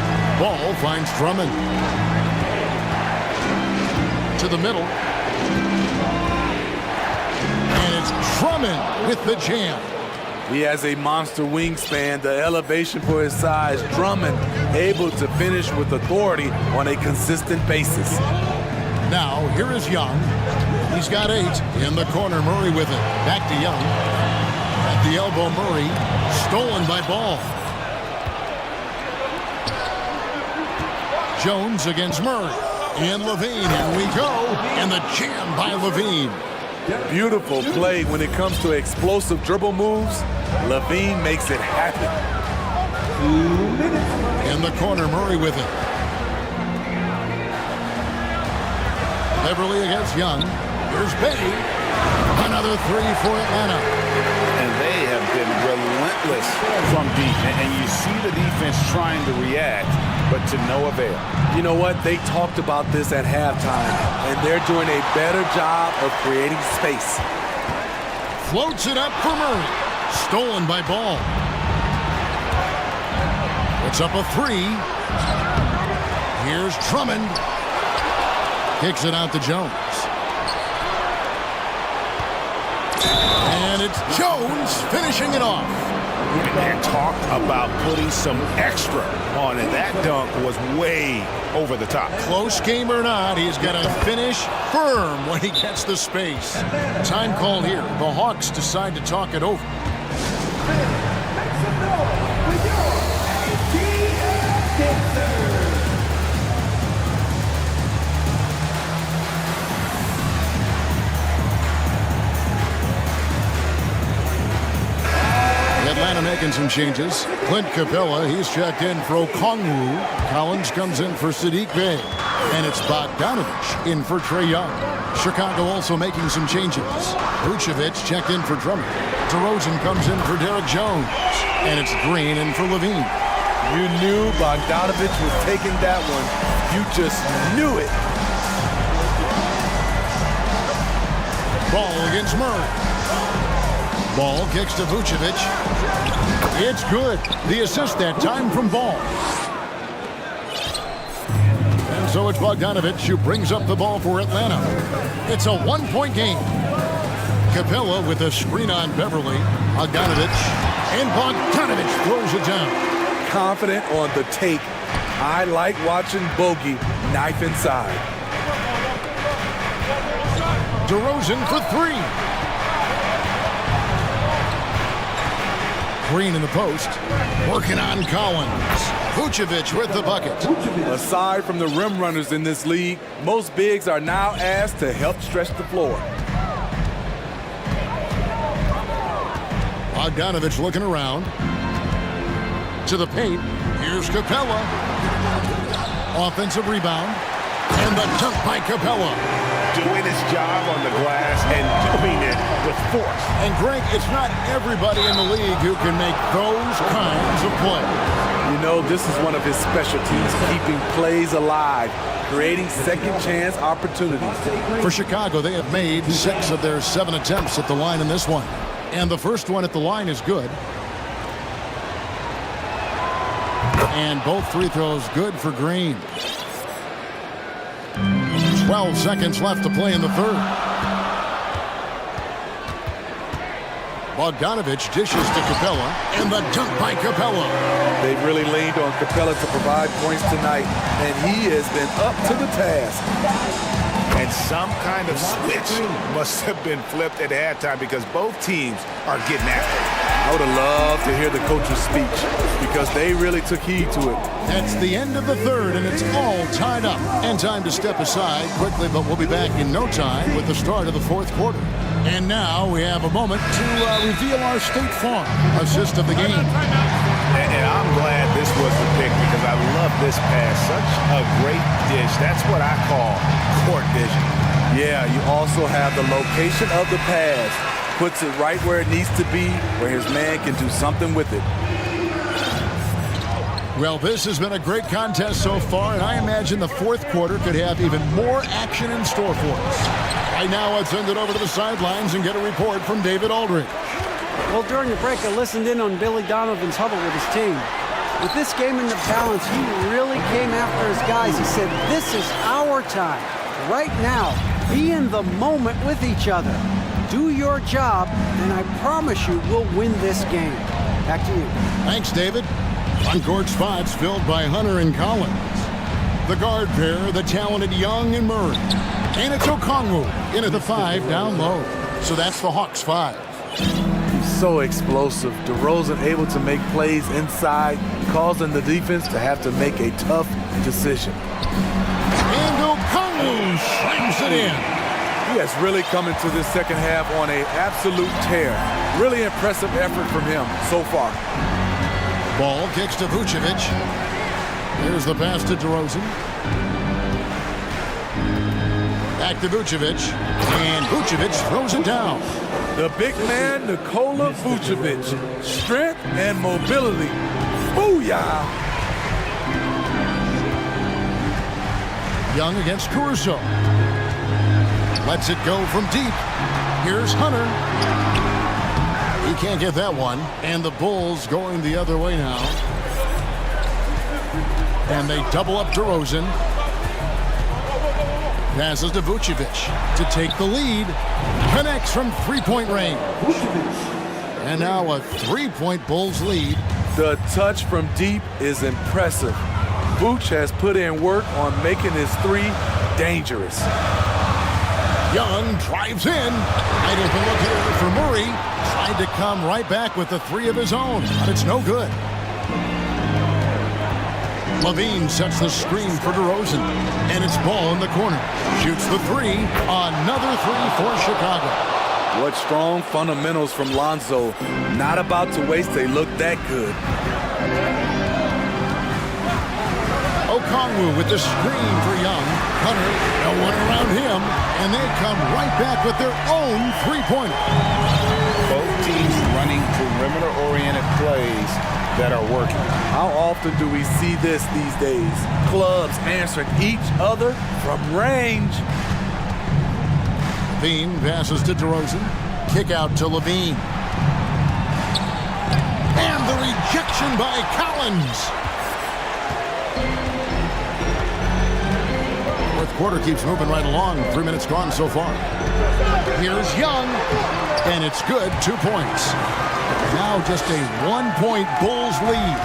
Ball finds Drummond. To the middle. And it's Drummond with the jam. He has a monster wingspan, the elevation for his size. Drummond able to finish with authority on a consistent basis. Now, here is Young. He's got 8 in the corner. Murray with it. Back to Young. At the elbow, Murray. Stolen by Ball. Jones against Murray. And Levine. Here we go. And the jam by Levine. Beautiful play when it comes to explosive dribble moves. Levine makes it happen. In the corner, Murray with it. Beverly against Young. Here's Betty. Another 3 for Atlanta. And they have been relentless from deep. And you see the defense trying to react, but to no avail. You know what? They talked about this at halftime, and they're doing a better job of creating space. Floats it up for Murray. Stolen by Ball. Puts up a 3. Here's Drummond. Kicks it out to Jones. And it's Jones finishing it off. And talk about putting some extra on it. That dunk was way over the top. Close game or not, he's got to finish firm when he gets the space. Time called here. The Hawks decide to talk it over. Atlanta making some changes. Clint Capella, he's checked in for Okongwu. Collins comes in for Sadiq Bey. And it's Bogdanovich in for Trae Young. Chicago also making some changes. Vucevic checked in for Drummond. DeRozan comes in for Derek Jones. And it's Green in for Levine. You knew Bogdanovich was taking that one. You just knew it. Ball against Murray. Ball kicks to Vucevic. It's good. The assist that time from Ball. And so it's Bogdanovich who brings up the ball for Atlanta. It's a 1-point game. Capella with a screen on Beverly. Bogdanovich. And Bogdanovich throws it down. Confident on the take. I like watching Bogey knife inside. DeRozan for 3. Green in the post. Working on Collins. Vucevic with the bucket. Aside from the rim runners in this league, most bigs are now asked to help stretch the floor. Bogdanovich looking around. To the paint. Here's Capella. Offensive rebound. And the dunk by Capella. Doing his job on the glass and doing it with force. And Greg, it's not everybody in the league who can make those kinds of plays. You know, this is one of his specialties, keeping plays alive, creating second chance opportunities. For Chicago, they have made 6 of their 7 attempts at the line in this one. And the first one at the line is good. And both free throws good for Green. 12 seconds left to play in the third. Bogdanovich dishes to Capella, and the dunk by Capella. They've really leaned on Capella to provide points tonight, and he has been up to the task. And some kind of switch must have been flipped at halftime because both teams are getting after it. I would have loved to hear the coach's speech because they really took heed to it. That's the end of the third, and it's all tied up. And time to step aside quickly, but we'll be back in no time with the start of the fourth quarter. And now we have a moment to reveal our State Farm assist of the game. And I'm glad this was the pick because I love this pass. Such a great dish. That's what I call court vision. Yeah, you also have the location of the pass. Puts it right where it needs to be, where his man can do something with it. Well, this has been a great contest so far, and I imagine the fourth quarter could have even more action in store for us. Right now, let's send it over to the sidelines and get a report from David Aldridge. Well, during the break, I listened in on Billy Donovan's huddle with his team. With this game in the balance, he really came after his guys. He said, this is our time. Right now, be in the moment with each other. Do your job, and I promise you we'll win this game. Back to you. Thanks, David. On-court spots filled by Hunter and Collins. The guard pair, the talented Young and Murray. And it's Okongwu into the 5 down low. So that's the Hawks 5. He's so explosive. DeRozan able to make plays inside, causing the defense to have to make a tough decision. And Okongwu slams it in. He has really come into this second half on an absolute tear. Really impressive effort from him so far. Ball kicks to Vucevic. Here's the pass to DeRozan. Back to Vucevic. And Vucevic throws it down. The big man, Nikola Vucevic. Strength and mobility. Booyah! Young against Caruso. Lets it go from deep. Here's Hunter. He can't get that one. And the Bulls going the other way now. And they double up DeRozan. Passes to Vucevic to take the lead. Connects from three-point range. And now a three-point Bulls lead. The touch from deep is impressive. Vooch has put in work on making his three dangerous. Young drives in. Wide open look here for Murray. Tried to come right back with the three of his own, but it's no good. Levine sets the screen for DeRozan, and it's Ball in the corner. Shoots the three. Another three for Chicago. What strong fundamentals from Lonzo. Not about to waste a look that good. Okongwu with the screen for Young. Hunter, no one around him, and they come right back with their own three-pointer. Both teams running perimeter-oriented plays that are working. How often do we see this these days? Clubs answering each other from range. Levine passes to DeRozan. Kick out to Levine. And the rejection by Collins. Fourth quarter keeps moving right along. 3 minutes gone so far. Here's Young, and it's good. 2 points. Now just a 1-point Bulls lead.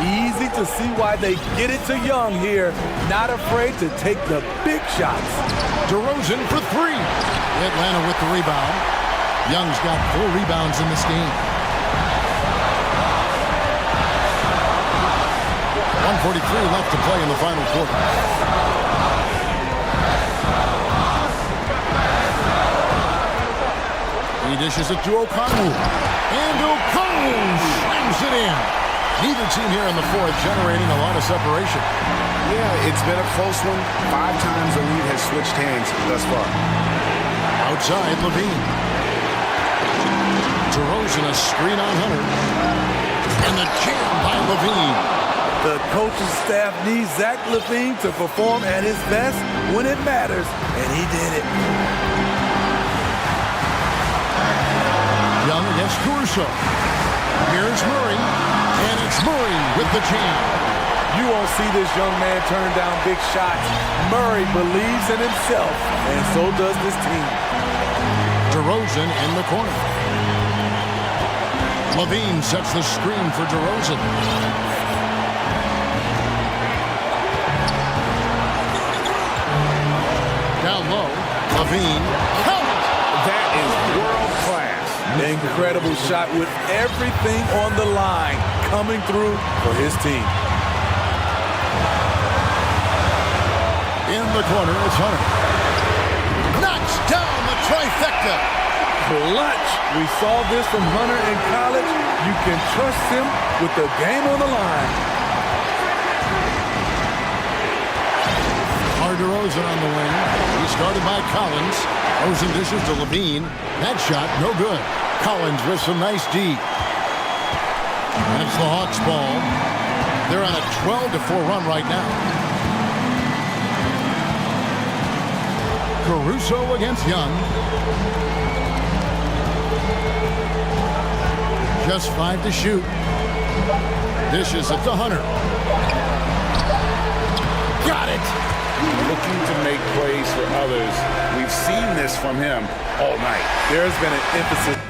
Easy to see why they get it to Young here. Not afraid to take the big shots. DeRozan for three. Atlanta with the rebound. Young's got 4 rebounds in this game. 1:43 left to play in the final quarter. He dishes it to Okongwu. And Okongwu slams it in. Neither team here in the fourth generating a lot of separation. Yeah, it's been a close one. 5 times the lead has switched hands thus far. Outside, Levine. DeRozan a screen on Hunter. And the jam by Levine. The coaching staff needs Zach Levine to perform at his best when it matters, and he did it. Young against Caruso. Here's Murray, and it's Murray with the jam. You won't see this young man turn down big shots. Murray believes in himself, and so does this team. DeRozan in the corner. Levine sets the screen for DeRozan. Down low, Levine. That is world class. Incredible shot with everything on the line coming through for his team. In the corner, it's Hunter. Knocks down the trifecta. Clutch. We saw this from Hunter in college. You can trust him with the game on the line. DeRozan on the wing. He started by Collins. Rosen dishes to Levine. That shot, no good. Collins with some nice D. That's the Hawks ball. They're on a 12-4 run right now. Caruso against Young. Just 5 to shoot. Dishes it to Hunter. Got it. Looking to make plays for others. We've seen this from him all night. There's been an emphasis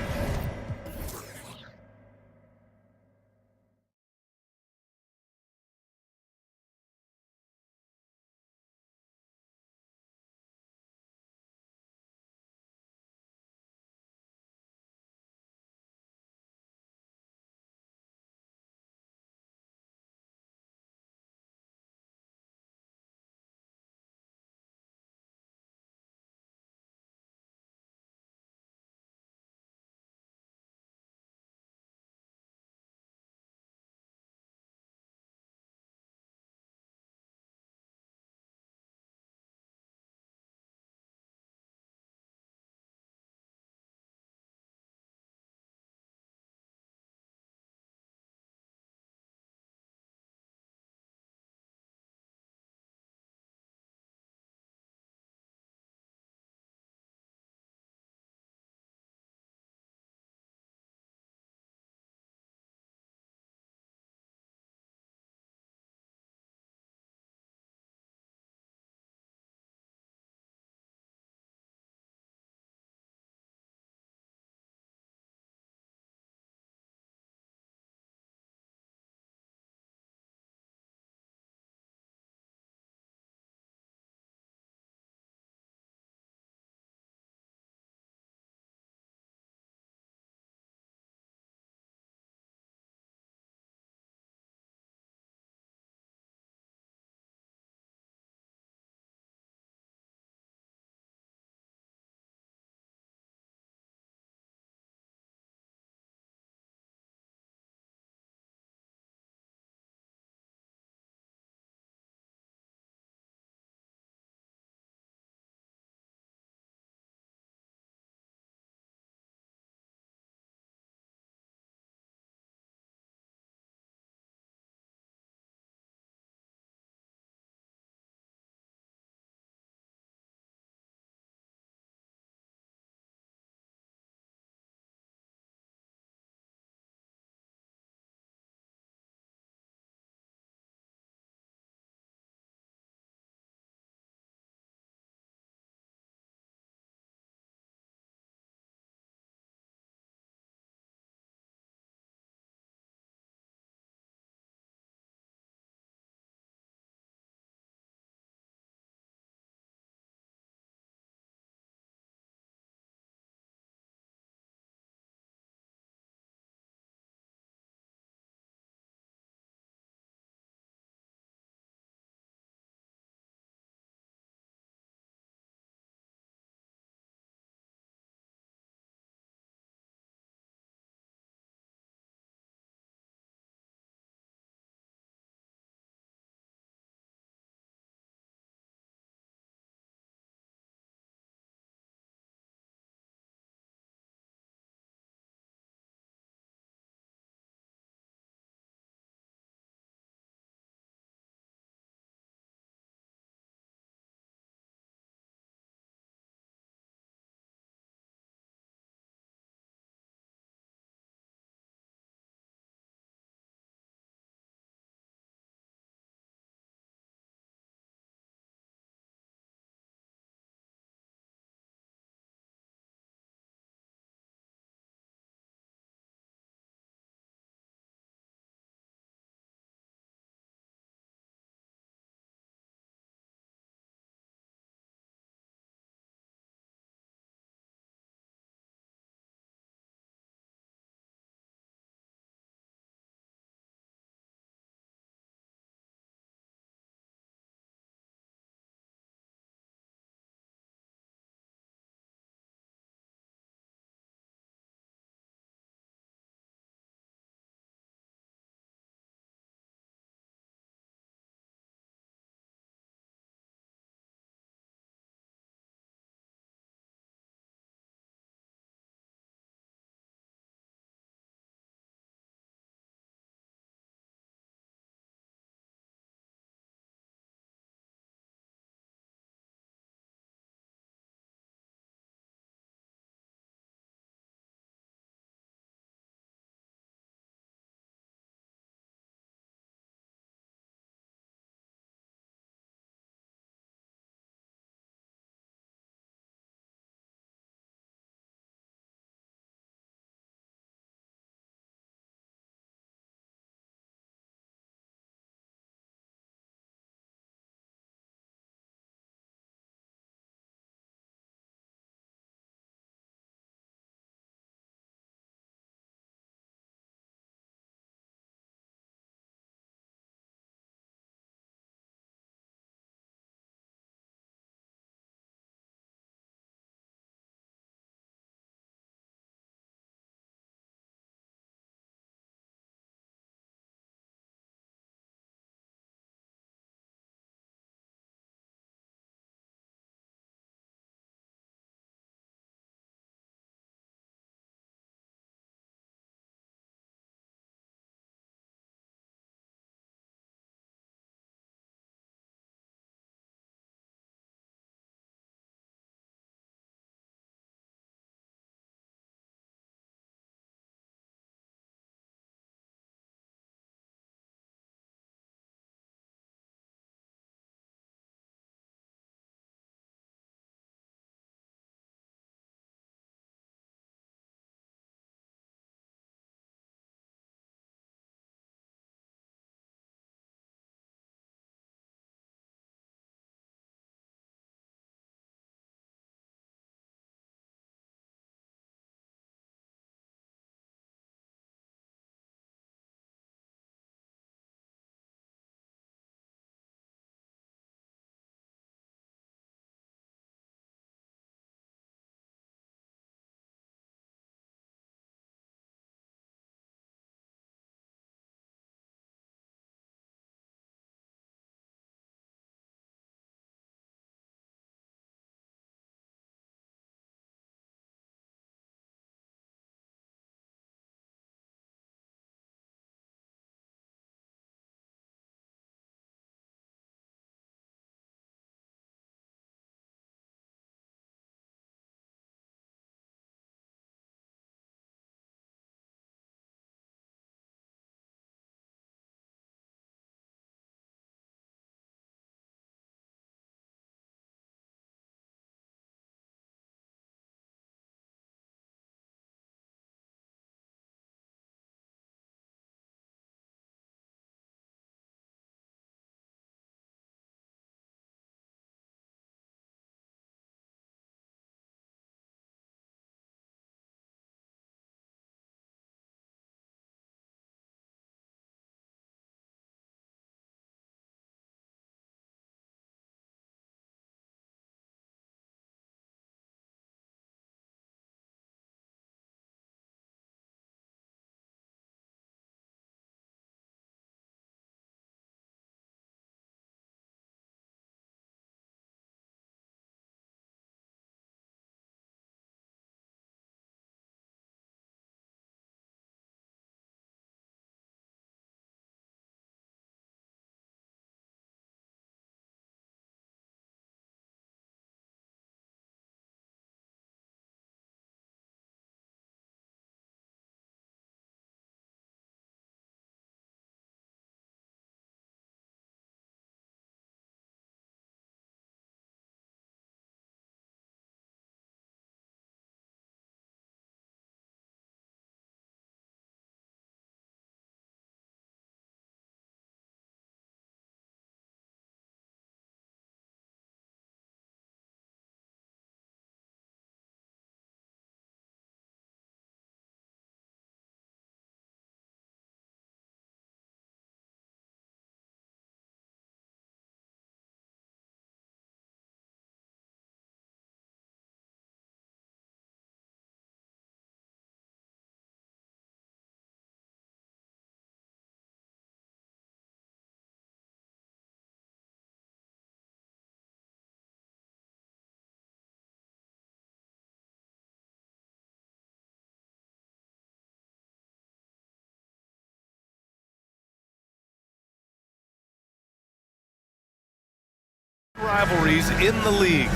Rivalries in the league.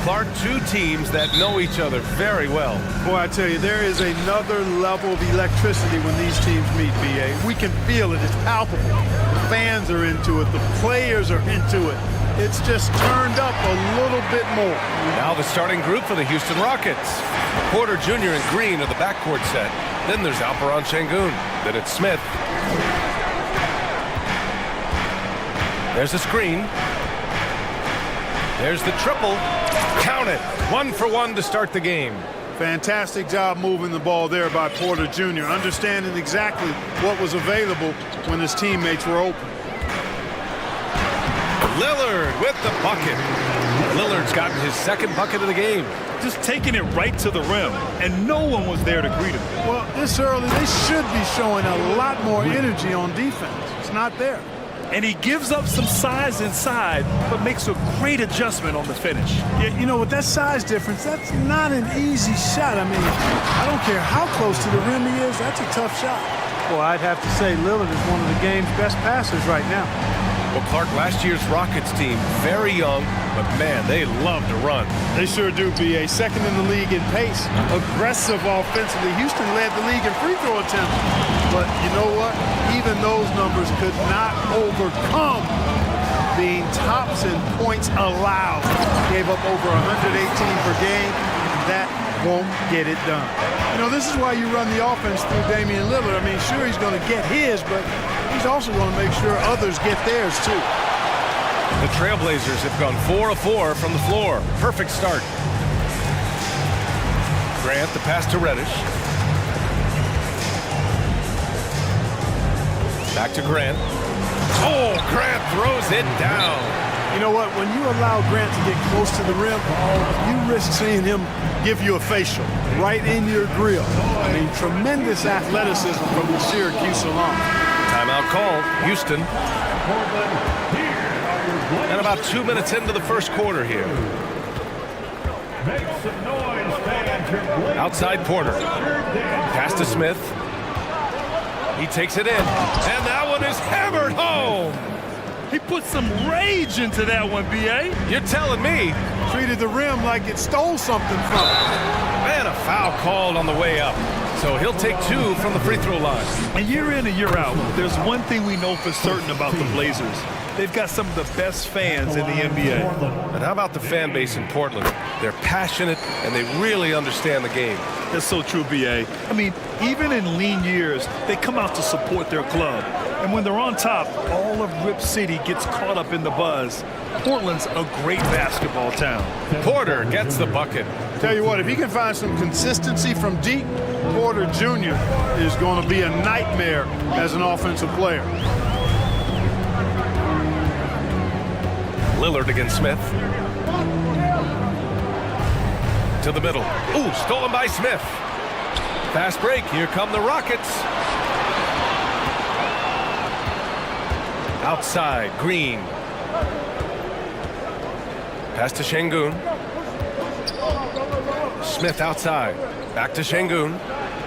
Clark, two teams that know each other very well. Boy, I tell you, there is another level of electricity when these teams meet, BA. We can feel it. It's palpable. The fans are into it. The players are into it. It's just turned up a little bit more. Now the starting group for the Houston Rockets. Porter Jr. and Green are the backcourt set. Then there's Alperon Şengün. Then it's Smith. There's a screen. There's the triple. Count it. 1 for 1 to start the game. Fantastic job moving the ball there by Porter Jr., understanding exactly what was available when his teammates were open. Lillard with the bucket. Lillard's gotten his second bucket of the game. Just taking it right to the rim, and no one was there to greet him. Well, this early, they should be showing a lot more energy on defense. It's not there. And he gives up some size inside, but makes a great adjustment on the finish. Yeah, you know, with that size difference, that's not an easy shot. I mean, I don't care how close to the rim he is, that's a tough shot. Well, I'd have to say Lillard is one of the game's best passers right now. Well, Clark, last year's Rockets team, very young, but man, they love to run. They sure do, BA. Second in the league in pace. Aggressive offensively. Houston led the league in free throw attempts. But you know what? Even those numbers could not overcome being tops in points allowed. Gave up over 118 per game. That won't get it done. You know, this is why you run the offense through Damian Lillard. I mean, sure, he's going to get his, but he's also going to make sure others get theirs, too. The Trailblazers have gone 4 of 4 from the floor. Perfect start. Grant, the pass to Reddish. Back to Grant. Oh, Grant throws it down. You know what? When you allow Grant to get close to the rim, you risk seeing him give you a facial right in your grill. I mean, tremendous athleticism from the Syracuse alum. Timeout called. Houston. And about 2 minutes into the first quarter here. Outside Porter. Pass to Smith. He takes it in. And that one is hammered home. He put some rage into that one, B.A. You're telling me. Treated the rim like it stole something from him. And a foul called on the way up. So he'll take 2 from the free throw line. And year in and year out, there's one thing we know for certain about the Blazers. They've got some of the best fans in the NBA. And how about the fan base in Portland? They're passionate and they really understand the game. That's so true, B.A. I mean, even in lean years, they come out to support their club. And when they're on top, all of Rip City gets caught up in the buzz. Portland's a great basketball town. Porter gets the bucket. Tell you what, if he can find some consistency from deep, Porter Jr. is going to be a nightmare as an offensive player. Lillard against Smith. To the middle. Ooh, stolen by Smith. Fast break. Here come the Rockets. Outside, Green. Pass to Şengün. Smith outside. Back to Şengün.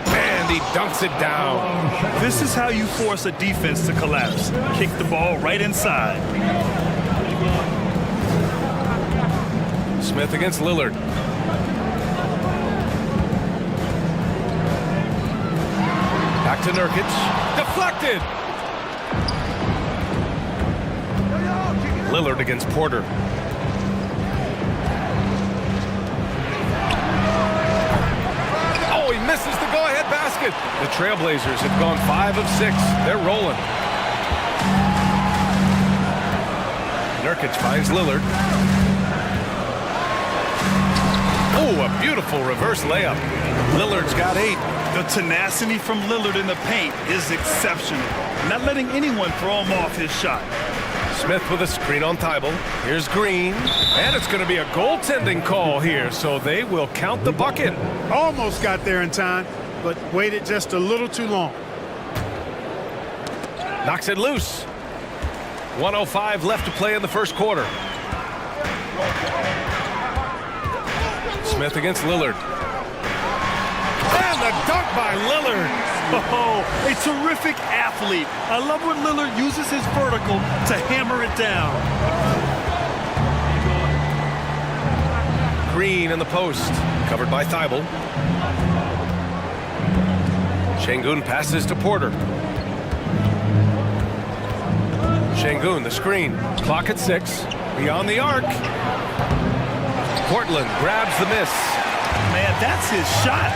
And he dunks it down. This is how you force a defense to collapse. Kick the ball right inside. Smith against Lillard. Back to Nurkic. Deflected. Lillard against Porter. Oh, he misses the go-ahead basket. The Trailblazers have gone 5 of 6. They're rolling. Nurkic finds Lillard. Oh, a beautiful reverse layup. Lillard's got 8. The tenacity from Lillard in the paint is exceptional. Not letting anyone throw him off his shot. Smith with a screen on Thibault. Here's Green. And it's going to be a goaltending call here, so they will count the bucket. Almost got there in time, but waited just a little too long. Knocks it loose. 1:05 left to play in the first quarter. Smith against Lillard. And the dunk by Lillard. Oh, a terrific athlete. I love when Lillard uses his vertical to hammer it down. screen in the post. Covered by Thibault. Şengün passes to Porter. Şengün, the screen. Clock at 6. Beyond the arc. Portland grabs the miss. Man, that's his shot.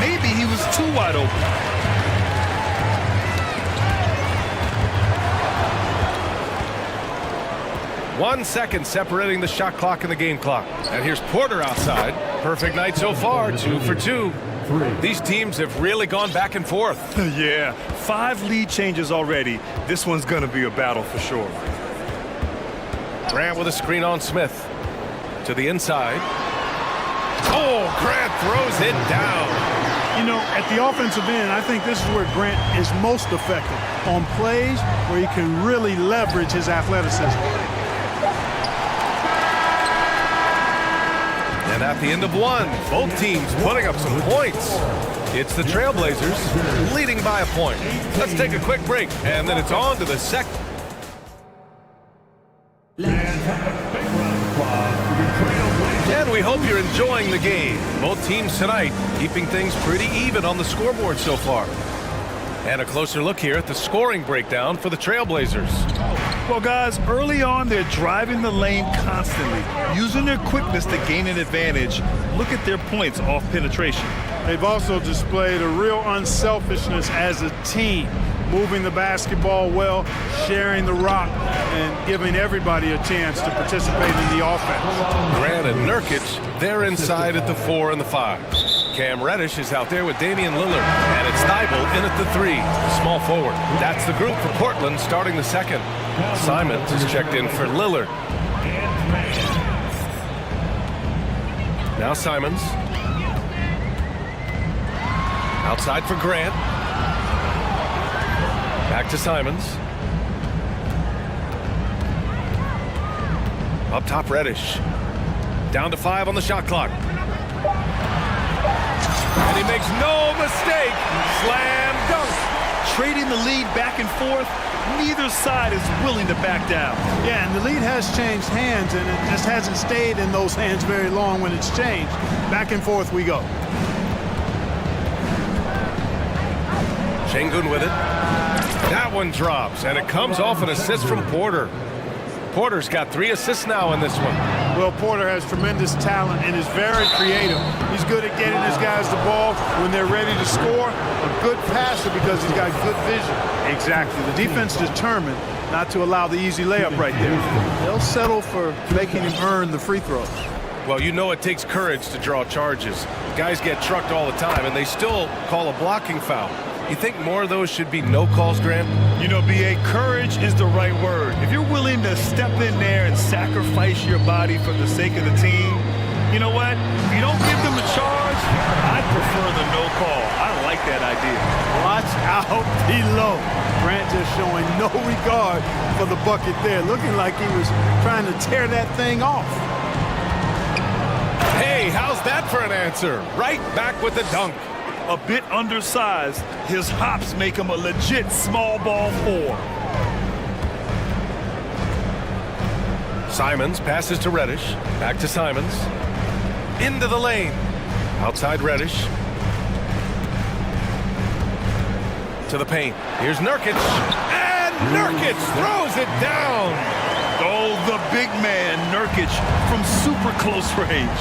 Maybe he was too wide open. One second separating the shot clock and the game clock. And here's Porter outside. Perfect night so far, 2 for 2. These teams have really gone back and forth. Yeah, 5 lead changes already. This one's going to be a battle for sure. Grant with a screen on Smith. To the inside. Oh, Grant throws it down. You know, at the offensive end, I think this is where Grant is most effective, on plays where he can really leverage his athleticism. And at the end of one, both teams putting up some points. It's the Trailblazers leading by a point. Let's take a quick break, and then it's on to the second. And we hope you're enjoying the game. Both teams tonight keeping things pretty even on the scoreboard so far. And a closer look here at the scoring breakdown for the Trailblazers. Well, guys, early on, they're driving the lane constantly, using their quickness to gain an advantage. Look at their points off penetration. They've also displayed a real unselfishness as a team, moving the basketball well, sharing the rock, and giving everybody a chance to participate in the offense. Grant and Nurkic, they're inside at the 4 and the 5. Cam Reddish is out there with Damian Lillard, and it's Thibault in at the 3, small forward. That's the group for Portland starting the second. Simons is checked in for Lillard. Now Simons. Outside for Grant. Back to Simons. Up top, Reddish. Down to 5 on the shot clock. And he makes no mistake. Slam dunk. Trading the lead back and forth, neither side is willing to back down. Yeah, and the lead has changed hands, and it just hasn't stayed in those hands very long when it's changed. Back and forth we go. Şengün with it. That one drops, and it comes off an assist from Porter. Porter's got 3 assists now in this one. Well, Porter has tremendous talent and is very creative. He's good at getting his guys the ball when they're ready to score. A good passer because he's got good vision. Exactly. The defense determined not to allow the easy layup right there. They'll settle for making him earn the free throws. Well, you know it takes courage to draw charges. Guys get trucked all the time, and they still call a blocking foul. You think more of those should be no calls, Grant? You know, B.A., courage is the right word. If you're willing to step in there and sacrifice your body for the sake of the team, you know what? If you don't give them a charge, I prefer the no call. I like that idea. Watch out below. Grant just showing no regard for the bucket there, looking like he was trying to tear that thing off. Hey, how's that for an answer? Right back with the dunk. A bit undersized, his hops make him a legit small ball 4. Simons passes to Reddish. Back to Simons. Into the lane. Outside Reddish. To the paint. Here's Nurkic. And Nurkic throws it down. Oh, the big man, Nurkic, from super close range.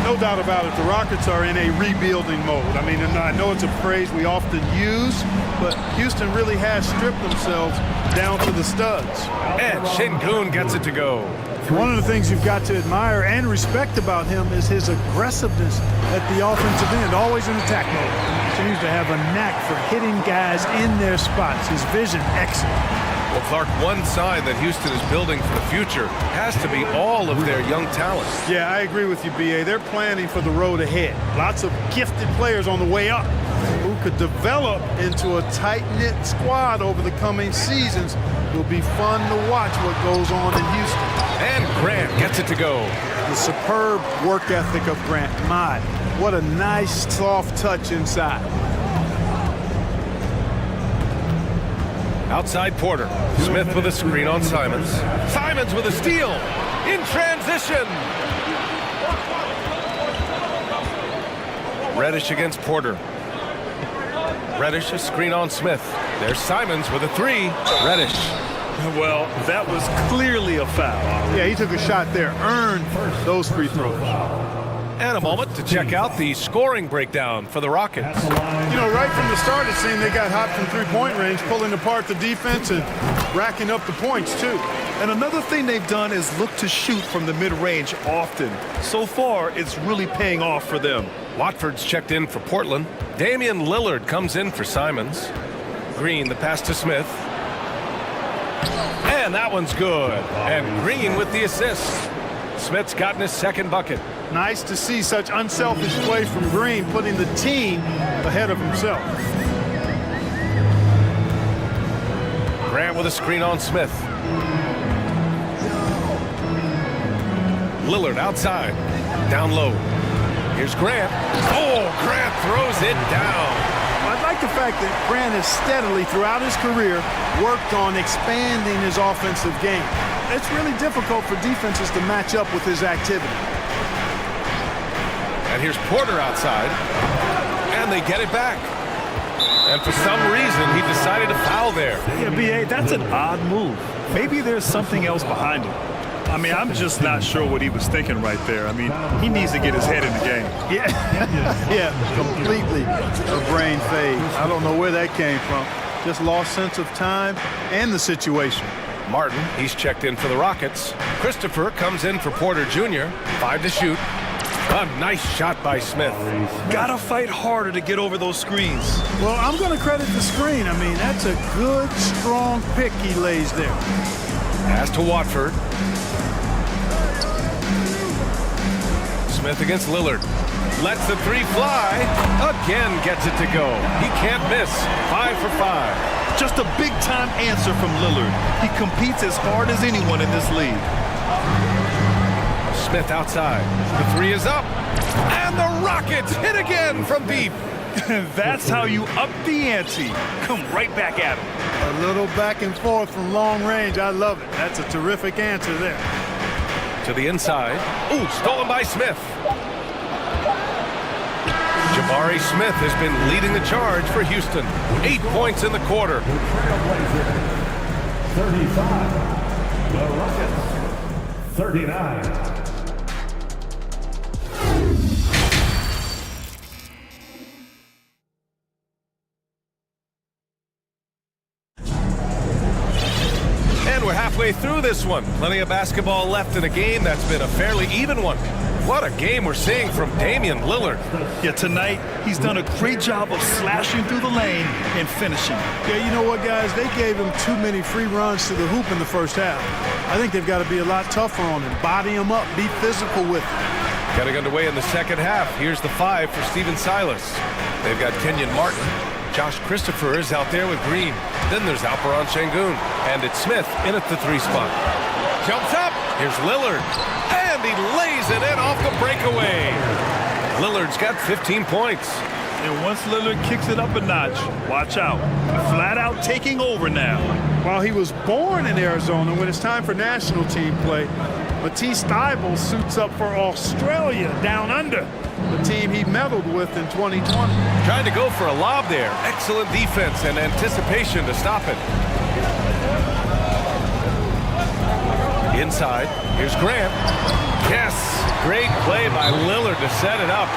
No doubt about it, the Rockets are in a rebuilding mode. I mean, I know it's a phrase we often use, but Houston really has stripped themselves down to the studs. And Şengün gets it to go. One of the things you've got to admire and respect about him is his aggressiveness at the offensive end, always in attack mode. Seems to have a knack for hitting guys in their spots. His vision, excellent. Well, Clark, one sign that Houston is building for the future has to be all of their young talent. Yeah, I agree with you, B.A. They're planning for the road ahead. Lots of gifted players on the way up who could develop into a tight-knit squad over the coming seasons. It will be fun to watch what goes on in Houston. And Grant gets it to go. The superb work ethic of Grant. My, what a nice, soft touch inside. Outside Porter. Smith with a screen on Simons. Simons with a steal. In transition. Reddish against Porter. Reddish, a screen on Smith. There's Simons with a three. Reddish. Well, that was clearly a foul. Yeah, he took a shot there, earned those free throws. And a moment to check out the scoring breakdown for the Rockets. You know, right from the start, it seemed they got hot from three-point range, pulling apart the defense and racking up the points, too. And another thing they've done is look to shoot from the mid-range often. So far, it's really paying off for them. Watford's checked in for Portland. Damian Lillard comes in for Simons. Green, the pass to Smith. And that one's good. And Green with the assist. Smith's gotten his second bucket. Nice to see such unselfish play from Green, putting the team ahead of himself. Grant with a screen on Smith. Lillard outside. Down low. Here's Grant. Oh, Grant throws it down. I like the fact that Grant has steadily, throughout his career, worked on expanding his offensive game. It's really difficult for defenses to match up with his activity. And here's Porter outside. And they get it back. And for some reason, he decided to foul there. Yeah, B.A., that's an odd move. Maybe there's something else behind it. I mean, I'm just not sure what he was thinking right there. I mean, he needs to get his head in the game. Yeah, completely a brain fade. I don't know where that came from. Just lost sense of time and the situation. Martin, he's checked in for the Rockets. Christopher comes in for Porter Jr. 5 to shoot. A nice shot by Smith. Gotta fight harder to get over those screens. Well, I'm going to credit the screen. I mean, that's a good, strong pick he lays there. Pass to Watford. Smith against Lillard. Lets the three fly. Again gets it to go. He can't miss. 5 for 5. Just a big-time answer from Lillard. He competes as hard as anyone in this league. Smith outside. The three is up. And the Rockets hit again from deep. That's how you up the ante. Come right back at him. A little back and forth from long range. I love it. That's a terrific answer there. To the inside. Ooh, stolen by Smith. Jabari Smith has been leading the charge for Houston. 8 points in the quarter. 35. The Rockets. 39. We're halfway through this one. Plenty of basketball left in a game that's been a fairly even one. What a game we're seeing from Damian Lillard. Yeah, tonight he's done a great job of slashing through the lane and finishing. Yeah, you know what, guys? They gave him too many free runs to the hoop in the first half. I think they've got to be a lot tougher on him. Body him up. Be physical with him. Getting underway in the second half. Here's the 5 for Steven Silas. They've got Kenyon Martin. Josh Christopher is out there with Green. Then there's Alperon Şengün. And it's Smith in at the 3 spot. Jumps up. Here's Lillard. And he lays it in off the breakaway. Lillard's got 15 points. And once Lillard kicks it up a notch, watch out. Flat out taking over now. While he was born in Arizona, when it's time for national team play, Matisse Thybulle suits up for Australia down under, the team he medaled with in 2020. Trying to go for a lob there. Excellent defense and anticipation to stop it. Inside, here's Grant. Yes, great play by Lillard to set it up.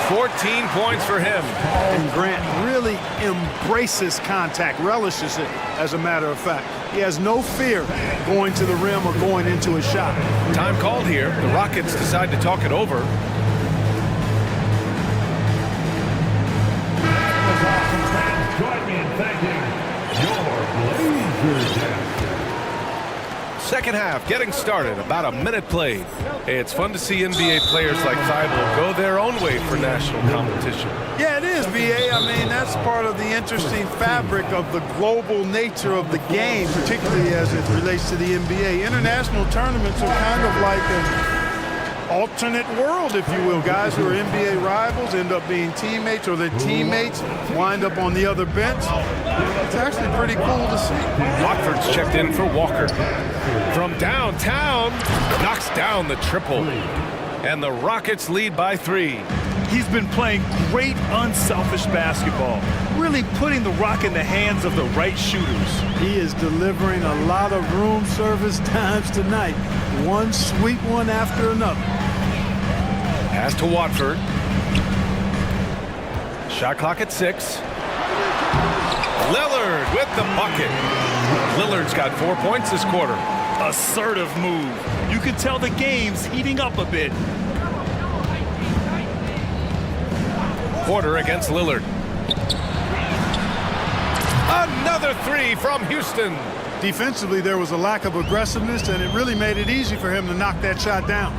14 points for him. And Grant really embraces contact, relishes it, as a matter of fact. He has no fear going to the rim or going into a shot. Time called here. The Rockets decide to talk it over. Join me in thanking your Blazers. Second half getting started, about a minute played. It's fun to see NBA players like Thybulle go their own way for national competition. Yeah, it is, B.A. I mean, that's part of the interesting fabric of the global nature of the game, particularly as it relates to the NBA. International tournaments are kind of like an alternate world, if you will. Guys who are NBA rivals end up being teammates, or their teammates wind up on the other bench. It's actually pretty cool to see. Watford's checked in for Walker. From downtown, knocks down the triple. And the Rockets lead by 3. He's been playing great unselfish basketball, really putting the rock in the hands of the right shooters. He is delivering a lot of room service times tonight. One sweet one after another. Pass to Watford. Shot clock at 6. Lillard with the bucket. Lillard's got 4 points this quarter. Assertive move. You can tell the game's heating up a bit. Porter against Lillard. Another 3 from Houston. Defensively, there was a lack of aggressiveness, and it really made it easy for him to knock that shot down.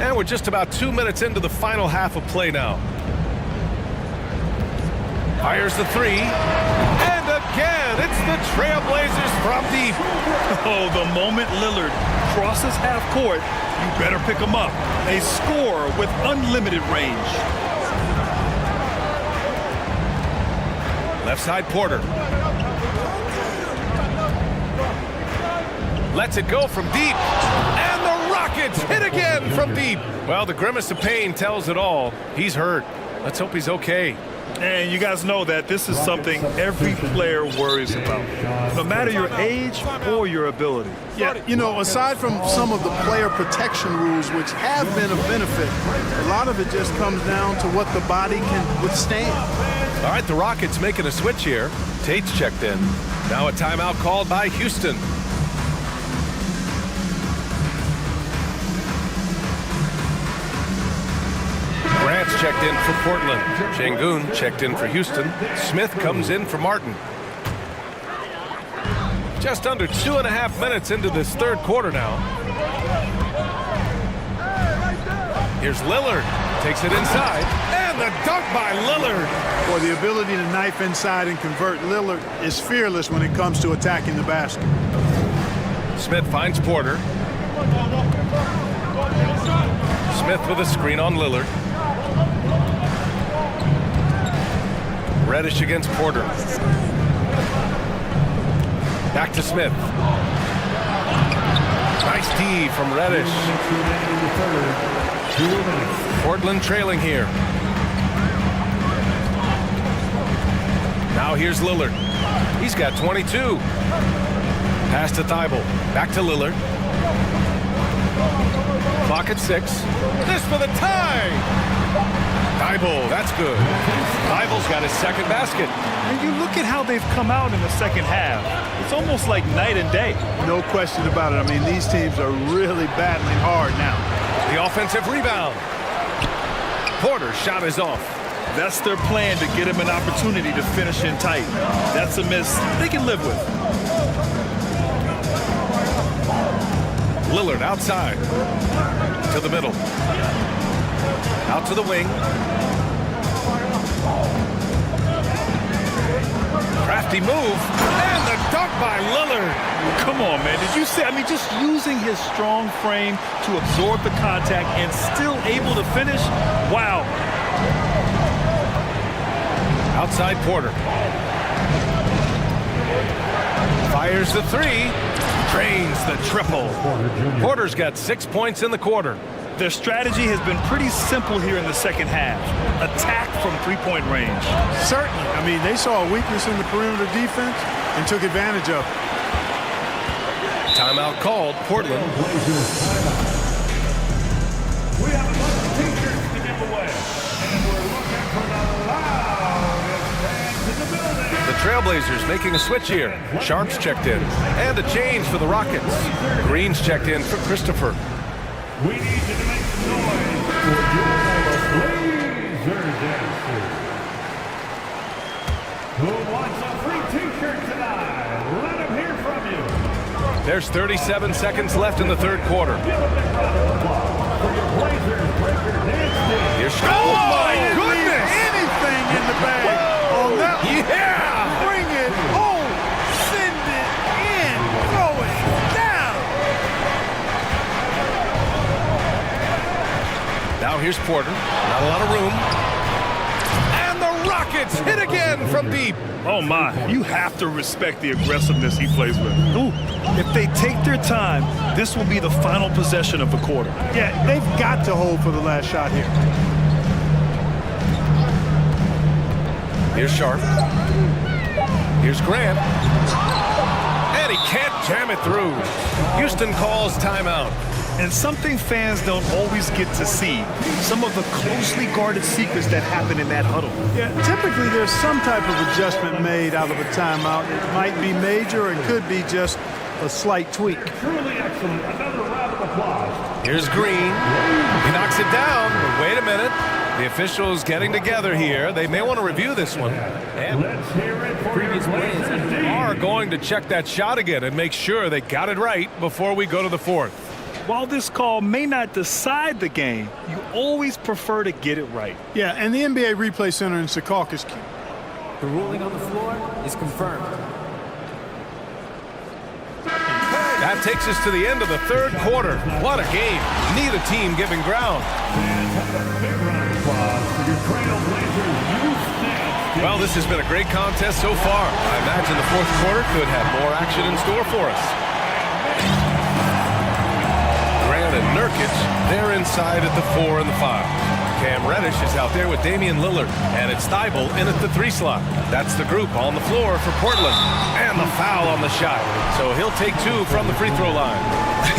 And we're just about 2 minutes into the final half of play now. Fires the 3. And again, it's the Trailblazers from deep. Oh, the moment Lillard crosses half court, you better pick him up. A scorer with unlimited range. Left side Porter. Lets it go from deep. And the Rockets hit again from deep. Well, the grimace of pain tells it all. He's hurt. Let's hope he's okay. And you guys know that this is something every player worries about, no matter your age or your ability. Yeah, you know, aside from some of the player protection rules, which have been a benefit, a lot of it just comes down to what the body can withstand. All right, the Rockets making a switch here. Tate's checked in. Now a timeout called by Houston. Grant's checked in for Portland. Şengün checked in for Houston. Smith comes in for Martin. Just under 2.5 minutes into this third quarter now. Here's Lillard. Takes it inside. And the dunk by Lillard. Boy, the ability to knife inside and convert Lillard is fearless when it comes to attacking the basket. Smith finds Porter. Smith with a screen on Lillard. Reddish against Porter. Back to Smith. Nice D from Reddish. Portland trailing here. Now here's Lillard. He's got 22. Pass to Thibault. Back to Lillard. Clock at 6. This for the tie. Thibault, that's good. Thibault's got his second basket. And you look at how they've come out in the second half. It's almost like night and day. No question about it. I mean, these teams are really battling hard now. The offensive rebound. Porter's shot is off. That's their plan, to get him an opportunity to finish in tight. That's a miss they can live with. Lillard outside. To the middle. Out to the wing. Crafty move. And the dunk by Lillard. Come on, man. Did you see? I mean, just using his strong frame to absorb the contact and still able to finish. Wow. Outside Porter. Fires the 3. Drains the triple. Porter's got 6 points in the quarter. Their strategy has been pretty simple here in the second half. Attack from three-point range. Certainly. I mean, they saw a weakness in the perimeter defense and took advantage of it. Timeout called. Portland. We have a bunch of t-shirts to give away, and we're looking for the loudest fans in the building. The Trailblazers making a switch here. Sharp's checked in. And a change for the Rockets. Green's checked in for Christopher. We need you to make some noise for your Blazer dancers. Who wants a free t-shirt tonight? Let them hear from you. There's 37 seconds left in the third quarter. Here's oh my goodness! Anything in the bag on that one. Yeah! Bring it home. Send it in. Throw it down. Now here's Porter. Not a lot of room. And the Rockets hit again from deep. Oh, my. You have to respect the aggressiveness he plays with. Ooh. If they take their time, this will be the final possession of the quarter. Yeah, they've got to hold for the last shot here. Here's Sharp. Here's Grant. And he can't jam it through. Houston calls timeout. And something fans don't always get to see, some of the closely guarded secrets that happen in that huddle. Yeah, typically there's some type of adjustment made out of a timeout. It might be major, it could be just a slight tweak. Truly excellent. Another round of applause. Here's Green. He knocks it down, but wait a minute. The officials getting together here. They may want to review this one. And Let's hear it for previous players are going to check that shot again and make sure they got it right before we go to the fourth. While this call may not decide the game, you always prefer to get it right. Yeah, and the NBA Replay Center in Secaucus. The ruling on the floor is confirmed. That takes us to the end of the third quarter. What a game. Neither team giving ground. Well, this has been a great contest so far. I imagine the fourth quarter could have more action in store for us. Grant and Nurkic, they're inside at the 4 and the 5. Cam Reddish is out there with Damian Lillard, and it's Thibault in at the 3 slot. That's the group on the floor for Portland. And the foul on the shot. So he'll take 2 from the free throw line.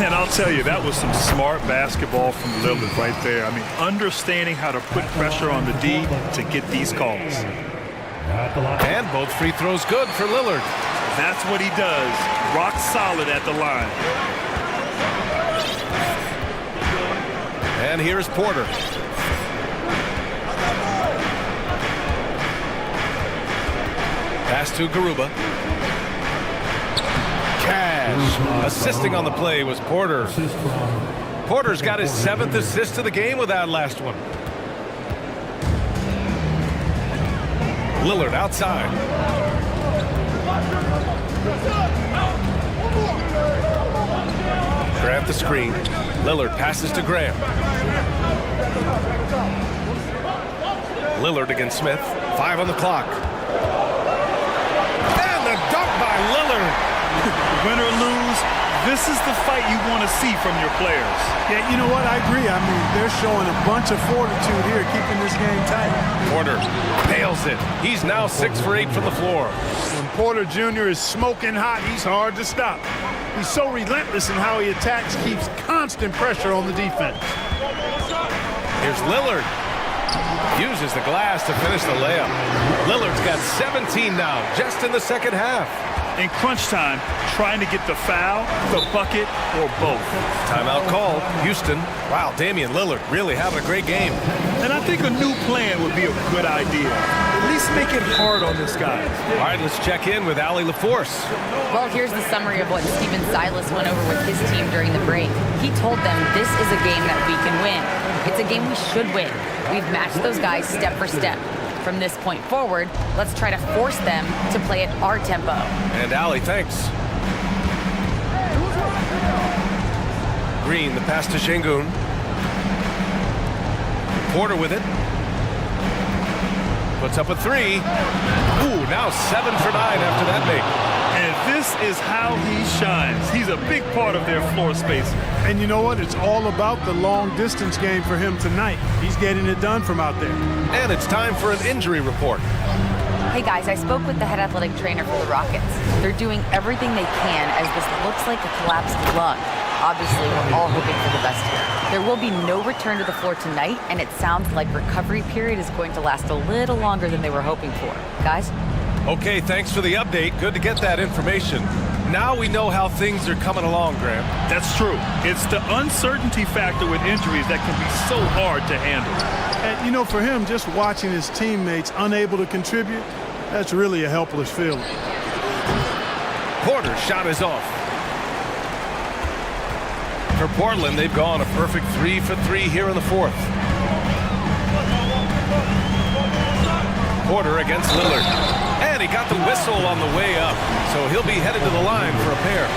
And I'll tell you, that was some smart basketball from Lillard right there. I mean, understanding how to put pressure on the D to get these calls. And both free throws good for Lillard. That's what he does. Rock solid at the line. And here's Porter. Pass to Garuba. Cash. Assisting on the play was Porter. Porter's got his 7th assist of the game with that last one. Lillard outside. Grant the screen. Lillard passes to Graham. Lillard against Smith. 5 on the clock. And the dunk by Lillard. Win or lose, this is the fight you want to see from your players. Yeah, you know what? I agree. I mean, they're showing a bunch of fortitude here, keeping this game tight. Porter nails it. He's now 6 for 8 from the floor. When Porter Jr. is smoking hot, he's hard to stop. He's so relentless in how he attacks, keeps constant pressure on the defense. Here's Lillard. Uses the glass to finish the layup. Lillard's got 17 now, just in the second half. In crunch time, trying to get the foul, the bucket, or both. Timeout called. Houston. Wow, Damian Lillard really having a great game. And I think a new plan would be a good idea. At least make it hard on this guy. All right, let's check in with Allie LaForce. Well, here's the summary of what Steven Silas went over with his team during the break. He told them this is a game that we can win. It's a game we should win. We've matched those guys step for step. From this point forward, let's try to force them to play at our tempo. And Allie, thanks. Green, the pass to Şengün. Porter with it. Puts up a 3. Ooh, now 7 for 9 after that make. And this is how he shines. He's a big part of their floor space. And you know what? It's all about the long distance game for him tonight. He's getting it done from out there. And it's time for an injury report. Hey guys, I spoke with the head athletic trainer for the Rockets. They're doing everything they can as this looks like a collapsed lung. Obviously, we're all hoping for the best here. There will be no return to the floor tonight, and it sounds like recovery period is going to last a little longer than they were hoping for. Guys? Okay, thanks for the update. Good to get that information. Now we know how things are coming along, Graham. That's true. It's the uncertainty factor with injuries that can be so hard to handle. And, you know, for him, just watching his teammates unable to contribute, that's really a helpless feeling. Porter's shot is off. For Portland, they've gone a perfect 3 for 3 here in the fourth. Porter against Lillard. And he got the whistle on the way up, so he'll be headed to the line for a pair.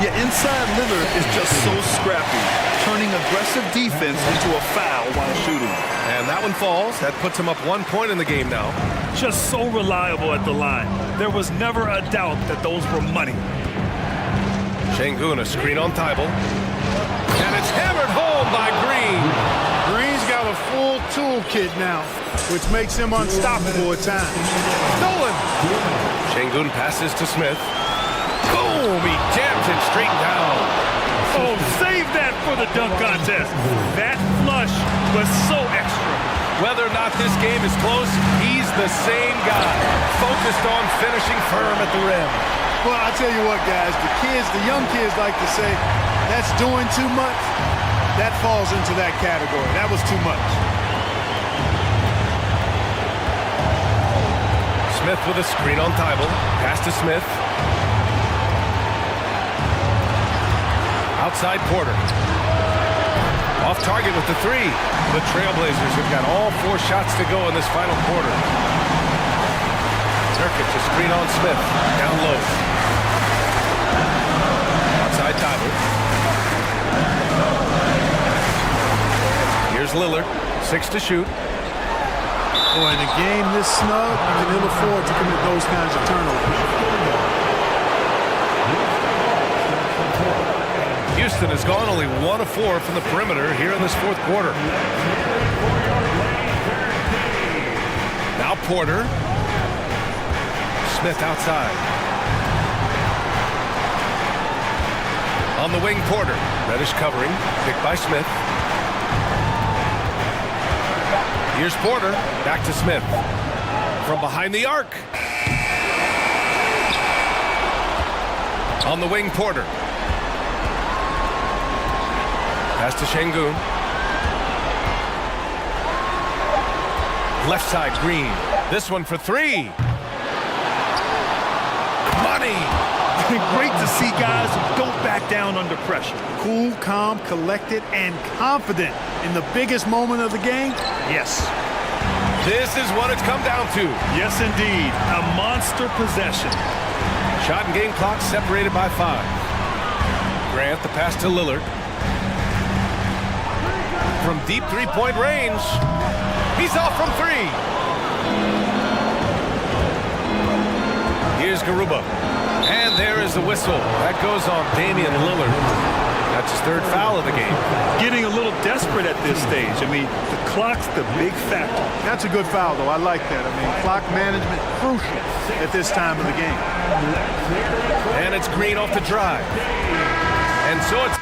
Yeah, inside Lillard is just so scrappy, turning aggressive defense into a foul while shooting. And that one falls. That puts him up 1 point in the game now. Just so reliable at the line. There was never a doubt that those were money. Şengün, a screen on Thibault. And it's hammered home by Green. Green's got a full toolkit now, which makes him unstoppable at times. Stolen. Şengün passes to Smith. Boom! He jams it straight down. Oh, save that for the dunk contest. That flush was so extra. Whether or not this game is close, he's the same guy, focused on finishing firm at the rim. Well, I tell you what, guys, the young kids like to say, that's doing too much. That falls into that category. That was too much. Smith with a screen on Thibault. Pass to Smith. Outside Porter. Off target with the three. The Trailblazers have got all 4 shots to go in this final quarter. Nurkic, a screen on Smith. Down low. Outside Thibault. Here's Lillard. 6 to shoot. Boy, in a game this snug, you can ill afford to commit those kinds of turnovers. Houston has gone only 1 of 4 from the perimeter here in this 4th quarter. Now Porter. Smith outside. On the wing, Porter. Reddish covering. Picked by Smith. Here's Porter. Back to Smith. From behind the arc. On the wing, Porter. Pass to Şengün. Left side, Green. This one for 3. Money! Great to see guys who don't back down under pressure. Cool, calm, collected, and confident in the biggest moment of the game? Yes. This is what it's come down to. Yes, indeed. A monster possession. Shot and game clock separated by 5. Grant, the pass to Lillard. From deep 3-point range. He's off from 3. Here's Garuba. And there is the whistle. That goes on Damian Lillard. That's his 3rd foul of the game. Getting a little desperate at this stage. I mean, the clock's the big factor. That's a good foul, though. I like that. I mean, clock management crucial at this time of the game. And it's Green off the drive. And so it's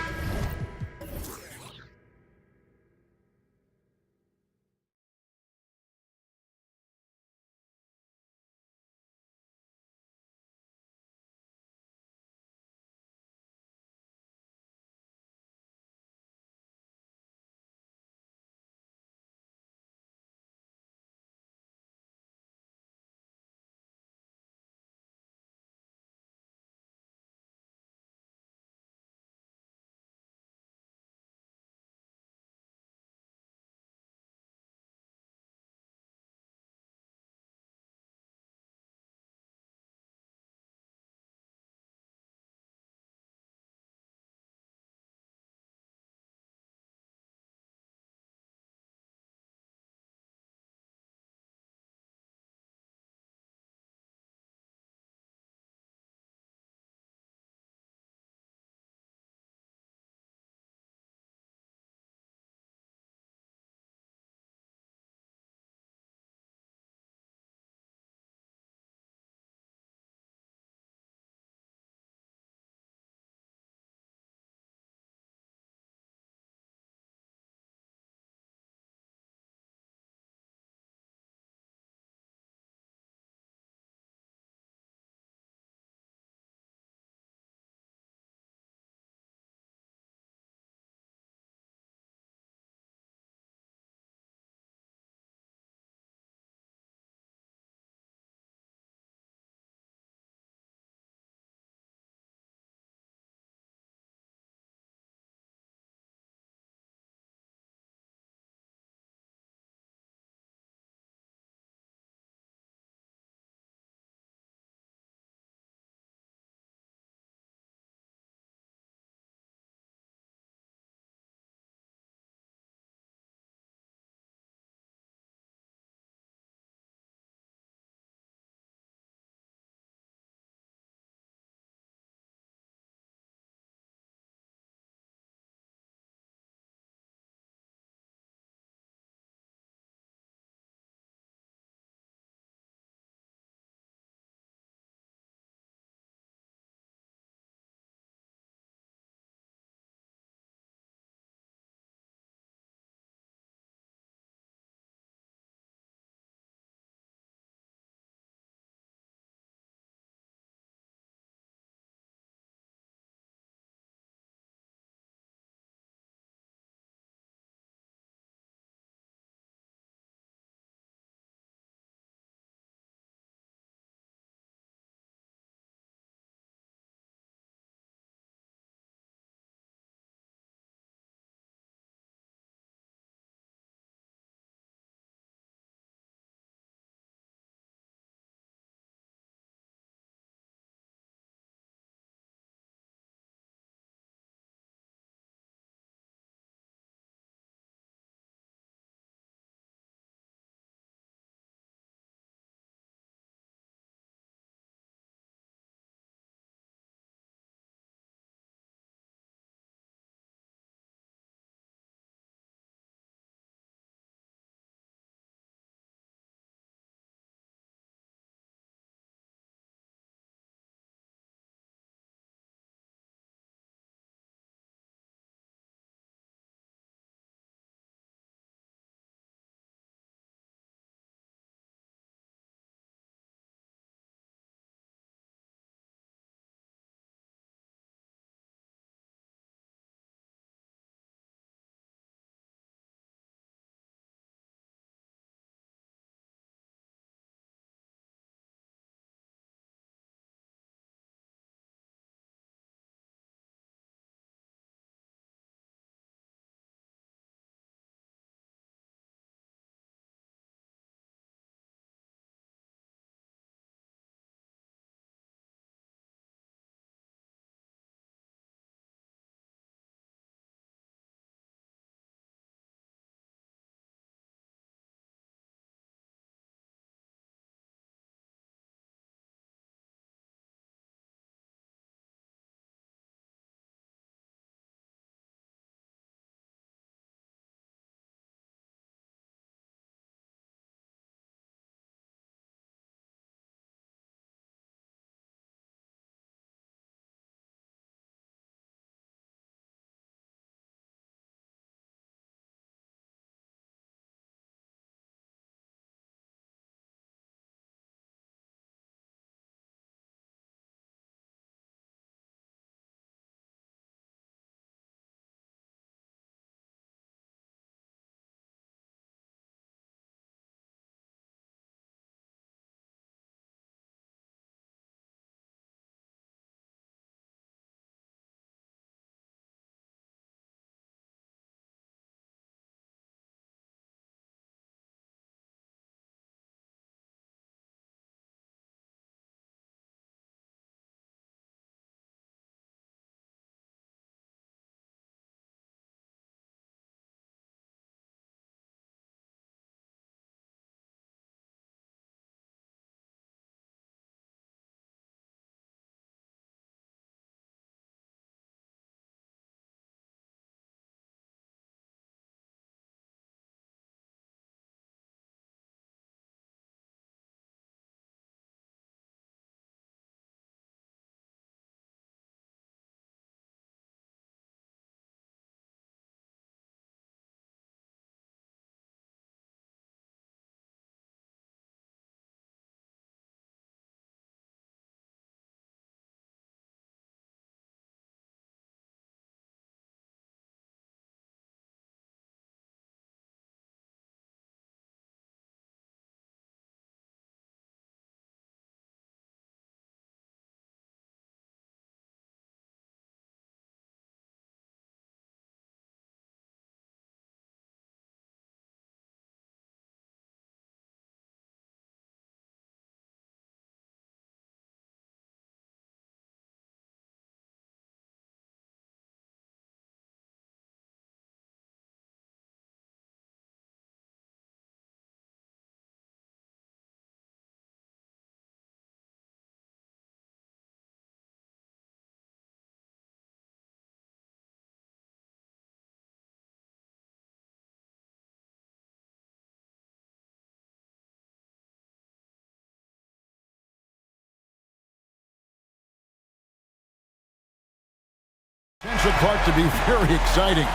Potential, Clark, to be very exciting.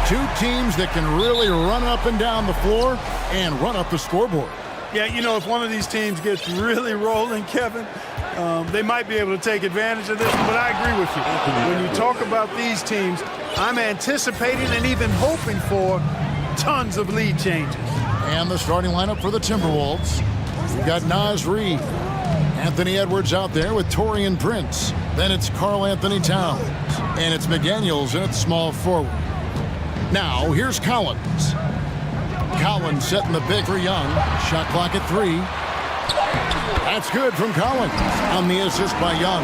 Two teams that can really run up and down the floor and run up the scoreboard. Yeah, you know, if one of these teams gets really rolling, Kevin, they might be able to take advantage of this, but I agree with you. When you talk about these teams, I'm anticipating and even hoping for tons of lead changes. And the starting lineup for the Timberwolves. We've got Naz Reid, Anthony Edwards out there with Taurean Prince. Then it's Karl Anthony Towns. And it's McDaniels in at small forward. Now, here's Collins. Collins setting the big for Young. Shot clock at 3. That's good from Collins on the assist by Young.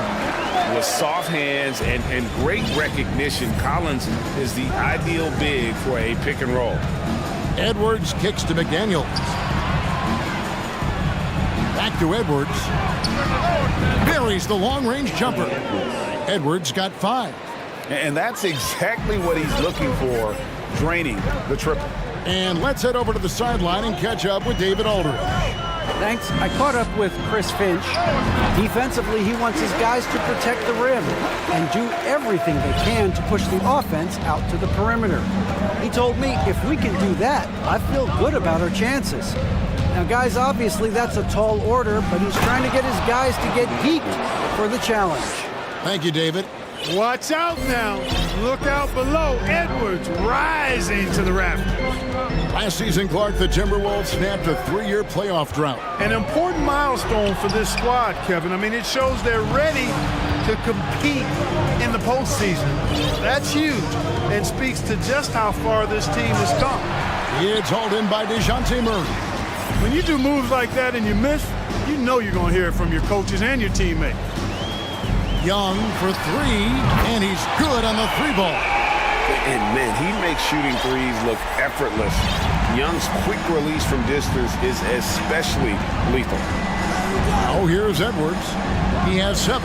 With soft hands and great recognition, Collins is the ideal big for a pick and roll. Edwards kicks to McDaniels. Back to Edwards. Buries the long-range jumper. Edwards got 5. And that's exactly what he's looking for, draining the triple. And let's head over to the sideline and catch up with David Aldridge. Thanks. I caught up with Chris Finch. Defensively, he wants his guys to protect the rim and do everything they can to push the offense out to the perimeter. He told me if we can do that, I feel good about our chances. Now, guys, obviously that's a tall order, but he's trying to get his guys to get geeked for the challenge. Thank you, David. Watch out now. Look out below. Edwards rising to the rafters. Last season, Clark, the Timberwolves snapped a 3-year playoff drought. An important milestone for this squad, Kevin. I mean, it shows they're ready to compete in the postseason. That's huge and speaks to just how far this team has come. It's hauled in by DeJounte Murray. When you do moves like that and you miss, you know you're going to hear it from your coaches and your teammates. Young for 3, and he's good on the 3-ball. And, man, he makes shooting threes look effortless. Young's quick release from distance is especially lethal. Oh, here's Edwards. He has 7.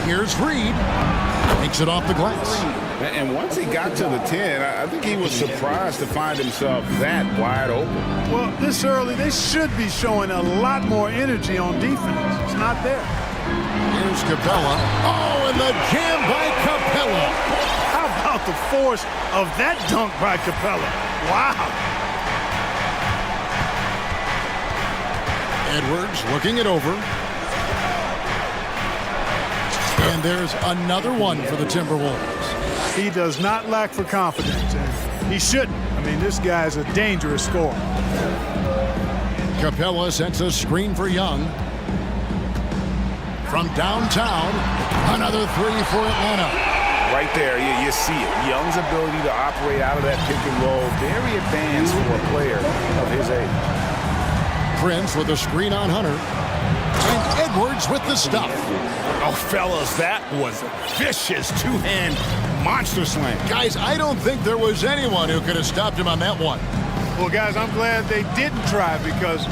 Here's Reid. Takes it off the glass. And once he got to the 10, I think he was surprised to find himself that wide open. Well, this early, they should be showing a lot more energy on defense. It's not there. Here's Capella. Oh, and the jam by Capella. How about the force of that dunk by Capella? Wow. Edwards looking it over. And there's another one for the Timberwolves. He does not lack for confidence, and he shouldn't. I mean, this guy's a dangerous scorer. Capella sets a screen for Young. From downtown, another 3 for Atlanta. Right there, you see it. Young's ability to operate out of that pick and roll, very advanced for a player of his age. Prince with a screen on Hunter. And Edwards with the stuff. Oh, fellas, that was a vicious two-hand monster slam. Guys, I don't think there was anyone who could have stopped him on that one. Well, guys, I'm glad they didn't try because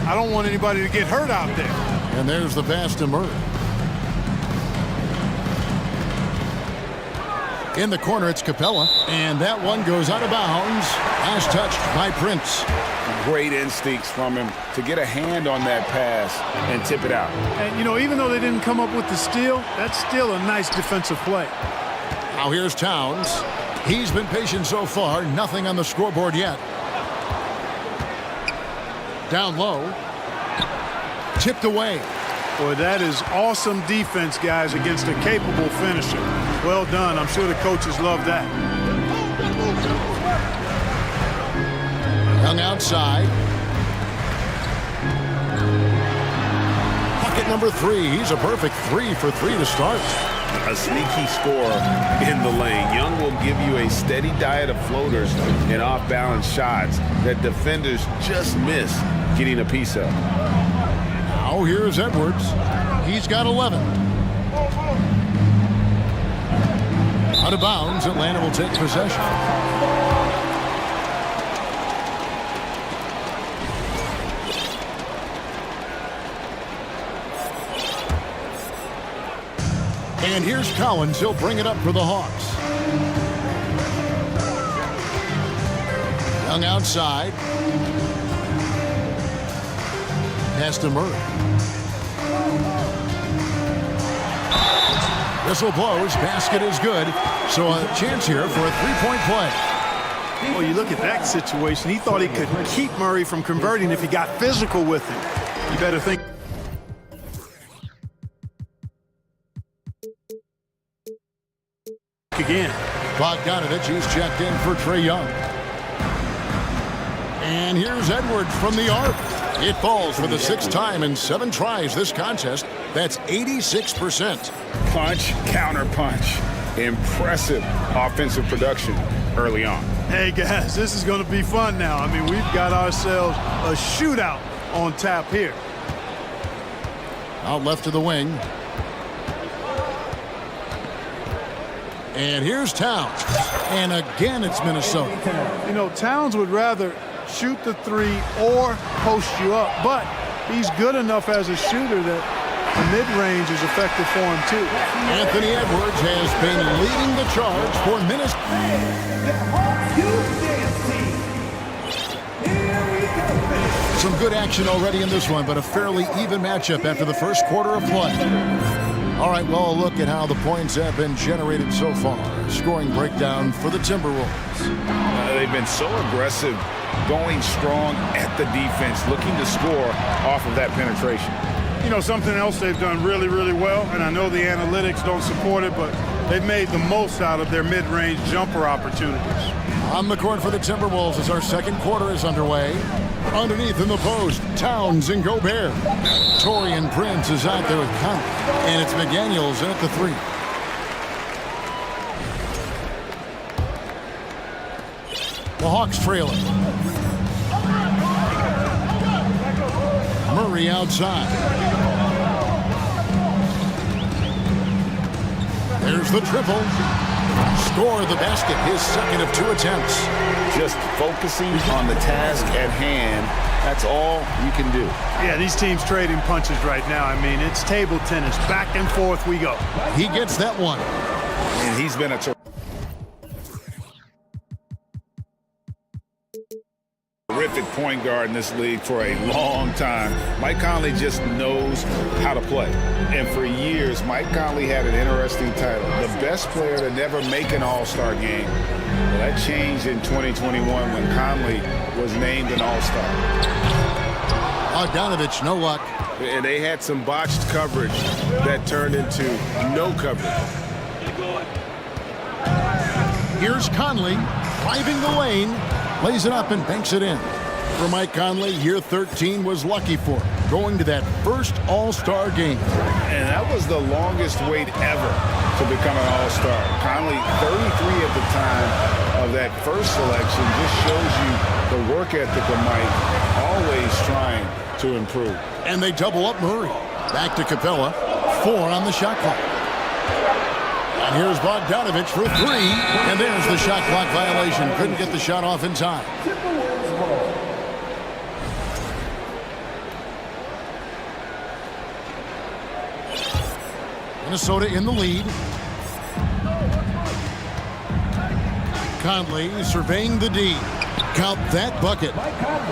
I don't want anybody to get hurt out there. And there's the pass to Murray. In the corner, it's Capella. And that one goes out of bounds. Last touched by Prince. Great instincts from him to get a hand on that pass and tip it out. And, you know, even though they didn't come up with the steal, that's still a nice defensive play. Now here's Towns. He's been patient so far. Nothing on the scoreboard yet. Down low. Tipped away. Boy, that is awesome defense, guys, against a capable finisher. Well done. I'm sure the coaches love that. Young outside. Bucket number 3. He's a perfect 3 for 3 to start. A sneaky score in the lane. Young will give you a steady diet of floaters and off-balance shots that defenders just miss getting a piece of. Now here's Edwards. He's got 11. Out of bounds, Atlanta will take possession. And here's Collins. He'll bring it up for the Hawks. Young outside. Pass to Murray. Whistle blows, basket is good. So a chance here for a three-point play. Well, you look at that situation. He thought he could keep Murray from converting if he got physical with him. You better think. Again. Bogdanovich is checked in for Trae Young. And here's Edwards from the arc. It falls for the 6th time in 7 tries this contest. That's 86%. Punch, counter punch. Impressive offensive production early on. Hey, guys, this is going to be fun now. I mean, we've got ourselves a shootout on tap here. Out left to the wing. And here's Towns. And again, it's Minnesota. You know, Towns would rather shoot the 3 or post you up, but he's good enough as a shooter that the mid-range is effective for him, too. Anthony Edwards has been leading the charge for Minnesota. Some good action already in this one, but a fairly even matchup after the first quarter of play. All right, well, a look at how the points have been generated so far. Scoring breakdown for the Timberwolves. They've been so aggressive, going strong at the defense, looking to score off of that penetration. You know, something else they've done really, really well, and I know the analytics don't support it, but they've made the most out of their mid-range jumper opportunities. On the court for the Timberwolves as our second quarter is underway. Underneath in the post, Towns and Gobert. Taurean Prince is out there with count, and it's McDaniels in at the 3. The Hawks trailing. Murray outside. There's the triple. Score the basket, his second of 2 attempts. Just focusing on the task at hand. That's all you can do. Yeah, these teams trading punches right now. I mean, it's table tennis. Back and forth we go. He gets that one. And he's been a terrific point guard in this league for a long time. Mike Conley just knows how to play. And for years, Mike Conley had an interesting title. The best player to never make an all-star game. Well, that changed in 2021 when Conley was named an all-star. Bogdanovich, no luck. And they had some botched coverage that turned into no coverage. Here's Conley, driving the lane, lays it up and banks it in. For Mike Conley, year 13 was lucky for him, going to that first All-Star game. And that was the longest wait ever to become an All-Star. Conley, 33 at the time of that first selection, just shows you the work ethic of Mike, always trying to improve. And they double up Murray. Back to Capella, 4 on the shot clock. And here's Bogdanovich for 3, and there's the shot clock violation. Couldn't get the shot off in time. Minnesota in the lead. Conley surveying the D. Count that bucket.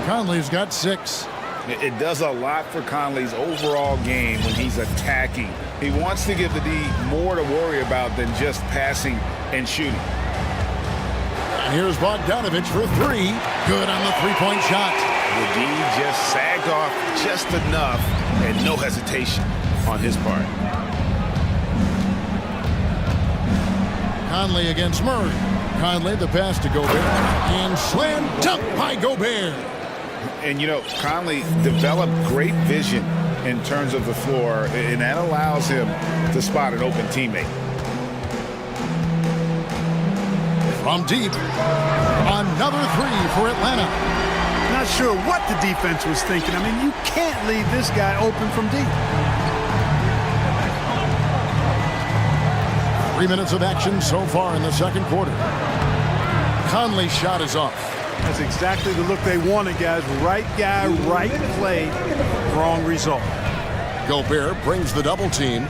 Conley's got 6. It does a lot for Conley's overall game when he's attacking. He wants to give the D more to worry about than just passing and shooting. And here's Bogdanovich for 3. Good on the 3-point shot. The D just sagged off just enough and no hesitation on his part. Conley against Murray. Conley the pass to Gobert. And slam dunk by Gobert. And, you know, Conley developed great vision in terms of the floor, and that allows him to spot an open teammate. From deep, another 3 for Atlanta. Not sure what the defense was thinking. I mean, you can't leave this guy open from deep. 3 minutes of action so far in the second quarter. Conley's shot is off. That's exactly the look they wanted, guys. Right guy, right play, wrong result. Gobert brings the double team.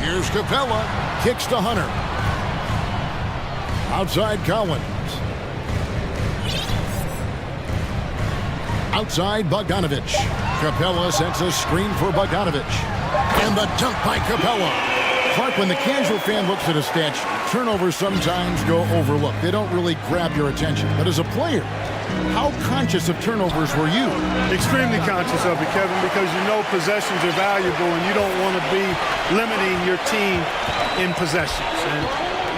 Here's Capella. Kicks to Hunter. Outside Collins. Outside Bogdanovich. Capella sets a screen for Bogdanovich. And the dunk by Capella. Clark, when the casual fan looks at a stat sheet, turnovers sometimes go overlooked. They don't really grab your attention. But as a player, how conscious of turnovers were you? Extremely conscious of it, Kevin, because you know possessions are valuable and you don't want to be limiting your team in possessions. And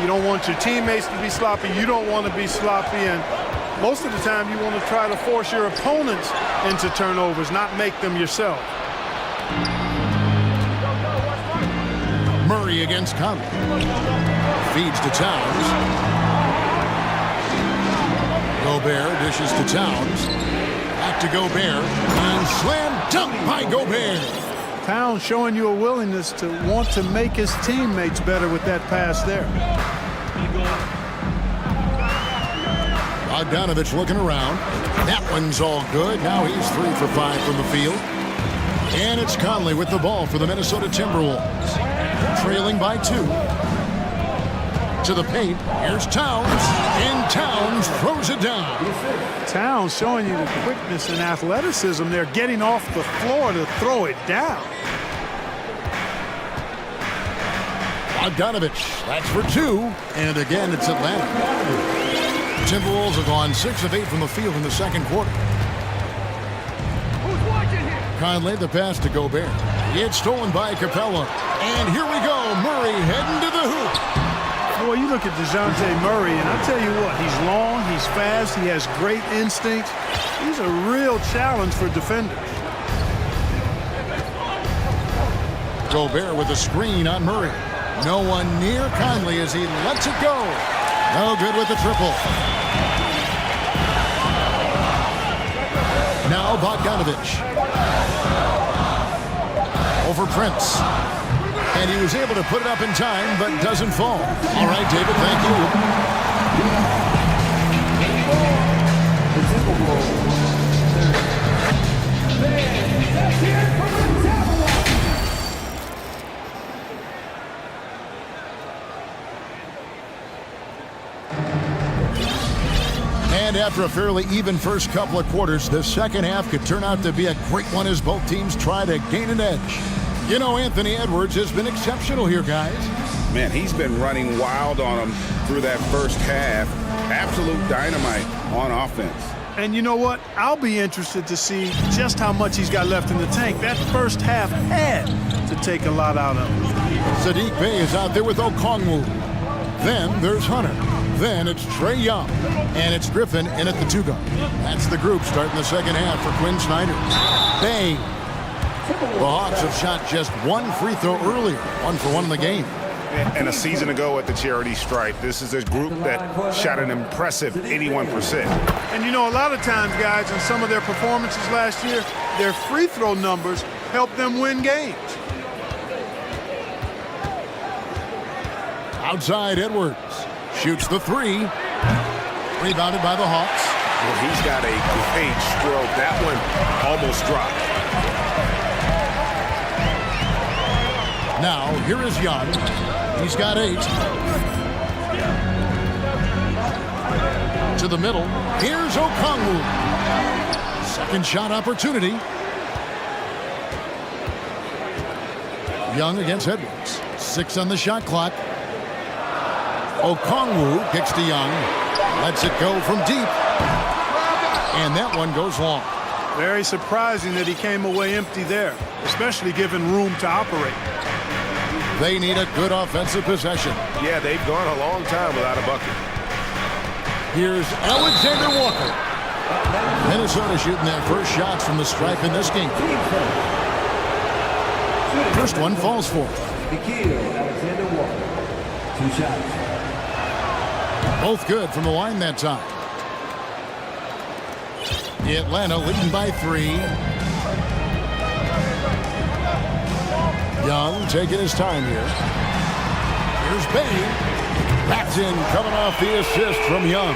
you don't want your teammates to be sloppy. You don't want to be sloppy. And most of the time you want to try to force your opponents into turnovers, not make them yourself. Murray against Conley. Feeds to Towns. Gobert dishes to Towns. Back to Gobert. And slam dunk by Gobert. Towns showing you a willingness to want to make his teammates better with that pass there. Bogdanovich looking around. That one's all good. Now he's 3 for 5 from the field. And it's Conley with the ball for the Minnesota Timberwolves. Trailing by 2. To the paint. Here's Towns. And Towns throws it down. Towns showing you the quickness and athleticism there, getting off the floor to throw it down. Bogdanovich, that's for 2. And again, it's Atlanta. Timberwolves have gone 6 of 8 from the field in the second quarter. Conley, the pass to Gobert. It's stolen by Capella. And here we go. Murray heading to the hoop. Boy, you look at DeJounte Murray, and I tell you what, he's long, he's fast, he has great instincts. He's a real challenge for defenders. Gobert with a screen on Murray. No one near Conley as he lets it go. No good with the triple. Now Bogdanovich. Over Prince. And he was able to put it up in time, but doesn't fall. All right, David, thank you. And after a fairly even first couple of quarters, the second half could turn out to be a great one as both teams try to gain an edge. You know, Anthony Edwards has been exceptional here, guys. Man, he's been running wild on them through that first half. Absolute dynamite on offense. And you know what? I'll be interested to see just how much he's got left in the tank. That first half had to take a lot out of him. Sadiq Bey is out there with Okongwu. Then there's Hunter. Then it's Trae Young. And it's Griffin in at the 2-guard. That's the group starting the second half for Quinn Snyder. Bey. The Hawks have shot just 1 free throw earlier. 1 for 1 in the game. And a season ago at the charity stripe, this is a group that shot an impressive 81%. And you know, a lot of times, guys, in some of their performances last year, their free throw numbers helped them win games. Outside Edwards. Shoots the 3. Rebounded by the Hawks. Well, he's got a great stroke. That one almost dropped. Now, here is Young. He's got 8. To the middle. Here's Okongwu. Second shot opportunity. Young against Edwards. 6 on the shot clock. Okongwu kicks to Young. Lets it go from deep. And that one goes long. Very surprising that he came away empty there, especially given room to operate. They need a good offensive possession. Yeah, they've gone a long time without a bucket. Here's Alexander Walker. Minnesota shooting their first shots from the stripe in this game. First one falls for Alexander Walker. 2 shots. Both good from the line that time. Atlanta leading by 3. Young taking his time here. Here's Bey. That's in, coming off the assist from Young.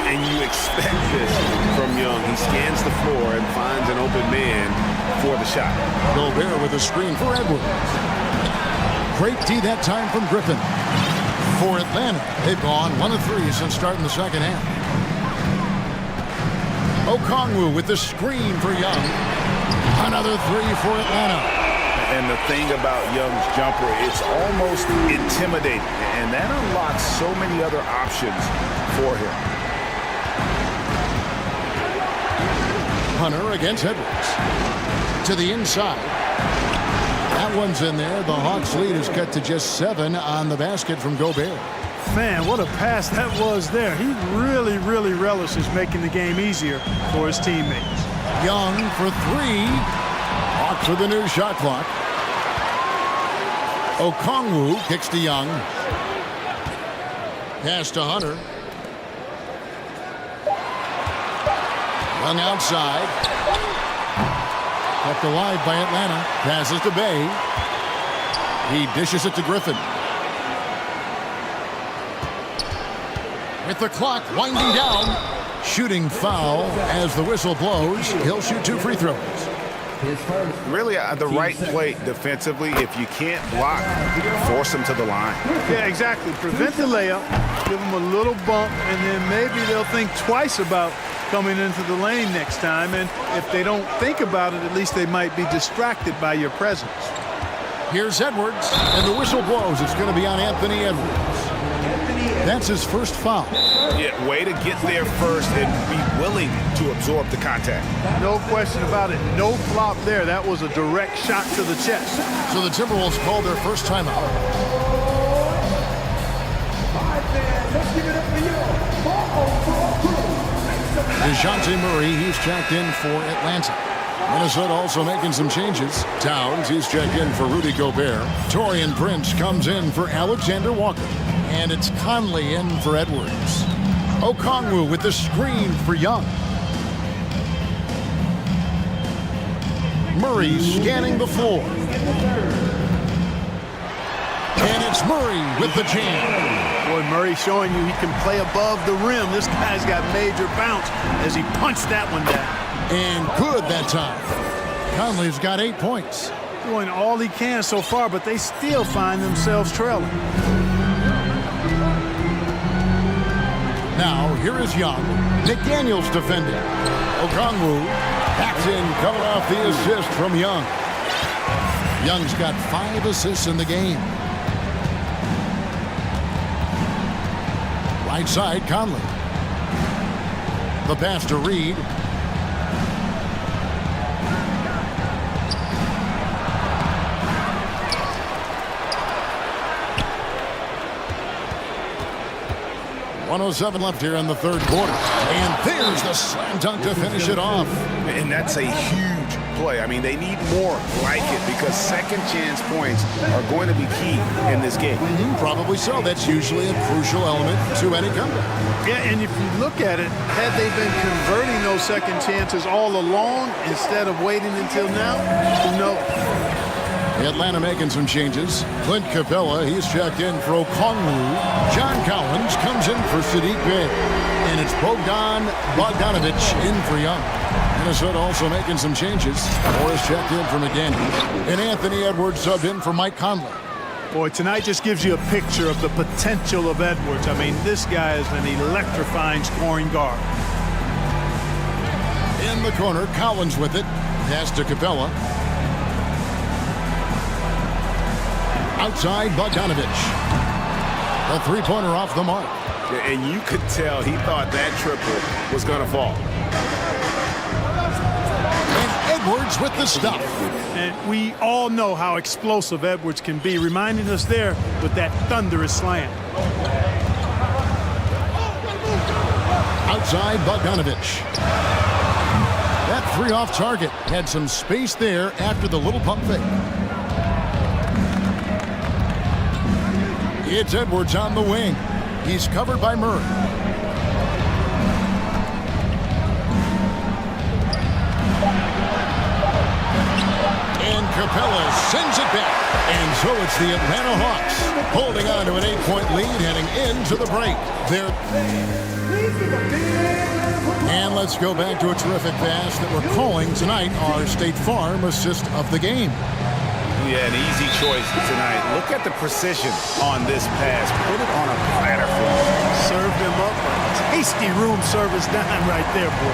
And you expect this from Young. He scans the floor and finds an open man for the shot. Gobert with a screen for Edwards. Great D that time from Griffin. For Atlanta, they've gone 1 of 3 since starting the second half. Okongwu with the screen for Young. Another 3 for Atlanta. And the thing about Young's jumper, it's almost intimidating. And that unlocks so many other options for him. Hunter against Edwards. To the inside. That one's in there. The Hawks lead is cut to just 7 on the basket from Gobert. Man, what a pass that was there. He really, really relishes making the game easier for his teammates. Young for 3. Hawks with the new shot clock. Okongwu kicks to Young. Pass to Hunter. Young outside. Kept alive by Atlanta. Passes to Bay. He dishes it to Griffin. With the clock winding down. Shooting foul as the whistle blows. He'll shoot 2 free throws. Really, the right play defensively. If you can't block, force them to the line. Yeah, exactly. Prevent the layup. Give them a little bump, and then maybe they'll think twice about coming into the lane next time. And if they don't think about it, at least they might be distracted by your presence. Here's Edwards, and the whistle blows. It's going to be on Anthony Edwards. That's his first foul. Yeah, way to get there first and be willing to absorb the contact. No question about it. No flop there. That was a direct shot to the chest. So the Timberwolves call their first timeout. DeJounte Murray, he's checked in for Atlanta. Minnesota also making some changes. Towns, he's checked in for Rudy Gobert. Taurean Prince comes in for Alexander Walker. And it's Conley in for Edwards. Okongwu with the screen for Young. Murray scanning the floor. And it's Murray with the jam. Boy, Murray showing you he can play above the rim. This guy's got major bounce as he punched that one down. And good that time. Conley's got 8 points. Doing all he can so far, but they still find themselves trailing. Now, here is Young. McDaniels defending. Okongwu backs in, coming off the assist from Young. Young's got 5 assists in the game. Right side, Conley. The pass to Reed. .107 left here in the third quarter. And there's the slam dunk to finish it off. And that's a huge play. I mean, they need more like it because second chance points are going to be key in this game. Probably so. That's usually a crucial element to any comeback. Yeah, and if you look at it, had they been converting those second chances all along instead of waiting until now, who knows? Atlanta making some changes. Clint Capella, he's checked in for Okongwu. John Collins comes in for Sadiq Bey. And it's Bogdanovich in for Young. Minnesota also making some changes. Morris checked in for McDaniels. And Anthony Edwards subbed in for Mike Conley. Boy, tonight just gives you a picture of the potential of Edwards. I mean, this guy is an electrifying scoring guard. In the corner, Collins with it. Pass to Capella. Outside, Bogdanovich. A three-pointer off the mark. And you could tell he thought that triple was going to fall. And Edwards with the stuff. And we all know how explosive Edwards can be, reminding us there with that thunderous slam. Outside, Bogdanovich. That three off target. Had some space there after the little pump fake. It's Edwards on the wing. He's covered by Murray. And Capella sends it back. And so it's the Atlanta Hawks holding on to an 8-point lead heading into the break. And let's go back to a terrific pass that we're calling tonight our State Farm assist of the game. Yeah, an easy choice tonight. Look at the precision on this pass. Put it on a platter for him. Served him up a tasty room service dime right there, boy.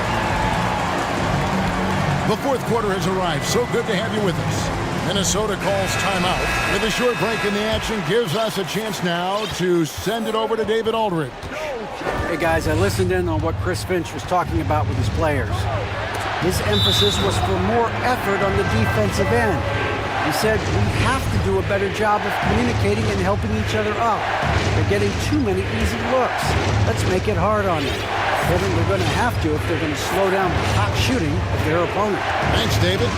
The fourth quarter has arrived. So good to have you with us. Minnesota calls timeout. With a short break in the action, gives us a chance now to send it over to David Aldridge. Hey guys, I listened in on what Chris Finch was talking about with his players. His emphasis was for more effort on the defensive end. He said we have to do a better job of communicating and helping each other up. They're getting too many easy looks. Let's make it hard on them. They're going to have to if they're going to slow down hot shooting of their opponent. Thanks, David.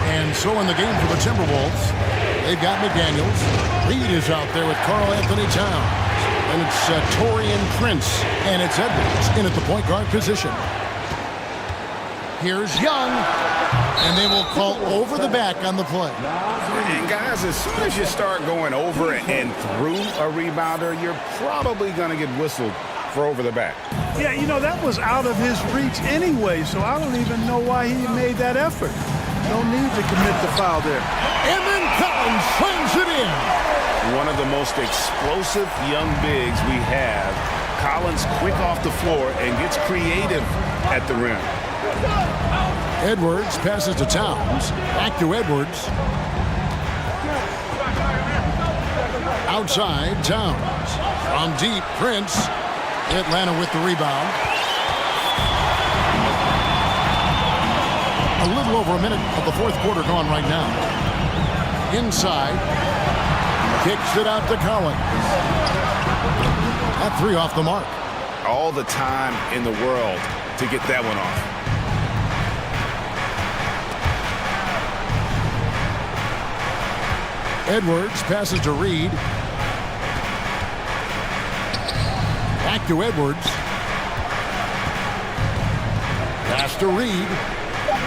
And so in the game for the Timberwolves, they've got McDaniels. Reed is out there with Karl Anthony Towns. And it's Taurean Prince. And it's Edwards in at the point guard position. Here's Young. And they will call over the back on the play. And guys, as soon as you start going over and through a rebounder, you're probably going to get whistled for over the back. Yeah, you know, that was out of his reach anyway, so I don't even know why he made that effort. No need to commit the foul there. And then Collins slams it in. One of the most explosive young bigs we have. Collins quick off the floor and gets creative at the rim. Edwards passes to Towns. Back to Edwards. Outside, Towns. From deep, Prince. Atlanta with the rebound. A little over a minute of the fourth quarter gone right now. Inside. Kicks it out to Collins. That three off the mark. All the time in the world to get that one off. Edwards passes to Reed. Back to Edwards. Pass to Reed.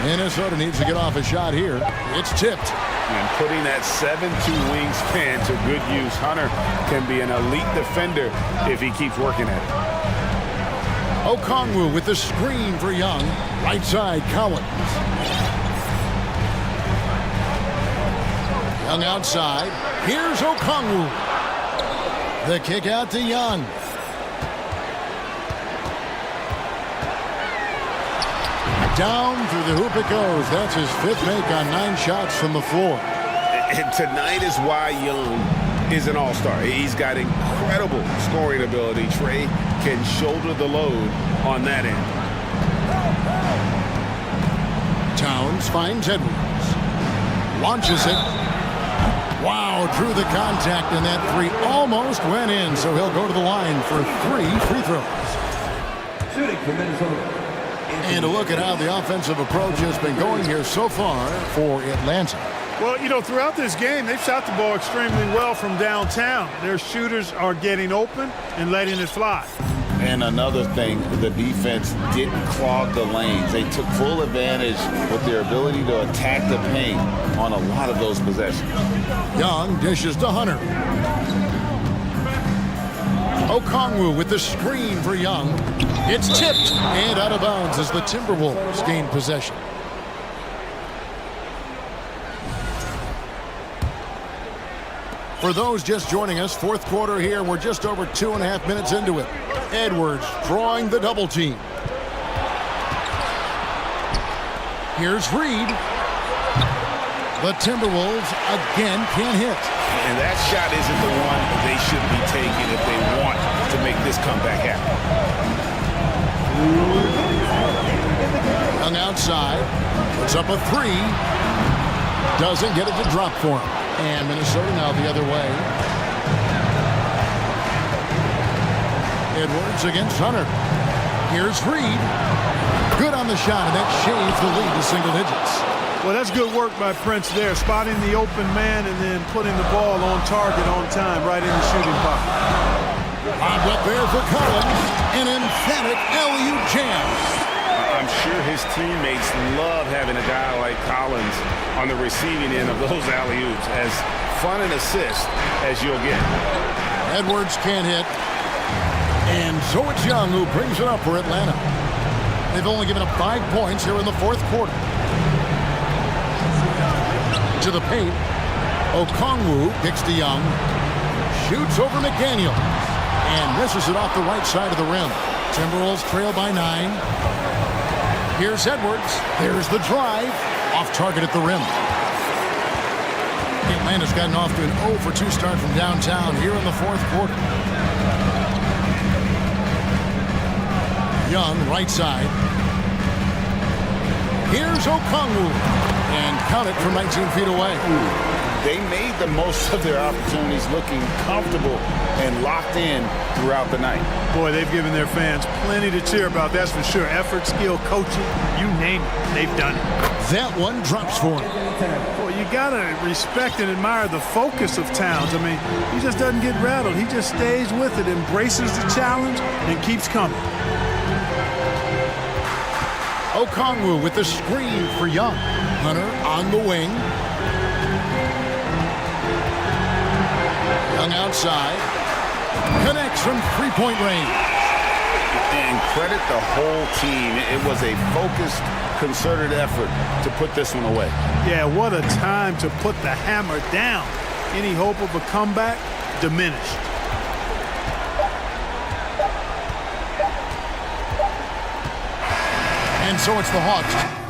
Minnesota needs to get off a shot here. It's tipped. And putting that 7'2" wingspan to good use, Hunter can be an elite defender if he keeps working at it. Okongwu with the screen for Young. Right side, Collins. Young outside. Here's Okongwu. The kick out to Young. Down through the hoop it goes. That's his fifth make on 9 shots from the floor. And tonight is why Young is an all-star. He's got incredible scoring ability. Trey can shoulder the load on that end. Towns finds Edwards. Launches it. Wow, drew the contact, and that three almost went in, so he'll go to the line for 3 free throws. Shooting for Minnesota. And a look at how the offensive approach has been going here so far for Atlanta. Well, you know, throughout this game, they've shot the ball extremely well from downtown. Their shooters are getting open and letting it fly. And another thing, the defense didn't clog the lanes. They took full advantage with their ability to attack the paint on a lot of those possessions. Young dishes to Hunter. Okongwu with the screen for Young. It's tipped and out of bounds as the Timberwolves gain possession. For those just joining us, fourth quarter here. We're just over 2.5 minutes into it. Edwards drawing the double team. Here's Reed. The Timberwolves again can't hit. And that shot isn't the one they should be taking if they want to make this comeback happen. Young outside. Puts up a three. Doesn't get it to drop for him. And Minnesota now the other way. Edwards against Hunter. Here's Reed. Good on the shot, and that shaves the lead to single digits. Well, that's good work by Prince there, spotting the open man and then putting the ball on target on time right in the shooting pocket. Lobbed up there for Collins. An emphatic alley-oop jam. I'm sure his teammates love having a guy like Collins on the receiving end of those alley-oops. As fun an assist as you'll get. Edwards can't hit. And so it's Young who brings it up for Atlanta. They've only given up 5 points here in the fourth quarter. To the paint. Okongwu kicks to Young. Shoots over McDaniels. And misses it off the right side of the rim. Timberwolves trail by 9. Here's Edwards. There's the drive. Off target at the rim. Atlanta's gotten off to an 0 for 2 start from downtown here in the fourth quarter. Young, right side. Here's Okongwu. And count it from 19 feet away. They made the most of their opportunities, looking comfortable and locked in throughout the night. Boy, they've given their fans plenty to cheer about, that's for sure. Effort, skill, coaching, you name it, they've done it. That one drops for him. Well, you got to respect and admire the focus of Towns. I mean, he just doesn't get rattled. He just stays with it, embraces the challenge, and keeps coming. Okongwu with the screen for Young. Hunter on the wing. Young outside. Connects from three-point range. And credit the whole team. It was a focused, concerted effort to put this one away. Yeah, what a time to put the hammer down. Any hope of a comeback diminished. And so it's the Hawks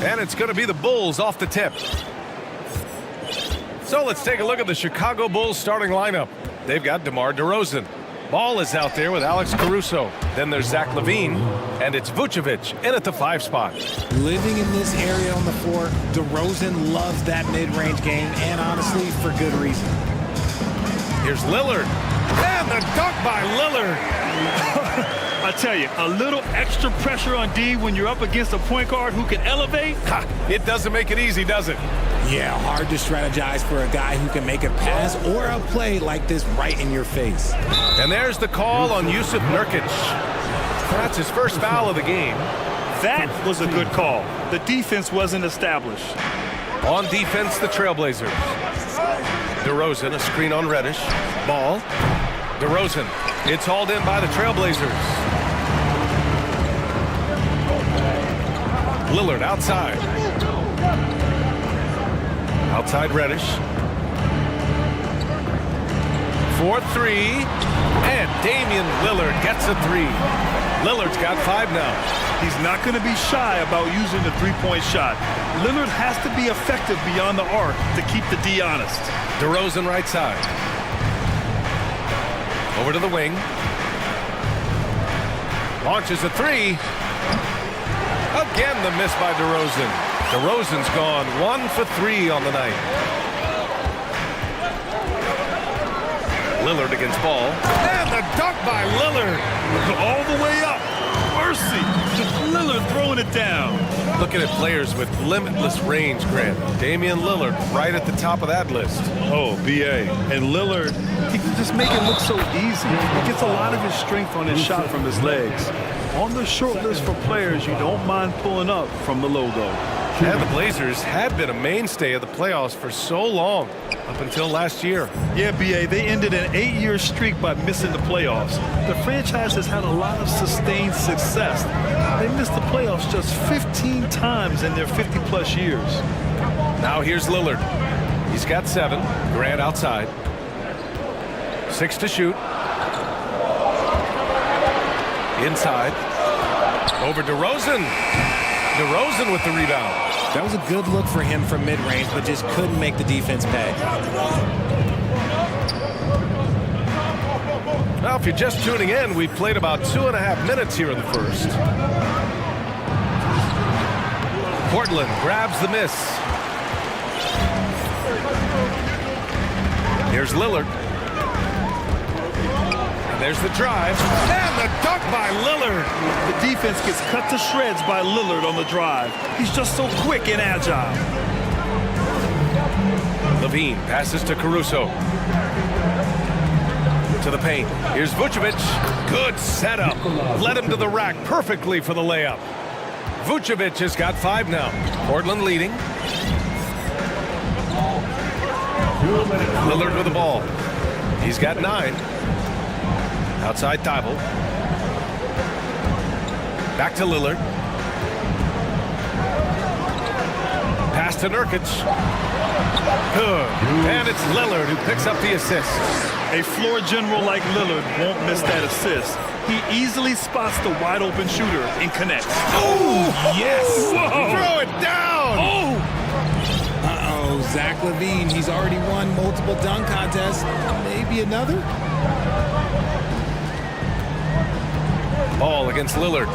And it's going to be the Bulls off the tip. So let's take a look at the Chicago Bulls starting lineup. They've got DeMar DeRozan. Ball is out there with Alex Caruso. Then there's Zach LaVine, and it's Vucevic in at the 5 spot. Living in this area on the floor, DeRozan loves that mid-range game, and honestly, for good reason. Here's Lillard, and the dunk by Lillard. I tell you, a little extra pressure on D when you're up against a point guard who can elevate. Ha, it doesn't make it easy, does it? Yeah, hard to strategize for a guy who can make a pass or a play like this right in your face. And there's the call on Yusuf Nurkic. That's his first foul of the game. That was a good call. The defense wasn't established. On defense, the Trailblazers. DeRozan, a screen on Reddish. Ball. DeRozan. It's hauled in by the Trailblazers. Lillard outside. Outside Reddish. 4-3. And Damian Lillard gets a 3. Lillard's got 5 now. He's not going to be shy about using the three-point shot. Lillard has to be effective beyond the arc to keep the D honest. DeRozan right side. Over to the wing. Launches a 3. Again, the miss by DeRozan. DeRozan's gone 1 for 3 on the night. Lillard against Ball. And the dunk by Lillard. All the way up. Mercy. Lillard throwing it down. Looking at players with limitless range, Grant. Damian Lillard right at the top of that list. Oh, B.A. And Lillard, he can just make it look so easy. He gets a lot of his strength on his shot from his legs. On the short list for players you don't mind pulling up from the logo. And the Blazers had been a mainstay of the playoffs for so long, up until last year. Yeah, B.A., they ended an 8-year streak by missing the playoffs. The franchise has had a lot of sustained success. They missed the playoffs just 15 times in their 50-plus years. Now here's Lillard. He's got 7. Grant outside. 6 to shoot. Inside. Over DeRozan. DeRozan with the rebound. That was a good look for him from mid-range, but just couldn't make the defense pay. Well, if you're just tuning in, we played about 2.5 minutes here in the first. Portland grabs the miss. Here's Lillard. And there's the drive. And the dunk by Lillard. The defense gets cut to shreds by Lillard on the drive. He's just so quick and agile. LaVine passes to Caruso. To the paint. Here's Vucevic. Good setup. Led him to the rack perfectly for the layup. Vucevic has got 5 now. Portland leading. Lillard with the ball. He's got 9. Outside Thibault. Back to Lillard. Pass to Nurkic. Good. And it's Lillard who picks up the assist. A floor general like Lillard won't miss that assist. He easily spots the wide open shooter and connects. Oh, yes. Whoa. Throw it down. Oh. Uh-oh, Zach LaVine. He's already won multiple dunk contests. Maybe another? Ball against Lillard.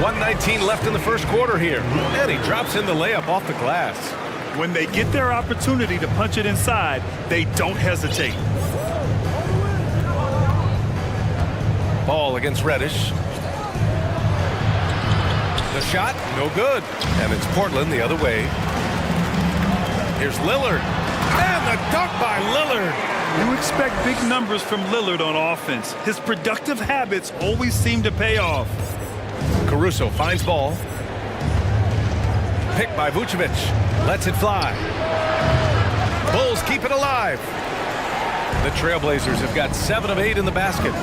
1:19 left in the first quarter here. And he drops in the layup off the glass. When they get their opportunity to punch it inside, they don't hesitate. Ball against Reddish. The shot, no good. And it's Portland the other way. Here's Lillard. And the dunk by Lillard. You expect big numbers from Lillard on offense. His productive habits always seem to pay off. Caruso finds ball. Picked by Vucevic. Lets it fly. Bulls keep it alive. The Trailblazers have got 7 of 8 in the basket.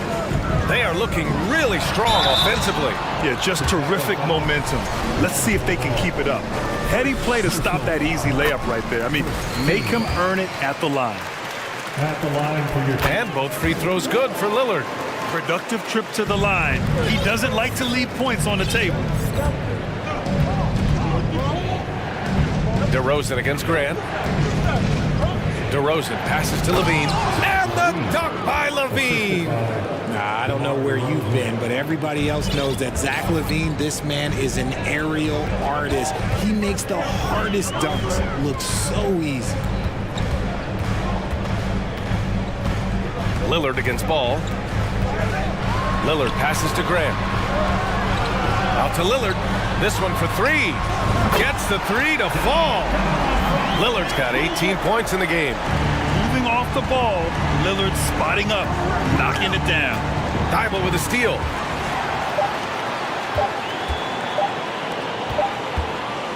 They are looking really strong offensively. Yeah, just terrific momentum. Let's see if they can keep it up. Heady play to stop that easy layup right there. I mean, make him earn it at the line. At the line for your And both free throws good for Lillard. Productive trip to the line. He doesn't like to leave points on the table. DeRozan against Grant. DeRozan passes to Levine. And the dunk by Levine. Nah, I don't know where you've been, but everybody else knows that Zach LaVine, this man is an aerial artist. He makes the hardest dunks look so easy. Lillard against Ball. Lillard passes to Grant. Out to Lillard. This one for three. Gets the three to fall. Lillard's got 18 points in the game. Moving off the ball, Lillard spotting up, knocking it down. Thibault with a steal.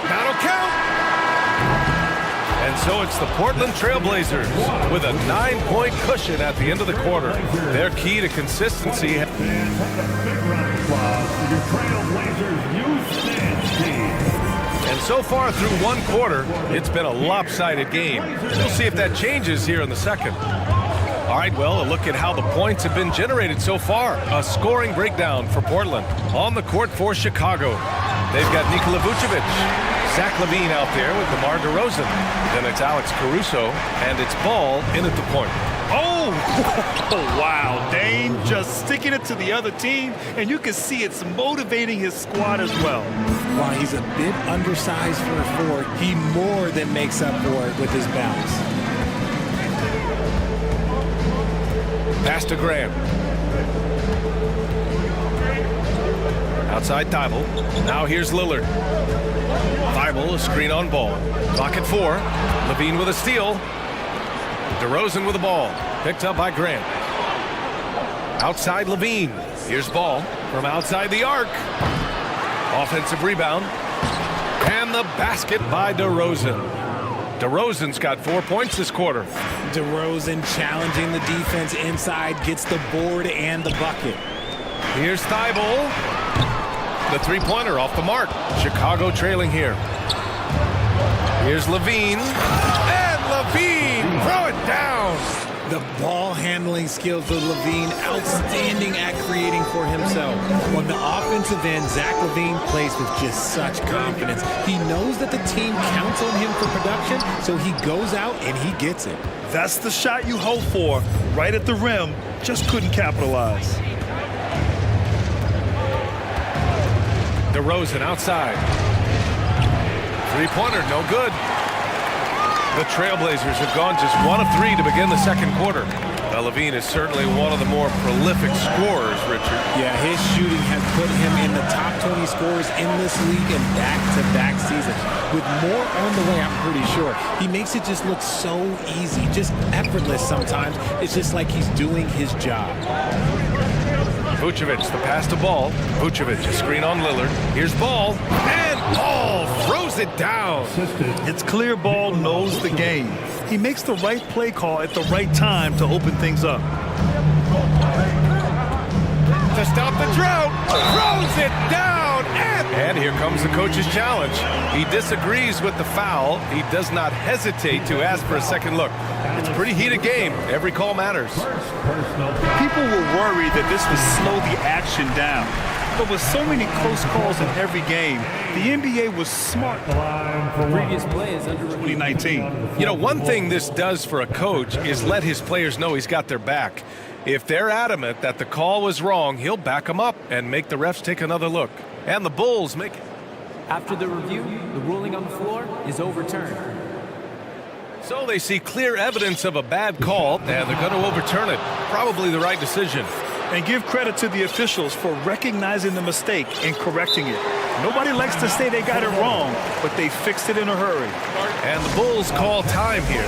That'll count. And so it's the Portland Trailblazers with a 9-point cushion at the end of the quarter. Their key to consistency. big round of applause for your Trailblazers Youth Dance team. And so far through one quarter, it's been a lopsided game. We'll see if that changes here in the second. All right, well, a look at how the points have been generated so far. A scoring breakdown for Portland. On the court for Chicago, they've got Nikola Vucevic, Zach LaVine out there with DeMar DeRozan. Then it's Alex Caruso, and it's Ball in at the point. Oh, wow. Dame just sticking it to the other team, and you can see it's motivating his squad as well. While he's a bit undersized for a forward, he more than makes up for it with his bounce. Pass to Graham. Outside Thibault. Now here's Lillard. Thibault, a screen on Ball. Clock at 4. LaVine with a steal. DeRozan with the ball. Picked up by Grant. Outside LaVine. Here's Ball from outside the arc. Offensive rebound. And the basket by DeRozan. DeRozan's got 4 points this quarter. DeRozan challenging the defense inside, gets the board and the bucket. Here's Thibault. The three-pointer off the mark. Chicago trailing here. Here's LaVine. And LaVine, throw it down. The ball handling skills of LaVine, outstanding at creating for himself. On the offensive end, Zach LaVine plays with just such confidence. He knows that the team counts on him for production, so he goes out and he gets it. That's the shot you hope for. Right at the rim, just couldn't capitalize. DeRozan outside. Three-pointer, no good. The Trailblazers have gone just 1 of 3 to begin the second quarter. LaVine is certainly one of the more prolific scorers, Richard. Yeah, his shooting has put him in the top 20 scorers in this league in back-to-back seasons. With more on the way, I'm pretty sure. He makes it just look so easy, just effortless sometimes. It's just like he's doing his job. Vucevic, the pass to Ball. Vucevic, a screen on Lillard. Here's Ball. And Ball throws it down. It's clear Ball knows the game. He makes the right play call at the right time to open things up. To stop the drought, throws it down. And here comes the coach's challenge. He disagrees with the foul. He does not hesitate to ask for a second look. It's a pretty heated game. Every call matters. People were worried that this would slow the action down. But with so many close calls in every game, the NBA was smart. Previous play is under 2019. You know, one thing this does for a coach is let his players know he's got their back. If they're adamant that the call was wrong, he'll back them up and make the refs take another look. And the Bulls make it. After the review, the ruling on the floor is overturned. So they see clear evidence of a bad call, and they're going to overturn it. Probably the right decision. And give credit to the officials for recognizing the mistake and correcting it. Nobody likes to say they got it wrong, but they fixed it in a hurry. And the Bulls call time here.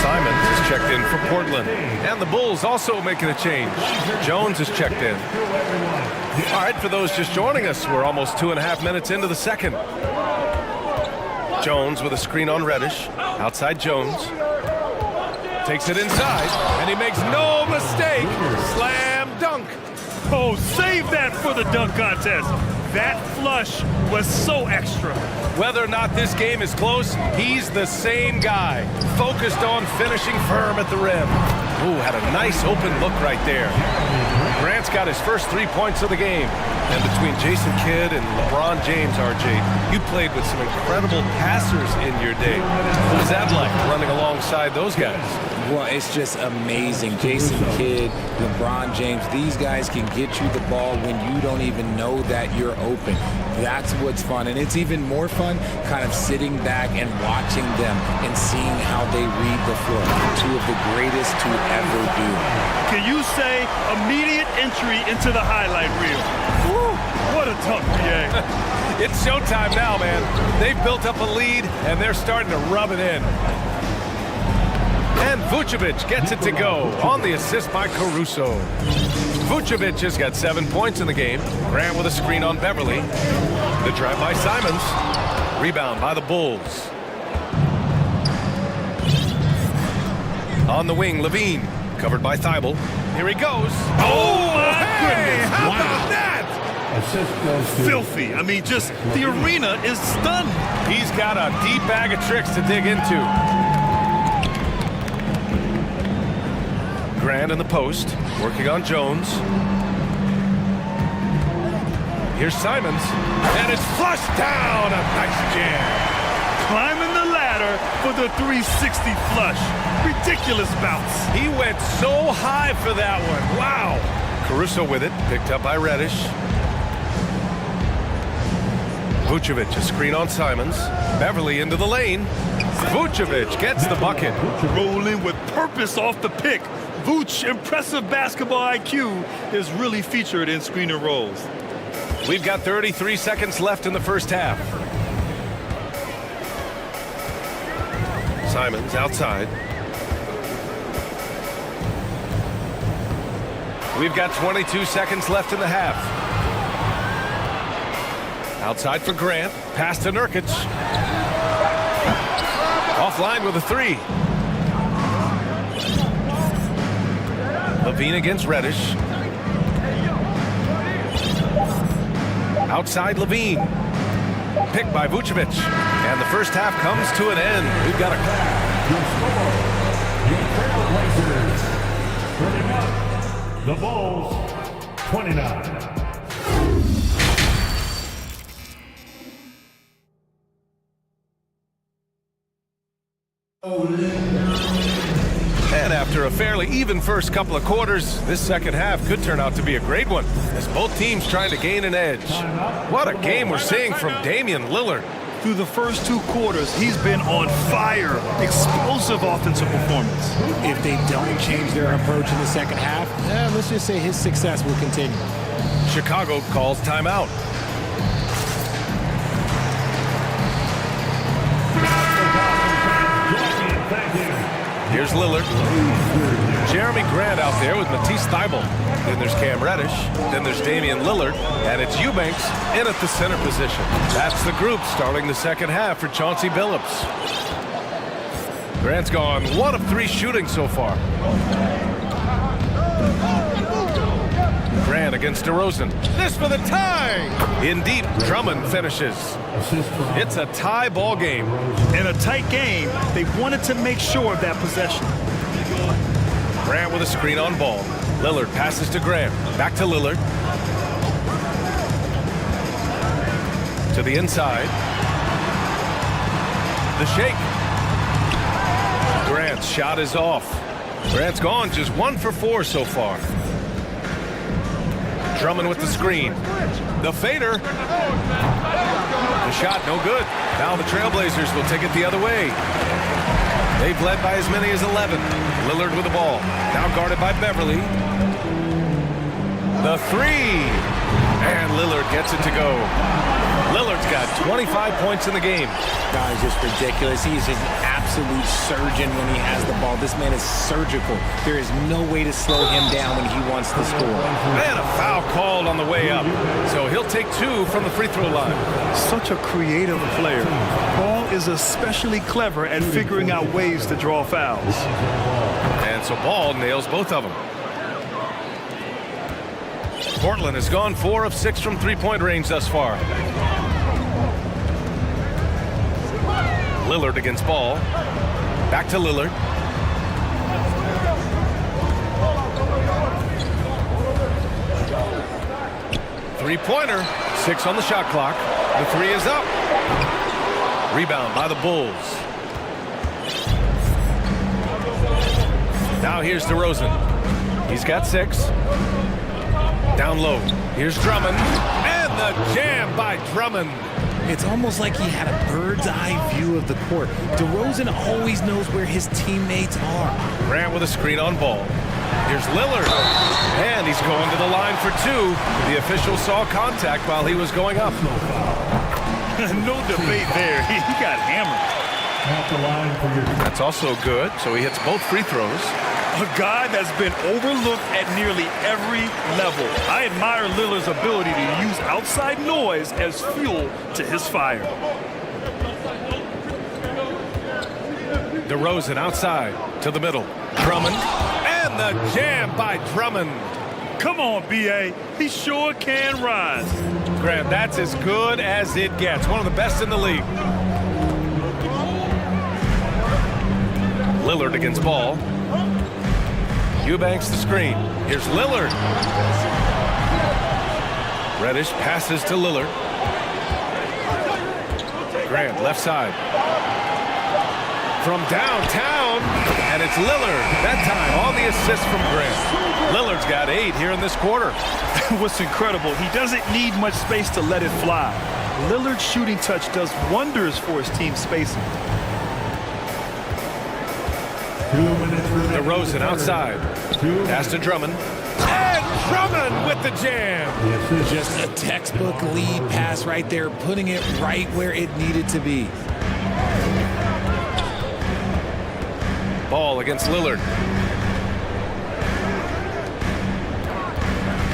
Simons is checked in for Portland. And the Bulls also making a change. Jones is checked in. All right, for those just joining us, we're almost 2.5 minutes into the second. Jones with a screen on Reddish. Outside Jones. Takes it inside, and he makes no mistake. Slam dunk. Oh, save that for the dunk contest. That flush was so extra. Whether or not this game is close, he's the same guy, focused on finishing firm at the rim. Ooh, had a nice open look right there. Grant's got his first 3 points of the game. And between Jason Kidd and LeBron James, RJ, you played with some incredible passers in your day. What was that like, running alongside those guys? Well, it's just amazing. Jason Kidd, LeBron James, these guys can get you the ball when you don't even know that you're open. That's what's fun. And it's even more fun kind of sitting back and watching them and seeing how they read the floor. Two of the greatest to ever do. Can you say immediate entry into the highlight reel? Woo, what a dunk, BA. It's showtime now, man. They've built up a lead, and they're starting to rub it in. And Vucevic gets it to go on the assist by Caruso. Vucevic has got 7 points in the game. Grant with a screen on Beverly. The drive by Simons. Rebound by the Bulls. On the wing, Levine. Covered by Thibault. Here he goes. Oh, my goodness. How about that? Filthy. I mean, just the arena is stunned. He's got a deep bag of tricks to dig into. Grant in the post, working on Jones. Here's Simons, and it's flushed down. A nice jam. Climbing the ladder for the 360 flush. Ridiculous bounce. He went so high for that one. Wow. Caruso with it, picked up by Reddish. Vucevic, a screen on Simons. Beverly into the lane. Vucevic gets the bucket. Rolling with purpose off the pick. Vooch, impressive basketball IQ, is really featured in screen and rolls. We've got 33 seconds left in the first half. Simons outside. We've got 22 seconds left in the half. Outside for Grant. Pass to Nurkic. Offline with a three. Levine against Reddish. Outside Levine. Picked by Vucevic. And the first half comes to an end. We've got a... The Bulls, 29. And after a fairly even first couple of quarters, this second half could turn out to be a great one, as both teams trying to gain an edge. What a game we're seeing from Damian Lillard. Through the first 2 quarters, he's been on fire. Explosive offensive performance. If they don't change their approach in the second half, let's just say his success will continue. Chicago calls timeout. Here's Lillard. Jeremy Grant out there with Matisse Thybulle. Then there's Cam Reddish. Then there's Damian Lillard. And it's Eubanks in at the center position. That's the group starting the second half for Chauncey Billups. Grant's gone 1 of 3 shooting so far. Grant against DeRozan. This for the tie! In deep, Drummond finishes. It's a tie ball game. In a tight game, they wanted to make sure of that possession. Grant with a screen on ball. Lillard passes to Grant. Back to Lillard. To the inside. The shake. Grant's shot is off. Grant's gone just 1 for 4 so far. Drummond with the screen. The fader. The shot no good. Now the Trailblazers will take it the other way. They've led by as many as 11. Lillard with the ball. Now guarded by Beverly. The three. And Lillard gets it to go. Lillard's got 25 points in the game. God, is just ridiculous. He's just an absolute surgeon when he has the ball. This man is surgical. There is no way to slow him down when he wants to score. And a foul called on the way up. So he'll take 2 from the free throw line. Such a creative player. Paul is especially clever at figuring out ways to draw fouls. And so Ball nails both of them. Portland has gone 4 of 6 from three-point range thus far. Lillard against ball. Back to Lillard. Three-pointer. 6 on the shot clock. The three is up. Rebound by the Bulls. Now here's DeRozan. He's got 6. Down low. Here's Drummond. And the jam by Drummond. It's almost like he had a bird's eye view of the court. DeRozan always knows where his teammates are. Grant with a screen on ball. Here's Lillard. And he's going to the line for 2. The official saw contact while he was going up. No debate there. He got hammered. That's also good, so he hits both free throws. A guy that's been overlooked at nearly every level. I admire Lillard's ability to use outside noise as fuel to his fire. DeRozan outside to the middle. Drummond. And the jam by Drummond. Come on, B.A. He sure can rise. Grant, that's as good as it gets. One of the best in the league. Lillard against ball. Eubanks the screen. Here's Lillard. Reddish passes to Lillard. Grant left side. From downtown, and it's Lillard. That time, all the assists from Grant. Lillard's got 8 here in this quarter. What's incredible, he doesn't need much space to let it fly. Lillard's shooting touch does wonders for his team's spacing. DeRozan outside. Pass to Drummond. And Drummond with the jam. Just a textbook lead pass right there, putting it right where it needed to be. Ball against Lillard.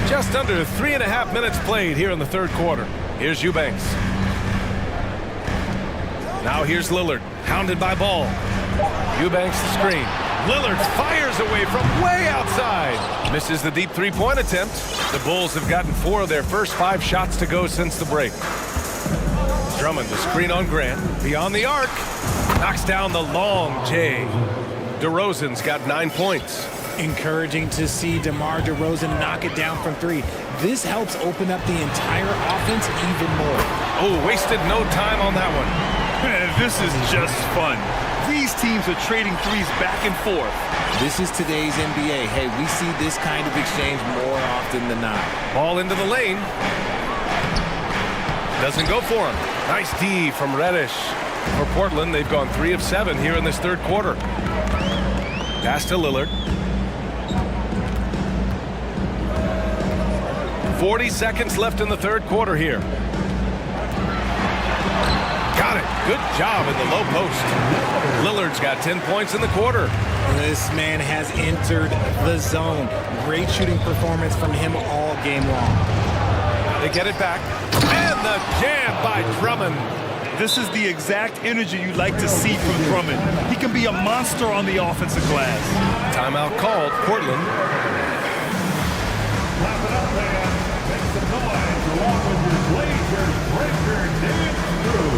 Just under 3.5 minutes played here in the third quarter. Here's Eubanks. Now here's Lillard, hounded by Ball. Eubanks the screen. Lillard fires away from way outside. Misses the deep three-point attempt. The Bulls have gotten 4 of their first 5 shots to go since the break. Drummond the screen on Grant. Beyond the arc. Knocks down the long J. DeRozan's got 9 points. Encouraging to see DeMar DeRozan knock it down from 3. This helps open up the entire offense even more. Oh, wasted no time on that one. Man, this is just fun. These teams are trading threes back and forth. This is today's NBA. Hey, we see this kind of exchange more often than not. Ball into the lane. Doesn't go for him. Nice D from Reddish. For Portland, they've gone 3 of 7 here in this third quarter. Pass to Lillard. 40 seconds left in the third quarter here. Got it. Good job in the low post. Lillard's got 10 points in the quarter. This man has entered the zone. Great shooting performance from him all game long. They get it back. And the jam by Drummond. This is the exact energy you'd like to see from Drummond. He can be a monster on the offensive glass. Timeout called. Portland. Clap it up, man. Make some noise along with your Blazers breaker, Dave Drew.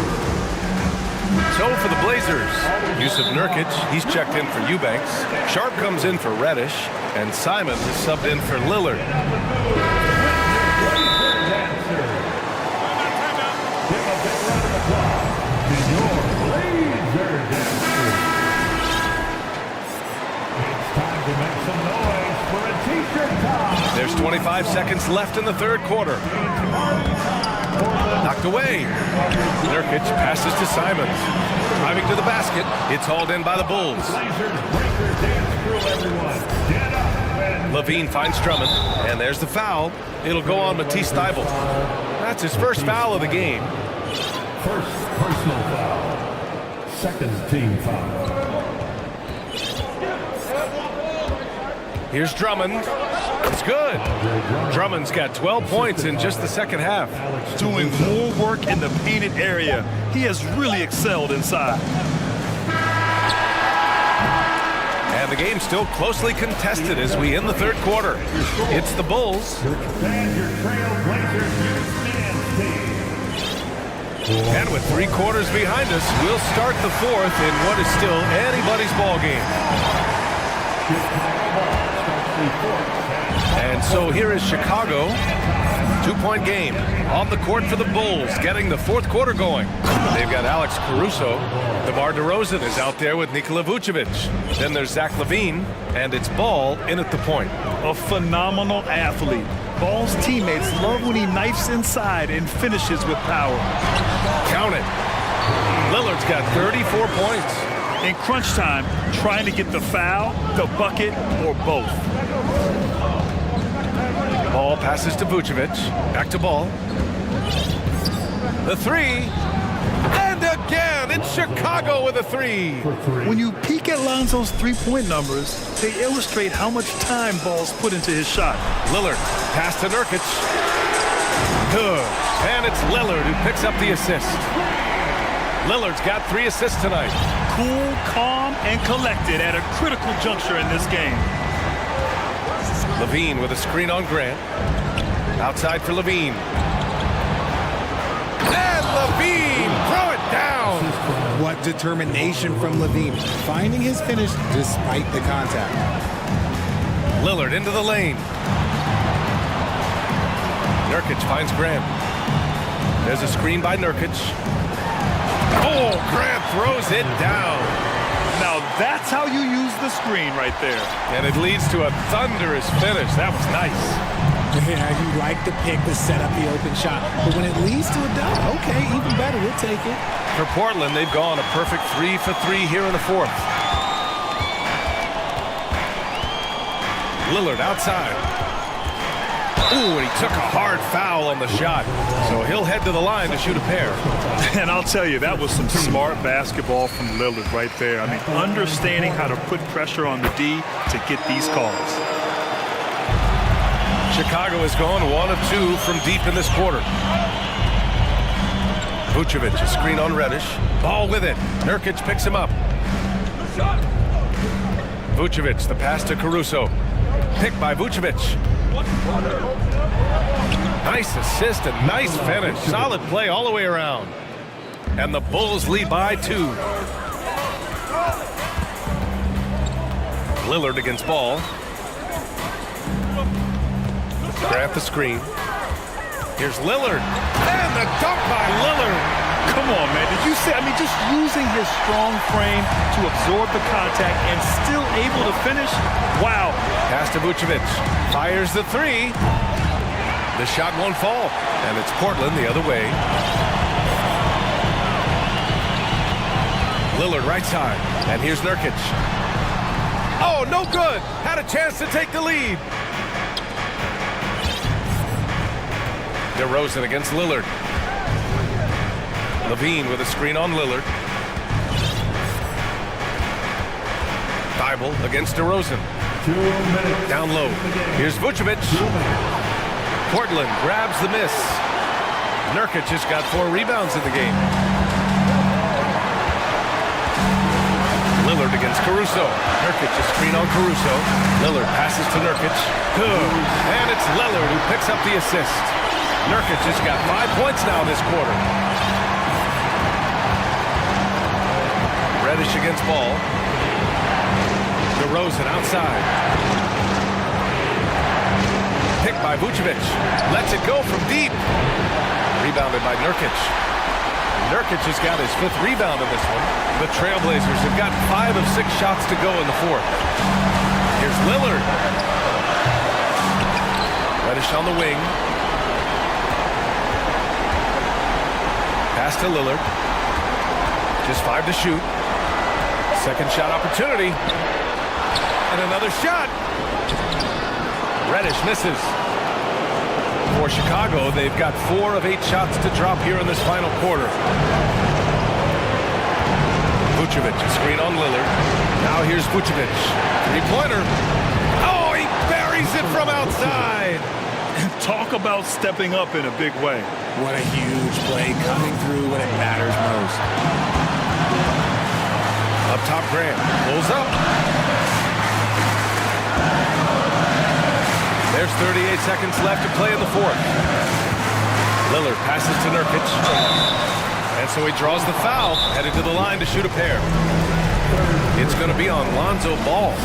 So for the Blazers, Yusuf Nurkic, he's checked in for Eubanks. Sharp comes in for Reddish, and Simon is subbed in for Lillard. There's 25 seconds left in the third quarter. Knocked away. Nurkic passes to Simons. Driving to the basket. It's hauled in by the Bulls. Levine finds Drummond. And there's the foul. It'll go on Matisse Thybulle. That's his first foul of the game. First personal foul. Second team foul. Here's Drummond. It's good. Drummond's got 12 points in just the second half. Doing more work in the painted area. He has really excelled inside. And the game still closely contested as we end the third quarter. It's the Bulls. And with 3 quarters behind us, we'll start the fourth in what is still anybody's ball game. And so here is Chicago. 2-point game on the court for the Bulls, getting the fourth quarter going. They've got Alex Caruso. DeMar DeRozan is out there with Nikola Vucevic. Then there's Zach LaVine, and it's Ball in at the point. A phenomenal athlete. Ball's teammates love when he knifes inside and finishes with power. Count it. Lillard's got 34 points. In crunch time, trying to get the foul, the bucket, or both. Ball passes to Vucevic. Back to Ball. The three. And again, it's Chicago with a three. When you peek at Lonzo's three-point numbers, they illustrate how much time Ball's put into his shot. Lillard, pass to Nurkic. Good. And it's Lillard who picks up the assist. Lillard's got 3 assists tonight. Cool, calm, and collected at a critical juncture in this game. LaVine with a screen on Grant. Outside for LaVine. And LaVine, throw it down. What determination from LaVine, finding his finish despite the contact. Lillard into the lane. Nurkic finds Grant. There's a screen by Nurkic. Oh, Grant throws it down. Now that's how you use the screen right there. And it leads to a thunderous finish. That was nice. Yeah, you like the pick to set up the open shot. But when it leads to a dunk, okay, even better, we'll take it. For Portland, they've gone a perfect 3 for 3 here in the fourth. Lillard outside. Ooh, and he took a hard foul on the shot. So he'll head to the line to shoot a pair. And I'll tell you, that was some smart basketball from Lillard right there. I mean, understanding how to put pressure on the D to get these calls. Chicago has gone 1 of 2 from deep in this quarter. Vucevic, a screen on Reddish. Ball with it. Nurkic picks him up. Vucevic, the pass to Caruso. Picked by Vucevic. Nice assist and nice finish. Solid play all the way around. And the Bulls lead by 2. Lillard against Ball. Grant the screen. Here's Lillard. And the dunk by Lillard. Come on, man. Did you see? I mean, just using his strong frame to absorb the contact and still able to finish. Wow. Pass to Vucevic. Fires the 3. The shot won't fall. And it's Portland the other way. Lillard right side. And here's Nurkic. Oh, no good. Had a chance to take the lead. DeRozan against Lillard. LaVine with a screen on Lillard. Thibault against DeRozan. Down low. Here's Vucevic. Portland grabs the miss. Nurkic has got 4 rebounds in the game. Lillard against Caruso. Nurkic a screen on Caruso. Lillard passes to Nurkic. Good. And it's Lillard who picks up the assist. Nurkic has got 5 points now this quarter. Reddish against Ball. DeRozan outside. Picked by Vucevic. Lets it go from deep. Rebounded by Nurkic. Nurkic has got his 5th rebound in this one. The Trailblazers have got 5 of 6 shots to go in the fourth. Here's Lillard. Reddish on the wing. Pass to Lillard. Just 5 to shoot. Second shot opportunity. And another shot. Reddish misses. For Chicago, they've got 4 of 8 shots to drop here in this final quarter. Vucevic, a screen on Lillard. Now here's Vucevic. 3-pointer. Oh, he buries it from outside. Talk about stepping up in a big way. What a huge play coming through when it matters most. Up top, Grant pulls up. There's 38 seconds left to play in the fourth. Lillard passes to Nurkic. And so he draws the foul, headed to the line to shoot a pair. It's going to be on Lonzo Ball.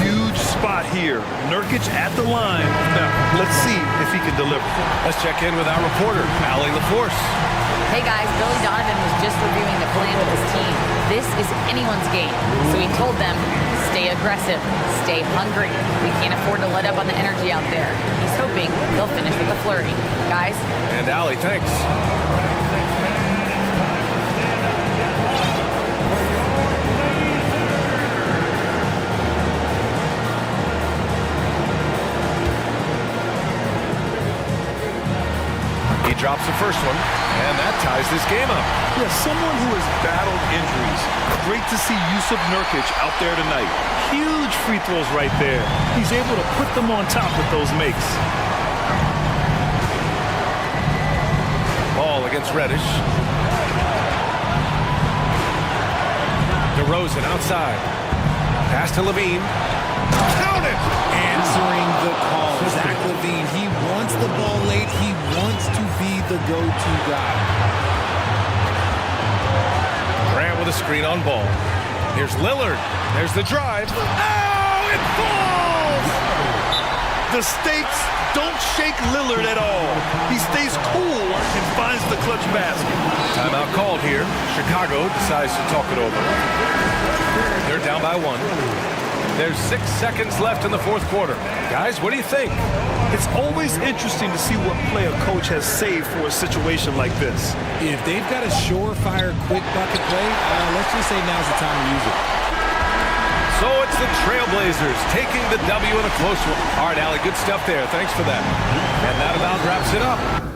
Huge spot here. Nurkic at the line. Now, let's see if he can deliver. Let's check in with our reporter, Allie LaForce. Hey guys, Billy Donovan was just reviewing the plan with his team. This is anyone's game. So he told them, stay aggressive, stay hungry. We can't afford to let up on the energy out there. He's hoping they'll finish with a flurry. Guys? And Allie, thanks. He drops the first one, and that ties this game up. Yeah, someone who has battled injuries. Great to see Yusuf Nurkic out there tonight. Huge free throws right there. He's able to put them on top with those makes. Ball against Reddish. DeRozan outside. Pass to Levine. Count it! Answering the call. Zach LaVine, he wants the ball late. He wants to be the go-to guy. Grant with a screen on Ball. Here's Lillard. There's the drive. Oh, it falls! The stakes don't shake Lillard at all. He stays cool and finds the clutch basket. Timeout called here. Chicago decides to talk it over. They're down by one. There's 6 seconds left in the fourth quarter. Guys, what do you think? It's always interesting to see what play a coach has saved for a situation like this. If they've got a surefire, quick bucket play, let's just say now's the time to use it. So it's the Trailblazers taking the W in a close one. All right, Allie, good stuff there. Thanks for that. And that about wraps it up.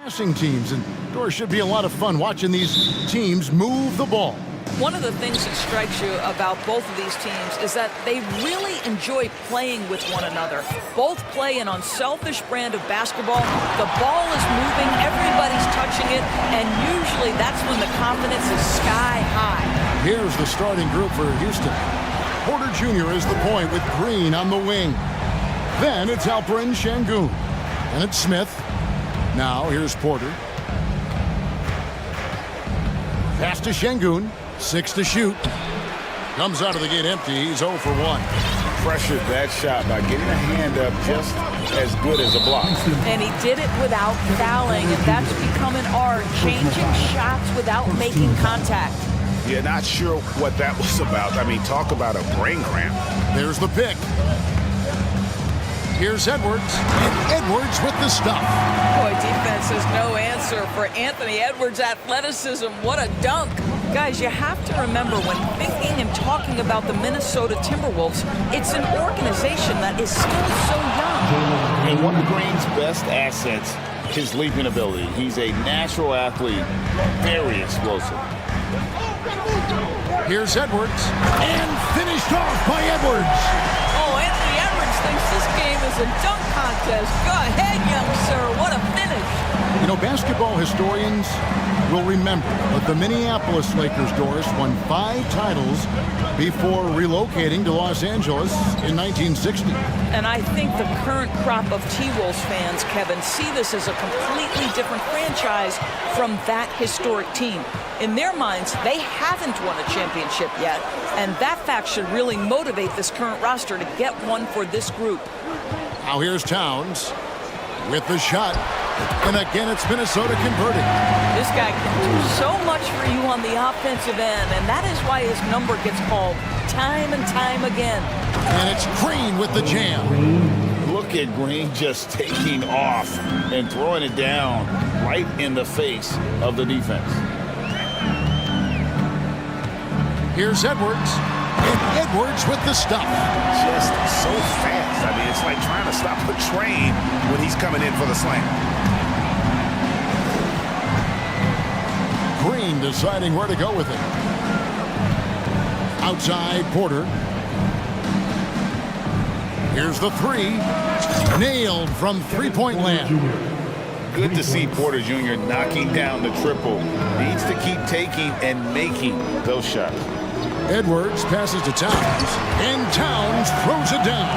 passing teams, and there should be a lot of fun watching these teams move the ball. One of the things that strikes you about both of these teams is that they really enjoy playing with one another. Both play an unselfish brand of basketball. The ball is moving, everybody's touching it, and usually that's when the confidence is sky high. Here's the starting group for Houston. Porter Jr. is the point with Green on the wing. Then it's Alperen Şengün. And it's Smith. Now here's Porter. Pass to Şengün. 6 to shoot. Comes out of the gate empty. He's 0 for 1. Pressured that shot by getting a hand up just as good as a block. And he did it without fouling, and that's become an art, changing shots without making contact. Yeah, not sure what that was about. I mean, talk about a brain cramp. There's the pick. Here's Edwards, and Edwards with the stuff. Boy, defense has no answer for Anthony Edwards' athleticism. What a dunk. Guys, you have to remember when thinking and talking about the Minnesota Timberwolves, it's an organization that is still so young. And one of Green's best assets, his leaping ability. He's a natural athlete, very explosive. Here's Edwards, and finished off by Edwards. Oh, Anthony Edwards thinks this game is a dunk contest. Go ahead, young sir. What a finish. You know, basketball historians will remember that the Minneapolis Lakers, Doris, won 5 titles before relocating to Los Angeles in 1960. And I think the current crop of T-Wolves fans, Kevin, see this as a completely different franchise from that historic team. In their minds, they haven't won a championship yet, and that fact should really motivate this current roster to get one for this group. Now here's Towns with the shot, and again it's Minnesota converting. This guy can do so much for you on the offensive end, and that is why his number gets called time and time again. And it's Green with the jam. Look at Green just taking off and throwing it down right in the face of the defense. Here's Edwards, and Edwards with the stuff. Just so fast. I mean, it's like trying to stop a train when he's coming in for the slam. Green deciding where to go with it. Outside Porter. Here's the 3. Nailed from three-point land. Good to see Porter Jr. knocking down the triple. Needs to keep taking and making those shots. Edwards passes to Towns, and Towns throws it down.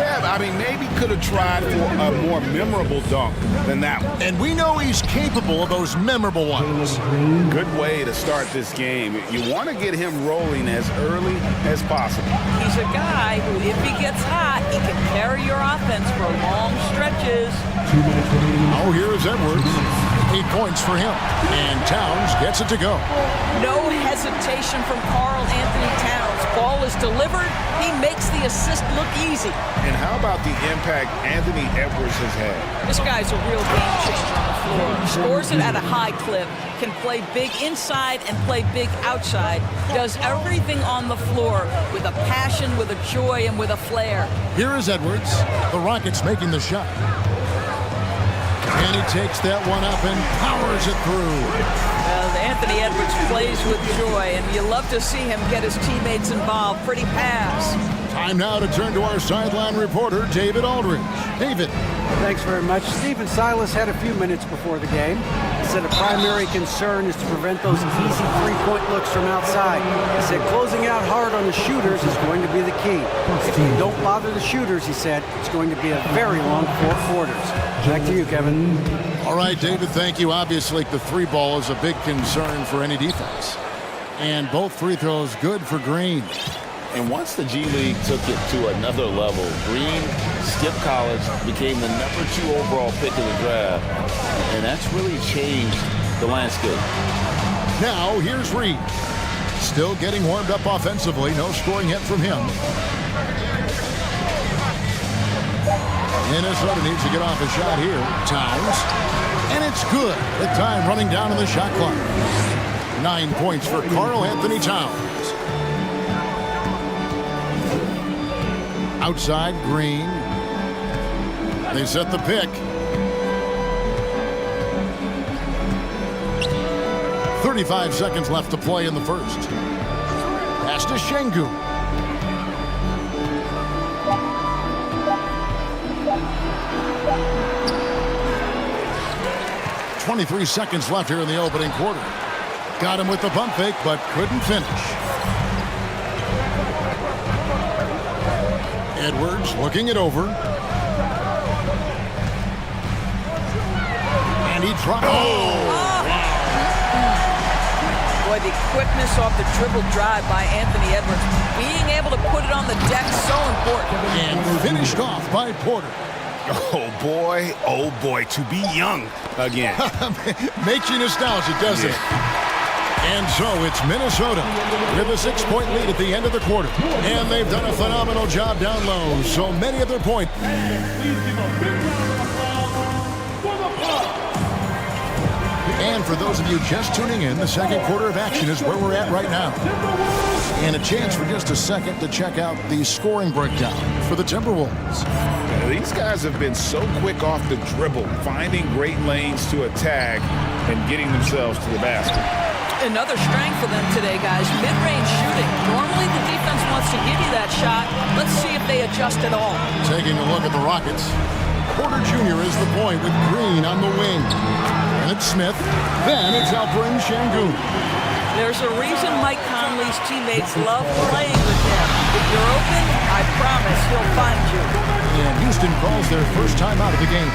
Yeah, I mean, maybe could have tried for a more memorable dunk than that one. And we know he's capable of those memorable ones. Good way to start this game. You want to get him rolling as early as possible. He's a guy who, if he gets hot, he can carry your offense for long stretches. Oh, here's Edwards. 8 points for him. And Towns gets it to go. No hesitation from Karl Anthony Towns. Ball is delivered. He makes the assist look easy. And how about the impact Anthony Edwards has had? This guy's a real game changer on the floor. Scores it at a high clip. Can play big inside and play big outside. Does everything on the floor with a passion, with a joy, and with a flair. Here is Edwards. The Rockets making the shot. And he takes that one up and powers it through. Anthony Edwards plays with joy, and you love to see him get his teammates involved. Pretty pass. Time now to turn to our sideline reporter, David Aldridge. David. Thanks very much. Stephen Silas had a few minutes before the game. He said a primary concern is to prevent those easy three-point looks from outside. He said closing out hard on the shooters is going to be the key. If you don't bother the shooters, he said, it's going to be a very long 4 quarters. Back to you, Kevin. All right, David, thank you. Obviously, the 3 ball is a big concern for any defense. And both free throws good for Green. And once the G League took it to another level, Green skipped college, became the #2 overall pick in the draft, and that's really changed the landscape. Now, here's Reed. Still getting warmed up offensively. No scoring hit from him. Minnesota needs to get off a shot here. Towns. And it's good. The time running down on the shot clock. 9 points for Karl Anthony Towns. Outside, Green. They set the pick. 35 seconds left to play in the first. Pass to Şengün. .23 seconds left here in the opening quarter. Got him with the pump fake, but couldn't finish. Edwards looking it over. And he dropped. Boy, the quickness off the dribble drive by Anthony Edwards. Being able to put it on the deck, so important. And finished off by Porter. Oh boy, to be young again. Makes you nostalgic, doesn't it? And so it's Minnesota with a 6-point lead at the end of the quarter. And they've done a phenomenal job down low. So many of their points. And for those of you just tuning in, the second quarter of action is where we're at right now. And a chance for just a second to check out the scoring breakdown for the Timberwolves. These guys have been so quick off the dribble, finding great lanes to attack and getting themselves to the basket. Another strength for them today, guys. Mid-range shooting. Normally the defense wants to give you that shot. Let's see if they adjust at all. Taking a look at the Rockets. Porter Jr. is the point with Green on the wing. And it's Smith. Then it's Alperen Şengün. There's a reason Mike Conley's teammates love playing with him. If you're open, I promise he'll find you. And Houston calls their first time out of the game.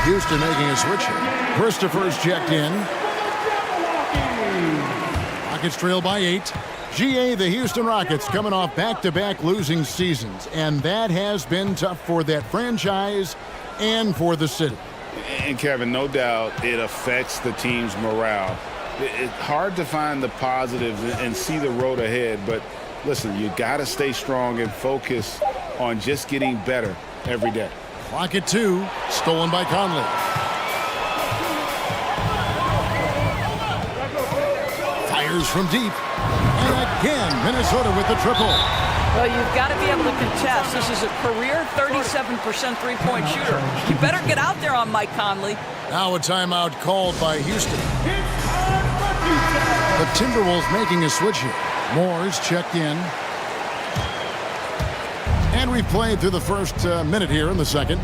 Houston making a switch here. Christopher's checked in. Rockets trail by 8. GA, the Houston Rockets, coming off back-to-back losing seasons. And that has been tough for that franchise and for the city. And Kevin, no doubt it affects the team's morale. It's hard to find the positives and see the road ahead, but listen, you got to stay strong and focus on just getting better every day. Clock at 2, stolen by Conley. Fires from deep. And again, Minnesota with the triple. Well, you've got to be able to contest. This is a career 37% three-point shooter. You better get out there on Mike Conley. Now a timeout called by Houston. The Timberwolves making a switch here. Moore's checked in. And we've played through the first minute here in the second.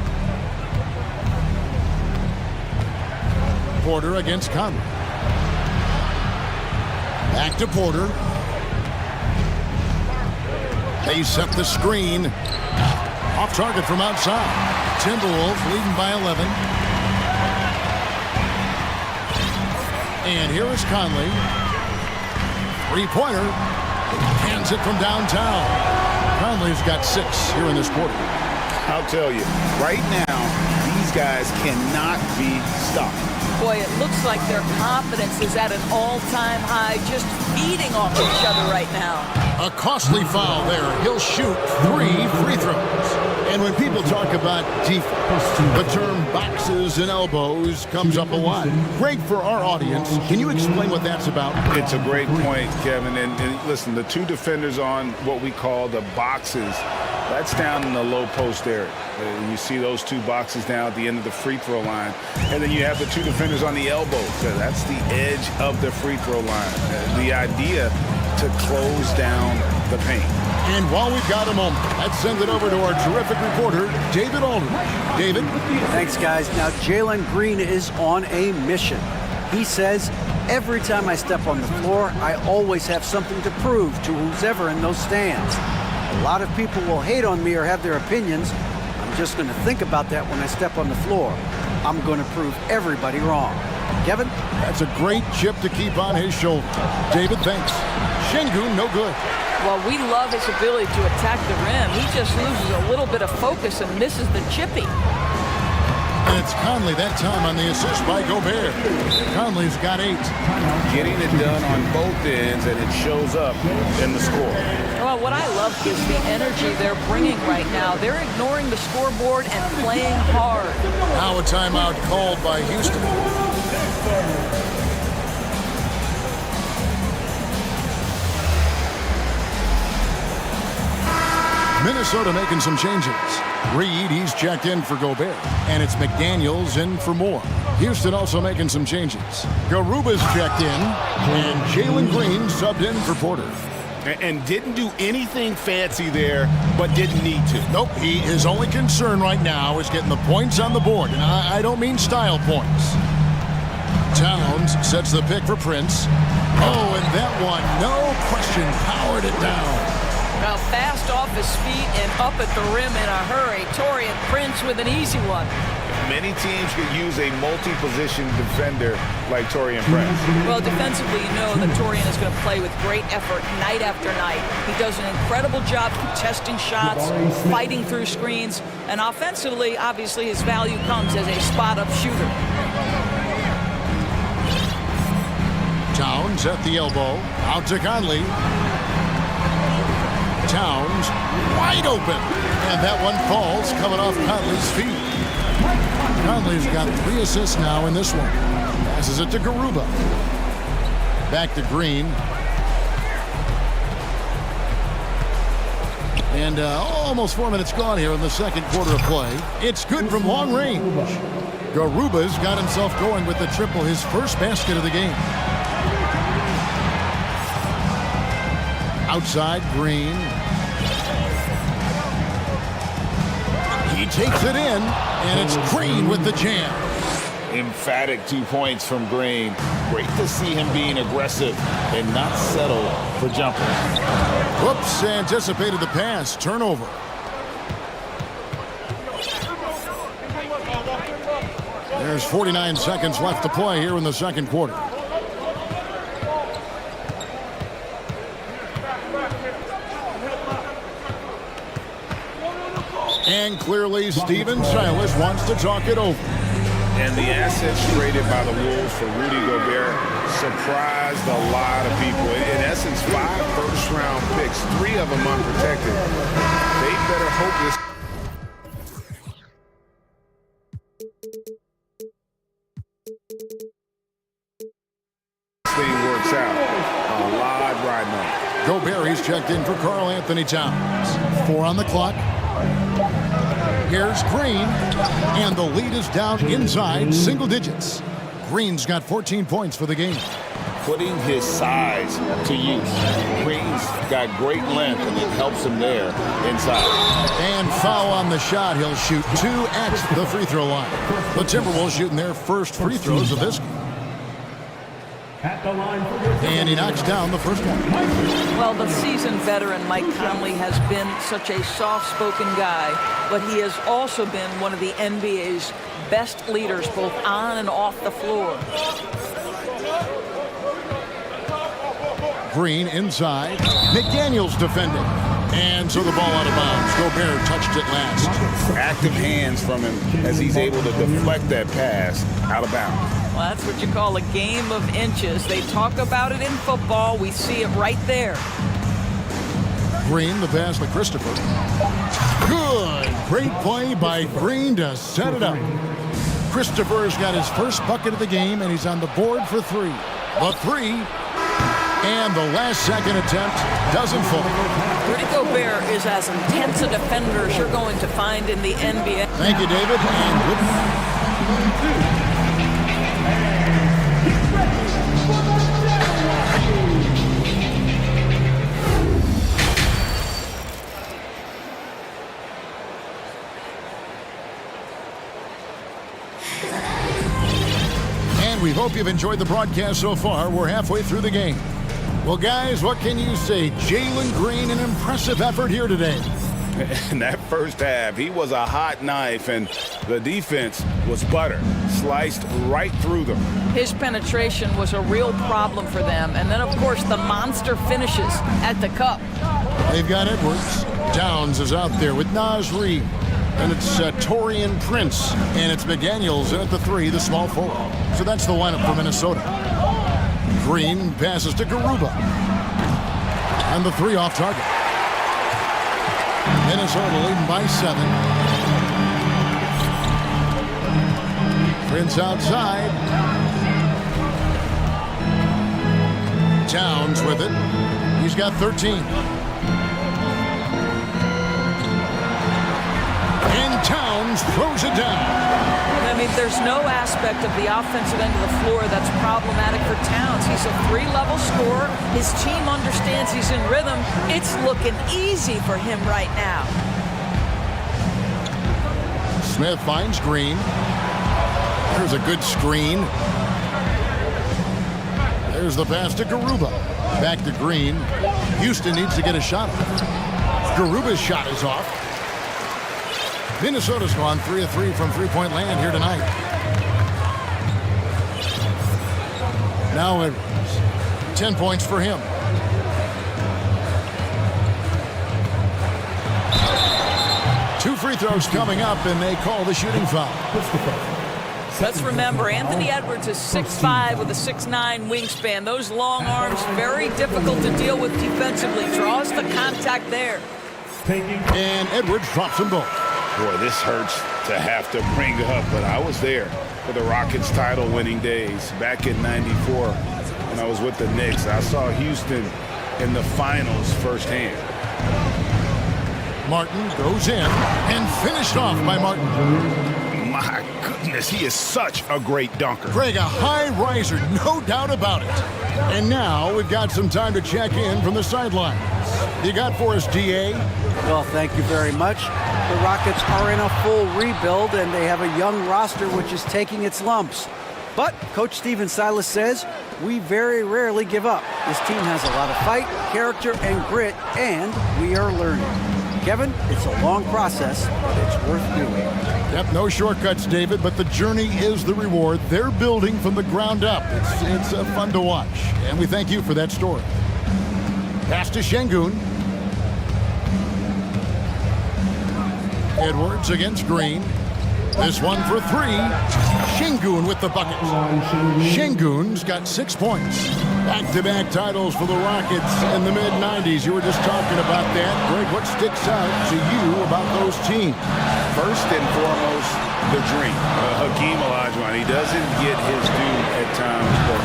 Porter against Conley. Back to Porter. They set the screen. Off target from outside. Timberwolves leading by 11. And here is Conley. Three-pointer. Hands it from downtown. Conley's got 6 here in this quarter. I'll tell you, right now, these guys cannot be stopped. Boy, it looks like their confidence is at an all-time high, just feeding off each other right now. A costly foul there. He'll shoot 3 free throws. And when people talk about defense, the term boxes and elbows comes up a lot. Great for our audience. Can you explain what that's about? It's a great point, Kevin. And listen, the 2 defenders on what we call the boxes, that's down in the low post area. You see those 2 boxes down at the end of the free throw line. And then you have the 2 defenders on the elbows. That's the edge of the free throw line. The idea to close down the paint. And while we've got a moment, let's send it over to our terrific reporter, David Aldridge. David? Thanks, guys. Now, Jalen Green is on a mission. He says, every time I step on the floor, I always have something to prove to who's ever in those stands. A lot of people will hate on me or have their opinions. I'm just going to think about that when I step on the floor. I'm going to prove everybody wrong. Kevin? That's a great chip to keep on his shoulder. David, thanks. Şengün, no good. Well, we love his ability to attack the rim. He just loses a little bit of focus and misses the chippy. And it's Conley that time on the assist by Gobert. Conley's got 8. Getting it done on both ends, and it shows up in the score. Well, what I love is the energy they're bringing right now. They're ignoring the scoreboard and playing hard. Now a timeout called by Houston. Minnesota making some changes. Reed, he's checked in for Gobert, and it's McDaniels in for Moore. Houston also making some changes. Garuba's checked in, and Jalen Green subbed in for Porter. And didn't do anything fancy there, but didn't need to. Nope, his only concern right now is getting the points on the board, and I don't mean style points. Towns sets the pick for Prince. Oh, and that one, no question, powered it down. Now fast off his feet and up at the rim in a hurry. Taurean Prince with an easy one. Many teams could use a multi-position defender like Taurean Prince. Well, defensively, you know that Taurean is going to play with great effort night after night. He does an incredible job contesting shots, fighting through screens, and offensively, obviously, his value comes as a spot-up shooter. Towns at the elbow, out to Conley. Towns wide open, and that one falls coming off Conley's feet. Conley's got 3 assists now in this one. Passes it to Garuba. Back to Green. And almost 4 minutes gone here in the second quarter of play. It's good from long range. Garuba's got himself going with the triple, his first basket of the game. Outside, Green. He takes it in, and it's Green with the jam. Emphatic 2 points from Green. Great to see him being aggressive and not settle for jumpers. Whoops, anticipated the pass. Turnover. There's 49 seconds left to play here in the second quarter. And clearly, Steven Silas wants to talk it over. And the assets traded by the Wolves for Rudy Gobert surprised a lot of people. In essence, 5 first-round picks, 3 of them unprotected. They better hope this thing works out. A lot riding on it. Gobert, he's checked in for Karl Anthony Towns. 4 on the clock. Here's Green, and the lead is down inside single digits. Green's got 14 points for the game. Putting his size to use. Green's got great length, and it helps him there inside. And foul on the shot. He'll shoot 2 at the free throw line. The Timberwolves shooting their first free throws of this game. And he knocks down the first one. Well, the seasoned veteran Mike Conley has been such a soft-spoken guy, but he has also been one of the NBA's best leaders, both on and off the floor. Green inside. McDaniels defending. And so the ball out of bounds. Gobert touched it last. Active hands from him as he's able to deflect that pass out of bounds. Well, that's what you call a game of inches. They talk about it in football. We see it right there. Green, the pass to Christopher. Good. Great play by Green to set it up. Christopher's got his first bucket of the game, and he's on the board for 3. The 3. And the last second attempt doesn't fall. Rudy Gobert is as intense a defender as you're going to find in the NBA. Thank you, David. And we hope you've enjoyed the broadcast so far. We're halfway through the game. Well, guys, what can you say? Jalen Green, an impressive effort here today. In that first half, he was a hot knife, and the defense was butter, sliced right through them. His penetration was a real problem for them. And then, of course, the monster finishes at the cup. They've got Edwards. Downs is out there with Naz Reid. And it's Taurean Prince. And it's McDaniels in at the 3, the small forward. So that's the lineup for Minnesota. Green passes to Garuba. And the 3 off target. Minnesota leading by 7. Prince outside. Towns with it. He's got 13. Towns throws it down. I mean, there's no aspect of the offensive end of the floor that's problematic for Towns. He's a 3-level scorer. His team understands he's in rhythm. It's looking easy for him right now. Smith finds Green. There's a good screen. There's the pass to Garuba. Back to Green. Houston needs to get a shot off. Garuba's shot is off. Minnesota's gone 3 of 3 from three-point land here tonight. Now Edwards. 10 points for him. Two free throws coming up, and they call the shooting foul. Let's remember, Anthony Edwards is 6'5" with a 6'9" wingspan. Those long arms, very difficult to deal with defensively. Draws the contact there. And Edwards drops them both. Boy, this hurts to have to bring up, but I was there for the Rockets title-winning days back in '94 when I was with the Knicks. I saw Houston in the finals firsthand. Martin goes in and finished off by Martin. My goodness, he is such a great dunker. Greg, a high riser, no doubt about it. And now we've got some time to check in from the sidelines. You got for us, DA? Well, thank you very much. The Rockets are in a full rebuild, and they have a young roster which is taking its lumps. But Coach Stephen Silas says, we very rarely give up. This team has a lot of fight, character, and grit, and we are learning. Kevin, it's a long process, but it's worth doing. Yep, no shortcuts, David, but the journey is the reward. They're building from the ground up. It's fun to watch, and we thank you for that story. Pass to Şengün. Edwards against Green. This one for three. Şengün with the bucket. Şengün's got 6 points. Back-to-back titles for the Rockets in the mid-90s. You were just talking about that. Greg, what sticks out to you about those teams? First and foremost, the dream. Hakeem Olajuwon, he doesn't get his due at times, but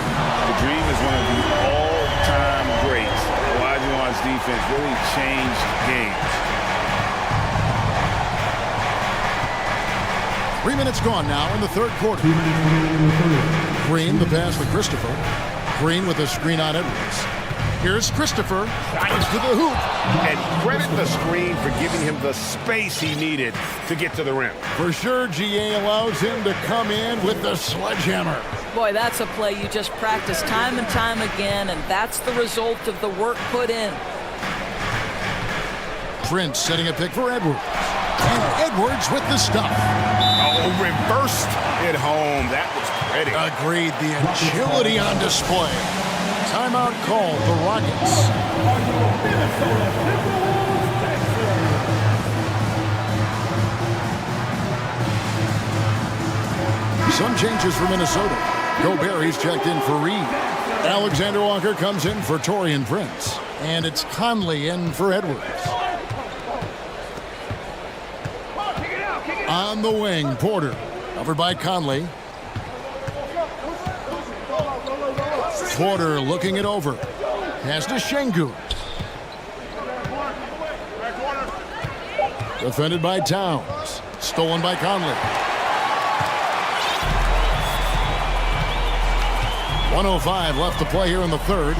the dream is one of the all-time greats. Olajuwon's defense really changed games. 3 minutes gone now in the third quarter. Green, the pass to Christopher. Green with a screen on Edwards. Here's Christopher. Dives to the hoop. And credit the screen for giving him the space he needed to get to the rim. For sure, GA allows him to come in with the sledgehammer. Boy, that's a play you just practice time and time again, and that's the result of the work put in. Prince setting a pick for Edwards. And Edwards with the stuff. Oh, reversed it home. That was pretty. Agreed. The agility on display. Timeout called the Rockets. Some changes for Minnesota. Gobert, he's checked in for Reed. Alexander Walker comes in for Taurean Prince. And it's Conley in for Edwards. On the wing, Porter. Covered by Conley. Porter looking it over. Pass to Şengün. Defended by Towns. Stolen by Conley. 1:05 left to play here in the third.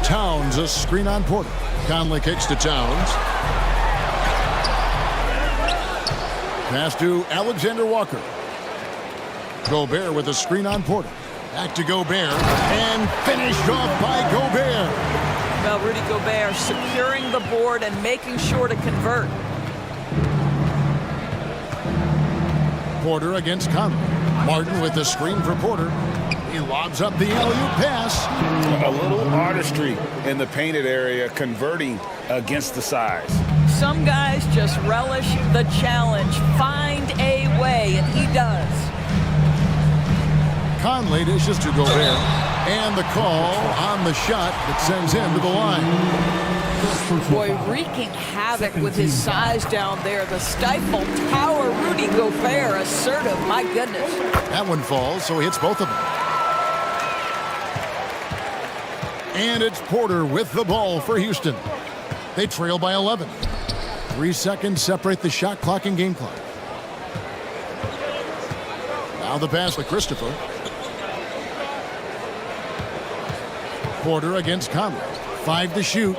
Towns, a screen on Porter. Conley kicks to Towns. Pass to Alexander Walker. Gobert with a screen on Porter. Back to Gobert. And finished off by Gobert. Well, Rudy Gobert securing the board and making sure to convert. Porter against Conley. Martin with the screen for Porter. He lobs up the alley-oop pass. A little artistry in the painted area, converting against the size. Some guys just relish the challenge. Find a way, and he does. Conley dishes to Gobert. And the call on the shot that sends him to the line. Boy, wreaking havoc with his size down there. The stifled tower, Rudy Gobert, assertive, my goodness. That one falls, so he hits both of them. And it's Porter with the ball for Houston. They trail by 11. 3 seconds separate the shot clock and game clock. Now the pass to Christopher. Porter against Conley. 5 to shoot.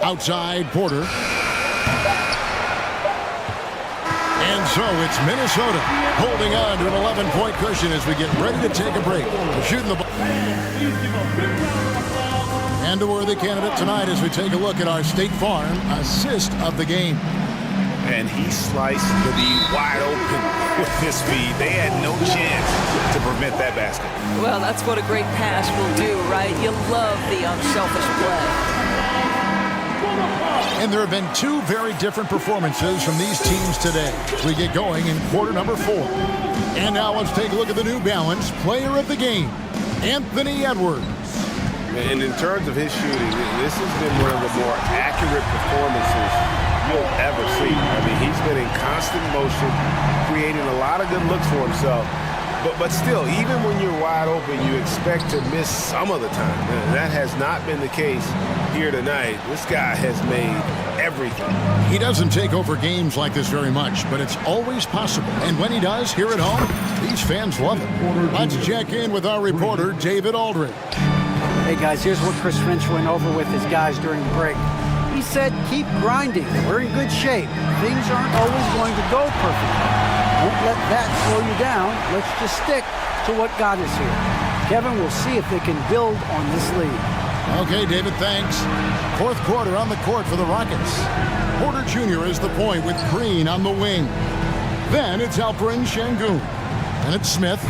Outside Porter. And so it's Minnesota holding on to an 11-point cushion as we get ready to take a break. We're shooting the ball. And a worthy candidate tonight as we take a look at our State Farm assist of the game. And he sliced the D wide open with his feed. They had no chance to prevent that basket. Well, that's what a great pass will do, right? You love the unselfish play. And there have been 2 very different performances from these teams today as we get going in quarter number 4. And now let's take a look at the New Balance player of the game, Anthony Edwards. And in terms of his shooting, this has been one of the more accurate performances you'll ever see. I mean, he's been in constant motion, creating a lot of good looks for himself. But still, even when you're wide open, you expect to miss some of the time. And that has not been the case here tonight. This guy has made everything. He doesn't take over games like this very much, but it's always possible. And when he does, here at home, these fans love it. Let's check in with our reporter, David Aldridge. Hey guys, here's what Chris Finch went over with his guys during the break. He said, keep grinding. We're in good shape. Things aren't always going to go perfectly. Don't let that slow you down. Let's just stick to what got us here. Kevin, we'll see if they can build on this lead. Okay, David, thanks. 4th quarter on the court for the Rockets. Porter Jr. is the point with Green on the wing. Then it's Alperen Şengün. And it's Smith.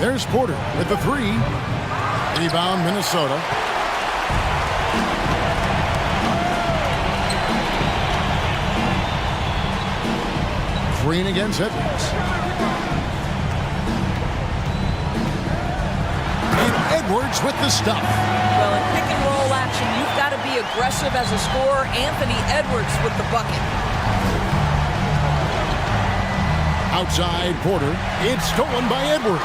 There's Porter with the 3. Rebound, Minnesota. Green against Edwards. And Edwards with the stuff. Well, in pick and roll action, you've got to be aggressive as a scorer. Anthony Edwards with the bucket. Outside Porter. It's stolen by Edwards.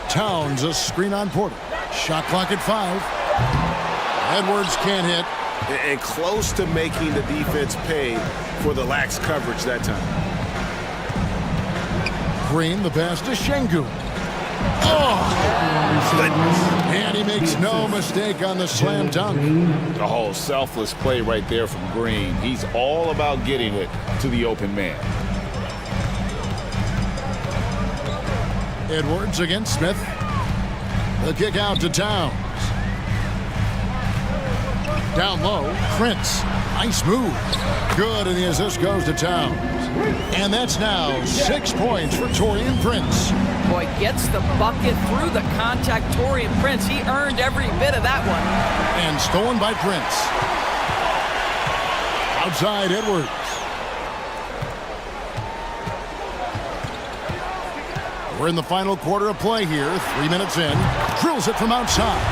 Towns a screen on Porter. Shot clock at 5. Edwards can't hit. And close to making the defense pay for the lax coverage that time. Green, the pass to Şengün. Oh! And he makes no mistake on the slam dunk. The whole selfless play right there from Green. He's all about getting it to the open man. Edwards against Smith. The kick out to Towns. Down low, Prince. Nice move. Good, and the assist goes to Towns. And that's now 6 points for Taurean Prince. Boy, gets the bucket through the contact. Taurean Prince, he earned every bit of that one. And stolen by Prince. Outside Edwards. We're in the final quarter of play here. 3 minutes in. Drills it from outside.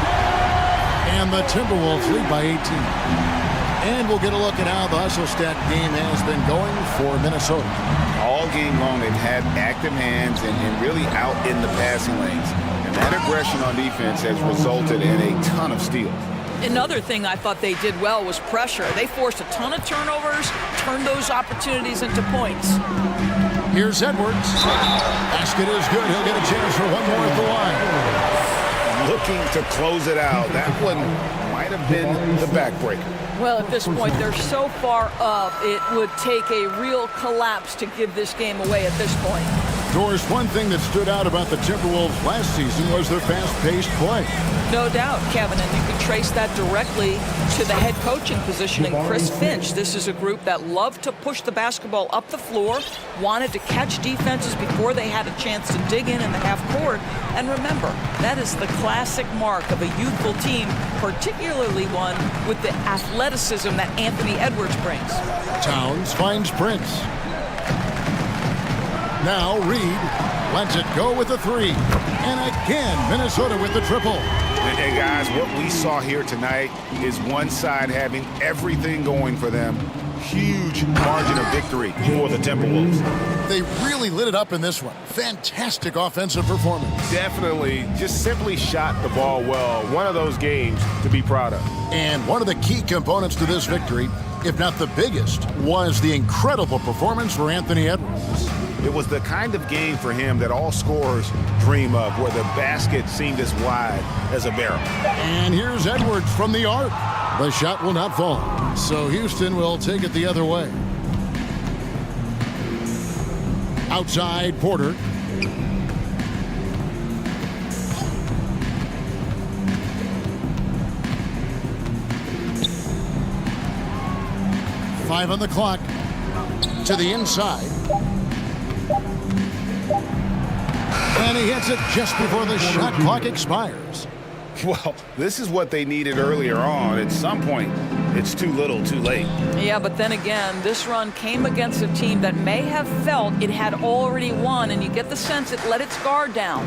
And the Timberwolves lead by 18. And we'll get a look at how the hustle stat game has been going for Minnesota. All game long, they've had active hands and really out in the passing lanes. And that aggression on defense has resulted in a ton of steals. Another thing I thought they did well was pressure. They forced a ton of turnovers, turned those opportunities into points. Here's Edwards. Basket is good. He'll get a chance for one more at the line. Looking to close it out. That one might have been the backbreaker. Well, at this point, they're so far up, it would take a real collapse to give this game away at this point. Doris, one thing that stood out about the Timberwolves last season was their fast-paced play. No doubt, Kevin, and you can trace that directly to the head coaching position in Chris Finch. This is a group that loved to push the basketball up the floor, wanted to catch defenses before they had a chance to dig in the half court. And remember, that is the classic mark of a youthful team, particularly one with the athleticism that Anthony Edwards brings. Towns finds Prince. Now Reed lets it go with the three. And again, Minnesota with the triple. And guys, what we saw here tonight is one side having everything going for them. Huge margin of victory for the Timberwolves. They really lit it up in this one. Fantastic offensive performance. Definitely just simply shot the ball well. One of those games to be proud of. And one of the key components to this victory, if not the biggest, was the incredible performance for Anthony Edwards. It was the kind of game for him that all scorers dream of, where the basket seemed as wide as a barrel. And here's Edwards from the arc. The shot will not fall, so Houston will take it the other way. Outside, Porter. Five on the clock. To the inside. And he hits it just before the shot clock expires. Well, this is what they needed earlier on. At some point, it's too little, too late. Yeah, but then again, this run came against a team that may have felt it had already won, and you get the sense it let its guard down.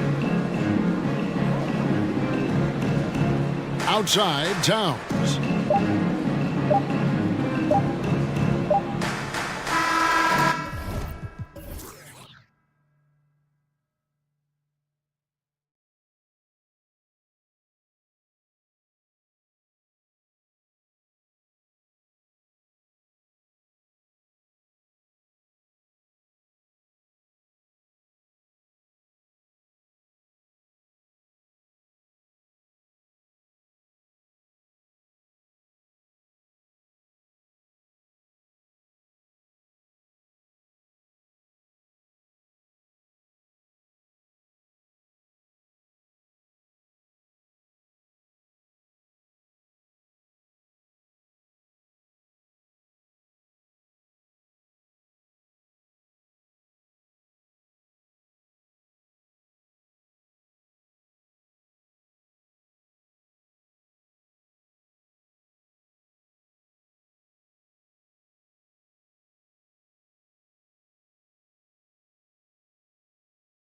Outside, Towns.